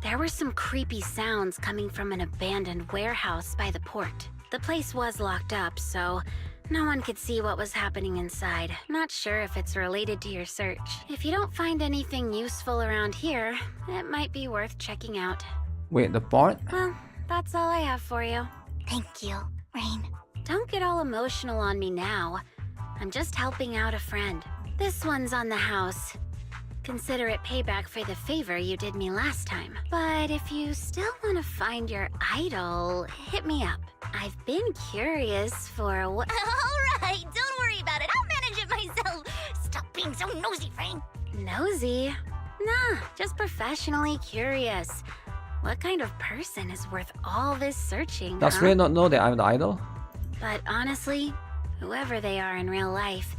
there were some creepy sounds coming from an abandoned warehouse by the port. The place was locked up, so no one could see what was happening inside. Not sure if it's related to your search. If you don't find anything useful around here, it might be worth checking out. Wait, the port? Well, that's all I have for you. Thank you, Rain. Don't get all emotional on me now. I'm just helping out a friend. This one's on the house. Consider it payback for the favor you did me last time. But if you still want to find your idol, hit me up. I've been curious for what— Alright, don't worry about it. I'll manage it myself. Stop being so nosy, Rain. Nosy? Nah, just professionally curious. What kind of person is worth all this searching, Does huh? Ray not know that I'm the idol? But honestly, whoever they are in real life,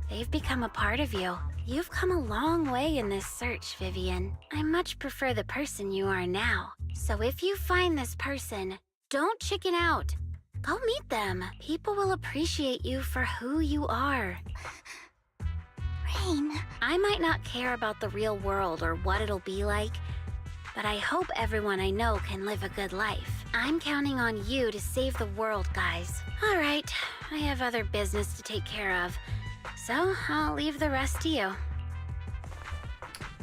they've become a part of you. You've come a long way in this search, Vivian. I much prefer the person you are now. So if you find this person, don't chicken out. Go meet them. People will appreciate you for who you are. Rain. I might not care about the real world or what it'll be like, but I hope everyone I know can live a good life. I'm counting on you to save the world, guys. All right, I have other business to take care of, so I'll leave the rest to you.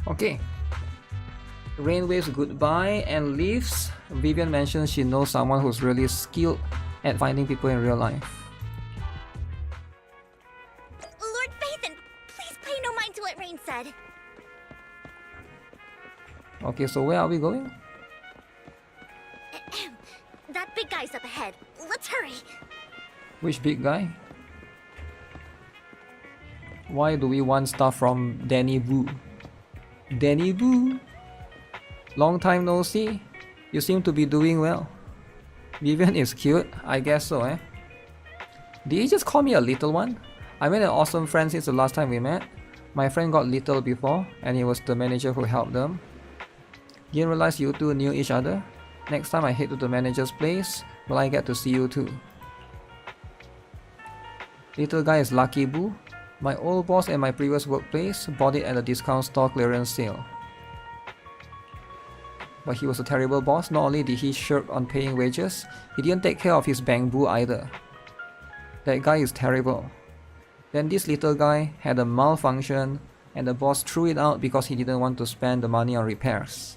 Okay. Rain waves goodbye and leaves. Vivian mentions she knows someone who's really skilled at finding people in real life. Lord Phaethon, please pay no mind to what Rain said. Okay, so where are we going? That big guy's up ahead. Let's hurry. Which big guy? Why do we want stuff from Danny Boo? Danny Boo! Long time no see. You seem to be doing well. Vivian is cute. I guess so, eh? Did he just call me a little one? I made an awesome friend since the last time we met. My friend got little before, and he was the manager who helped them. Didn't realize you two knew each other. Next time I head to the manager's place, will I get to see you too? Little guy is Lucky Boo. My old boss at my previous workplace bought it at a discount store clearance sale. But he was a terrible boss. Not only did he shirk on paying wages, he didn't take care of his bamboo either. That guy is terrible. Then this little guy had a malfunction and the boss threw it out because he didn't want to spend the money on repairs.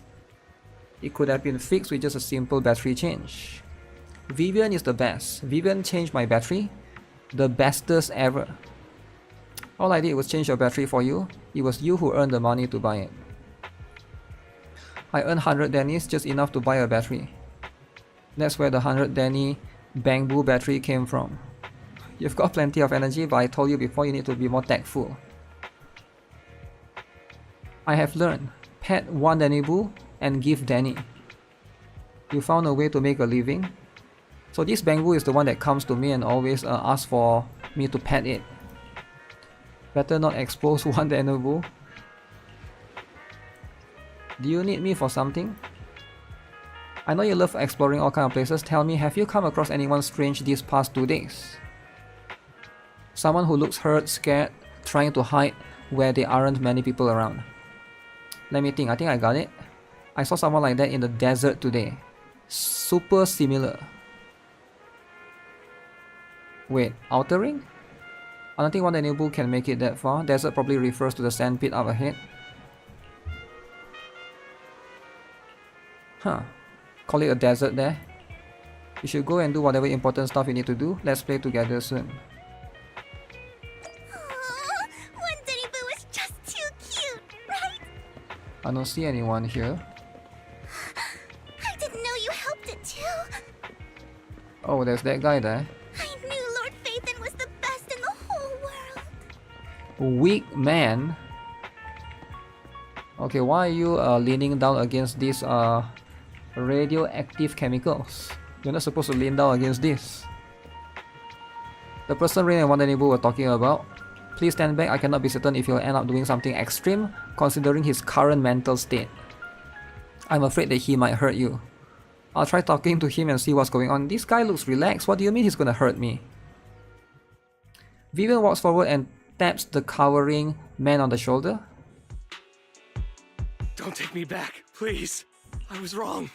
It could have been fixed with just a simple battery change. Vivian is the best. Vivian changed my battery. The bestest ever. All I did was change your battery for you. It was you who earned the money to buy it. I earned 100 Dennies, just enough to buy a battery. That's where the 100 Denny bamboo battery came from. You've got plenty of energy, but I told you before you need to be more tactful. I have learned. Pet one Danny Boo and give Danny. You found a way to make a living. So this bamboo is the one that comes to me and always asks for me to pet it. Better not expose one Danny Boo. Do you need me for something? I know you love exploring all kinds of places. Tell me, have you come across anyone strange these past 2 days? Someone who looks hurt, scared, trying to hide where there aren't many people around. Let me think, I think I got it. I saw someone like that in the desert today. Super similar. Wait, outer ring? I don't think one Danny Boo can make it that far. Desert probably refers to the sandpit up ahead. Huh. Call it a desert there. You should go and do whatever important stuff you need to do. Let's play together soon. One Danny Boo is just too cute, right? I don't see anyone here. I didn't know you helped it too. Oh, there's that guy there. I knew Lord Phaethon was the best in the whole world. Weak man. Okay, why are you leaning down against these radioactive chemicals? You're not supposed to lean down against this. The person Rain and Wondernibu were talking about. Please stand back, I cannot be certain if he'll end up doing something extreme, considering his current mental state. I'm afraid that he might hurt you. I'll try talking to him and see what's going on. This guy looks relaxed, what do you mean he's gonna hurt me? Vivian walks forward and taps the cowering man on the shoulder. Don't take me back, please. I was wrong.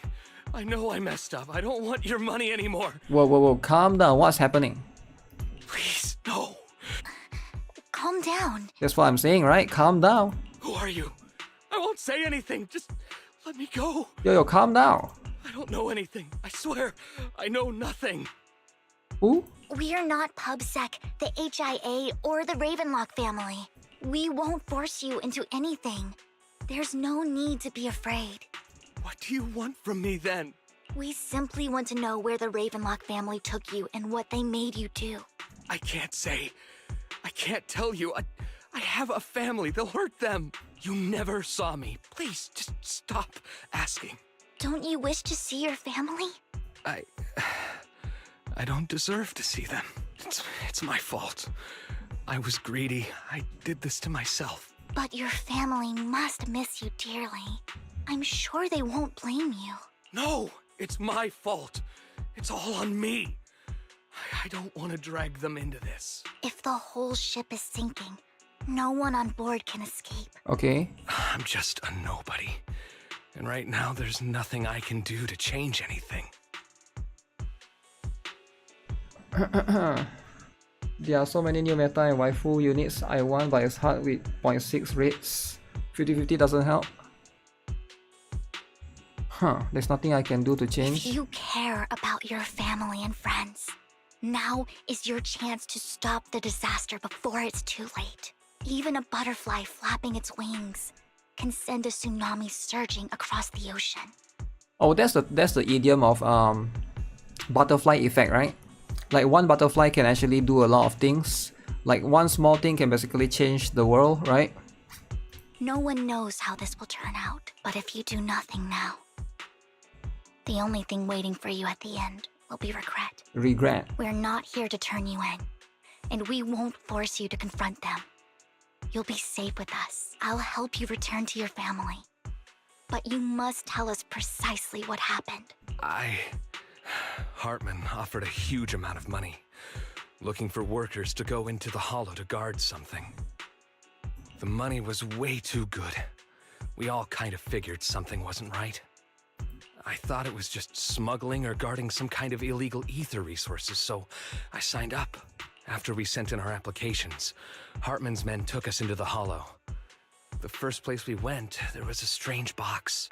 I know I messed up. I don't want your money anymore. Whoa, calm down, what's happening? Please, no. Calm down. That's what I'm saying, right? Calm down. Who are you? I won't say anything. Just let me go. Yo, calm down. I don't know anything. I swear, I know nothing. Who? We are not PubSec, the HIA, or the Ravenlock family. We won't force you into anything. There's no need to be afraid. What do you want from me then? We simply want to know where the Ravenlock family took you and what they made you do. I can't say. I can't tell you. I have a family. They'll hurt them. You never saw me. Please, just stop asking. Don't you wish to see your family? I don't deserve to see them. It's my fault. I was greedy. I did this to myself. But your family must miss you dearly. I'm sure they won't blame you. No, it's my fault. It's all on me. I don't want to drag them into this. If the whole ship is sinking, no one on board can escape. Okay. I'm just a nobody. And right now, there's nothing I can do to change anything. There are so many new meta and waifu units I want, but it's hard with 0.6 rates. 50-50 doesn't help. There's nothing I can do to change. If you care about your family and friends, now is your chance to stop the disaster before it's too late. Even a butterfly flapping its wings can send a tsunami surging across the ocean. Oh, that's the idiom of butterfly effect, right? Like one butterfly can actually do a lot of things. Like one small thing can basically change the world, right? No one knows how this will turn out, but if you do nothing now, the only thing waiting for you at the end will be regret. Regret. We're not here to turn you in, and we won't force you to confront them. You'll be safe with us. I'll help you return to your family. But you must tell us precisely what happened. Hartman offered a huge amount of money, looking for workers to go into the hollow to guard something. The money was way too good. We all kind of figured something wasn't right. I thought it was just smuggling or guarding some kind of illegal ether resources, so I signed up. After we sent in our applications, Hartman's men took us into the hollow. The first place we went, there was a strange box.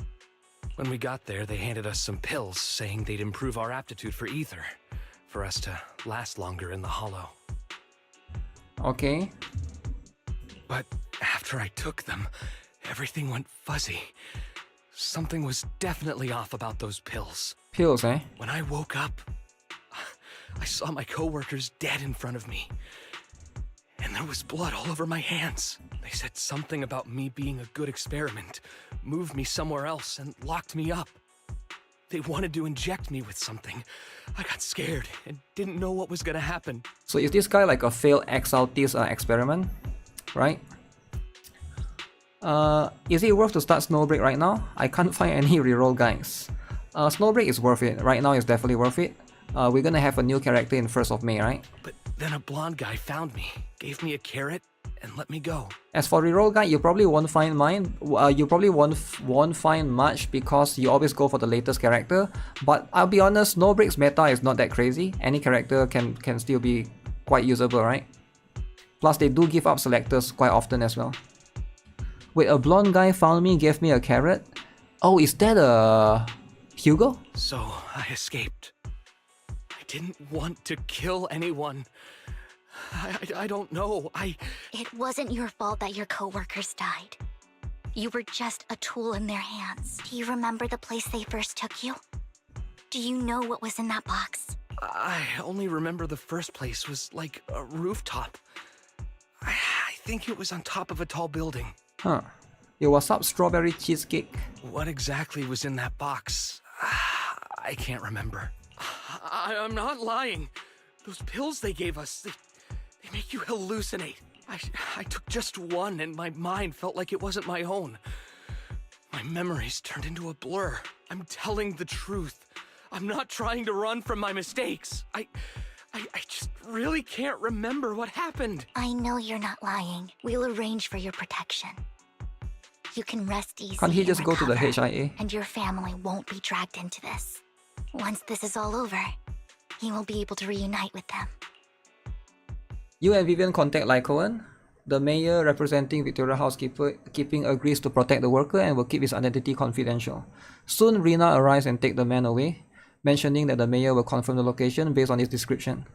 When we got there, they handed us some pills, saying they'd improve our aptitude for ether, for us to last longer in the hollow. Okay. But after I took them, everything went fuzzy. Something was definitely off about those pills. Pills, eh? When I woke up, I saw my coworkers dead in front of me. And there was blood all over my hands. They said something about me being a good experiment, moved me somewhere else, and locked me up. They wanted to inject me with something. I got scared and didn't know what was gonna happen. So is this guy like a failed Exaltis experiment? Right? Is it worth to start Snowbreak right now? I can't find any reroll guides. Snowbreak is worth it. Right now it's definitely worth it. We're gonna have a new character in 1st of May, right? But then a blonde guy found me, gave me a carrot, and let me go. As for reroll guide, you probably won't find mine. You probably won't find much because you always go for the latest character. But I'll be honest, Snowbreak's meta is not that crazy. Any character can still be quite usable, right? Plus they do give up selectors quite often as well. Wait, a blonde guy found me, gave me a carrot? Oh, is that a Hugo? So I escaped. I didn't want to kill anyone. I don't know. It wasn't your fault that your coworkers died. You were just a tool in their hands. Do you remember the place they first took you? Do you know what was in that box? I only remember the first place was like a rooftop. I think it was on top of a tall building. Huh. It was up strawberry cheesecake. What exactly was in that box? I can't remember. I'm not lying. Those pills they gave us, they make you hallucinate. I took just one and my mind felt like it wasn't my own. My memories turned into a blur. I'm telling the truth. I'm not trying to run from my mistakes. I just really can't remember what happened. I know you're not lying. We'll arrange for your protection. You can rest easy. Can't he and just go to the recover, HIA? And your family won't be dragged into this. Once this is all over, he will be able to reunite with them. You and Vivian contact Lycoan. The mayor representing Victoria Housekeeping agrees to protect the worker and will keep his identity confidential. Soon Rina arrives and takes the man away, mentioning that the mayor will confirm the location based on his description.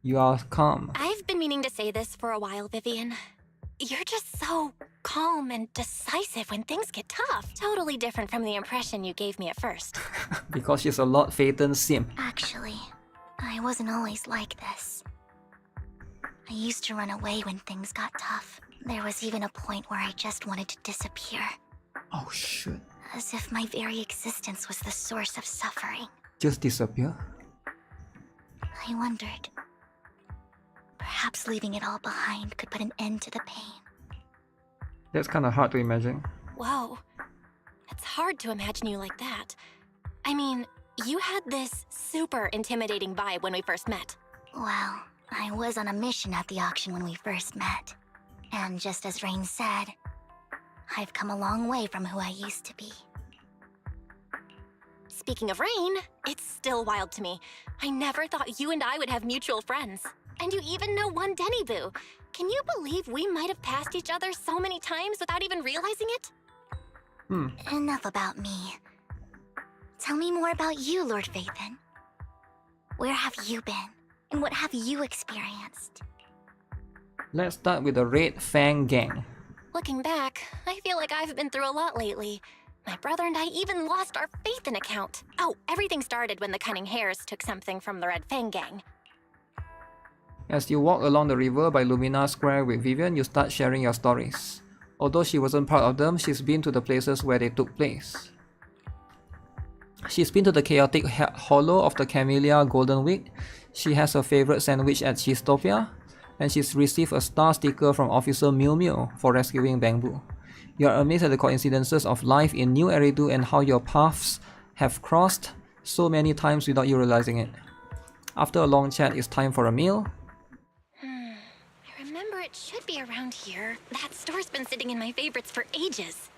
You are calm. I've been meaning to say this for a while, Vivian. You're just so calm and decisive when things get tough. Totally different from the impression you gave me at first. Because she's a Lord Phaeton simp. Actually, I wasn't always like this. I used to run away when things got tough. There was even a point where I just wanted to disappear. Oh shit. As if my very existence was the source of suffering. Just disappear? I wondered. Perhaps leaving it all behind could put an end to the pain. That's kind of hard to imagine. Whoa. It's hard to imagine you like that. I mean, you had this super intimidating vibe when we first met. Well, I was on a mission at the auction when we first met. And just as Rain said, I've come a long way from who I used to be. Speaking of Rain, it's still wild to me. I never thought you and I would have mutual friends. And you even know one Denny Boo. Can you believe we might have passed each other so many times without even realizing it? Enough about me. Tell me more about you, Lord Phaeton. Where have you been? And what have you experienced? Let's start with the Red Fang Gang. Looking back, I feel like I've been through a lot lately. My brother and I even lost our Phaeton account. Oh, everything started when the Cunning Hares took something from the Red Fang Gang. As you walk along the river by Lumina Square with Vivian, you start sharing your stories. Although she wasn't part of them, she's been to the places where they took place. She's been to the chaotic hollow of the Camellia Golden Week. She has her favorite sandwich at Cheesetopia, and she's received a star sticker from Officer Mew Mew for rescuing Bamboo. You are amazed at the coincidences of life in New Eridu and how your paths have crossed so many times without you realizing it. After a long chat, it's time for a meal. I remember it should be around here. That store's been sitting in my favorites for ages.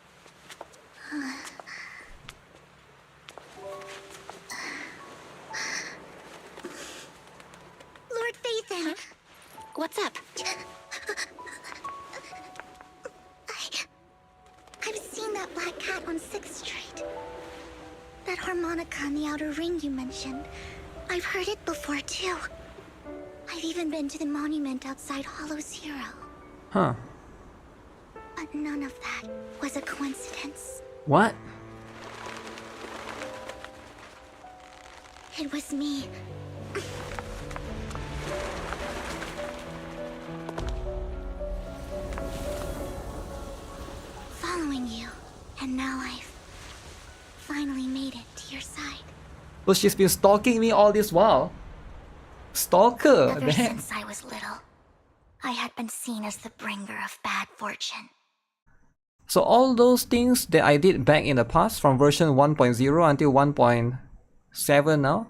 Lord Phaeton! What's up? I've seen that black cat on 6th Street. That harmonica in the outer ring you mentioned. I've heard it before too. I've even been to the monument outside Hollow Zero. Huh. But none of that was a coincidence. What? It was me. Following you, and now I've finally made it to your side. But she's been stalking me all this while. Stalker! Ever Damn. since I was little, I had been seen as the bringer of bad fortune. So all those things that I did back in the past, from version 1.0 until 1.7 now,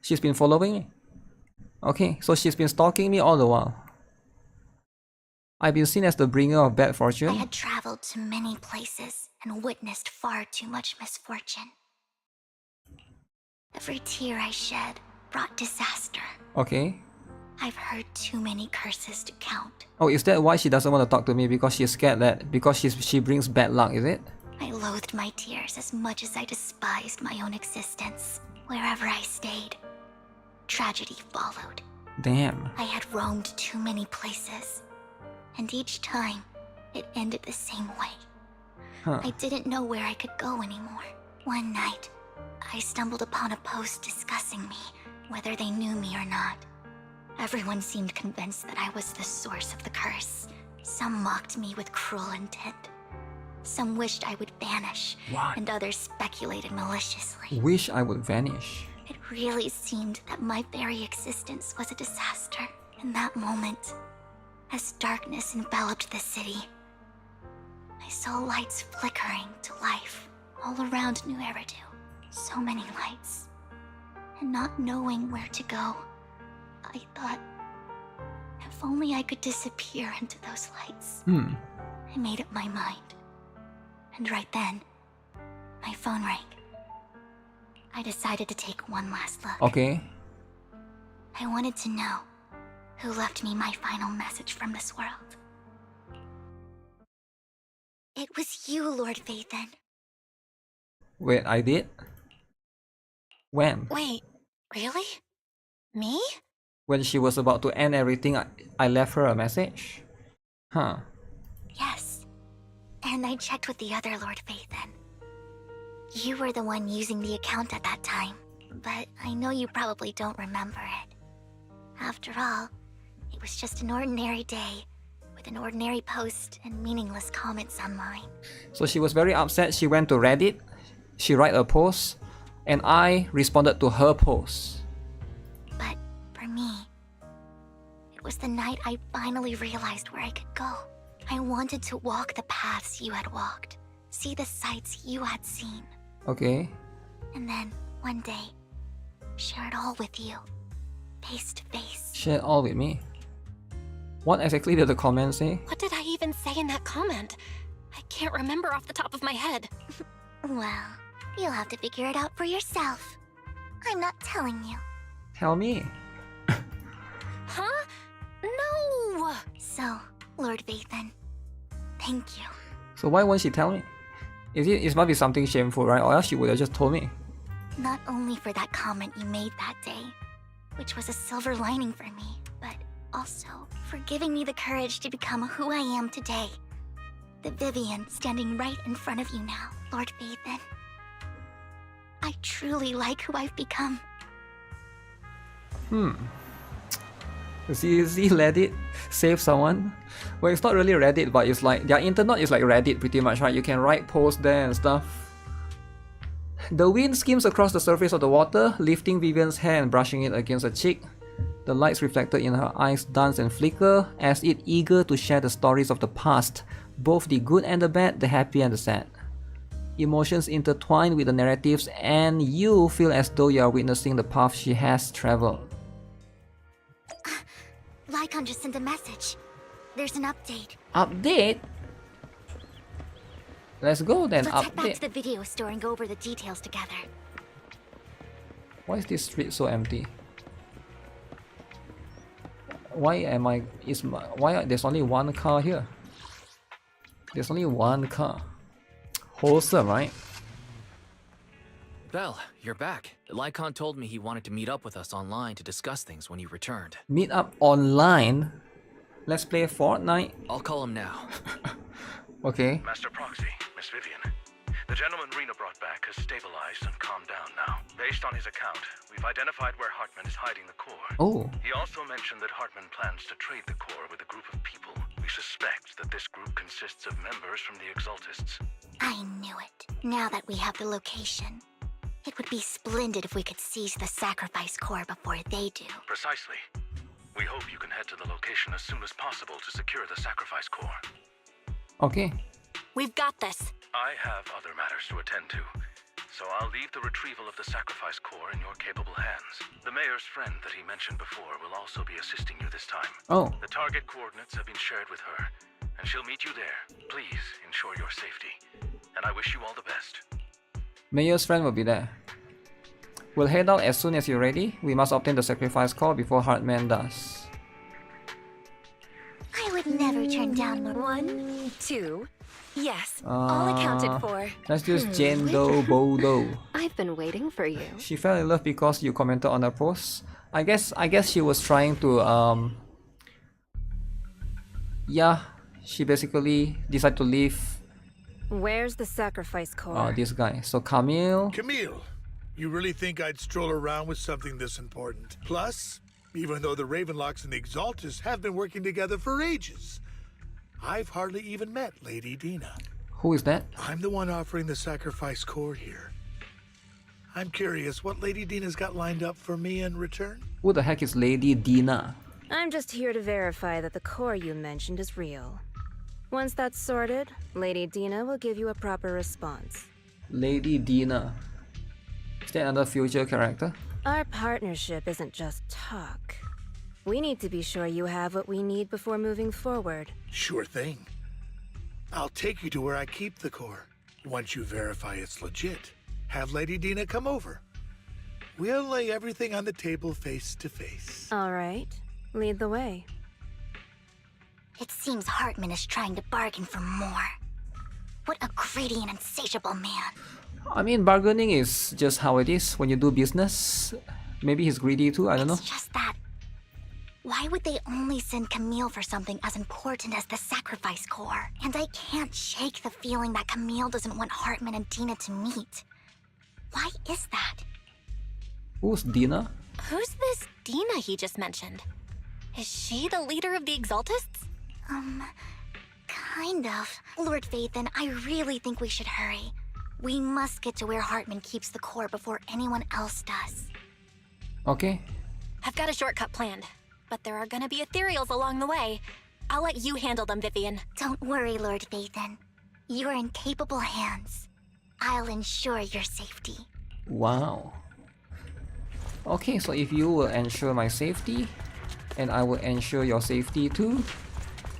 she's been following me. Okay, so she's been stalking me all the while. I've been seen as the bringer of bad fortune. I had traveled to many places and witnessed far too much misfortune. Every tear I shed brought disaster. Okay. I've heard too many curses to count. Oh, is that why she doesn't want to talk to me? Because she's scared that she brings bad luck, is it? I loathed my tears as much as I despised my own existence. Wherever I stayed, tragedy followed. Damn. I had roamed too many places, and each time, it ended the same way. Huh. I didn't know where I could go anymore. One night, I stumbled upon a post discussing me, whether they knew me or not. Everyone seemed convinced that I was the source of the curse. Some mocked me with cruel intent. Some wished I would vanish, What? and others speculated maliciously. Wish I would vanish. It really seemed that my very existence was a disaster. In that moment, as darkness enveloped the city, I saw lights flickering to life all around New Eridu. So many lights. And not knowing where to go, I thought, if only I could disappear into those lights. I made up my mind. And right then, my phone rang. I decided to take one last look. Okay. I wanted to know who left me my final message from this world. It was you, Lord Vathan. Wait, I did? When? Wait, really? Me? When she was about to end everything, I left her a message? Huh. Yes. And I checked with the other Lord Vathan. You were the one using the account at that time, but I know you probably don't remember it. After all, it was just an ordinary day, with an ordinary post and meaningless comments online. So she was very upset. She went to Reddit, she wrote a post, and I responded to her post. But for me, it was the night I finally realized where I could go. I wanted to walk the paths you had walked, see the sights you had seen. Okay. And then, one day, share it all with you, face to face. Share it all with me. What exactly did the comment say? What did I even say in that comment? I can't remember off the top of my head. Well, you'll have to figure it out for yourself. I'm not telling you. Tell me. Huh? No! So, Lord Vathan, thank you. So why won't she tell me? It must be something shameful, right? Or else she would have just told me. Not only for that comment you made that day, which was a silver lining for me, but also for giving me the courage to become who I am today. The Vivian standing right in front of you now, Lord Vathan. I truly like who I've become. ZZZ Reddit save someone? Well, it's not really Reddit, but it's like their internet is like Reddit pretty much, right? You can write posts there and stuff. The wind skims across the surface of the water, lifting Vivian's hair and brushing it against her cheek. The lights reflected in her eyes dance and flicker, as if eager to share the stories of the past, both the good and the bad, the happy and the sad. Emotions intertwine with the narratives, and you feel as though you are witnessing the path she has traveled. Lycon just sent a message. There's an update. Update? Let's go then. Let's head back Update. to the video store and go over the details together. Why is this street so empty? Why there's only one car here? There's only one car. Wholesome, right? Belle, you're back. Lycon told me he wanted to meet up with us online to discuss things when you returned. Meet up online? Let's play Fortnite? I'll call him now. Okay. Master Proxy, Miss Vivian. The gentleman Rena brought back has stabilized and calmed down now. Based on his account, we've identified where Hartman is hiding the core. Oh. He also mentioned that Hartman plans to trade the core with a group of people. We suspect that this group consists of members from the Exaltists. I knew it. Now that we have the location, it would be splendid if we could seize the sacrifice core before they do. Precisely. We hope you can head to the location as soon as possible to secure the sacrifice core. Okay. We've got this. I have other matters to attend to, so I'll leave the retrieval of the sacrifice core in your capable hands. The mayor's friend that he mentioned before will also be assisting you this time. Oh. The target coordinates have been shared with her, and she'll meet you there. Please ensure your safety, and I wish you all the best. Mayor's friend will be there. We'll head out as soon as you're ready. We must obtain the sacrifice core before Hartman does. I would never turn down 1, 2. Yes, all accounted for. Let's use Jendo Bodo. I've been waiting for you. She fell in love because you commented on her post. I guess she was trying to yeah, she basically decided to leave Where's the sacrifice core? this guy. So Camille. Camille, you really think I'd stroll around with something this important? Plus, even though the Ravenlocks and the Exaltists have been working together for ages, I've hardly even met Lady Dina. Who is that? I'm the one offering the sacrifice core here. I'm curious what Lady Dina's got lined up for me in return? Who the heck is Lady Dina? I'm just here to verify that the core you mentioned is real. Once that's sorted, Lady Dina will give you a proper response. Lady Dina. Is that another future character? Our partnership isn't just talk. We need to be sure you have what we need before moving forward. Sure thing. I'll take you to where I keep the core. Once you verify it's legit, have Lady Dina come over. We'll lay everything on the table face to face. All right. Lead the way. It seems Hartman is trying to bargain for more. What a greedy and insatiable man. I mean, bargaining is just how it is when you do business. Maybe he's greedy too, I don't know. It's just that. Why would they only send Camille for something as important as the sacrifice core? And I can't shake the feeling that Camille doesn't want Hartman and Dina to meet. Why is that? Who's Dina? Who's this Dina he just mentioned? Is she the leader of the Exaltists? Kind of. Lord Phaethon, I really think we should hurry. We must get to where Hartman keeps the core before anyone else does. Okay. I've got a shortcut planned, but there are gonna be ethereals along the way. I'll let you handle them, Vivian. Don't worry, Lord Phaethon. You're in capable hands. I'll ensure your safety. Wow. Okay, so if you will ensure my safety, and I will ensure your safety too,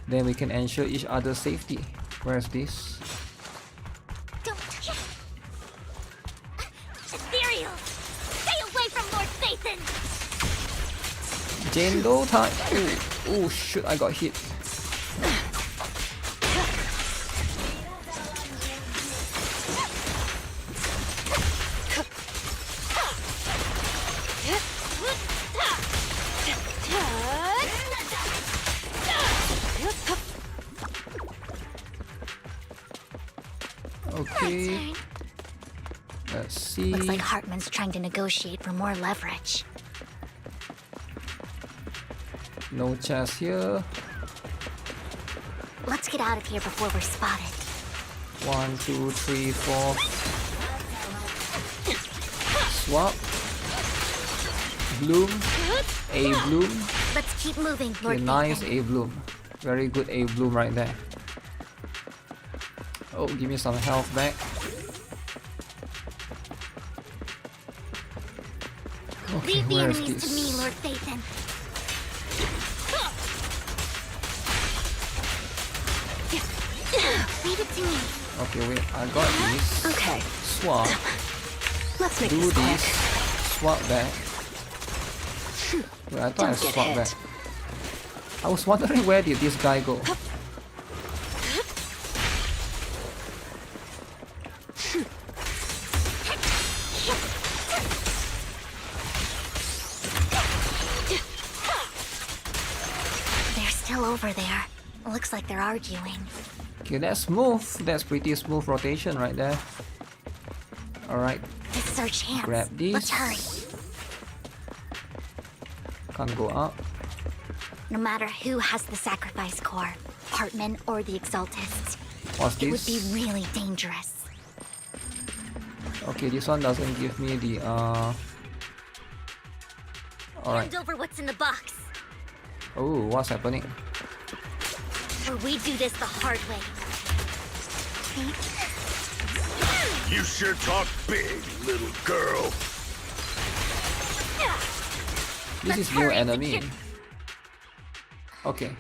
then we can ensure each other's safety. Where's this? Don't touch it! Ethereal! Stay away from Lord Phaethon! Jendo time! Oh shoot, I got hit. Okay. Let's see. Looks like Hartman's trying to negotiate for more leverage. No chest here. Let's get out of here before we're spotted. 1, 2, 3, 4. Swap. Bloom. A bloom. Let's keep moving, Lord Okay, nice Phaethon. A bloom. Very good A bloom right there. Oh, give me some health back. Okay, Leave the where is enemies this? to me, Lord Phaethon. Leave it to me. Okay, wait, I got this. Okay. Swap. Let's make Do this this. quick. Swap back. Wait, I thought I Don't get swapped hit. back. I was wondering where did this guy go? They're still over there. Looks like they're arguing. Okay, that's smooth. That's pretty smooth rotation right there. Alright, This is our chance. grab this. Let's hurry. Can't go up. No matter who has the sacrifice core, Hartman or the Exaltists, What's it would this? be really dangerous. Okay, this one doesn't give me the Alright. Hand over what's in the box, Oh, what's happening? or we do this the hard way. You sure talk big, little girl. This is new enemy. Okay.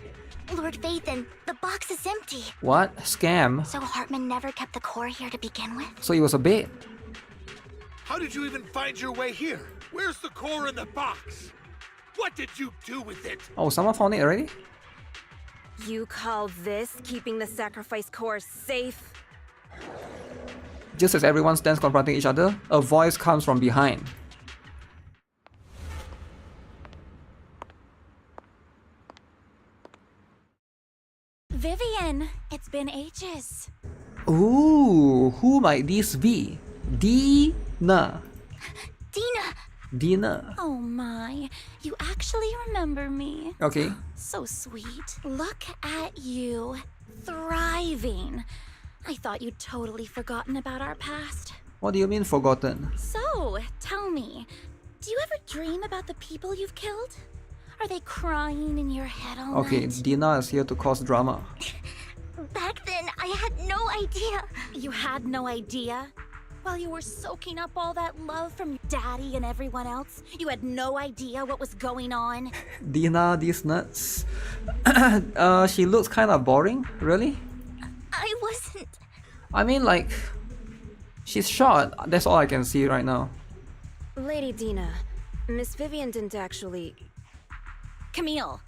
Lord Phaethon, the box is empty. What? Scam? So Hartman never kept the core here to begin with? So it was a bait. How did you even find your way here? Where's the core in the box? What did you do with it? Oh, someone found it already? You call this keeping the sacrifice core safe? Just as everyone stands confronting each other, a voice comes from behind. Vivian, it's been ages. Ooh, who might this be? Dina. Dina! Dina. Oh my, you actually remember me. Okay. So sweet. Look at you, thriving. I thought you'd totally forgotten about our past. What do you mean forgotten? So, tell me, do you ever dream about the people you've killed? Are they crying in your head all Okay, night? Dina is here to cause drama. Back then, I had no idea. You had no idea? While you were soaking up all that love from your daddy and everyone else, you had no idea what was going on? Dina, these nuts. She looks kind of boring, really? I wasn't. I mean, like, she's short. That's all I can see right now. Lady Dina, Miss Vivian didn't actually... Camille,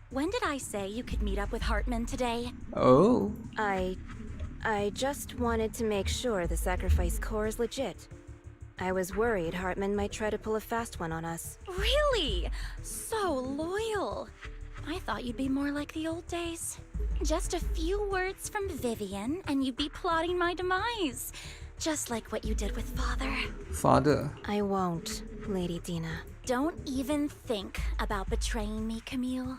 when did I say you could meet up with Hartman today? Oh. I just wanted to make sure the sacrifice core is legit. I was worried Hartman might try to pull a fast one on us. Really? So loyal. I thought you'd be more like the old days. Just a few words from Vivian and you'd be plotting my demise. Just like what you did with Father. Father. I won't, Lady Dina. Don't even think about betraying me, Camille.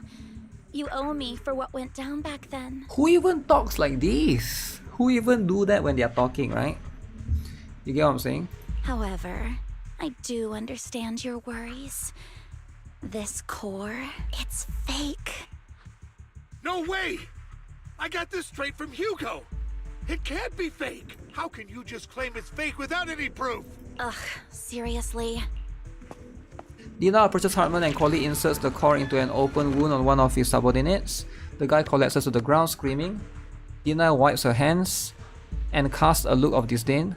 You owe me for what went down back then. Who even talks like this? Who even do that when they're talking, right? You get what I'm saying? However, I do understand your worries. This core, it's fake. No way! I got this straight from Hugo! It can't be fake! How can you just claim it's fake without any proof? Ugh, seriously? Dina approaches Hartman and quietly inserts the core into an open wound on one of his subordinates. The guy collapses to the ground screaming. Dina wipes her hands and casts a look of disdain.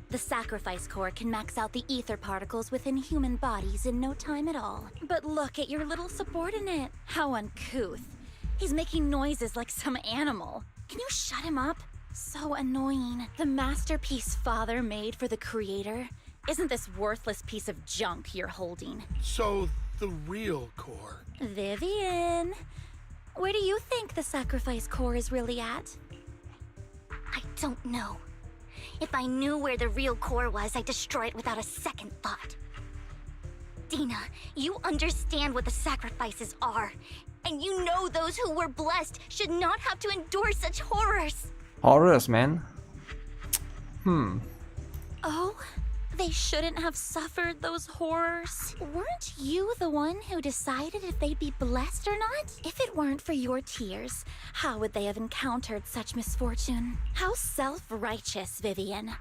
The sacrifice core can max out the ether particles within human bodies in no time at all. But look at your little subordinate. How uncouth. He's making noises like some animal. Can you shut him up? So annoying. The masterpiece Father made for the creator isn't this worthless piece of junk you're holding. So, the real core. Vivian, where do you think the sacrifice core is really at? I don't know. If I knew where the real core was, I'd destroy it without a second thought. Dina, you understand what the sacrifices are. And you know those who were blessed should not have to endure such horrors. Horrors, man. Oh? They shouldn't have suffered those horrors. Weren't you the one who decided if they'd be blessed or not? If it weren't for your tears, how would they have encountered such misfortune? How self-righteous, Vivian.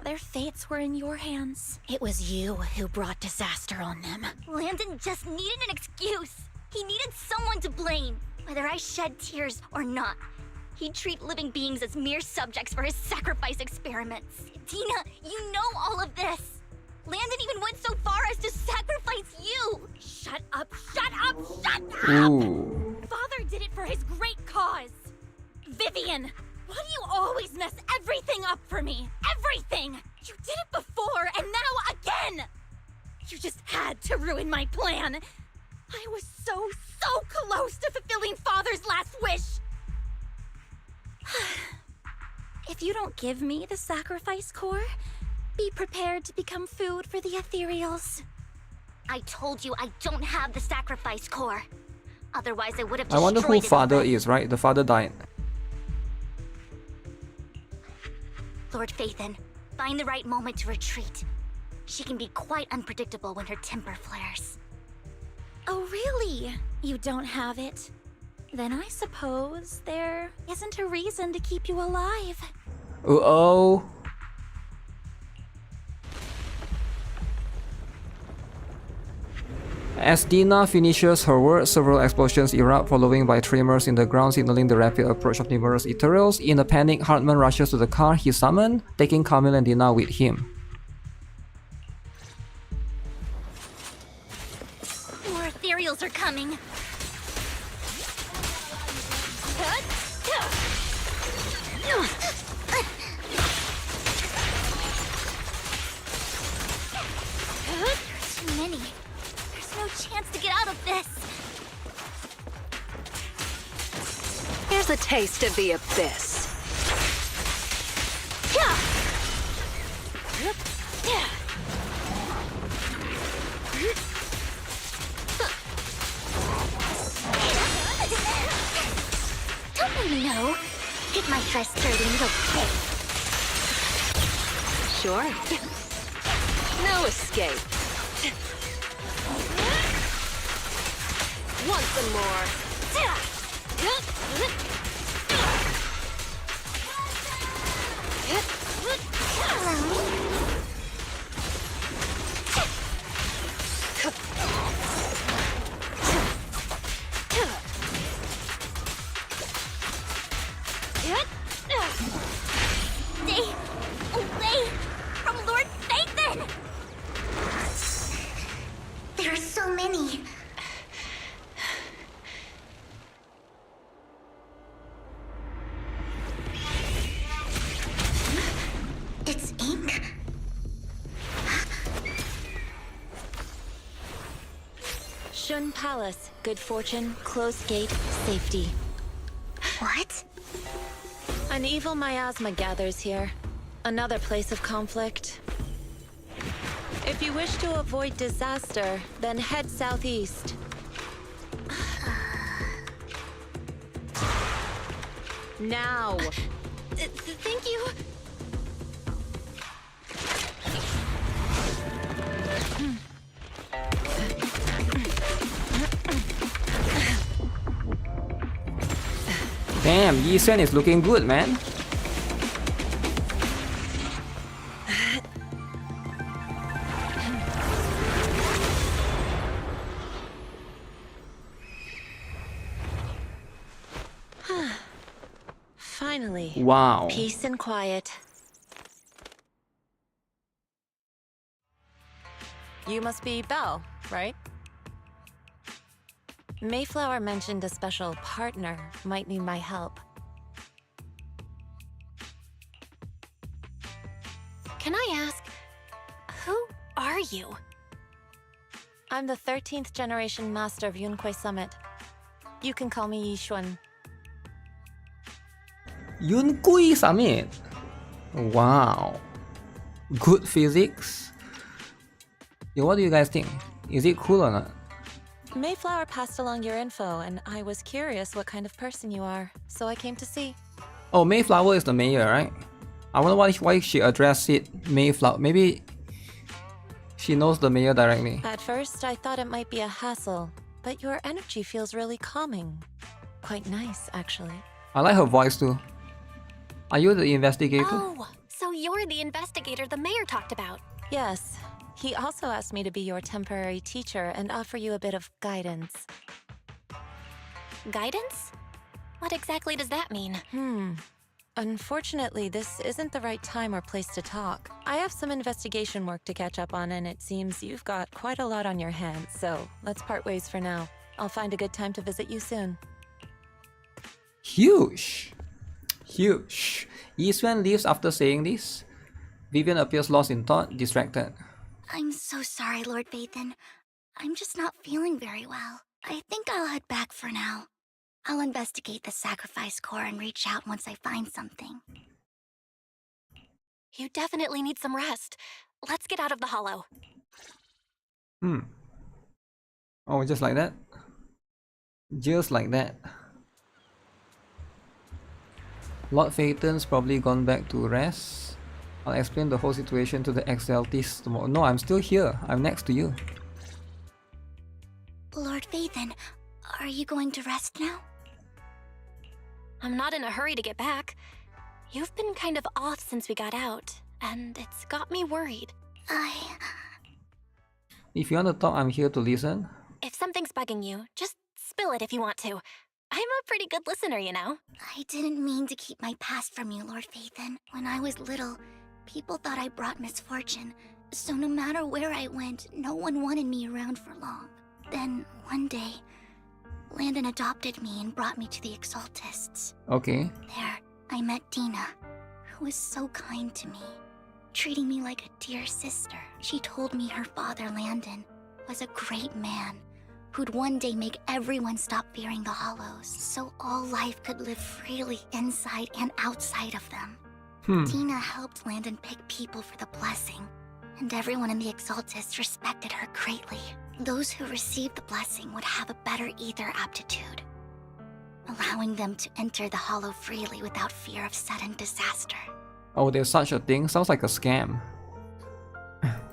Their fates were in your hands. It was you who brought disaster on them. Landon just needed an excuse. He needed someone to blame. Whether I shed tears or not, he'd treat living beings as mere subjects for his sacrifice experiments. Dina, you know all of this. Landon even went so far as to sacrifice you. Shut up, shut up, shut up! Ooh. Father did it for his great cause. Vivian, why do you always mess everything up for me? Everything! You did it before, and now again! You just had to ruin my plan. I was so close to fulfilling Father's last wish. If you don't give me the sacrifice core, be prepared to become food for the ethereals. I told you I don't have the sacrifice core. Otherwise, I would have I destroyed wonder who it Father already. is, right? The father died. Lord Phaethon, find the right moment to retreat. She can be quite unpredictable when her temper flares. Oh, really? You don't have it? Then I suppose there isn't a reason to keep you alive. Uh-oh. As Dina finishes her words, several explosions erupt, following by tremors in the ground signaling the rapid approach of numerous ethereals. In a panic, Hartman rushes to the car he summoned, taking Camille and Dina with him. More ethereals are coming. Too many. There's no chance to get out of this. Here's a taste of the abyss. Don't you know? Get my dress dirty and it'll pay. Sure. No escape. Want some more? Stay away from Lord Nathan! There are so many. It's ink. Shun Palace, good fortune, closed gate, safety. What? An evil miasma gathers here. Another place of conflict. If you wish to avoid disaster, then head southeast. Now! Thank you. Damn, Yi-Sen is looking good, man. Finally. Wow. Peace and quiet. You must be Belle, right? Mayflower mentioned a special partner might need my help. Can I ask, who are you? I'm the 13th generation master of Yunhui Summit. You can call me Yixuan. Yunhui Summit. Wow. Good physics. Yo, what do you guys think? Is it cool or not? Mayflower passed along your info, and I was curious what kind of person you are, so I came to see. Oh, Mayflower is the mayor, right? I wonder why she addressed it Mayflower. Maybe she knows the mayor directly. At first, I thought it might be a hassle, but your energy feels really calming. Quite nice, actually. I like her voice too. Are you the investigator? Oh, so you're the investigator the mayor talked about. Yes. He also asked me to be your temporary teacher and offer you a bit of guidance. Guidance? What exactly does that mean? Unfortunately, this isn't the right time or place to talk. I have some investigation work to catch up on, and it seems you've got quite a lot on your hands, so let's part ways for now. I'll find a good time to visit you soon. Huge. Huge. Yi-Xuan leaves after saying this. Vivian appears lost in thought, distracted. I'm so sorry, Lord Vathan. I'm just not feeling very well. I think I'll head back for now. I'll investigate the sacrifice core and reach out once I find something. You definitely need some rest. Let's get out of the hollow. Oh, just like that? Just like that. Lord Phaeton's probably gone back to rest. I'll explain the whole situation to the XLTs tomorrow. No, I'm still here. I'm next to you. Lord Vathan, are you going to rest now? I'm not in a hurry to get back. You've been kind of off since we got out, and it's got me worried. If you want to talk, I'm here to listen. If something's bugging you, just spill it if you want to. I'm a pretty good listener, you know. I didn't mean to keep my past from you, Lord Vathan. When I was little, people thought I brought misfortune, so no matter where I went, no one wanted me around for long. Then, one day, Landon adopted me and brought me to the Exaltists. Okay. There, I met Dina, who was so kind to me, treating me like a dear sister. She told me her father, Landon, was a great man who'd one day make everyone stop fearing the Hollows, so all life could live freely inside and outside of them. Dina helped Landon pick people for the blessing, and everyone in the Exaltists respected her greatly. Those who received the blessing would have a better ether aptitude, allowing them to enter the Hollow freely without fear of sudden disaster. Oh, there's such a thing? Sounds like a scam.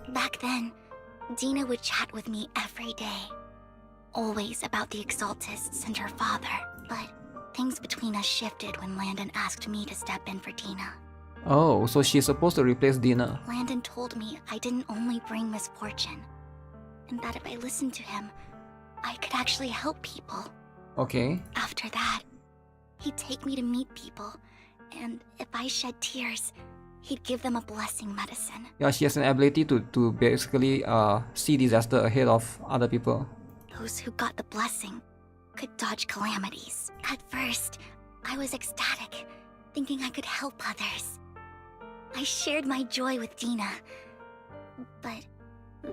Back then, Dina would chat with me every day. Always about the Exaltists and her father. But things between us shifted when Landon asked me to step in for Dina. Oh, so she's supposed to replace Dina. Landon told me I didn't only bring misfortune, and that if I listened to him, I could actually help people. Okay. After that, he'd take me to meet people, and if I shed tears, he'd give them a blessing medicine. Yeah, she has an ability to basically see disaster ahead of other people. Those who got the blessing could dodge calamities. At first, I was ecstatic, thinking I could help others. I shared my joy with Dina, but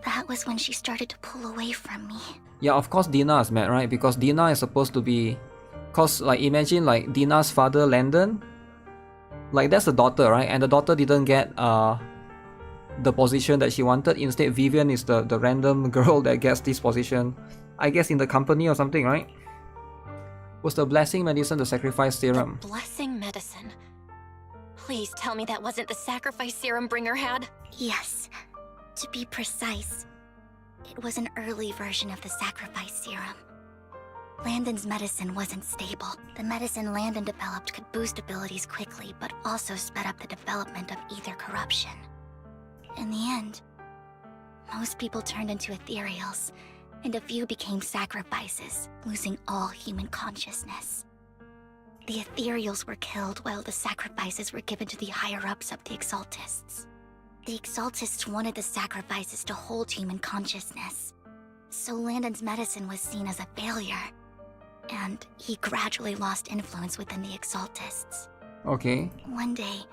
that was when she started to pull away from me. Yeah, of course Dina is mad, right? Because Dina is supposed to be... Cause like imagine like Dina's father Landon, like that's the daughter, right? And the daughter didn't get the position that she wanted. Instead, Vivian is the random girl that gets this position. I guess in the company or something, right? Was the blessing medicine the sacrifice serum? The blessing medicine? Please tell me that wasn't the sacrifice serum Bringer had? Yes. To be precise, it was an early version of the sacrifice serum. Landon's medicine wasn't stable. The medicine Landon developed could boost abilities quickly, but also sped up the development of ether corruption. In the end, most people turned into ethereals, and a few became sacrifices, losing all human consciousness. The ethereals were killed while the sacrifices were given to the higher-ups of the Exaltists. The Exaltists wanted the sacrifices to hold human consciousness, so Landon's medicine was seen as a failure, and he gradually lost influence within the Exaltists. Okay. One day,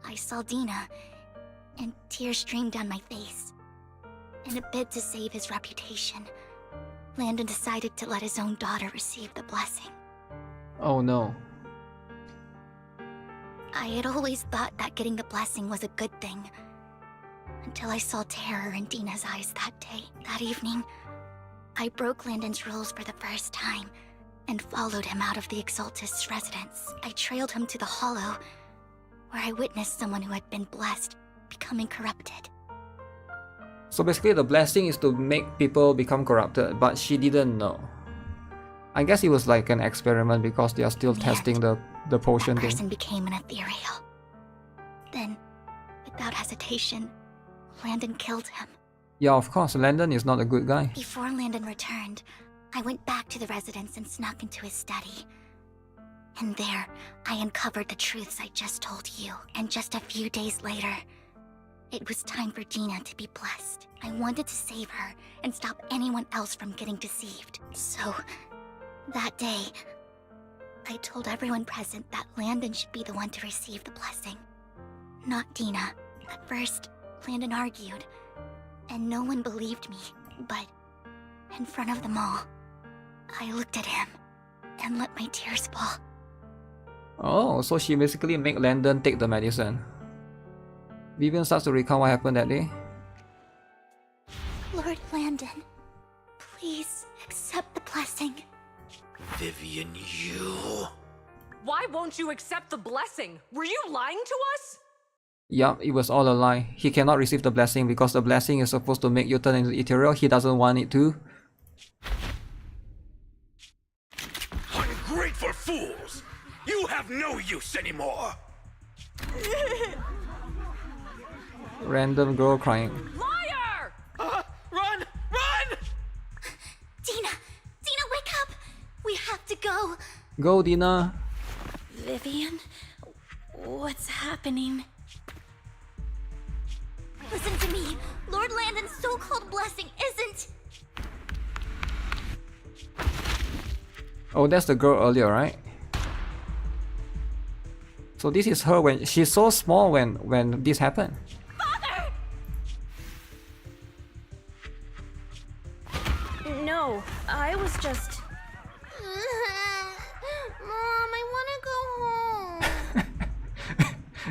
I saw Dina, and tears streamed down my face. In a bid to save his reputation, Landon decided to let his own daughter receive the blessing. Oh no. I had always thought that getting the blessing was a good thing, until I saw terror in Dina's eyes that day. That evening, I broke Landon's rules for the first time, and followed him out of the Exaltist's residence. I trailed him to the Hollow, where I witnessed someone who had been blessed becoming corrupted. So basically the blessing is to make people become corrupted, but she didn't know. I guess it was like an experiment because they are still testing the potion that thing. person became an ethereal. Then, without hesitation, Landon killed him. Yeah, of course, Landon is not a good guy. Before Landon returned, I went back to the residence and snuck into his study. And there, I uncovered the truths I just told you. And just a few days later, it was time for Dina to be blessed. I wanted to save her and stop anyone else from getting deceived. So, that day, I told everyone present that Landon should be the one to receive the blessing, not Dina. At first, Landon argued, and no one believed me, but in front of them all, I looked at him and let my tears fall. Oh, so she basically made Landon take the medicine. Vivian starts to recount what happened that day. Lord Landon, please accept the blessing. Vivian, you... Why won't you accept the blessing? Were you lying to us? Yup, it was all a lie. He cannot receive the blessing because the blessing is supposed to make you turn into ethereal. He doesn't want it to. Ungrateful fools! You have no use anymore! Random girl crying. Liar! Run! Run! Dina! Dina, wake up! We have to go! Go, Dina! Vivian? What's happening? Listen to me! Lord Landon's so-called blessing isn't... Oh, that's the girl earlier, right? So this is her when she's so small when this happened. Father! No, I was just... Mom, I want to go home.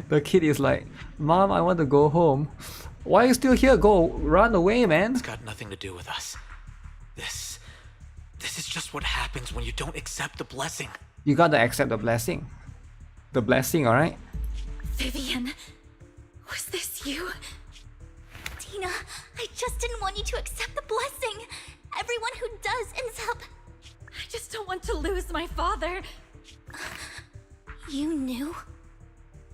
The kid is like, Mom, I want to go home. Why are you still here? Go, run away, man. It's got nothing to do with us. This is just what happens when you don't accept the blessing. You gotta accept the blessing. The blessing, alright? Vivian, was this you? Dina, I just didn't want you to accept the blessing. Everyone who does ends up... I just don't want to lose my father. You knew?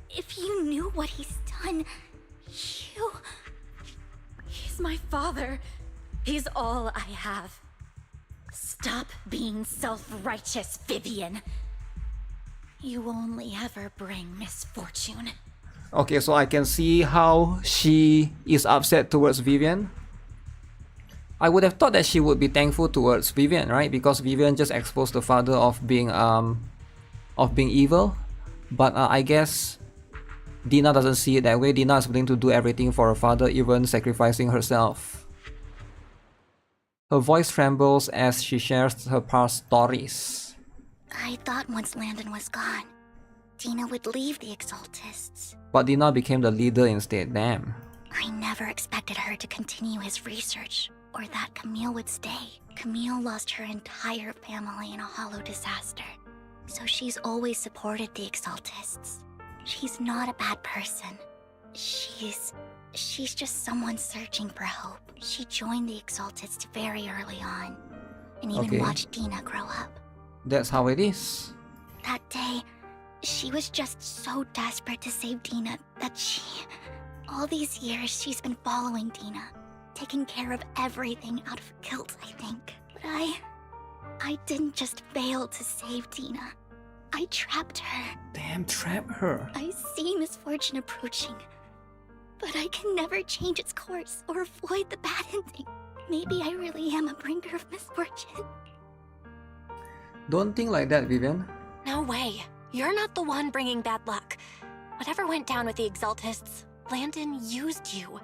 If you knew what he's done, you... He's my father. He's all I have. Stop being self-righteous, Vivian. You only ever bring misfortune. Okay, so I can see how she is upset towards Vivian. I would have thought that she would be thankful towards Vivian, right? Because Vivian just exposed the father of being evil. But I guess Dina doesn't see it that way. Dina is willing to do everything for her father, even sacrificing herself. Her voice trembles as she shares her past stories. I thought once Landon was gone, Dina would leave the Exaltists. But Dina became the leader instead, damn. I never expected her to continue his research, or that Camille would stay. Camille lost her entire family in a hollow disaster, so she's always supported the Exaltists. She's not a bad person. She's just someone searching for hope. She joined the Exaltists very early on, and even watched Dina grow up. That's how it is. That day, she was just so desperate to save Dina that all these years she's been following Dina, taking care of everything out of guilt, I think. But I didn't just fail to save Dina. I trapped her. Damn, trap her. I see misfortune approaching, but I can never change its course or avoid the bad ending. Maybe I really am a bringer of misfortune. Don't think like that, Vivian. No way. You're not the one bringing bad luck. Whatever went down with the Exaltists, Landon used you.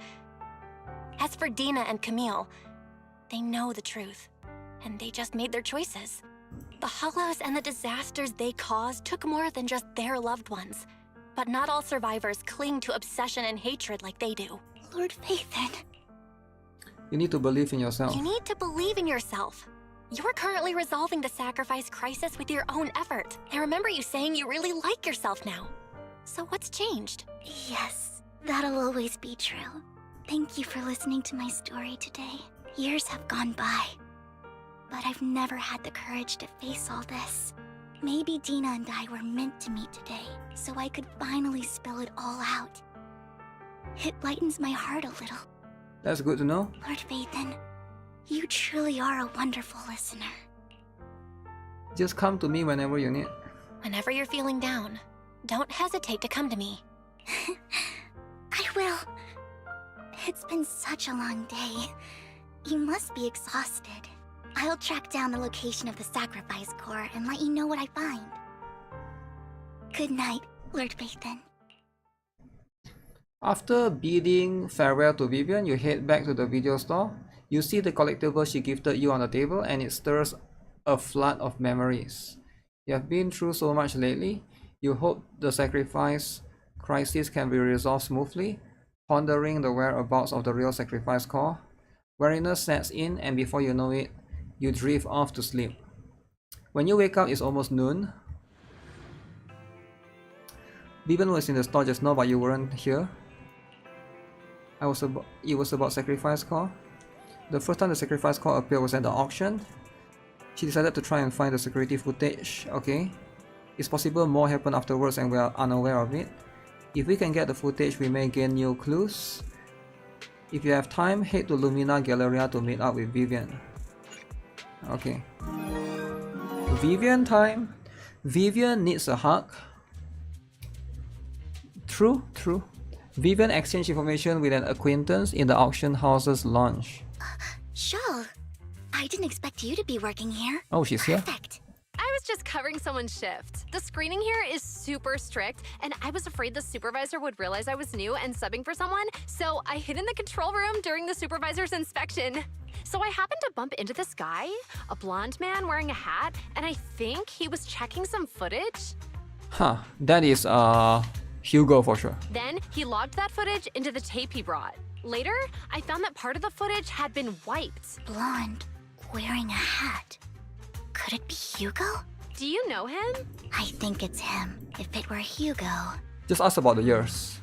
As for Dina and Camille, they know the truth, and they just made their choices. The hollows and the disasters they caused took more than just their loved ones. But not all survivors cling to obsession and hatred like they do. Lord Phaethon. You need to believe in yourself. You need to believe in yourself. You're currently resolving the sacrifice crisis with your own effort. I remember you saying you really like yourself now. So what's changed? Yes, that'll always be true. Thank you for listening to my story today. Years have gone by, but I've never had the courage to face all this. Maybe Dina and I were meant to meet today, so I could finally spill it all out. It lightens my heart a little. That's good to know. Lord Phaethon, you truly are a wonderful listener. Just come to me whenever you need. Whenever you're feeling down, don't hesitate to come to me. I will. It's been such a long day. You must be exhausted. I'll track down the location of the sacrifice core and let you know what I find. Good night, Lord Phaethon. After bidding farewell to Vivian, you head back to the video store. You see the collectible she gifted you on the table, and it stirs a flood of memories. You have been through so much lately. You hope the sacrifice crisis can be resolved smoothly. Pondering the whereabouts of the real sacrifice core, weariness sets in, and before you know it, you drift off to sleep. When you wake up, it's almost noon. Vivian was in the store just now, but you weren't here. It was about sacrifice core. The first time the sacrifice core appeared was at the auction. She decided to try and find the security footage. Okay, it's possible more happened afterwards and we are unaware of it. If we can get the footage, we may gain new clues. If you have time, head to Lumina Galleria to meet up with Vivian. Okay. Vivian time. Vivian needs a hug. True. Vivian exchanged information with an acquaintance in the auction house's lounge. Shul, I didn't expect you to be working here. Oh, she's here? Perfect. I was just covering someone's shift. The screening here is super strict, and I was afraid the supervisor would realize I was new and subbing for someone, so I hid in the control room during the supervisor's inspection. So I happened to bump into this guy, a blonde man wearing a hat, and I think he was checking some footage. Huh, that is Hugo for sure. Then he logged that footage into the tape he brought. Later, I found that part of the footage had been wiped. Blonde, wearing a hat. Could it be Hugo? Do you know him? I think it's him. If it were Hugo, Just ask about the years.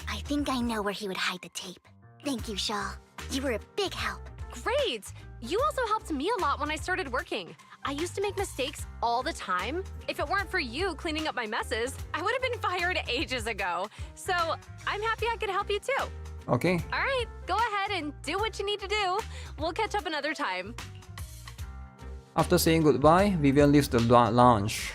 I think I know where he would hide the tape. Thank you, Shaw. You were a big help. Great! You also helped me a lot when I started working. I used to make mistakes all the time. If it weren't for you cleaning up my messes, I would have been fired ages ago. So I'm happy I could help you too. Okay. All right, go ahead and do what you need to do. We'll catch up another time. After saying goodbye, Vivian leaves the lounge.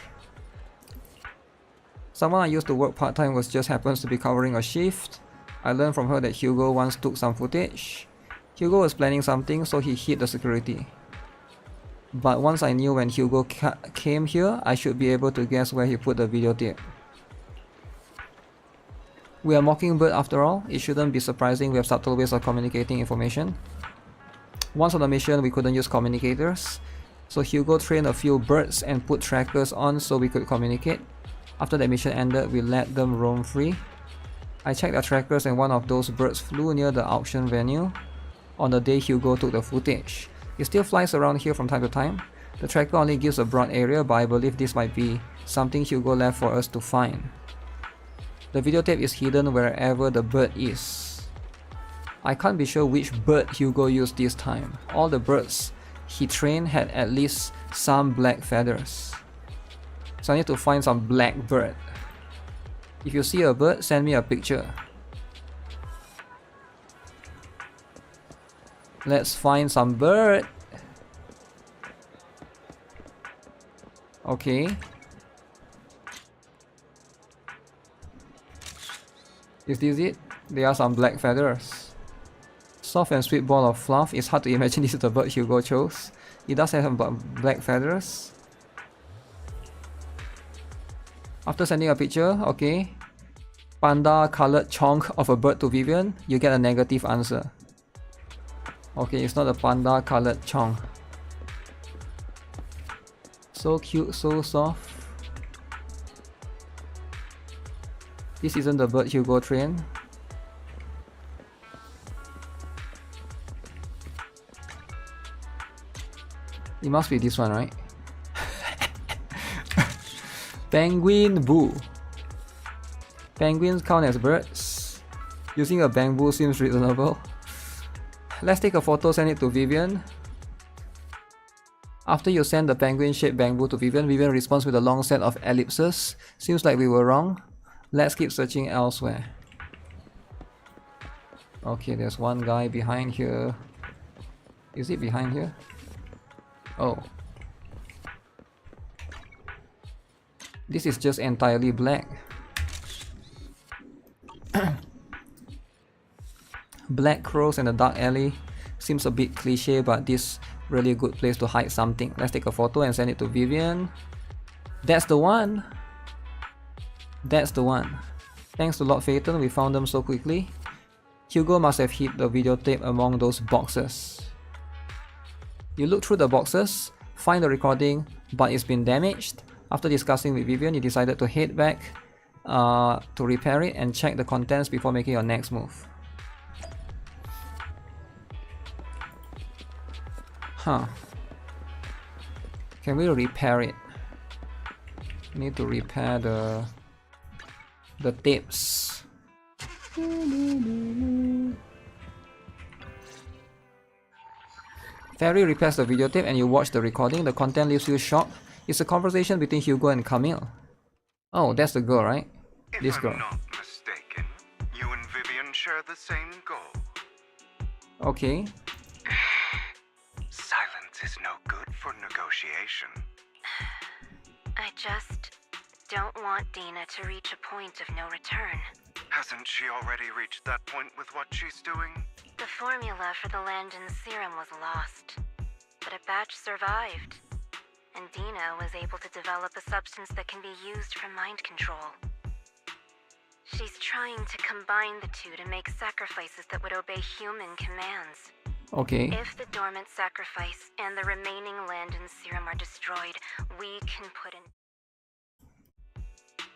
Someone I used to work part-time was just happens to be covering a shift. I learned from her that Hugo once took some footage. Hugo was planning something, so he hid the security. But once I knew when Hugo came here, I should be able to guess where he put the videotape. We are Mockingbird after all. It shouldn't be surprising we have subtle ways of communicating information. Once on the mission, we couldn't use communicators, so Hugo trained a few birds and put trackers on so we could communicate. After the mission ended, we let them roam free. I checked the trackers and one of those birds flew near the auction venue on the day Hugo took the footage. It still flies around here from time to time. The tracker only gives a broad area, but I believe this might be something Hugo left for us to find. The videotape is hidden wherever the bird is. I can't be sure which bird Hugo used this time. All the birds he trained had at least some black feathers. So I need to find some black bird. If you see a bird, send me a picture. Let's find some bird. Okay. Is this it? There are some black feathers. Soft and sweet ball of fluff. It's hard to imagine this is the bird Hugo chose. It does have some black feathers. After sending a picture, okay. Panda colored chunk of a bird to Vivian, you get a negative answer. Okay, it's not a panda colored chunk. So cute, so soft. This isn't the bird Hugo trained. It must be this one, right? Penguin Boo. Penguins count as birds. Using a bamboo seems reasonable. Let's take a photo, send it to Vivian. After you send the penguin-shaped bamboo to Vivian, Vivian responds with a long set of ellipses. Seems like we were wrong. Let's keep searching elsewhere. Okay, there's one guy behind here. Is it behind here? Oh. This is just entirely black. Black crows and a dark alley. Seems a bit cliche, but this really a good place to hide something. Let's take a photo and send it to Vivian. That's the one! That's the one. Thanks to Lord Phaeton, we found them so quickly. Hugo must have hid the videotape among those boxes. You look through the boxes, find the recording, but it's been damaged. After discussing with Vivian, you decided to head back to repair it and check the contents before making your next move. Huh. Can we repair it? We need to repair the tapes. Fairy repairs the videotape and you watch the recording. The content leaves you shocked. It's a conversation between Hugo and Camille. Oh, that's the girl, right? This girl. If I'm not mistaken, you and Vivian share the same goal. Okay. Silence is no good for negotiation. I just don't want Dina to reach a point of no return. Hasn't she already reached that point with what she's doing? The formula for the Landon serum was lost, but a batch survived, and Dina was able to develop a substance that can be used for mind control. She's trying to combine the two to make sacrifices that would obey human commands. Okay. If the dormant sacrifice and the remaining Landon serum are destroyed, we can put in...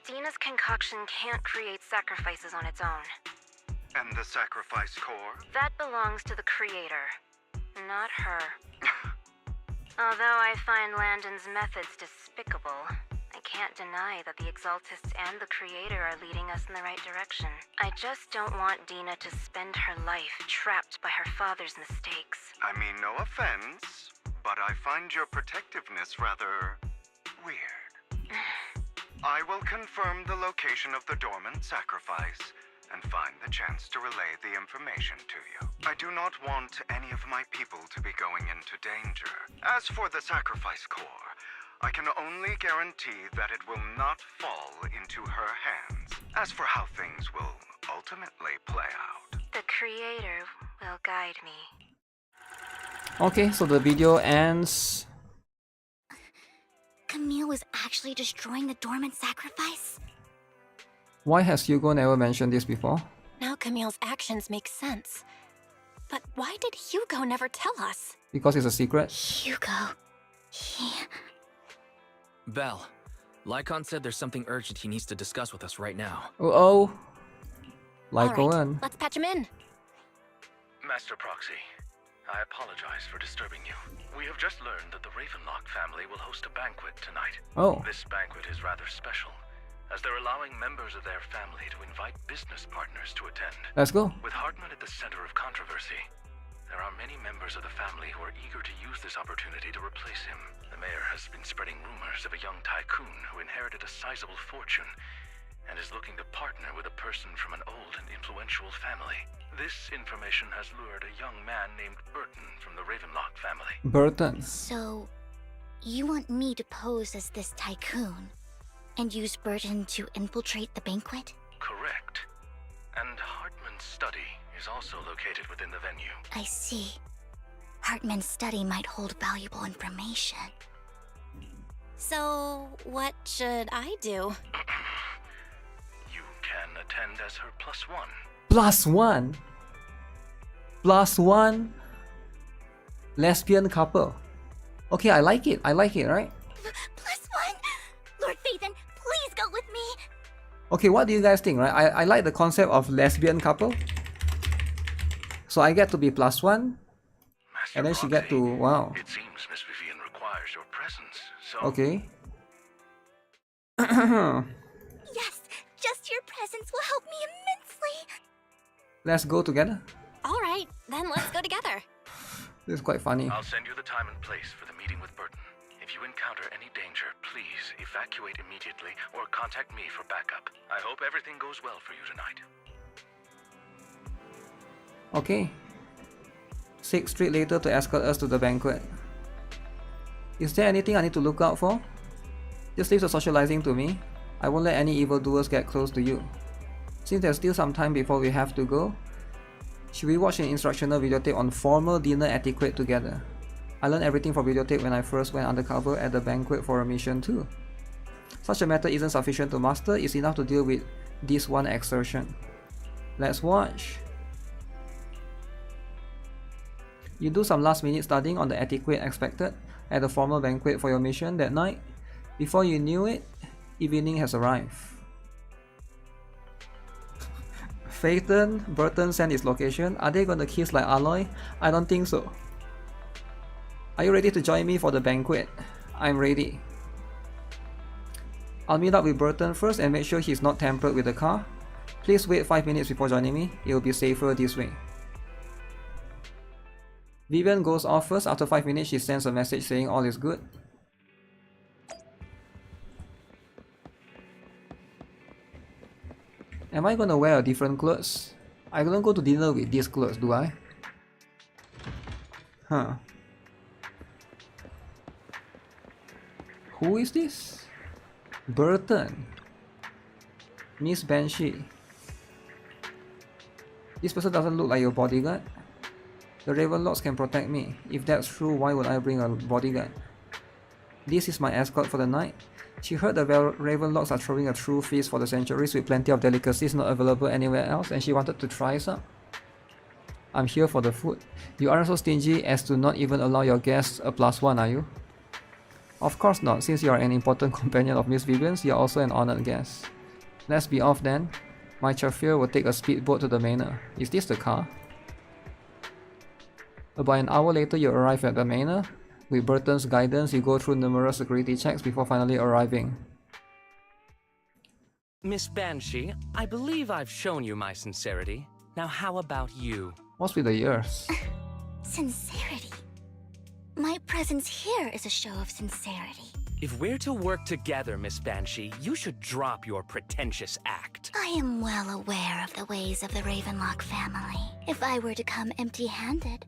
Dina's concoction can't create sacrifices on its own. And the sacrifice core? That belongs to the creator, not her. Although I find Landon's methods despicable, I can't deny that the Exaltists and the Creator are leading us in the right direction. I just don't want Dina to spend her life trapped by her father's mistakes. I mean, no offense, but I find your protectiveness rather weird. I will confirm the location of the dormant sacrifice and find the chance to relay the information to you. I do not want any of my people to be going into danger. As for the sacrifice core, I can only guarantee that it will not fall into her hands. As for how things will ultimately play out, The Creator will guide me. Okay, so the video ends. Camille was actually destroying the dormant sacrifice? Why has Hugo never mentioned this before? Now Camille's actions make sense. But why did Hugo never tell us? Because it's a secret. Hugo... he... Belle, Lycon said there's something urgent he needs to discuss with us right now. Oh. Like All right, Owen. let's patch him in. Master Proxy, I apologize for disturbing you. We have just learned that the Ravenlock family will host a banquet tonight. Oh. This banquet is rather special, as they're allowing members of their family to invite business partners to attend. Let's go. With Hartman at the center of controversy, there are many members of the family who are eager to use this opportunity to replace him. The mayor has been spreading rumors of a young tycoon who inherited a sizable fortune and is looking to partner with a person from an old and influential family. This information has lured a young man named Burton from the Ravenlock family. Burton. So, you want me to pose as this tycoon and use Burton to infiltrate the banquet? Correct. And Hartman's study is also located within the venue. I see. Hartman's study might hold valuable information. So, what should I do? You can attend as her +1. +1? +1 lesbian couple. Okay, I like it, right? +1? Lord Phaethon, please go with me! Okay, what do you guys think, right? I like the concept of lesbian couple. So I get to be +1, and then she get to, wow. It seems Miss Vivian requires your presence, so... Okay. Yes, just your presence will help me immensely! Let's go together. All right, then let's go together. This is quite funny. I'll send you the time and place for the meeting with Burton. If you encounter any danger, please evacuate immediately or contact me for backup. I hope everything goes well for you tonight. Okay. 6 street later to escort us to the banquet. Is there anything I need to look out for? Just leave the socializing to me. I won't let any evildoers get close to you. Since there's still some time before we have to go, should we watch an instructional videotape on formal dinner etiquette together? I learned everything from videotape when I first went undercover at the banquet for a mission too. Such a method isn't sufficient to master, it's enough to deal with this one exertion. Let's watch. You do some last minute studying on the etiquette expected at the formal banquet for your mission that night. Before you knew it, evening has arrived. Phaethon, Burton sent his location. Are they gonna kiss like Aloy? I don't think so. Are you ready to join me for the banquet? I'm ready. I'll meet up with Burton first and make sure he's not tampered with the car. Please wait 5 minutes before joining me. It will be safer this way. Vivian goes off first. After 5 minutes, she sends a message saying all is good. Am I gonna wear a different clothes? I don't go to dinner with these clothes, do I? Huh. Who is this? Burton. Miss Banshee. This person doesn't look like your bodyguard. The Ravenlocks can protect me. If that's true, why would I bring a bodyguard? This is my escort for the night. She heard the Ravenlocks are throwing a true feast for the centuries with plenty of delicacies not available anywhere else, and she wanted to try some. I'm here for the food. You aren't so stingy as to not even allow your guests a +1, are you? Of course not. Since you are an important companion of Miss Vivian's, you are also an honored guest. Let's be off then. My chauffeur will take a speedboat to the manor. Is this the car? About an hour later, you arrive at the manor. With Burton's guidance, you go through numerous security checks before finally arriving. Miss Banshee, I believe I've shown you my sincerity. Now how about you? What's with the ears? Sincerity. My presence here is a show of sincerity. If we're to work together, Miss Banshee, you should drop your pretentious act. I am well aware of the ways of the Ravenlock family. If I were to come empty-handed,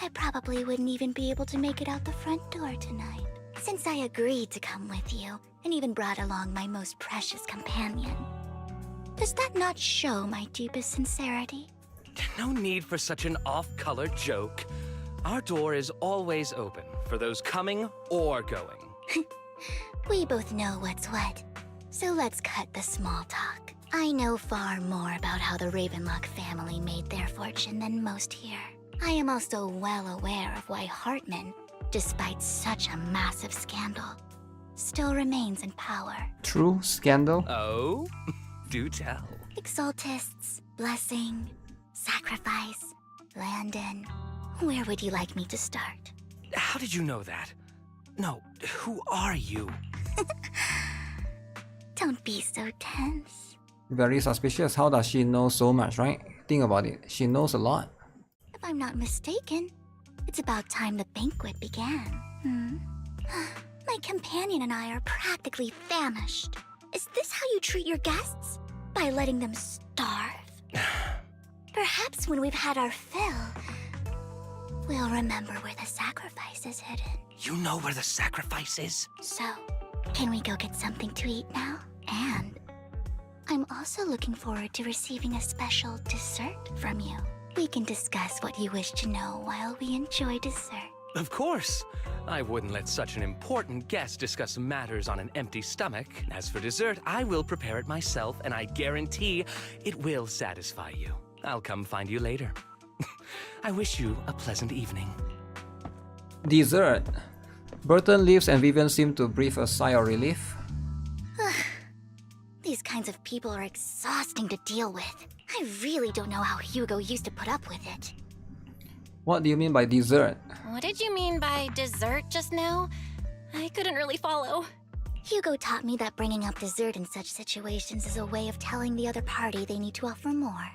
I probably wouldn't even be able to make it out the front door tonight. Since I agreed to come with you, and even brought along my most precious companion, does that not show my deepest sincerity? No need for such an off-color joke. Our door is always open for those coming or going. We both know what's what, so let's cut the small talk. I know far more about how the Ravenlock family made their fortune than most here. I am also well aware of why Hartman, despite such a massive scandal, still remains in power. True scandal? Oh? Do tell. Exaltists, blessing, sacrifice, Landon. Where would you like me to start? How did you know that? No, who are you? Don't be so tense. Very suspicious. How does she know so much, right? Think about it. She knows a lot. If I'm not mistaken, it's about time the banquet began. My companion and I are practically famished. Is this how you treat your guests? By letting them starve? Perhaps when we've had our fill, we'll remember where the sacrifice is hidden. You know where the sacrifice is? So, can we go get something to eat now? And I'm also looking forward to receiving a special dessert from you. We can discuss what you wish to know while we enjoy dessert. Of course. I wouldn't let such an important guest discuss matters on an empty stomach. As for dessert, I will prepare it myself, and I guarantee it will satisfy you. I'll come find you later. I wish you a pleasant evening. Dessert. Burton leaves and Vivian seem to breathe a sigh of relief. These kinds of people are exhausting to deal with. I really don't know how Hugo used to put up with it. What do you mean by dessert? What did you mean by dessert just now? I couldn't really follow. Hugo taught me that bringing up dessert in such situations is a way of telling the other party they need to offer more.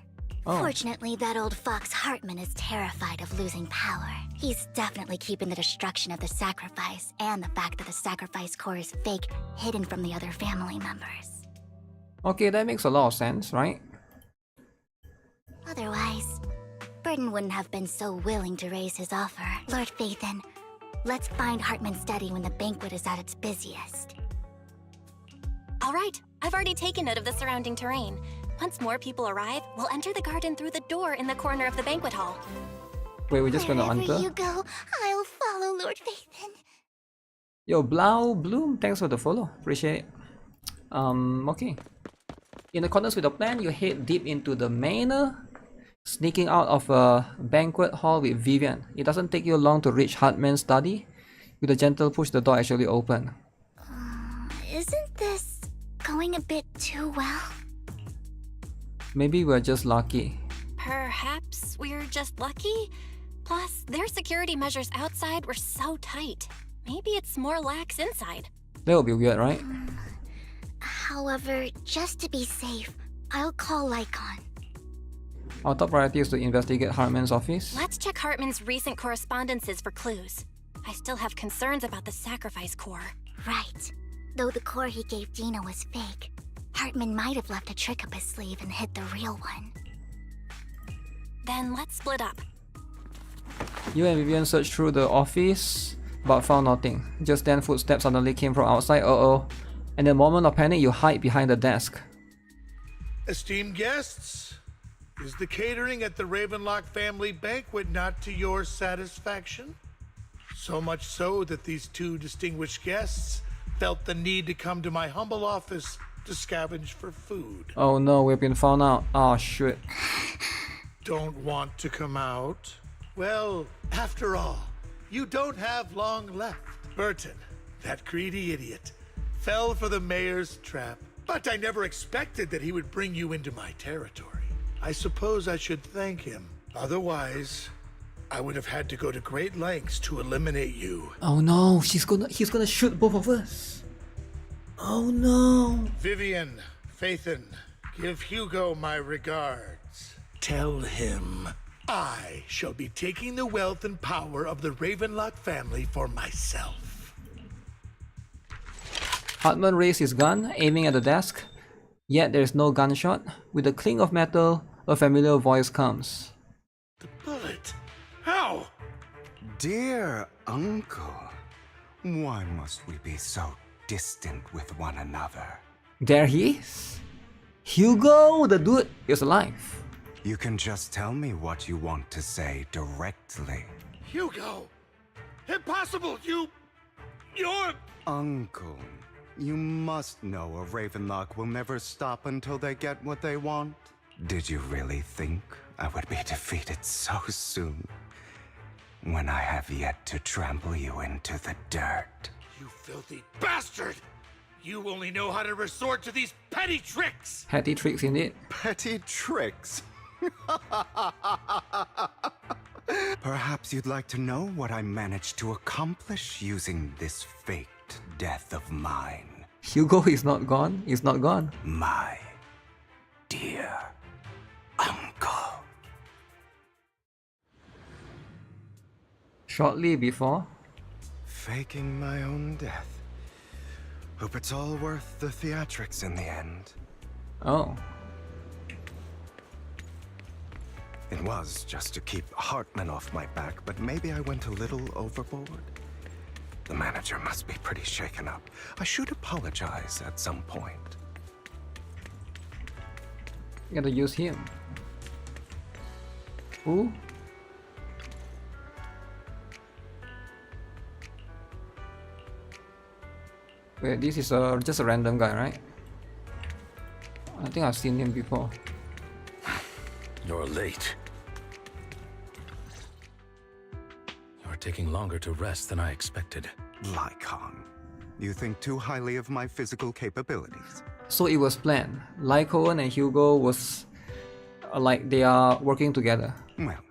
Oh. Fortunately, that old fox Hartman is terrified of losing power. He's definitely keeping the destruction of the sacrifice and the fact that the sacrifice core is fake hidden from the other family members. Okay, that makes a lot of sense, right? Otherwise, Burton wouldn't have been so willing to raise his offer. Lord Phaethon, let's find Hartman's study when the banquet is at its busiest. All right, I've already taken note of the surrounding terrain. Once more people arrive, we'll enter the garden through the door in the corner of the banquet hall. Wait, we're just gonna Wherever enter? you go, I'll follow, Lord Phaethon. Yo, Blau Bloom, thanks for the follow. Appreciate it. Okay. In accordance with the plan, you head deep into the manor, sneaking out of a banquet hall with Vivian. It doesn't take you long to reach Hartman's study. With a gentle push, the door actually open. Isn't this going a bit too well? Maybe we're just lucky. Perhaps we're just lucky? Plus, their security measures outside were so tight. Maybe it's more lax inside. That would be weird, right? However, just to be safe, I'll call Lycon. Our top priority is to investigate Hartman's office. Let's check Hartman's recent correspondences for clues. I still have concerns about the sacrifice core. Right. Though the core he gave Dina was fake, Hartman might have left a trick up his sleeve and hid the real one. Then let's split up. You and Vivian searched through the office, but found nothing. Just then, footsteps suddenly came from outside. Uh-oh. In a moment of panic, you hide behind the desk. Esteemed guests, is the catering at the Ravenlock family banquet not to your satisfaction? So much so that these two distinguished guests felt the need to come to my humble office to scavenge for food. Oh no, we've been found out. Oh shit. Don't want to come out? Well, after all, you don't have long left. Burton, that greedy idiot, fell for the mayor's trap. But I never expected that he would bring you into my territory. I suppose I should thank him. Otherwise, I would have had to go to great lengths to eliminate you. Oh no, he's gonna shoot both of us. Oh no. Vivian, Phaethon, give Hugo my regards. Tell him I shall be taking the wealth and power of the Ravenlock family for myself. Hartman raised his gun, aiming at the desk. Yet there is no gunshot. With a clink of metal, a familiar voice comes. The bullet? How? Dear uncle, why must we be so distant with one another? There he is. Hugo, the dude, is alive. You can just tell me what you want to say directly. Hugo! Impossible! You're... Uncle, you must know a Ravenlock will never stop until they get what they want. Did you really think I would be defeated so soon? When I have yet to trample you into the dirt. You filthy bastard! You only know how to resort to these petty tricks! Petty tricks indeed. Petty tricks? Perhaps you'd like to know what I managed to accomplish using this faked death of mine. Hugo is not gone. He's not gone. My dear uncle. Shortly before. Faking my own death. Hope it's all worth the theatrics in the end. Oh. It was just to keep Hartman off my back, but maybe I went a little overboard. The manager must be pretty shaken up. I should apologize at some point. You gotta use him. Who? Wait, this is just a random guy, right? I think I've seen him before. You're late. You're taking longer to rest than I expected. Lycon, you think too highly of my physical capabilities. So it was planned. Lycon and Hugo was like they are working together. Well,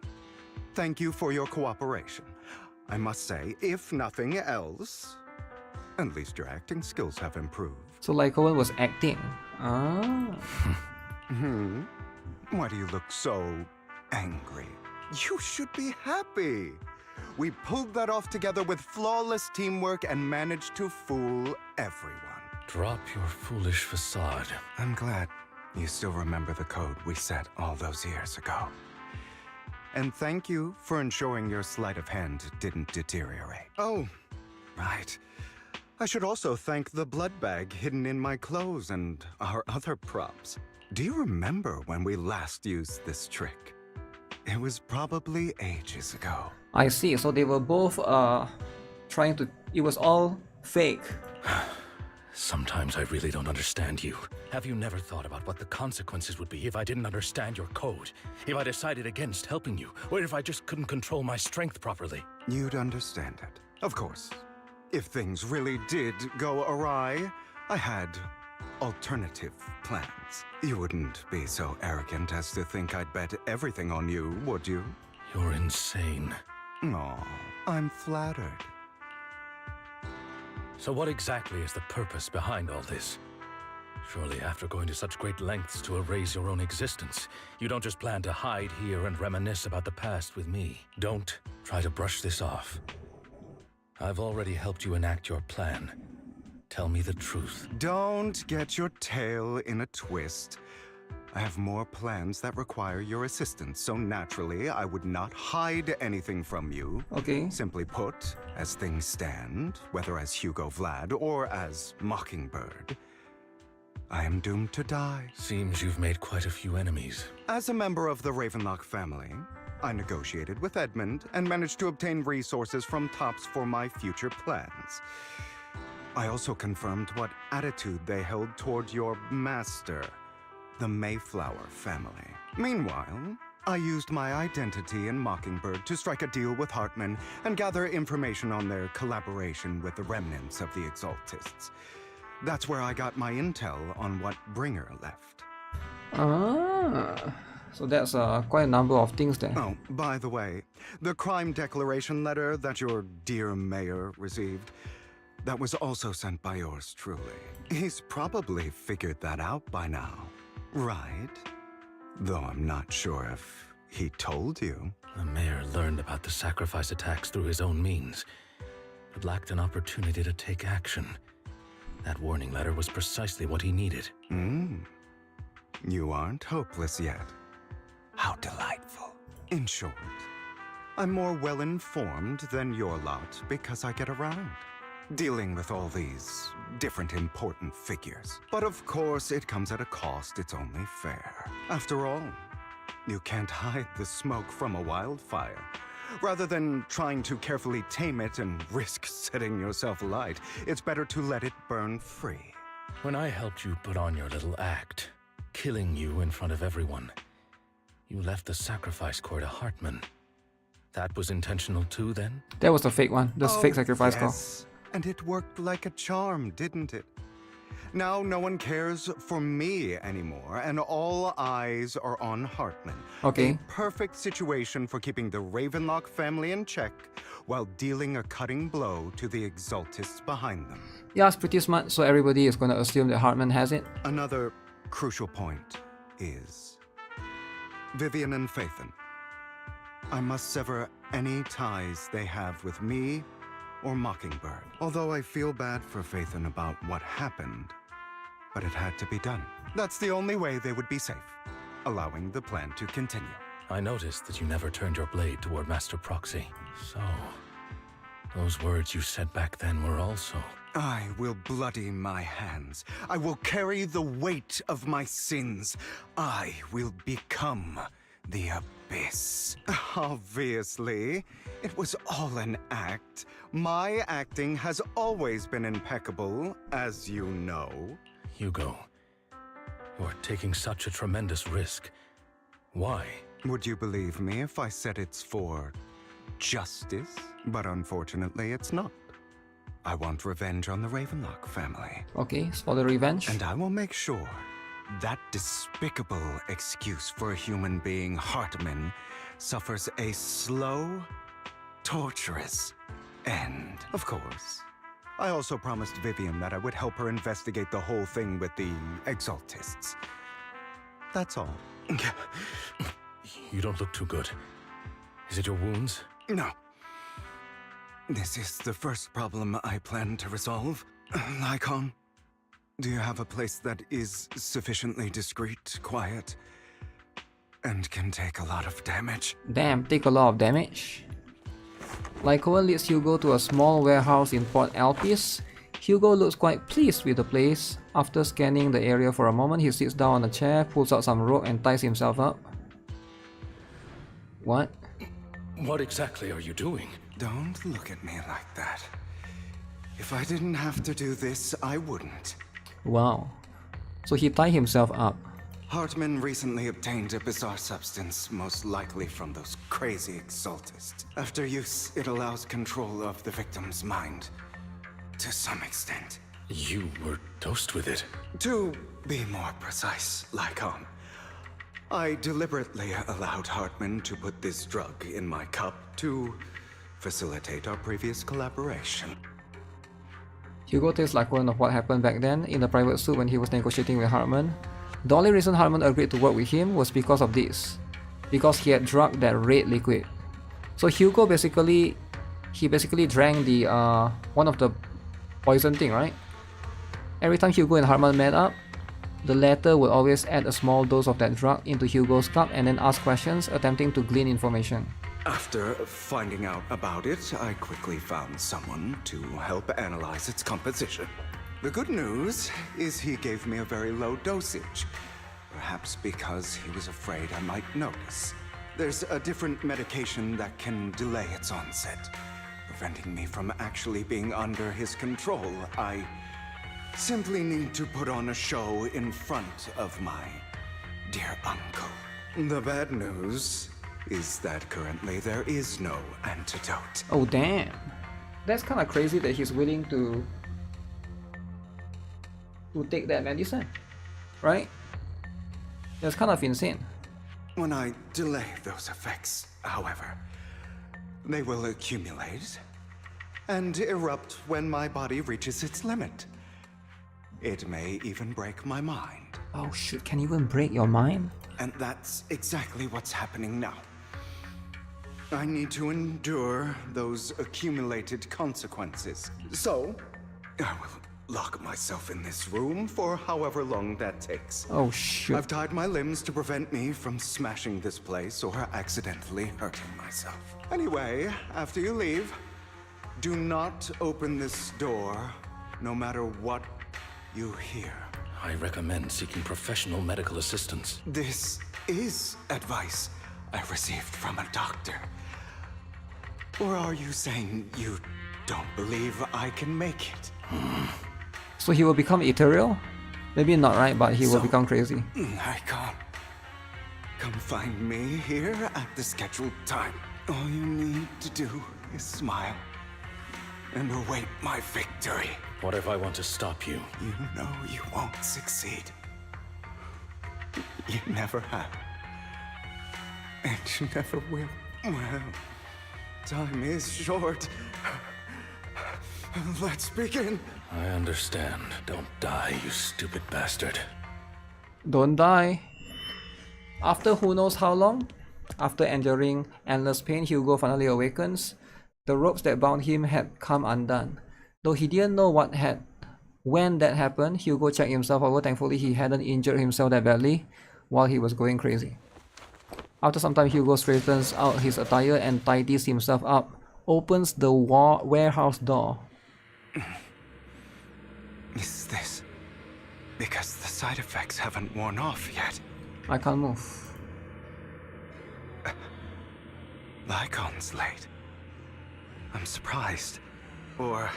thank you for your cooperation. I must say, if nothing else, at least your acting skills have improved. So Lycon was acting. Ah. Why do you look so angry? You should be happy. We pulled that off together with flawless teamwork and managed to fool everyone. Drop your foolish facade. I'm glad you still remember the code we set all those years ago. And thank you for ensuring your sleight of hand didn't deteriorate. Oh, right. I should also thank the blood bag hidden in my clothes and our other props. Do you remember when we last used this trick? It was probably ages ago. I see, so they were both trying to... It was all fake. Sometimes I really don't understand you. Have you never thought about what the consequences would be if I didn't understand your code? If I decided against helping you, or if I just couldn't control my strength properly? You'd understand it. Of course. If things really did go awry, I had alternative plans. You wouldn't be so arrogant as to think I'd bet everything on you, would you? You're insane. Aw, I'm flattered. So what exactly is the purpose behind all this? Surely after going to such great lengths to erase your own existence, you don't just plan to hide here and reminisce about the past with me. Don't try to brush this off. I've already helped you enact your plan. Tell me the truth. Don't get your tail in a twist. I have more plans that require your assistance, so naturally I would not hide anything from you. Okay. Simply put, as things stand, whether as Hugo Vlad or as Mockingbird, I am doomed to die. Seems you've made quite a few enemies. As a member of the Ravenlock family, I negotiated with Edmund and managed to obtain resources from Tops for my future plans. I also confirmed what attitude they held toward your master, the Mayflower family. Meanwhile, I used my identity in Mockingbird to strike a deal with Hartman and gather information on their collaboration with the remnants of the Exaltists. That's where I got my intel on what Bringer left. Ah, so that's quite a number of things there. Oh, by the way, the crime declaration letter that your dear mayor received, That was also sent by yours truly. He's probably figured that out by now, right? Though I'm not sure if he told you. The mayor learned about the sacrifice attacks through his own means, but lacked an opportunity to take action. That warning letter was precisely what he needed. You aren't hopeless yet. How delightful. In short, I'm more well-informed than your lot because I get around, dealing with all these different important figures. But of course, it comes at a cost, it's only fair. After all, you can't hide the smoke from a wildfire. Rather than trying to carefully tame it and risk setting yourself alight, it's better to let it burn free. When I helped you put on your little act, killing you in front of everyone, you left the sacrifice core to Hartman. That was intentional too, then? That was the fake one. The fake sacrifice core. And it worked like a charm, didn't it? Now no one cares for me anymore, and all eyes are on Hartman. Okay. A perfect situation for keeping the Ravenlock family in check while dealing a cutting blow to the Exaltists behind them. Yeah, it's pretty smart, so everybody is gonna assume that Hartman has it. Another crucial point is Vivian and Phaethon. I must sever any ties they have with me or Mockingbird. Although I feel bad for Phaethon about what happened, but it had to be done. That's the only way they would be safe, allowing the plan to continue. I noticed that you never turned your blade toward Master Proxy. So, those words you said back then were also... I will bloody my hands. I will carry the weight of my sins. I will become the Abyss. Obviously, it was all an act. My acting has always been impeccable, as you know. Hugo, you're taking such a tremendous risk. Why? Would you believe me if I said it's for justice? But unfortunately, it's not. I want revenge on the Ravenlock family. Okay, it's for the revenge. And I will make sure that despicable excuse for a human being, Hartman, suffers a slow, torturous end. Of course. I also promised Vivian that I would help her investigate the whole thing with the Exaltists. That's all. You don't look too good. Is it your wounds? No. This is the first problem I plan to resolve. Lycon, do you have a place that is sufficiently discreet, quiet, and can take a lot of damage? Damn, take a lot of damage. Lycon leads Hugo to a small warehouse in Port Alpes. Hugo looks quite pleased with the place. After scanning the area for a moment, he sits down on a chair, pulls out some rope and ties himself up. What? What exactly are you doing? Don't look at me like that. If I didn't have to do this, I wouldn't. Wow. So he tied himself up. Hartman recently obtained a bizarre substance, most likely from those crazy Exaltists. After use, it allows control of the victim's mind. To some extent. You were dosed with it. To be more precise, Lycon, I deliberately allowed Hartman to put this drug in my cup to facilitate our previous collaboration. Hugo tells Lycon of what happened back then in the private suite when he was negotiating with Hartman. The only reason Hartman agreed to work with him was because of this. Because he had drugged that red liquid. So Hugo basically drank the one of the poison thing, right? Every time Hugo and Hartman met up, the latter would always add a small dose of that drug into Hugo's cup and then ask questions, attempting to glean information. After finding out about it, I quickly found someone to help analyze its composition. The good news is he gave me a very low dosage, perhaps because he was afraid I might notice. There's a different medication that can delay its onset, preventing me from actually being under his control. I simply need to put on a show in front of my dear uncle. The bad news is that currently there is no antidote. Oh damn. That's kind of crazy that he's willing to take that medicine, right? That's kind of insane. When I delay those effects, however, they will accumulate and erupt when my body reaches its limit. It may even break my mind. Oh shit, can you even break your mind? And that's exactly what's happening now. I need to endure those accumulated consequences. So, I will lock myself in this room for however long that takes. Oh shit. I've tied my limbs to prevent me from smashing this place or accidentally hurting myself. Anyway, after you leave, do not open this door, no matter what you hear. I recommend seeking professional medical assistance. This is advice I received from a doctor. Or are you saying you don't believe I can make it? So he will become ethereal? Maybe not, right? But he will become crazy. I can't. Come find me here at the scheduled time. All you need to do is smile and await my victory. What if I want to stop you? You know you won't succeed. You never have. And you never will. Well, time is short. Let's begin. I understand. Don't die, you stupid bastard. Don't die. After who knows how long? After enduring endless pain, Hugo finally awakens. The ropes that bound him had come undone. Though he didn't know when that happened, Hugo checked himself over. Thankfully, he hadn't injured himself that badly while he was going crazy. After some time, Hugo straightens out his attire and tidies himself up, opens the warehouse door. Is this because the side effects haven't worn off yet? I can't move. Lycon's late. I'm surprised. Or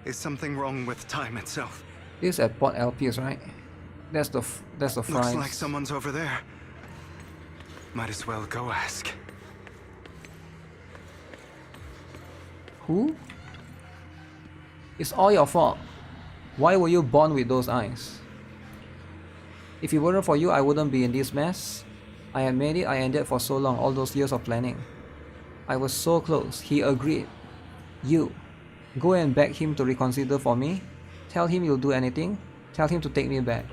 is something wrong with time itself? This is at Port LPs, right? That's the fries. Looks like someone's over there. Might as well go ask. Who? It's all your fault. Why were you born with those eyes? If it weren't for you, I wouldn't be in this mess. I had made it, I ended for so long, all those years of planning. I was so close, he agreed. You, go and beg him to reconsider for me. Tell him you'll do anything. Tell him to take me back.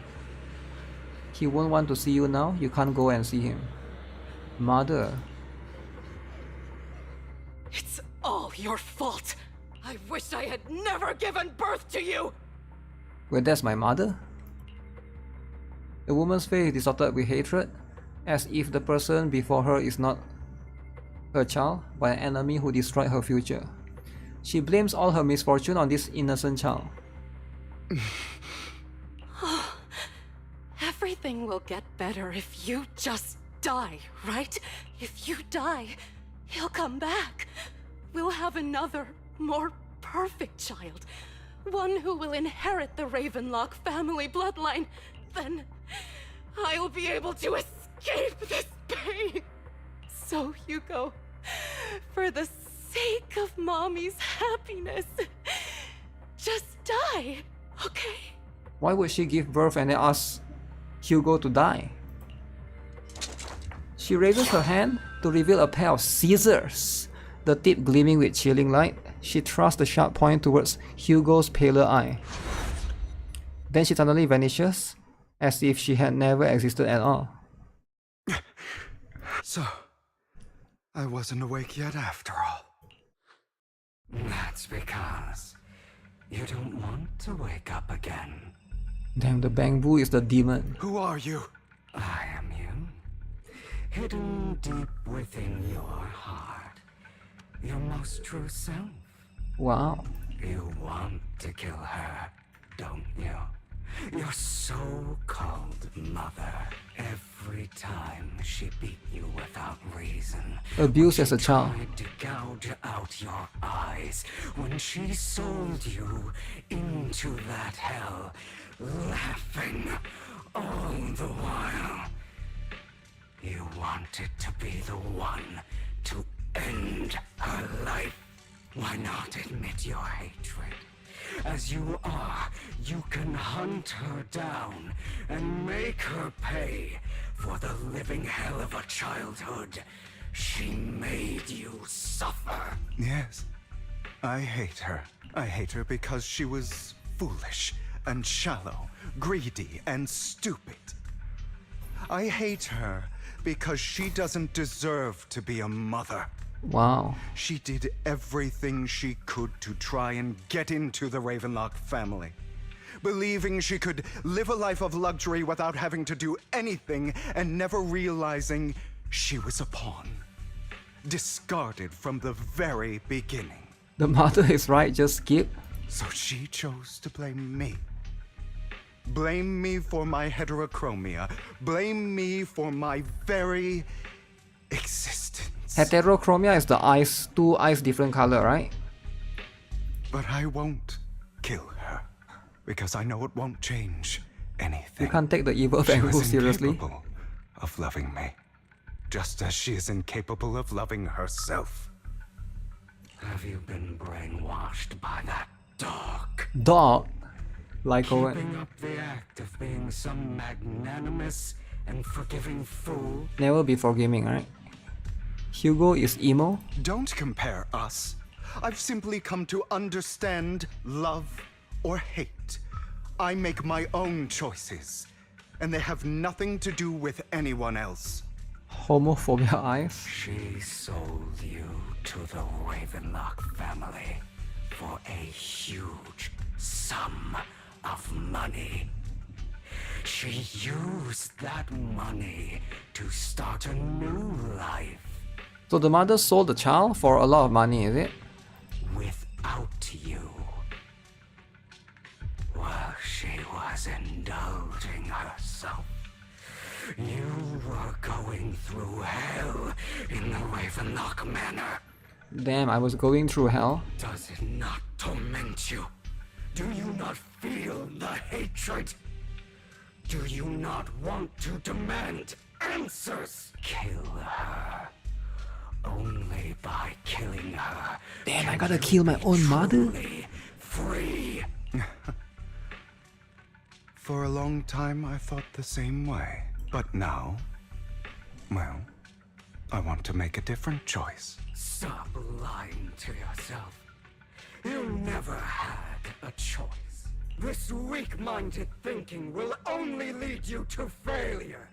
He won't want to see you now, you can't go and see him. Mother. It's all your fault. I wish I had never given birth to you. Wait, that's my mother? The woman's face distorted with hatred, as if the person before her is not her child, but an enemy who destroyed her future. She blames all her misfortune on this innocent child. Everything will get better if you just die, right? If you die, he'll come back. We'll have another, more perfect child. One who will inherit the Ravenlock family bloodline. Then I'll be able to escape this pain. So, Hugo, for the sake of Mommy's happiness, just die, okay? Why would she give birth and then ask Hugo to die? She raises her hand to reveal a pair of scissors, the tip gleaming with chilling light. She thrusts the sharp point towards Hugo's paler eye. Then she suddenly vanishes, as if she had never existed at all. So, I wasn't awake yet after all. That's because you don't want to wake up again. Damn, the bamboo is the demon. Who are you? I am you. Hidden deep within your heart. Your most true self. Wow. You want to kill her, don't you? Your so-called mother. Every time she beat you without reason. Abused as a child. Tried to gouge out your eyes. When she sold you into that hell. Laughing all the while. You wanted to be the one to end her life. Why not admit your hatred? As you are, you can hunt her down and make her pay for the living hell of a childhood she made you suffer. Yes, I hate her. I hate her because she was foolish and shallow, greedy and stupid. I hate her because she doesn't deserve to be a mother. Wow. She did everything she could to try and get into the Ravenlock family, believing she could live a life of luxury without having to do anything and never realizing she was a pawn, discarded from the very beginning. The mother is right, just skip. So she chose to blame me. Blame me for my heterochromia. Blame me for my very existence. Heterochromia is the eyes, two eyes different color, right? But I won't kill her because I know it won't change anything. You can't take the evil of She Angu was seriously. incapable of loving me, just as she is incapable of loving herself. Have you been brainwashed by that dog? Dog? Like Keeping up the act of being some magnanimous and forgiving fool? Never be forgiving, right? Hugo is emo? Don't compare us. I've simply come to understand love or hate. I make my own choices, and they have nothing to do with anyone else. Homophobia eyes? She sold you to the Ravenlock family for a huge sum of money. She used that money to start a new life. So the mother sold the child for a lot of money, is it? Without you. While she was indulging herself, you were going through hell in the Ravenlock Manor. Damn, I was going through hell. Does it not torment you? Do you not feel the hatred? Do you not want to demand answers? Kill her. Only by killing her. Damn, I gotta kill my own mother? Free. For a long time, I thought the same way. But now, well, I want to make a different choice. Stop lying to yourself. You never had a choice. This weak-minded thinking will only lead you to failure.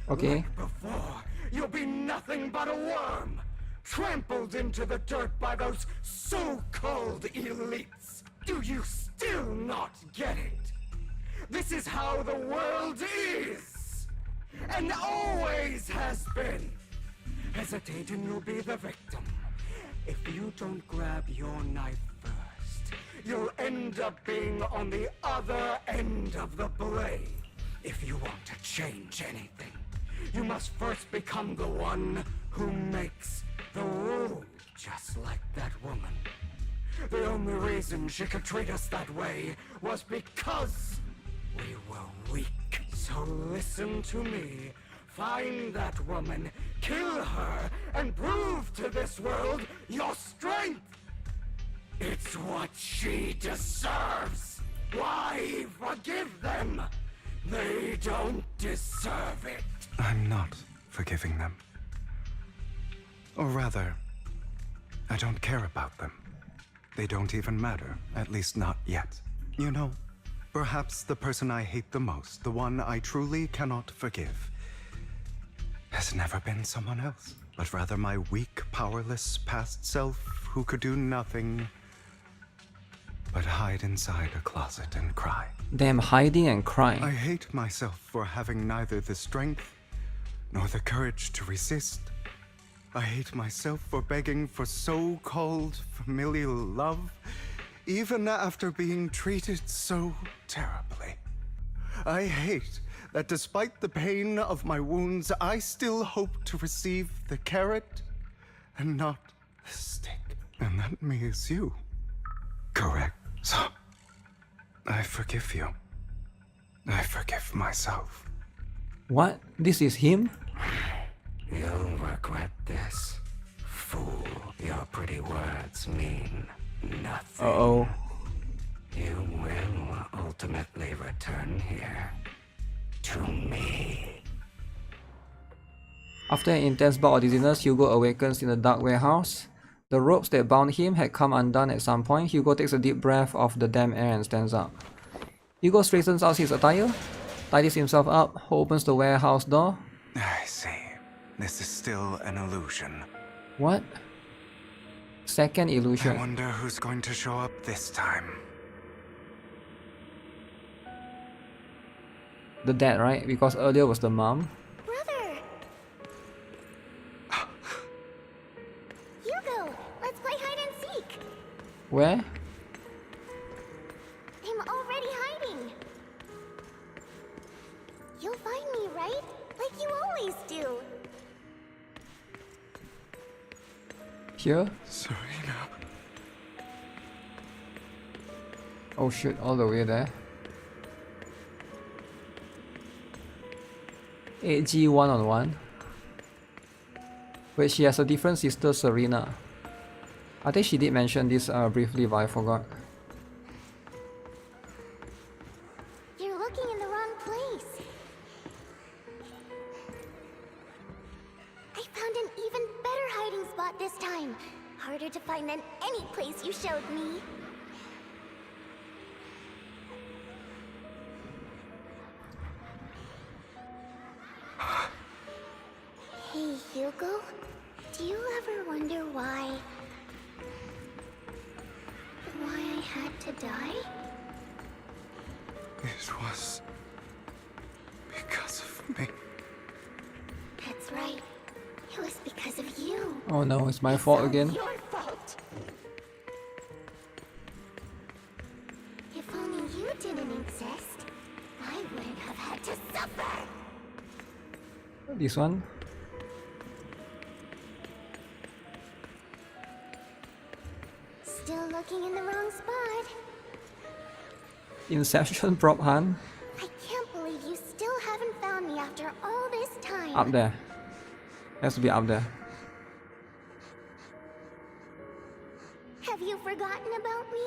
Okay. Like before, you'll be nothing but a worm, trampled into the dirt by those so-called elites. Do you still not get it? This is how the world is, and always has been. Hesitate and you'll be the victim. If you don't grab your knife first, you'll end up being on the other end of the blade. If you want to change anything, you must first become the one who makes the rule. Just like that woman. The only reason she could treat us that way was because we were weak. So listen to me. Find that woman, kill her, and prove to this world your strength. It's what she deserves. Why forgive them? They don't deserve it. I'm not forgiving them. Or rather, I don't care about them. They don't even matter, at least not yet. You know, perhaps the person I hate the most, the one I truly cannot forgive, has never been someone else, but rather my weak, powerless past self who could do nothing but hide inside a closet and cry. Damn, hiding and crying. I hate myself for having neither the strength nor the courage to resist. I hate myself for begging for so-called familial love, even after being treated so terribly. I hate that despite the pain of my wounds, I still hope to receive the carrot and not the stick. And that me is you. Correct. So, I forgive you. I forgive myself. What? This is him? You'll regret this. Fool, your pretty words mean nothing. Uh-oh. You will ultimately return here to me. After an intense bout of dizziness, Hugo awakens in a dark warehouse. The ropes that bound him had come undone at some point. Hugo takes a deep breath of the damp air and stands up. Hugo straightens out his attire, tidies himself up, opens the warehouse door. I see. This is still an illusion. What? Second illusion. I wonder who's going to show up this time. The dad, right? Because earlier was the mom. Brother! Hugo, let's play hide and seek. Where? I'm already hiding. You'll find me, right? Like you always do. Here? Serena. Oh shit, all the way there. 8G one-on-one. Wait, she has a different sister, Serena. I think she did mention this briefly, but I forgot. You're looking in the wrong place. I found an even better hiding spot this time. Harder to find than any place you showed me. Hey, Hugo, do you ever wonder why I had to die? It was because of me. That's right. It was because of you. Oh no, it's my fault again. Your fault. If only you didn't exist, I wouldn't have had to suffer. This one? Still looking in the wrong spot. Inception prop hunt? I can't believe you still haven't found me after all this time. Up there. Has to be up there. Have you forgotten about me?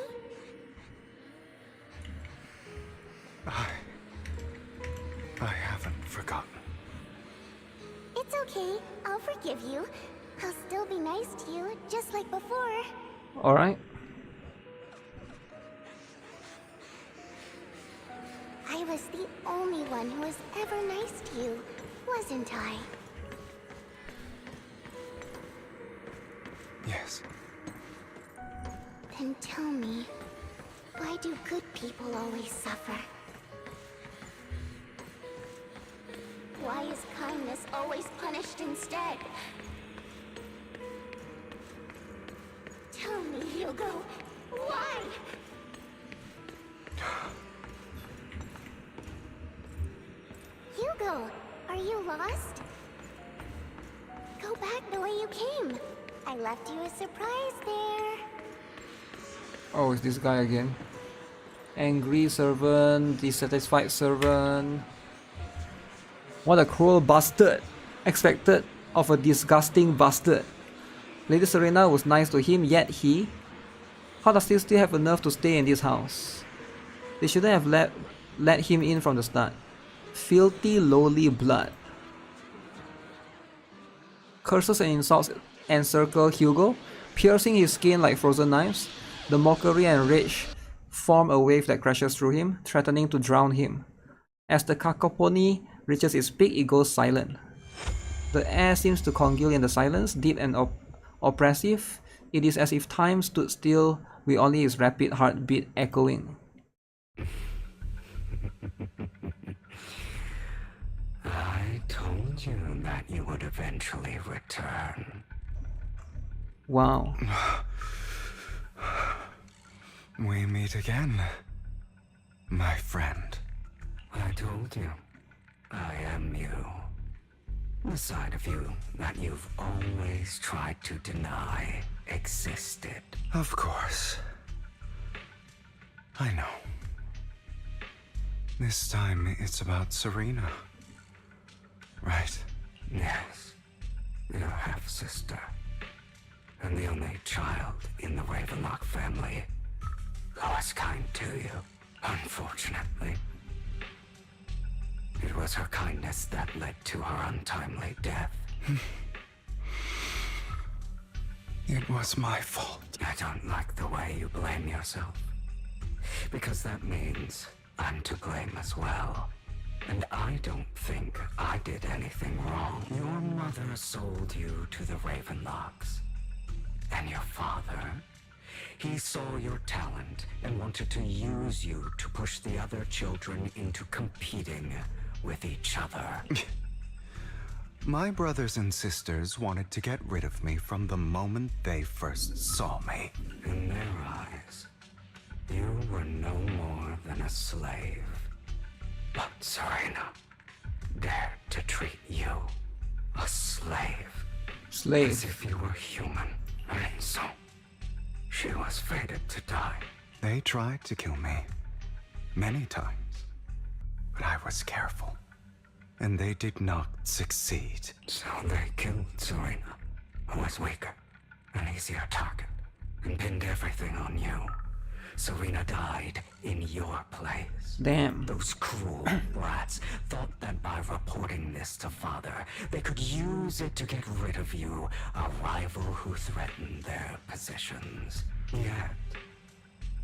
I haven't forgotten. It's okay. I'll forgive you. I'll still be nice to you, just like before. Alright. I was the only one who was ever nice to you, wasn't I? Yes. Then tell me, why do good people always suffer? Why is kindness always punished instead? Tell me, Hugo, why? Hugo, are you lost? Go back the way you came. I left you a surprise there. Oh, it's this guy again. Angry servant, dissatisfied servant. What a cruel bastard. Expected of a disgusting bastard. Lady Serena was nice to him, yet he... How does he still have a nerve to stay in this house? They shouldn't have let him in from the start. Filthy, lowly blood. Curses and insults encircle Hugo, piercing his skin like frozen knives. The mockery and rage form a wave that crashes through him, threatening to drown him. As the cacophony reaches its peak, it goes silent. The air seems to congeal in the silence, deep and oppressive. It is as if time stood still, with only his rapid heartbeat echoing. I told you that you would eventually return. Wow. We meet again, my friend. I told you, I am you. The side of you that you've always tried to deny existed. Of course. I know. This time it's about Serena. Right? Yes. Your half-sister. And the only child in the Ravenlock family who was kind to you, unfortunately. It was her kindness that led to her untimely death. It was my fault. I don't like the way you blame yourself. Because that means I'm to blame as well. And I don't think I did anything wrong. Your mother sold you to the Ravenlocks. And your father? He saw your talent and wanted to use you to push the other children into competing with each other. My brothers and sisters wanted to get rid of me from the moment they first saw me. In their eyes, you were no more than a slave. But Serena dared to treat you, a slave. Slave. As if you were human, and so she was fated to die. They tried to kill me many times, but I was careful, and they did not succeed. So they killed Serena, who was weaker, an easier target, and pinned everything on you. Serena died in your place. Damn. Those cruel brats thought that by reporting this to Father, they could use it to get rid of you, a rival who threatened their positions. Yet,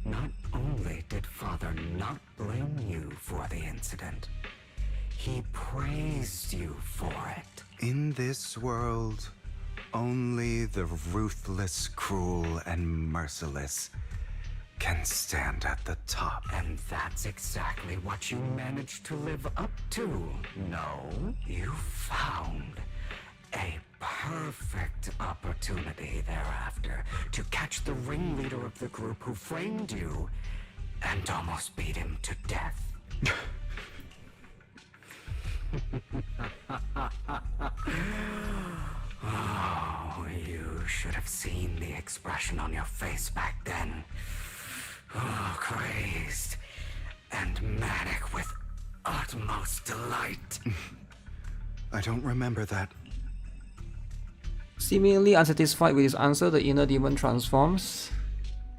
not only did Father not blame you for the incident, he praised you for it. In this world, only the ruthless, cruel, and merciless can stand at the top. And that's exactly what you managed to live up to. No, you found a perfect opportunity thereafter to catch the ringleader of the group who framed you and almost beat him to death. Oh, you should have seen the expression on your face back then. Oh, crazed and manic with utmost delight. I don't remember that. Seemingly unsatisfied with his answer, the inner demon transforms.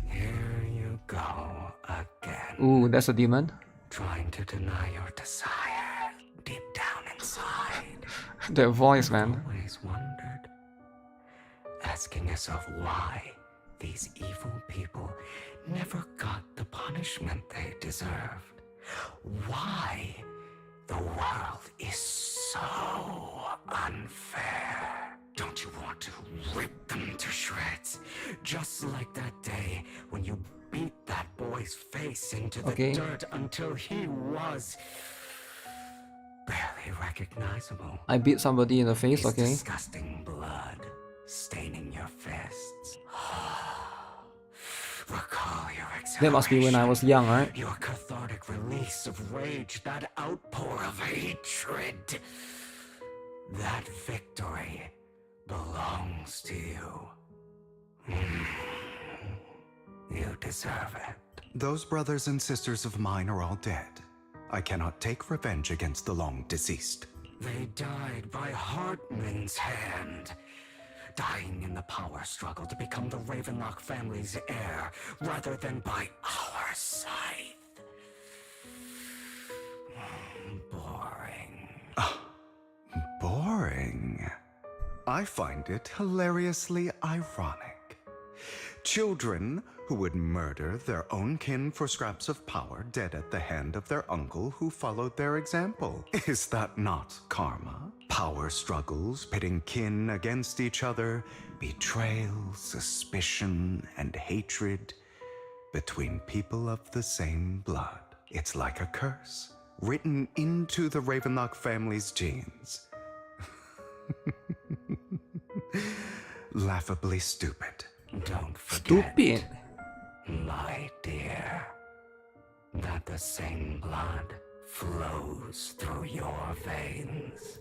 Here you go again. Ooh, that's a demon. Trying to deny your desire deep down inside. That voice, man. Always wondered. Asking yourself why these evil people never got the punishment they deserved. Why the world is so unfair. Don't you want to rip them to shreds? Just like that day when you beat that boy's face into the dirt until he was barely recognizable. I beat somebody in the face, His okay? disgusting blood staining your fists. Recall your exhilaration. That must be when I was young, right? Your cathartic release of rage, that outpour of hatred. That victory belongs to you. You deserve it. Those brothers and sisters of mine are all dead. I cannot take revenge against the long deceased. They died by Hartman's hand. Dying in the power struggle to become the Ravenlock family's heir, rather than by our scythe. Boring. Boring? I find it hilariously ironic. Children who would murder their own kin for scraps of power dead at the hand of their uncle who followed their example. Is that not karma? Power struggles pitting kin against each other, betrayal, suspicion, and hatred between people of the same blood. It's like a curse, written into the Ravenlock family's genes. Laughably stupid. Don't forget, Stupid. my dear, that the same blood flows through your veins.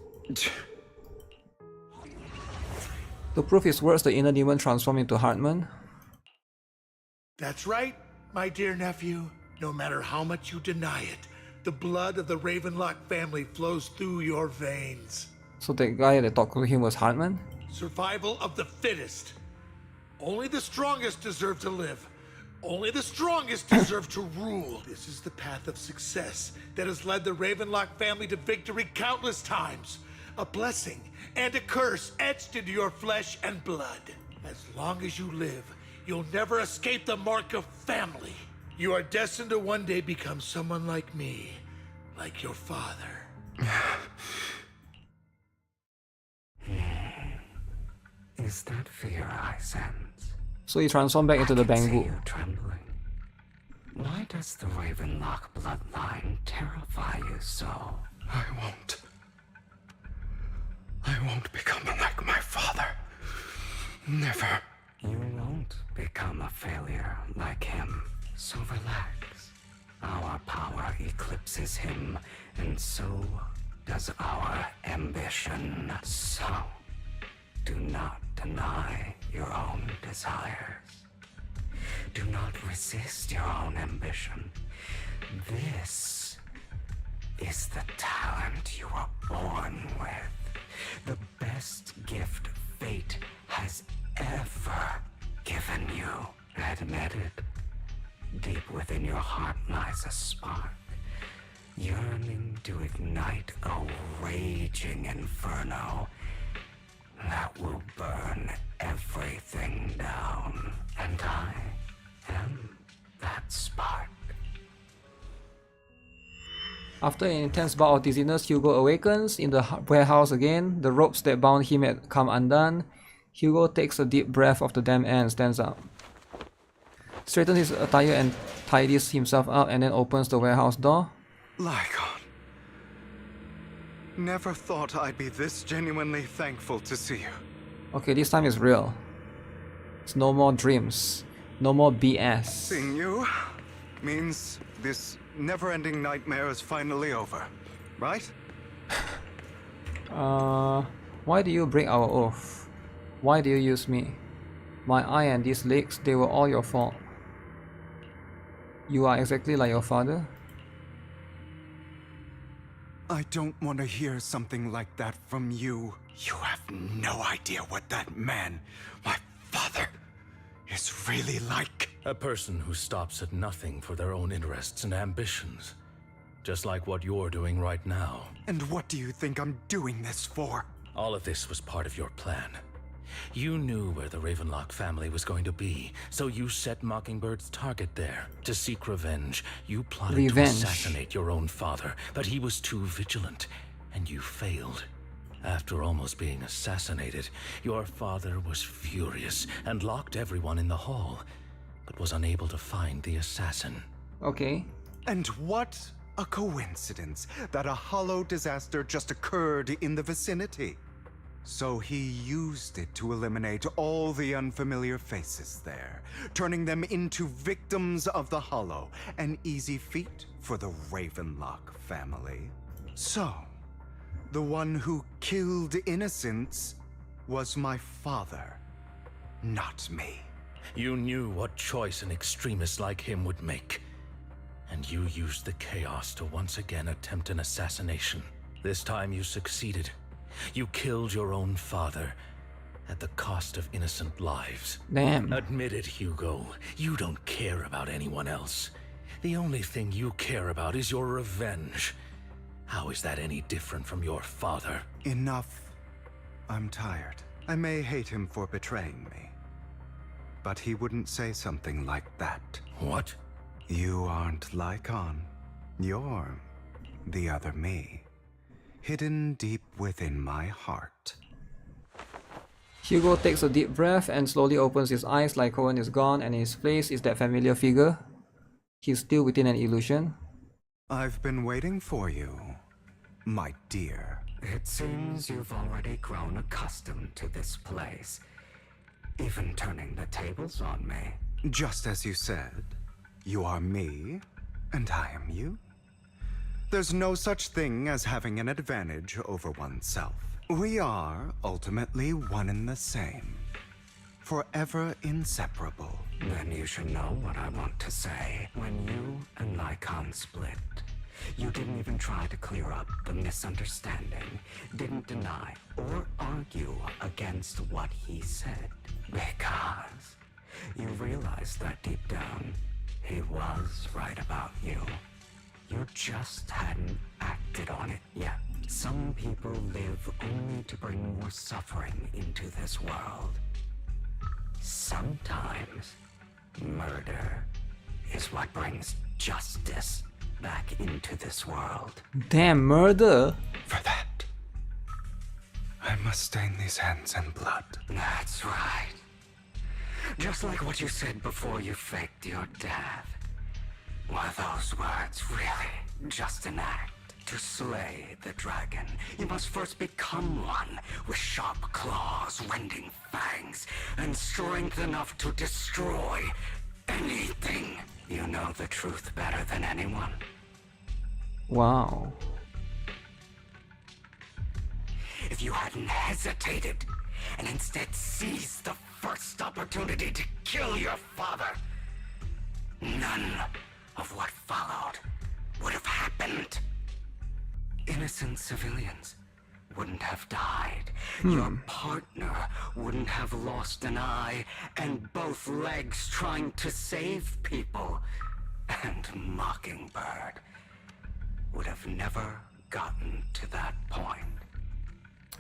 To prove his words, the inner demon transformed into Hartman. That's right, my dear nephew. No matter how much you deny it, the blood of the Ravenlock family flows through your veins. So the guy that talked to him was Hartman? Survival of the fittest. Only the strongest deserve to live. Only the strongest deserve to rule. This is the path of success that has led the Ravenlock family to victory countless times. A blessing and a curse etched into your flesh and blood. As long as you live, you'll never escape the mark of family. You are destined to one day become someone like me, like your father. Is that fear I sense? So you transform back into the I can see bamboo. you trembling. Why does the Ravenlock bloodline terrify you so? I won't become like my father. Never. You won't become a failure like him, so relax. Our power eclipses him, and so does our ambition. So, do not deny your own desires. Do not resist your own ambition. This is the talent you were born with. The best gift fate has ever given you. Admit it. Deep within your heart lies a spark, yearning to ignite a raging inferno that will burn everything down. And I am that spark. After an intense bout of dizziness, Hugo awakens in the warehouse again. The ropes that bound him had come undone. Hugo takes a deep breath of the damn air and stands up. Straightens his attire and tidies himself up and then opens the warehouse door. Lycon. Never thought I'd be this genuinely thankful to see you. Okay, this time is real. It's no more dreams. No more BS. Seeing you means this never-ending nightmare is finally over, right? Why do you break our oath? Why do you use me? My eye and these legs, they were all your fault. You are exactly like your father. I don't want to hear something like that from you. You have no idea what that man, my father, is really like. A person who stops at nothing for their own interests and ambitions. Just like what you're doing right now. And what do you think I'm doing this for? All of this was part of your plan. You knew where the Ravenlock family was going to be, so you set Mockingbird's target there. To seek revenge, you plotted to assassinate your own father, but he was too vigilant, and you failed. After almost being assassinated, your father was furious and locked everyone in the hall, but was unable to find the assassin. Okay. And what a coincidence that a hollow disaster just occurred in the vicinity. So he used it to eliminate all the unfamiliar faces there, turning them into victims of the Hollow, an easy feat for the Ravenlock family. So, the one who killed innocents was my father, not me. You knew what choice an extremist like him would make, and you used the chaos to once again attempt an assassination. This time you succeeded. You killed your own father at the cost of innocent lives. Damn. Admit it, Hugo. You don't care about anyone else. The only thing you care about is your revenge. How is that any different from your father? Enough. I'm tired. I may hate him for betraying me, but he wouldn't say something like that. What? You aren't Lycon. You're the other me. Hidden deep within my heart. Hugo takes a deep breath and slowly opens his eyes like Cohen is gone and in his place is that familiar figure. He's still within an illusion. I've been waiting for you, my dear. It seems you've already grown accustomed to this place, even turning the tables on me. Just as you said, you are me, and I am you. There's no such thing as having an advantage over oneself. We are ultimately one and the same. Forever inseparable. Then you should know what I want to say. When you and Lycon split, you didn't even try to clear up the misunderstanding, didn't deny or argue against what he said. Because you realized that deep down, he was right about you. You just hadn't acted on it yet. Some people live only to bring more suffering into this world. Sometimes, murder is what brings justice back into this world. Damn, murder? For that, I must stain these hands in blood. That's right. Just like what you said before you faked your death. Were those words really just an act? To slay the dragon, you must first become one with sharp claws, rending fangs, and strength enough to destroy anything. You know the truth better than anyone. Wow. If you hadn't hesitated and instead seized the first opportunity to kill your father, none of what followed would have happened. Innocent civilians wouldn't have died. Your partner wouldn't have lost an eye and both legs trying to save people. And Mockingbird would have never gotten to that point.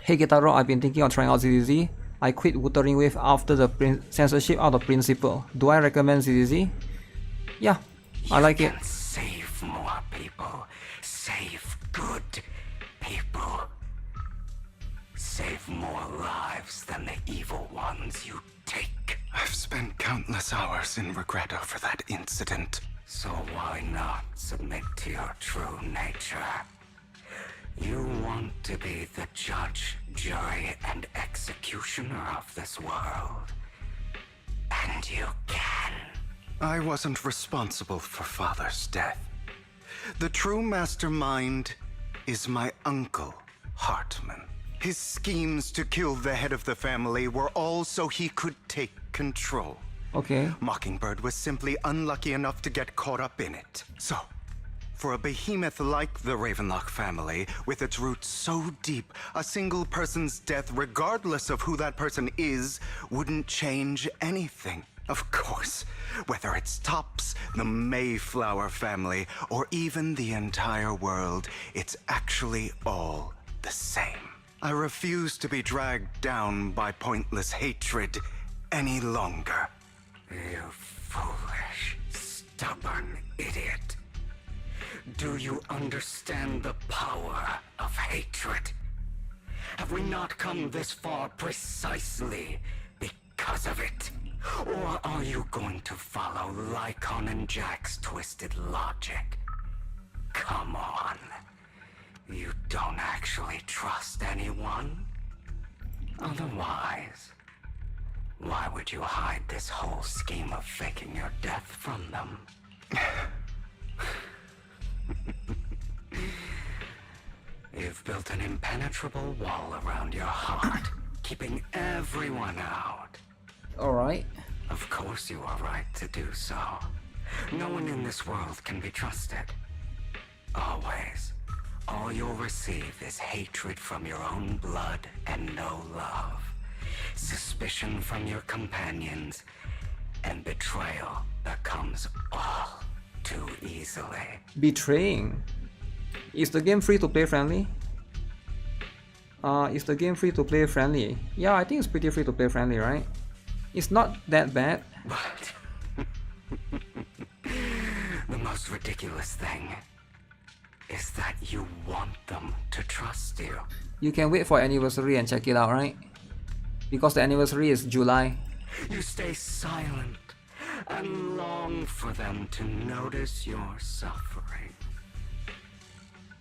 Hey GuitarRock, I've been thinking of trying out ZZZ. I quit Wuthering Waves after the censorship out of principle. Do I recommend ZZZ? Yeah, I like it. Save more people. Save good people. Save more lives than the evil ones you take. I've spent countless hours in regret over that incident. So why not submit to your true nature? You want to be the judge, jury, and executioner of this world. And you can. I wasn't responsible for Father's death. The true mastermind is my uncle, Hartman. His schemes to kill the head of the family were all so he could take control. Okay. Mockingbird was simply unlucky enough to get caught up in it. So, for a behemoth like the Ravenlock family, with its roots so deep, a single person's death, regardless of who that person is, wouldn't change anything. Of course, whether it's Tops, the Mayflower family, or even the entire world, it's actually all the same. I refuse to be dragged down by pointless hatred any longer. You foolish, stubborn idiot. Do you understand the power of hatred? Have we not come this far precisely because of it? Or are you going to follow Lycon and Jack's twisted logic? Come on. You don't actually trust anyone? Otherwise, why would you hide this whole scheme of faking your death from them? You've built an impenetrable wall around your heart, keeping everyone out. Alright. Of course you are right to do so. No one in this world can be trusted. Always. All you'll receive is hatred from your own blood and no love. Suspicion from your companions, and betrayal that comes all too easily. Betraying. Is the game free to play friendly? Is the game free to play friendly? Yeah, I think it's pretty free to play friendly, right? It's not that bad. But the most ridiculous thing is that you want them to trust you. You can wait for anniversary and check it out, right? Because the anniversary is July. You stay silent and long for them to notice your suffering.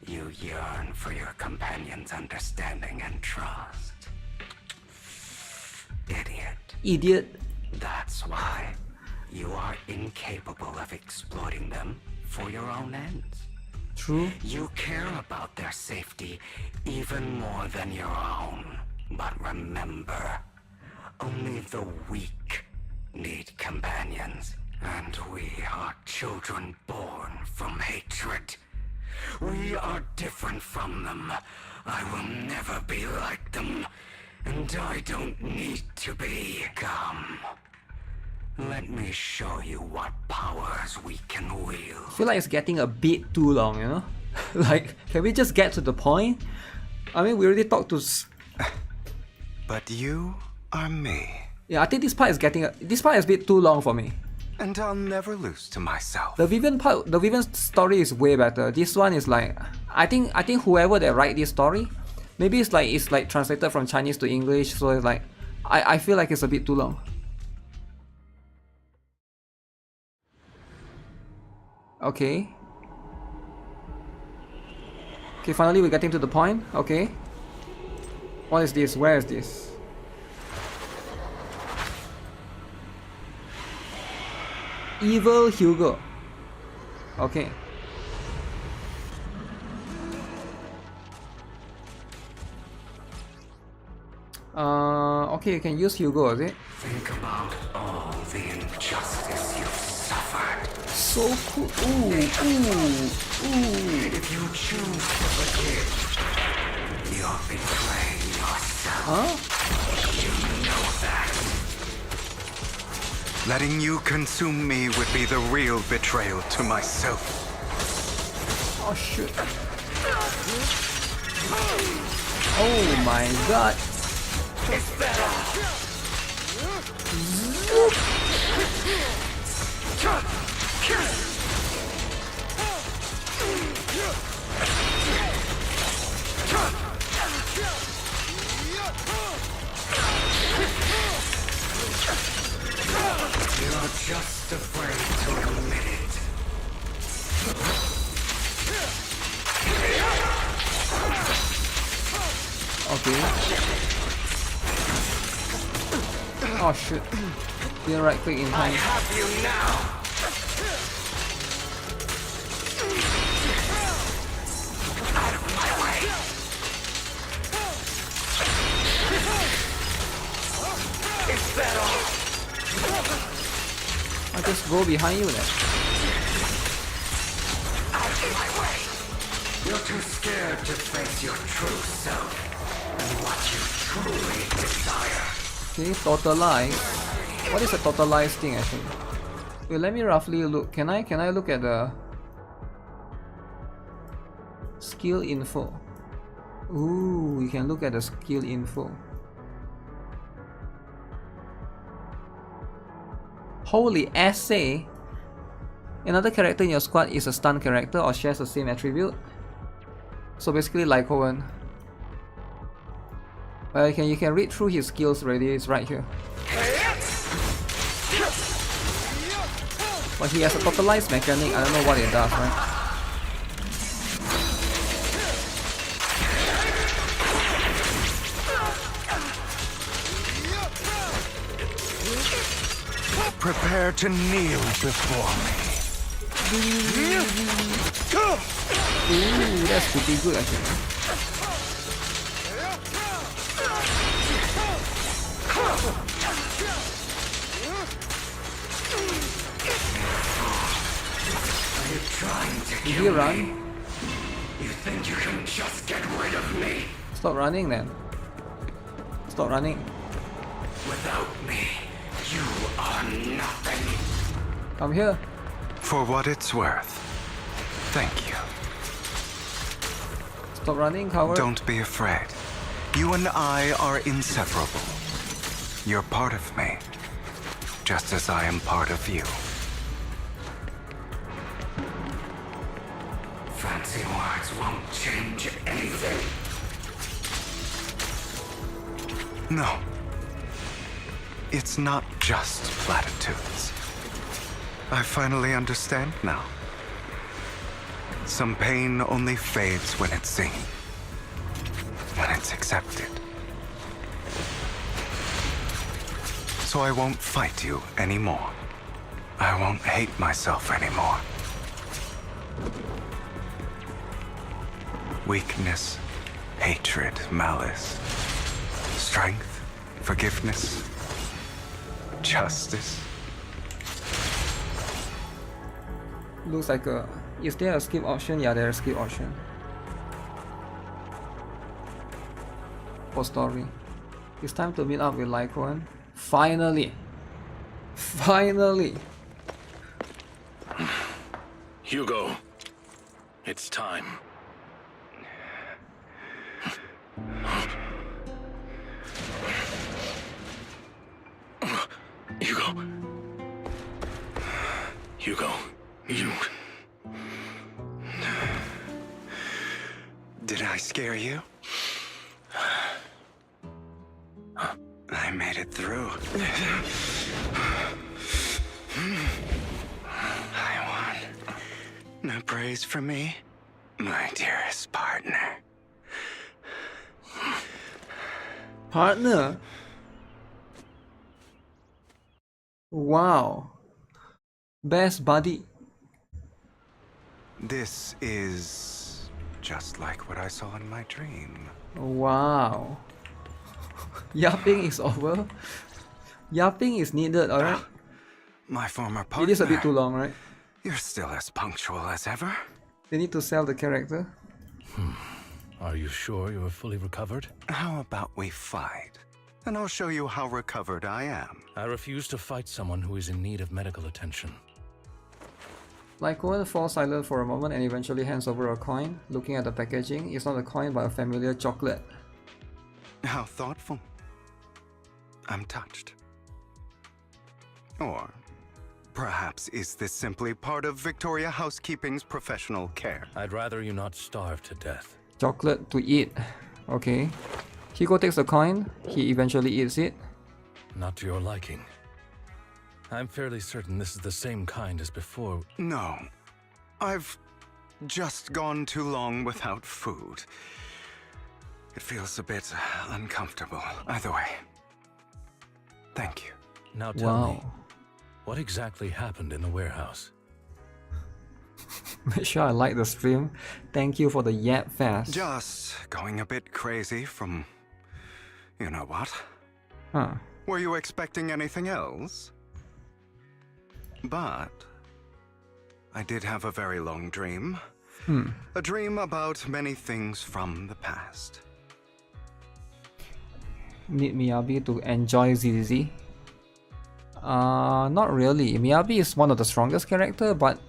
You yearn for your companion's understanding and trust. Idiot. That's why you are incapable of exploiting them for your own ends. True. You care about their safety even more than your own. But remember, only the weak need companions. And we are children born from hatred. We are different from them. I will never be like them. And I don't need to be. Come. Let me show you what powers we can wield. I feel like it's getting a bit too long, you know? Like, can we just get to the point? I mean, we already talked to... But you are me. Yeah, I think this part is a bit too long for me. And I'll never lose to myself. The Vivian story is way better. This one is like, I think whoever that write this story, maybe it's like translated from Chinese to English, so it's like, I feel like it's a bit too long. Okay. Okay, finally we're getting to the point. Okay. What is this? Where is this? Evil Hugo. Okay. Okay, you can use Hugo, is it? Think about all the injustice you've suffered. So cool. Ooh. If you choose to forgive, you're betraying yourself. Huh? You know that. Letting you consume me would be the real betrayal to myself. Oh shit. Oh my god. It's better. You're just afraid to admit it. Okay. Oh shit. Didn't right click in time. I have you now. Out of my way. Is that all? I'll just go behind you then. Out of my way. You're too scared to face your true self and what you truly desire. Okay, totalize. What is a totalize thing actually? Wait, let me roughly look. Can I look at the skill info? Ooh, you can look at the skill info. Holy essay! Another character in your squad is a stun character or shares the same attribute. So basically like Owen. You can read through his skills already, it's right here. But he has a totalized mechanic, I don't know what it does, right? Prepare to kneel before me. Ooh, that's pretty good actually. Did he run? You think you can just get rid of me? Stop running then. Stop running. Without me, you are nothing. Come here. For what it's worth, thank you. Stop running, coward. Don't be afraid. You and I are inseparable. You're part of me, just as I am part of you. Fancy words won't change anything. No. It's not just platitudes. I finally understand now. Some pain only fades when it's seen, when it's accepted. So I won't fight you anymore. I won't hate myself anymore. Weakness, hatred, malice, strength, forgiveness, justice. Looks like a... Is there a skip option? Yeah, there's a skip option. For story. It's time to meet up with Lycoan. Finally! Finally! Hugo, it's time. Hugo, you... Did I scare you? I made it through. I won. No praise for me, my dearest partner. Partner? Wow. Best buddy. This is just like what I saw in my dream. Wow. Yapping is over. Yapping is needed, alright? My former partner. It is a bit too long, right? You're still as punctual as ever. They need to sell the character. Are you sure you're fully recovered? How about we fight? And I'll show you how recovered I am. I refuse to fight someone who is in need of medical attention. Lycoan falls silent for a moment and eventually hands over a coin. Looking at the packaging, it's not a coin but a familiar chocolate. How thoughtful. I'm touched. Or perhaps is this simply part of Victoria Housekeeping's professional care? I'd rather you not starve to death. Chocolate to eat. Okay. Hugo takes the coin. He eventually eats it. Not to your liking. I'm fairly certain this is the same kind as before. No. I've just gone too long without food. It feels a bit uncomfortable. Either way. Thank you. Now tell me, what exactly happened in the warehouse? Make sure I like the stream. Thank you for the yap fast. Just going a bit crazy from... you know what? Huh. Were you expecting anything else? But... I did have a very long dream. A dream about many things from the past. Need Miyabi to enjoy ZZZ? Not really. Miyabi is one of the strongest characters, but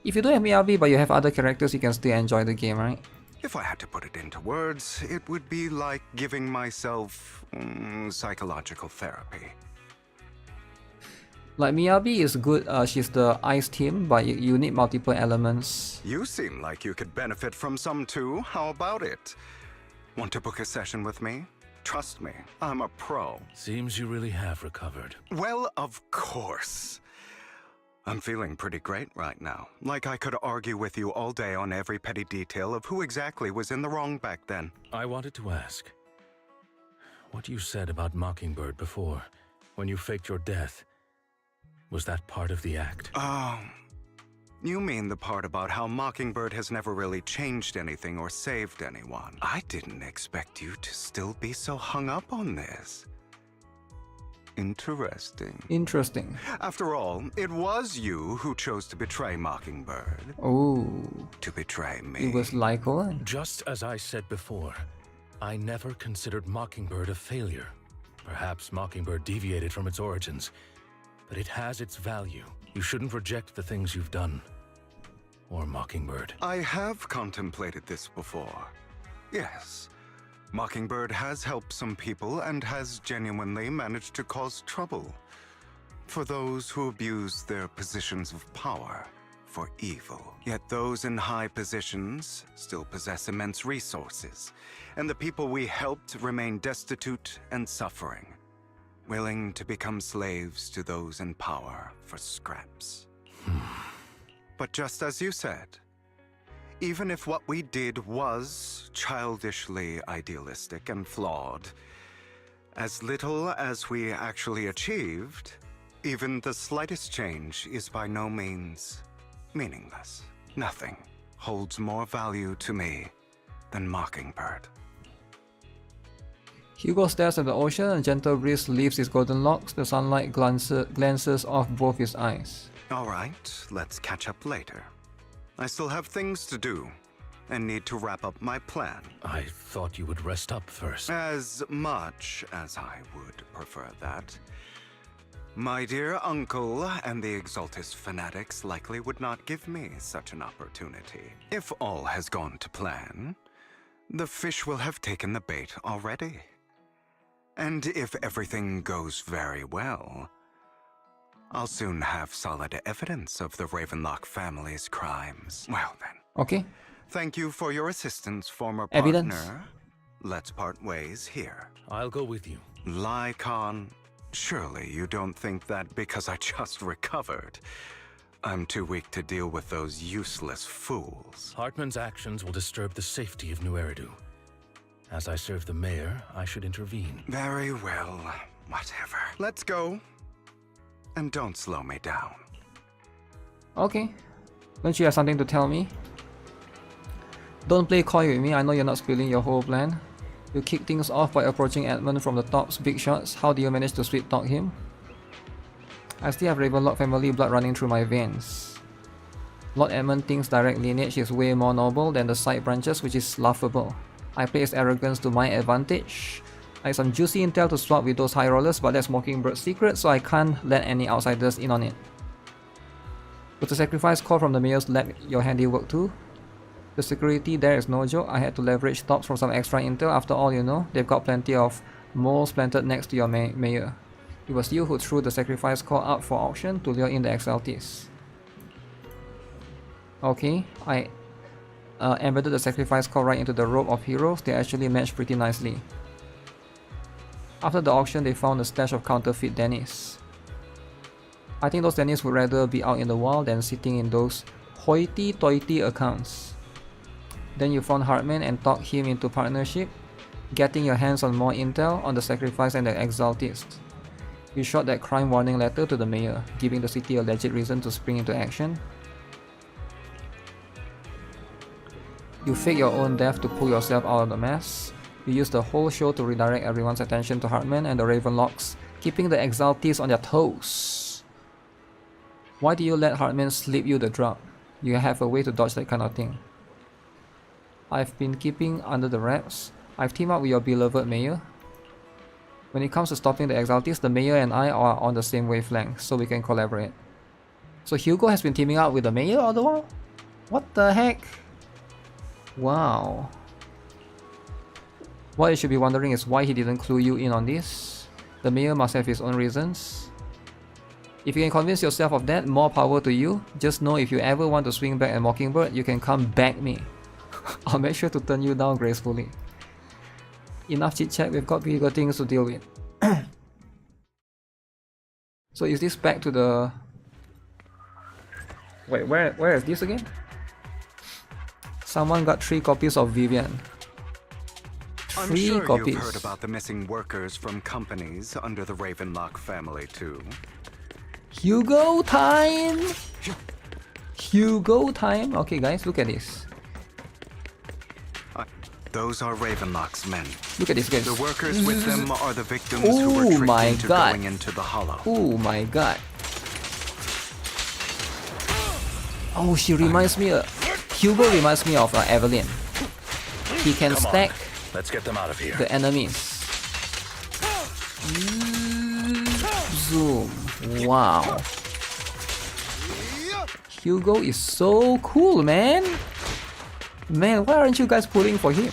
if you don't have Miyabi but you have other characters, you can still enjoy the game, right? If I had to put it into words, it would be like giving myself psychological therapy. Like Miyabi is good, she's the ice team, but you need multiple elements. You seem like you could benefit from some too. How about it? Want to book a session with me? Trust me, I'm a pro. Seems you really have recovered. Well, of course. I'm feeling pretty great right now. Like I could argue with you all day on every petty detail of who exactly was in the wrong back then. I wanted to ask, what you said about Mockingbird before, when you faked your death, was that part of the act? Oh, you mean the part about how Mockingbird has never really changed anything or saved anyone. I didn't expect you to still be so hung up on this. Interesting. Interesting. After all, it was you who chose to betray Mockingbird. Oh. To betray me. It was Lycoan. Just as I said before, I never considered Mockingbird a failure. Perhaps Mockingbird deviated from its origins, but it has its value. You shouldn't reject the things you've done. Or Mockingbird. I have contemplated this before. Yes. Mockingbird has helped some people and has genuinely managed to cause trouble for those who abuse their positions of power for evil. Yet those in high positions still possess immense resources, and the people we helped remain destitute and suffering, willing to become slaves to those in power for scraps. But just as you said, even if what we did was childishly idealistic and flawed, as little as we actually achieved, even the slightest change is by no means meaningless. Nothing holds more value to me than Mockingbird. Hugo stares at the ocean, a gentle breeze leaves his golden locks, the sunlight glances off both his eyes. Alright, let's catch up later. I still have things to do, and need to wrap up my plan. I thought you would rest up first. As much as I would prefer that. My dear uncle and the Exaltus fanatics likely would not give me such an opportunity. If all has gone to plan, the fish will have taken the bait already. And if everything goes very well, I'll soon have solid evidence of the Ravenlock family's crimes. Well then. Okay. Thank you for your assistance, former Evidence. partner. Let's part ways here. I'll go with you. Lycon, surely you don't think that because I just recovered, I'm too weak to deal with those useless fools. Hartman's actions will disturb the safety of New Eridu. As I serve the mayor, I should intervene. Very well, whatever. Let's go. And don't slow me down. Okay. Don't you have something to tell me? Don't play coy with me, I know you're not spilling your whole plan. You kick things off by approaching Edmund from the top's big shots. How do you manage to sweet talk him? I still have Ravenlock family blood running through my veins. Lord Edmund thinks direct lineage is way more noble than the side branches, which is laughable. I play his arrogance to my advantage. I have some juicy intel to swap with those high rollers, but that's Mockingbird's secret, so I can't let any outsiders in on it. With the sacrifice call from the mayor's lab your handiwork too? The security there is no joke. I had to leverage stops from some extra intel. After all, you know, they've got plenty of moles planted next to your mayor. It was you who threw the sacrifice call up for auction to lure in the Exaltis. Okay, I embedded the sacrifice call right into the robe of heroes. They actually matched pretty nicely. After the auction, they found a stash of counterfeit dailies. I think those dailies would rather be out in the wild than sitting in those hoity-toity accounts. Then you found Hartman and talked him into partnership, getting your hands on more intel on the sacrifice and the exaltists. You shot that crime warning letter to the mayor, giving the city a legit reason to spring into action. You fake your own death to pull yourself out of the mess. You use the whole show to redirect everyone's attention to Hartman and the Ravenlocks, keeping the exaltists on their toes. Why do you let Hartman slip you the drop? You have a way to dodge that kind of thing. I've been keeping under the wraps. I've teamed up with your beloved mayor. When it comes to stopping the exaltists, the mayor and I are on the same wavelength, so we can collaborate. So Hugo has been teaming up with the mayor all the while? What the heck? Wow. What you should be wondering is why he didn't clue you in on this. The mayor must have his own reasons. If you can convince yourself of that, more power to you. Just know if you ever want to swing back at Mockingbird, you can come back me. I'll make sure to turn you down gracefully. Enough chit chat, we've got bigger things to deal with. So is this back to the... Wait, where is this again? Someone got 3 copies of Vivian. I'm sure you've heard about the missing workers from companies under the Ravenlock family too. Hugo time! Hugo time! Okay guys, look at this. Those are Ravenlock's men. Look at this guys. The workers with them are the victims who were tricked into going into the hollow. Oh my god. Oh, she reminds me of... Hugo reminds me of Evelyn. He can stack... Let's get them out of here. The enemies. Zoom. Wow. Hugo is so cool, man. Man, why aren't you guys pulling for him?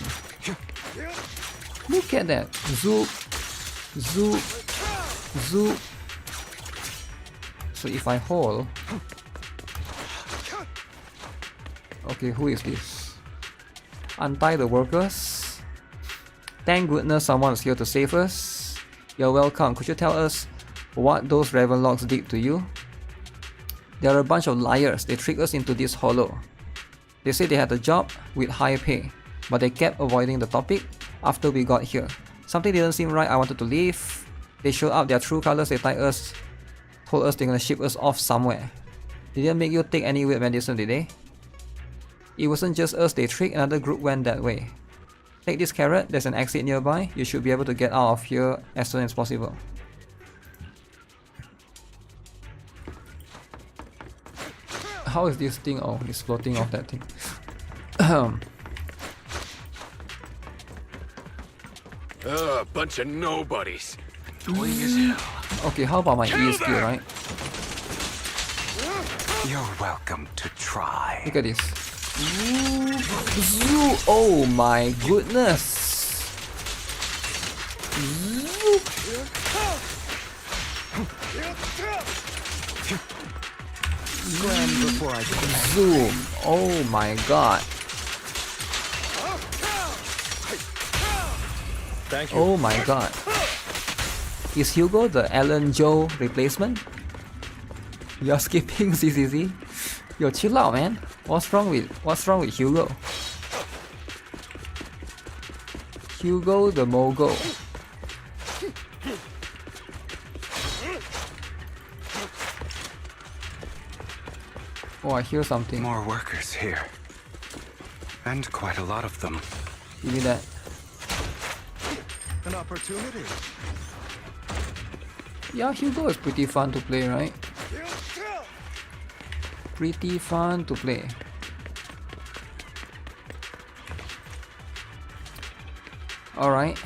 Look at that. Zoop. Zoop. Zoop. So if I hold... Okay, who is this? Untie the workers. Thank goodness someone is here to save us. You're welcome. Could you tell us what those Ravenlocks did to you? They're a bunch of liars. They tricked us into this hollow. They said they had a job with high pay, but they kept avoiding the topic after we got here. Something didn't seem right. I wanted to leave. They showed up their true colors. They told us they're gonna ship us off somewhere. They didn't make you take any weird medicine, did they? It wasn't just us they tricked, another group went that way. Take this carrot, there's an exit nearby. You should be able to get out of here as soon as possible. How is this thing? Oh, it's floating off that thing. Bunch of nobodies. Annoying as hell. Okay, how about my E skill, right? You're welcome to try. Look at this. Oh my goodness. Scram before I Zoom. Oh my god. Thank you. Oh my god. Is Hugo the Alan Joe replacement? You're skipping ZZZ? Yo, chill out, man. What's wrong with Hugo? Hugo the Mogul. Oh, I hear something. More workers here. And quite a lot of them. Give me that. An opportunity. Yeah, Hugo is pretty fun to play, right? Pretty fun to play. Alright.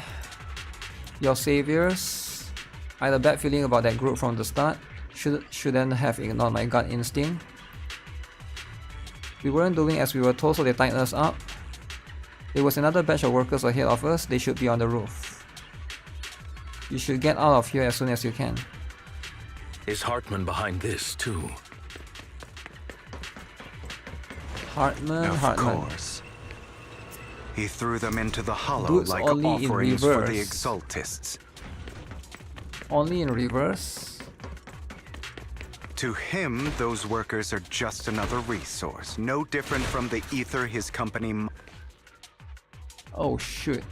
Your saviors. I had a bad feeling about that group from the start. Shouldn't have ignored my gut instinct. We weren't doing as we were told, so they tied us up. There was another batch of workers ahead of us. They should be on the roof. You should get out of here as soon as you can. Is Hartman behind this too? Hartman. Of course. He threw them into the hollow Dude's like only in offerings for the reverse. exaltists. Only in reverse? To him, those workers are just another resource, no different from the ether his company. Oh shoot.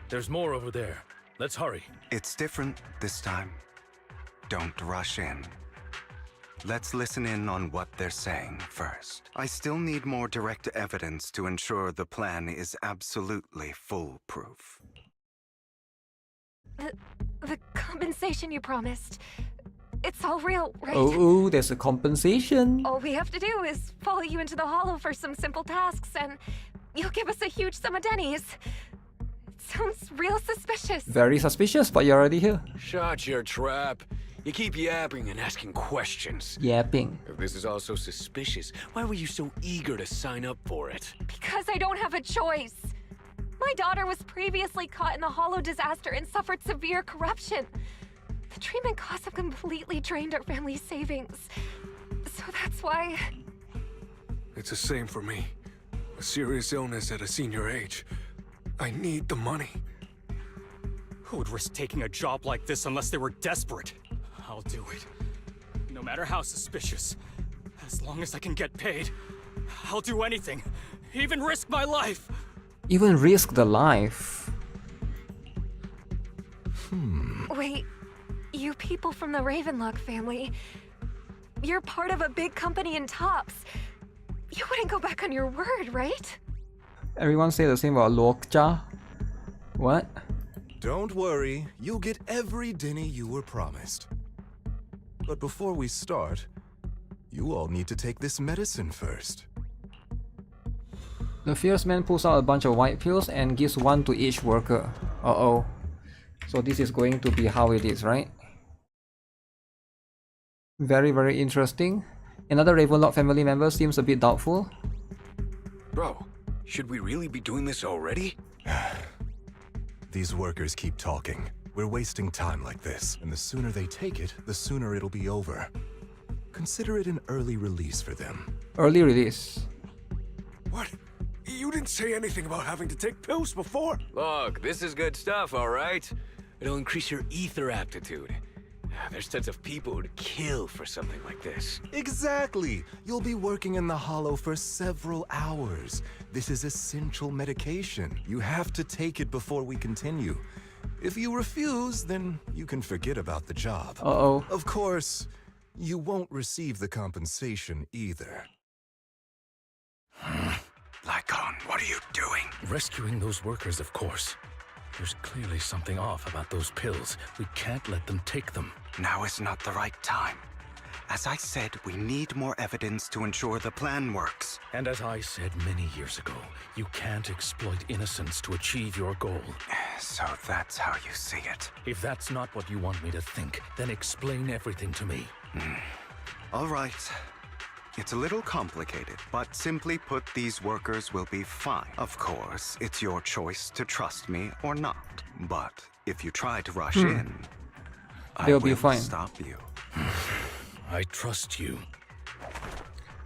There's more over there. Let's hurry. It's different this time. Don't rush in. Let's listen in on what they're saying first. I still need more direct evidence to ensure the plan is absolutely foolproof. The compensation you promised. It's all real, right? Oh, there's a compensation. All we have to do is follow you into the hollow for some simple tasks, and you'll give us a huge sum of dennies. It sounds real suspicious. Very suspicious, but you're already here. Shut your trap. You keep yapping and asking questions. Yapping. If this is all so suspicious, why were you so eager to sign up for it? Because I don't have a choice. My daughter was previously caught in the hollow disaster and suffered severe corruption. The treatment costs have completely drained our family's savings. So that's why... It's the same for me. A serious illness at a senior age. I need the money. Who would risk taking a job like this unless they were desperate? I'll do it. No matter how suspicious. As long as I can get paid, I'll do anything. Even risk my life. Even risk the life. Wait, you people from the Ravenlock family, you're part of a big company in Tops. You wouldn't go back on your word, right? Everyone say the same about Lokja. What? Don't worry, you'll get every denny you were promised. But before we start, you all need to take this medicine first. The fierce man pulls out a bunch of white pills and gives one to each worker. Uh-oh. So this is going to be how it is, right? Very, very interesting. Another Ravenlock family member seems a bit doubtful. Bro, should we really be doing this already? These workers keep talking. We're wasting time like this, and the sooner they take it, the sooner it'll be over. Consider it an early release for them. Early release. What? You didn't say anything about having to take pills before. Look, this is good stuff, all right? It'll increase your ether aptitude. There's tons of people who'd kill for something like this. Exactly! You'll be working in the hollow for several hours. This is essential medication. You have to take it before we continue. If you refuse, then you can forget about the job. Uh-oh. Of course, you won't receive the compensation either. Lycon, what are you doing? Rescuing those workers, of course. There's clearly something off about those pills. We can't let them take them. Now is not the right time. As I said, we need more evidence to ensure the plan works. And as I said many years ago, you can't exploit innocence to achieve your goal. So that's how you see it. If that's not what you want me to think, then explain everything to me. All right. It's a little complicated, but simply put, these workers will be fine. Of course, it's your choice to trust me or not. But if you try to rush in, I They'll will be fine. stop you. I trust you.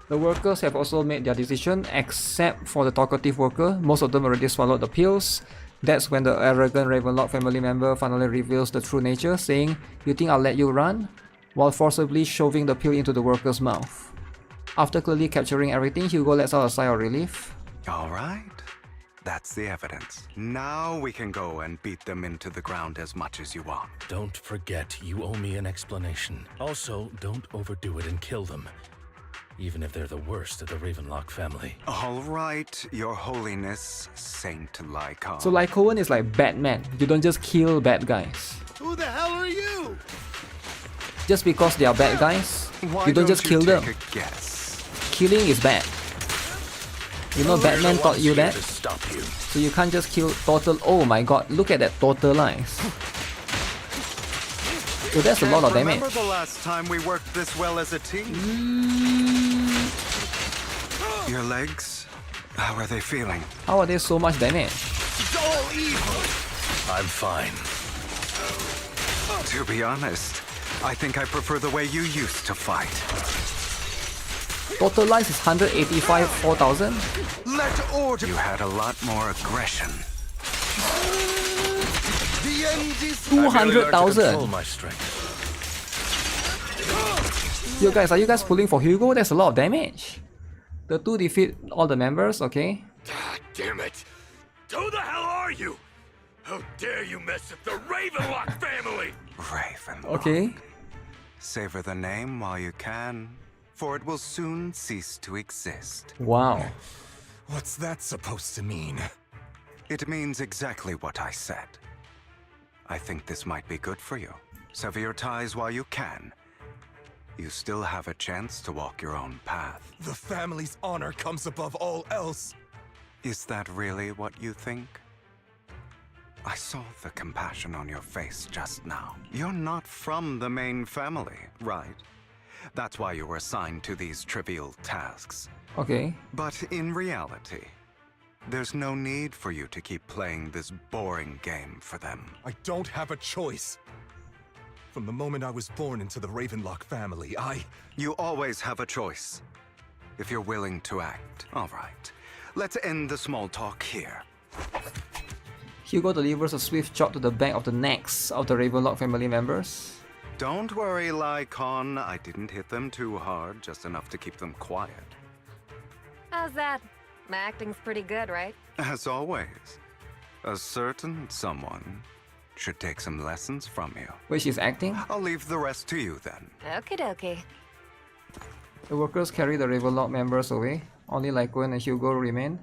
The workers have also made their decision, except for the talkative worker. Most of them already swallowed the pills. That's when the arrogant Ravenlock family member finally reveals the true nature, saying, "You think I'll let you run?" while forcibly shoving the pill into the worker's mouth. After clearly capturing everything, Hugo lets out a sigh of relief. All right. That's the evidence. Now we can go and beat them into the ground as much as you want. Don't forget, you owe me an explanation. Also, don't overdo it and kill them. Even if they're the worst of the Ravenlock family. All right, Your Holiness, Saint Lycaon. So Lycaon is like Batman. You don't just kill bad guys. Who the hell are you? Just because they are bad guys, Why you don't just kill them. take a guess? Killing is bad. You know Batman taught you that? To stop you. So you can't just kill total. Oh my god, look at that total eyes. So that's a lot of damage. Remember the last time we worked this well as a team? Your legs? How are they feeling? How are they so much damage? It's all evil. I'm fine. To be honest, I think I prefer the way you used to fight. Total life is 185, 4,000. Let order. You had a lot more aggression. The end is 200,000. My strength. You guys, are you guys pulling for Hugo? That's a lot of damage. The two defeat all the members, okay? God damn it! Who the hell are you? How dare you mess with the Ravenlock family? Ravenlock. Okay. Savor the name while you can, for it will soon cease to exist. Wow. What's that supposed to mean? It means exactly what I said. I think this might be good for you. Sever your ties while you can. You still have a chance to walk your own path. The family's honor comes above all else. Is that really what you think? I saw the compassion on your face just now. You're not from the main family, right? That's why you were assigned to these trivial tasks. Okay. But in reality, there's no need for you to keep playing this boring game for them. I don't have a choice. From the moment I was born into the Ravenlock family, You always have a choice. If you're willing to act. All right. Let's end the small talk here. Hugo delivers a swift shot to the back of the necks of the Ravenlock family members. Don't worry, Lycaon. I didn't hit them too hard, just enough to keep them quiet. How's that? My acting's pretty good, right? As always, a certain someone should take some lessons from you. Wait, she's acting? I'll leave the rest to you then. Okie dokie. The workers carry the Ravenlock members away. Only Lycaon and Hugo remain.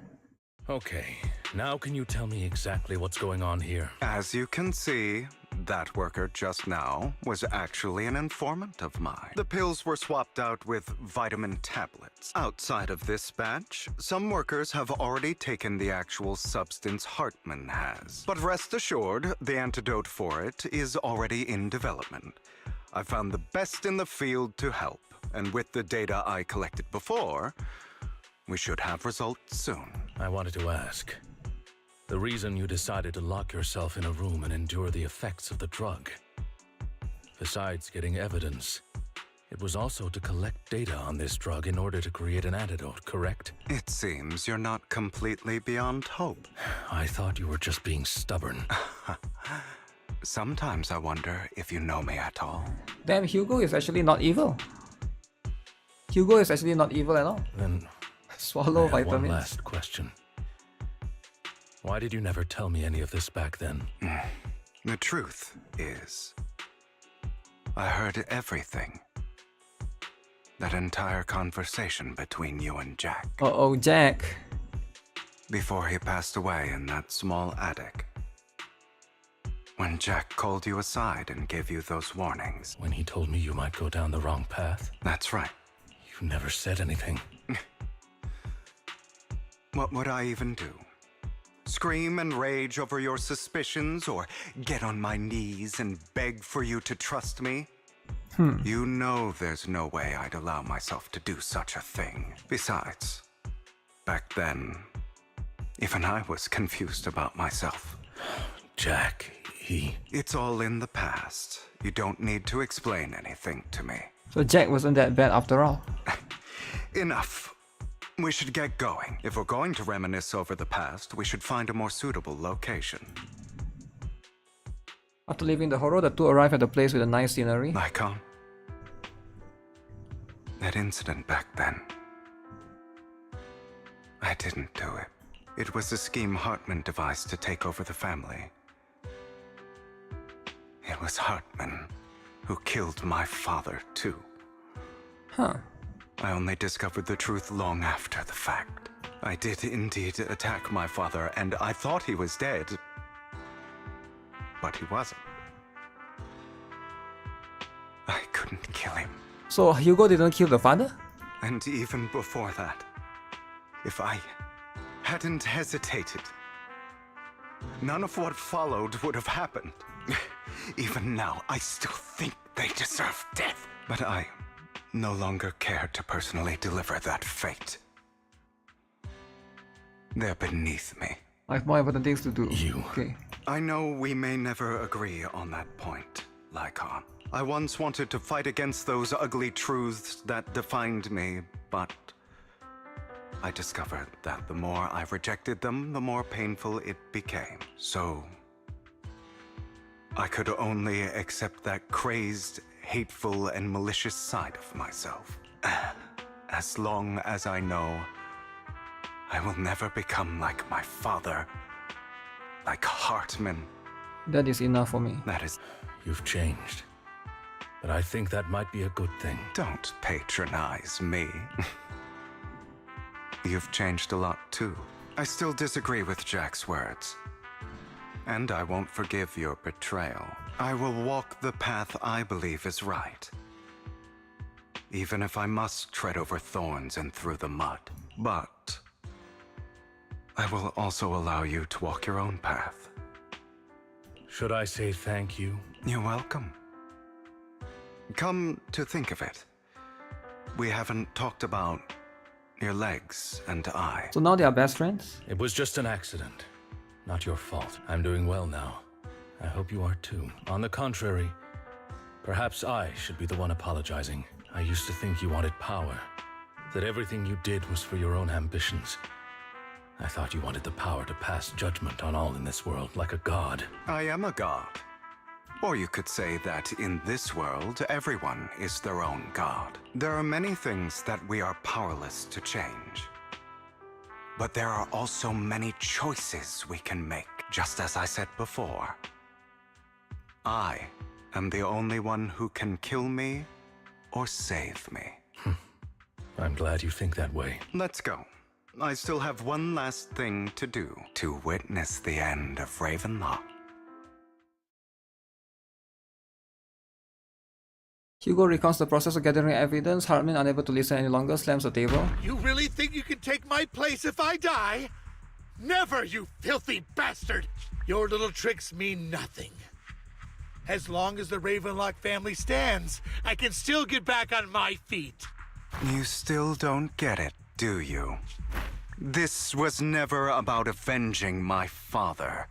Okay, now can you tell me exactly what's going on here? As you can see, that worker just now was actually an informant of mine. The pills were swapped out with vitamin tablets. Outside of this batch, some workers have already taken the actual substance Hartman has. But rest assured, the antidote for it is already in development. I found the best in the field to help, and with the data I collected before, we should have results soon. I wanted to ask. The reason you decided to lock yourself in a room and endure the effects of the drug. Besides getting evidence, it was also to collect data on this drug in order to create an antidote, correct? It seems you're not completely beyond hope. I thought you were just being stubborn. Sometimes I wonder if you know me at all. Damn, Hugo is actually not evil. Hugo is actually not evil at all. Then swallow I have vitamins. one last question. Why did you never tell me any of this back then? The truth is, I heard everything. That entire conversation between you and Jack. Uh-oh, Jack. Before he passed away in that small attic. When Jack called you aside and gave you those warnings. When he told me you might go down the wrong path? That's right. You never said anything. What would I even do? Scream and rage over your suspicions, or get on my knees and beg for you to trust me? You know there's no way I'd allow myself to do such a thing. Besides, back then, even I was confused about myself. Jack, he... It's all in the past. You don't need to explain anything to me. So Jack wasn't that bad after all. Enough. We should get going. If we're going to reminisce over the past, we should find a more suitable location. After leaving the horror, the two arrive at a place with a nice scenery. Icon. That incident back then. I didn't do it. It was a scheme Hartman devised to take over the family. It was Hartman who killed my father, too. Huh. I only discovered the truth long after the fact. I did indeed attack my father, and I thought he was dead. But he wasn't. I couldn't kill him. So Hugo didn't kill the father? And even before that, if I hadn't hesitated, none of what followed would have happened. Even now, I still think they deserve death. But I no longer care to personally deliver that fate. They're beneath me. I have more important things to do. Okay. I know we may never agree on that point, Lycon. I once wanted to fight against those ugly truths that defined me, but I discovered that the more I rejected them, the more painful it became. So I could only accept that crazed, hateful, and malicious side of myself. As long as I know I will never become like my father, like Hartman. That is enough for me. That is... You've changed. But I think that might be a good thing. Don't patronize me. You've changed a lot too. I still disagree with Jack's words. And I won't forgive your betrayal. I will walk the path I believe is right. Even if I must tread over thorns and through the mud. But I will also allow you to walk your own path. Should I say thank you? You're welcome. Come to think of it, we haven't talked about your legs and I. So now they are best friends? It was just an accident. Not your fault. I'm doing well now. I hope you are too. On the contrary, perhaps I should be the one apologizing. I used to think you wanted power, that everything you did was for your own ambitions. I thought you wanted the power to pass judgment on all in this world, like a god. I am a god. Or you could say that in this world, everyone is their own god. There are many things that we are powerless to change. But there are also many choices we can make, just as I said before. I am the only one who can kill me or save me. I'm glad you think that way. Let's go. I still have one last thing to do, to witness the end of Ravenlock. Hugo recounts the process of gathering evidence. Hartman, unable to listen any longer, slams the table. You really think you can take my place if I die? Never, you filthy bastard! Your little tricks mean nothing. As long as the Ravenlock family stands, I can still get back on my feet. You still don't get it, do you? This was never about avenging my father.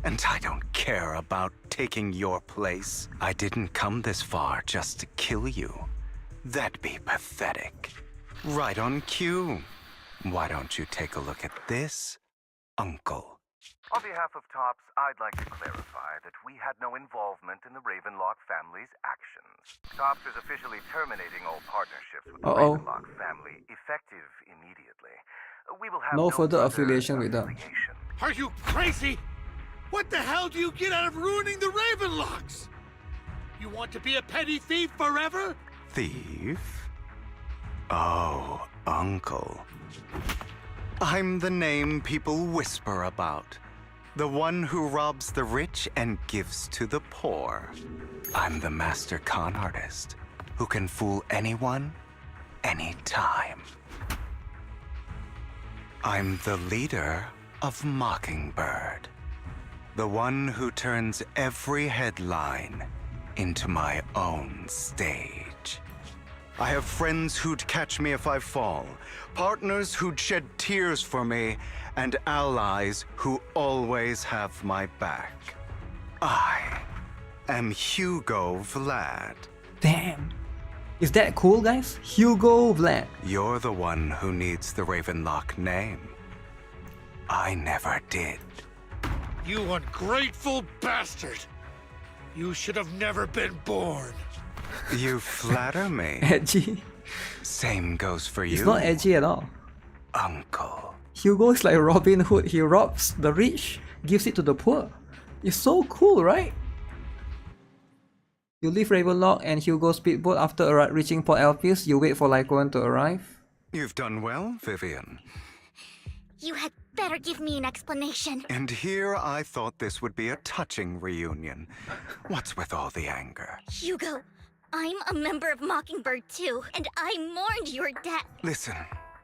And I don't care about taking your place. I didn't come this far just to kill you. That'd be pathetic. Right on cue. Why don't you take a look at this, Uncle? On behalf of TOPS, I'd like to clarify that we had no involvement in the Ravenlock family's actions. TOPS is officially terminating all partnerships with the Ravenlock family, effective immediately. We will have no further affiliation with them. Are you crazy? What the hell do you get out of ruining the Ravenlocks? You want to be a petty thief forever? Thief? Oh, Uncle. I'm the name people whisper about. The one who robs the rich and gives to the poor. I'm the master con artist who can fool anyone, anytime. I'm the leader of Mockingbird. The one who turns every headline into my own stage. I have friends who'd catch me if I fall, partners who'd shed tears for me, and allies who always have my back. I am Hugo Vlad. Damn. Is that cool, guys? Hugo Vlad. You're the one who needs the Ravenlock name. I never did. You ungrateful bastard! You should have never been born. You flatter me. Edgy. Same goes for you. It's not edgy at all. Uncle. Hugo is like Robin Hood. He robs the rich, gives it to the poor. It's so cool, right? You leave Ravenlock and Hugo speedboat after reaching Port Elpis. You wait for Lycoan to arrive. You've done well, Vivian. You had better give me an explanation. And here I thought this would be a touching reunion. What's with all the anger? Hugo, I'm a member of Mockingbird too, and I mourned your death. Listen,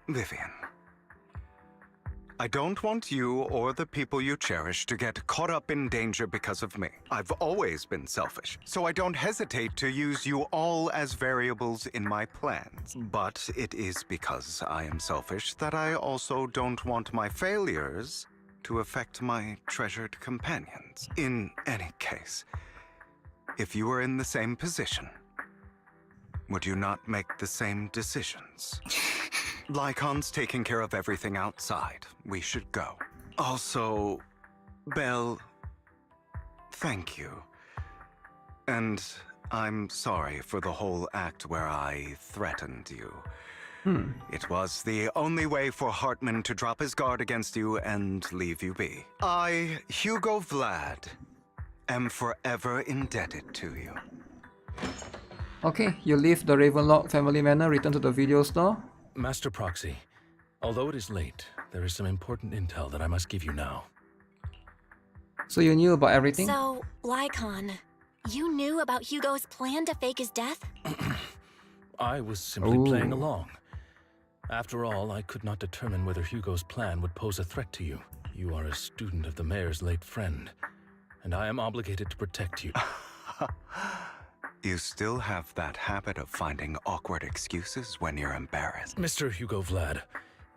Vivian. I don't want you or the people you cherish to get caught up in danger because of me. I've always been selfish, so I don't hesitate to use you all as variables in my plans. But it is because I am selfish that I also don't want my failures to affect my treasured companions. In any case, if you were in the same position, would you not make the same decisions? Lycon's taking care of everything outside. We should go. Also, Belle, thank you. And I'm sorry for the whole act where I threatened you. It was the only way for Hartman to drop his guard against you and leave you be. I, Hugo Vlad, am forever indebted to you. Okay, you leave the Ravenlock family manor, return to the video store. Master Proxy, although it is late, there is some important intel that I must give you now. So you knew about everything? So, Lycon, you knew about Hugo's plan to fake his death? I was simply playing along. After all, I could not determine whether Hugo's plan would pose a threat to you. You are a student of the mayor's late friend, and I am obligated to protect you. You still have that habit of finding awkward excuses when you're embarrassed. Mr. Hugo Vlad,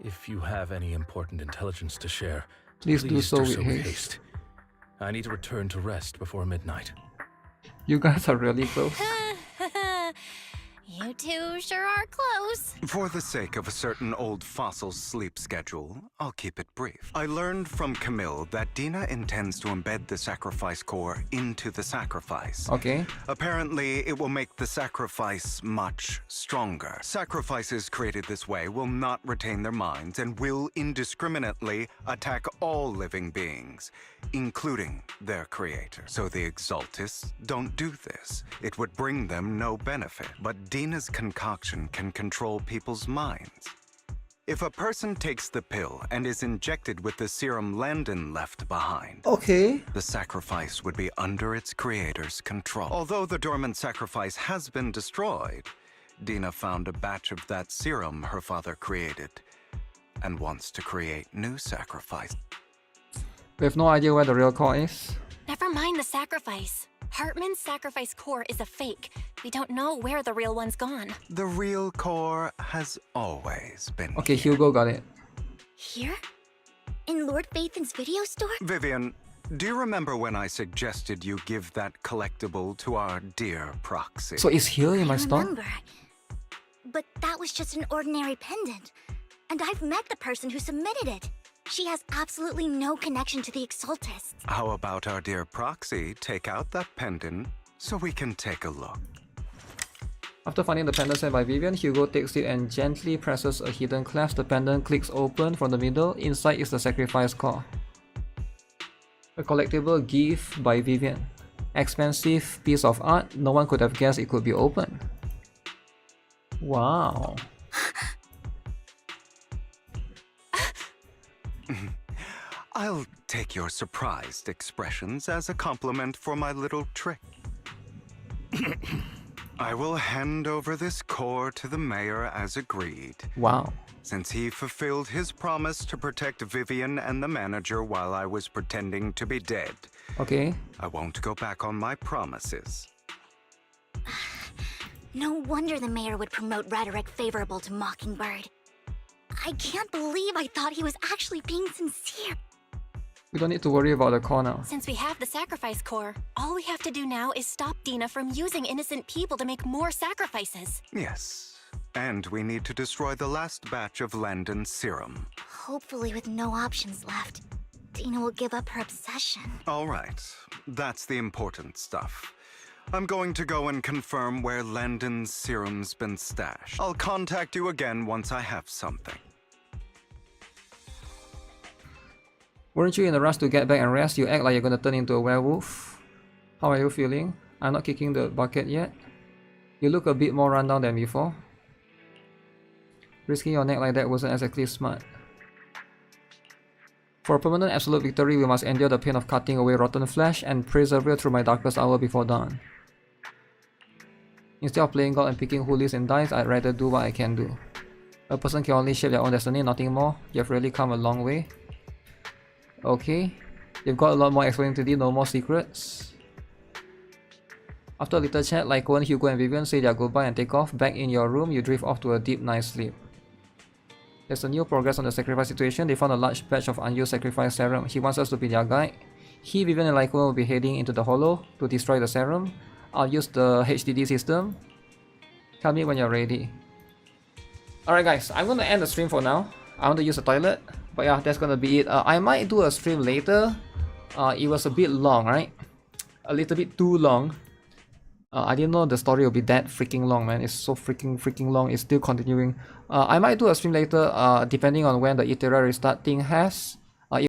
if you have any important intelligence to share, please do so with haste. I need to return to rest before midnight. You guys are really close. You two sure are close. For the sake of a certain old fossil's sleep schedule, I'll keep it brief. I learned from Camille that Dina intends to embed the sacrifice core into the sacrifice. Okay. Apparently, it will make the sacrifice much stronger. Sacrifices created this way will not retain their minds and will indiscriminately attack all living beings, including their creator. So the Exaltists don't do this. It would bring them no benefit. But Dina's concoction can control people's minds. If a person takes the pill and is injected with the serum Landon left behind, the sacrifice would be under its creator's control. Although the dormant sacrifice has been destroyed, Dina found a batch of that serum her father created and wants to create new sacrifice. We have no idea where the real core is. Never mind the sacrifice. Hartman's sacrifice core is a fake. We don't know where the real one's gone. The real core has always been Okay, Hugo got it. Here? In Lord Phaethon's video store? Vivian, do you remember when I suggested you give that collectible to our dear Proxy? So it's here in my store? Remember. But that was just an ordinary pendant. And I've met the person who submitted it. She has absolutely no connection to the Exaltists. How about our dear Proxy take out that pendant so we can take a look? After finding the pendant sent by Vivian, Hugo takes it and gently presses a hidden clasp. The pendant clicks open from the middle. Inside is the sacrifice core. A collectible gift by Vivian. Expensive piece of art. No one could have guessed it could be open. Wow. I'll take your surprised expressions as a compliment for my little trick. I will hand over this core to the mayor as agreed. Wow. Since he fulfilled his promise to protect Vivian and the manager while I was pretending to be dead. Okay. I won't go back on my promises. No wonder the mayor would promote rhetoric favorable to Mockingbird. I can't believe I thought he was actually being sincere. We don't need to worry about the core now. Since we have the sacrifice core, all we have to do now is stop Dina from using innocent people to make more sacrifices. Yes. And we need to destroy the last batch of Landon's serum. Hopefully with no options left, Dina will give up her obsession. All right. That's the important stuff. I'm going to go and confirm where Landon's serum's been stashed. I'll contact you again once I have something. Weren't you in a rush to get back and rest? You act like you're gonna turn into a werewolf. How are you feeling? I'm not kicking the bucket yet. You look a bit more rundown than before. Risking your neck like that wasn't exactly smart. For a permanent absolute victory, we must endure the pain of cutting away rotten flesh and persevere through my darkest hour before dawn. Instead of playing God and picking who lives and dies, I'd rather do what I can do. A person can only shape their own destiny, nothing more. You've really come a long way. Okay, you've got a lot more explaining to do, no more secrets. After a little chat, Lycoan, Hugo and Vivian say their goodbye and take off. Back in your room, you drift off to a deep night's sleep. There's a new progress on the sacrifice situation. They found a large batch of unused sacrifice serum. He wants us to be their guide. He, Vivian and Lycoan will be heading into the hollow to destroy the serum. I'll use the HDD system. Tell me when you're ready. Alright guys, I'm gonna end the stream for now. I want to use the toilet. But yeah, that's gonna be it. I might do a stream later. It was a bit long, right? A little bit too long. I didn't know the story would be that freaking long, man. It's so freaking long. It's still continuing. I might do a stream later, depending on when the Itera restart thing has.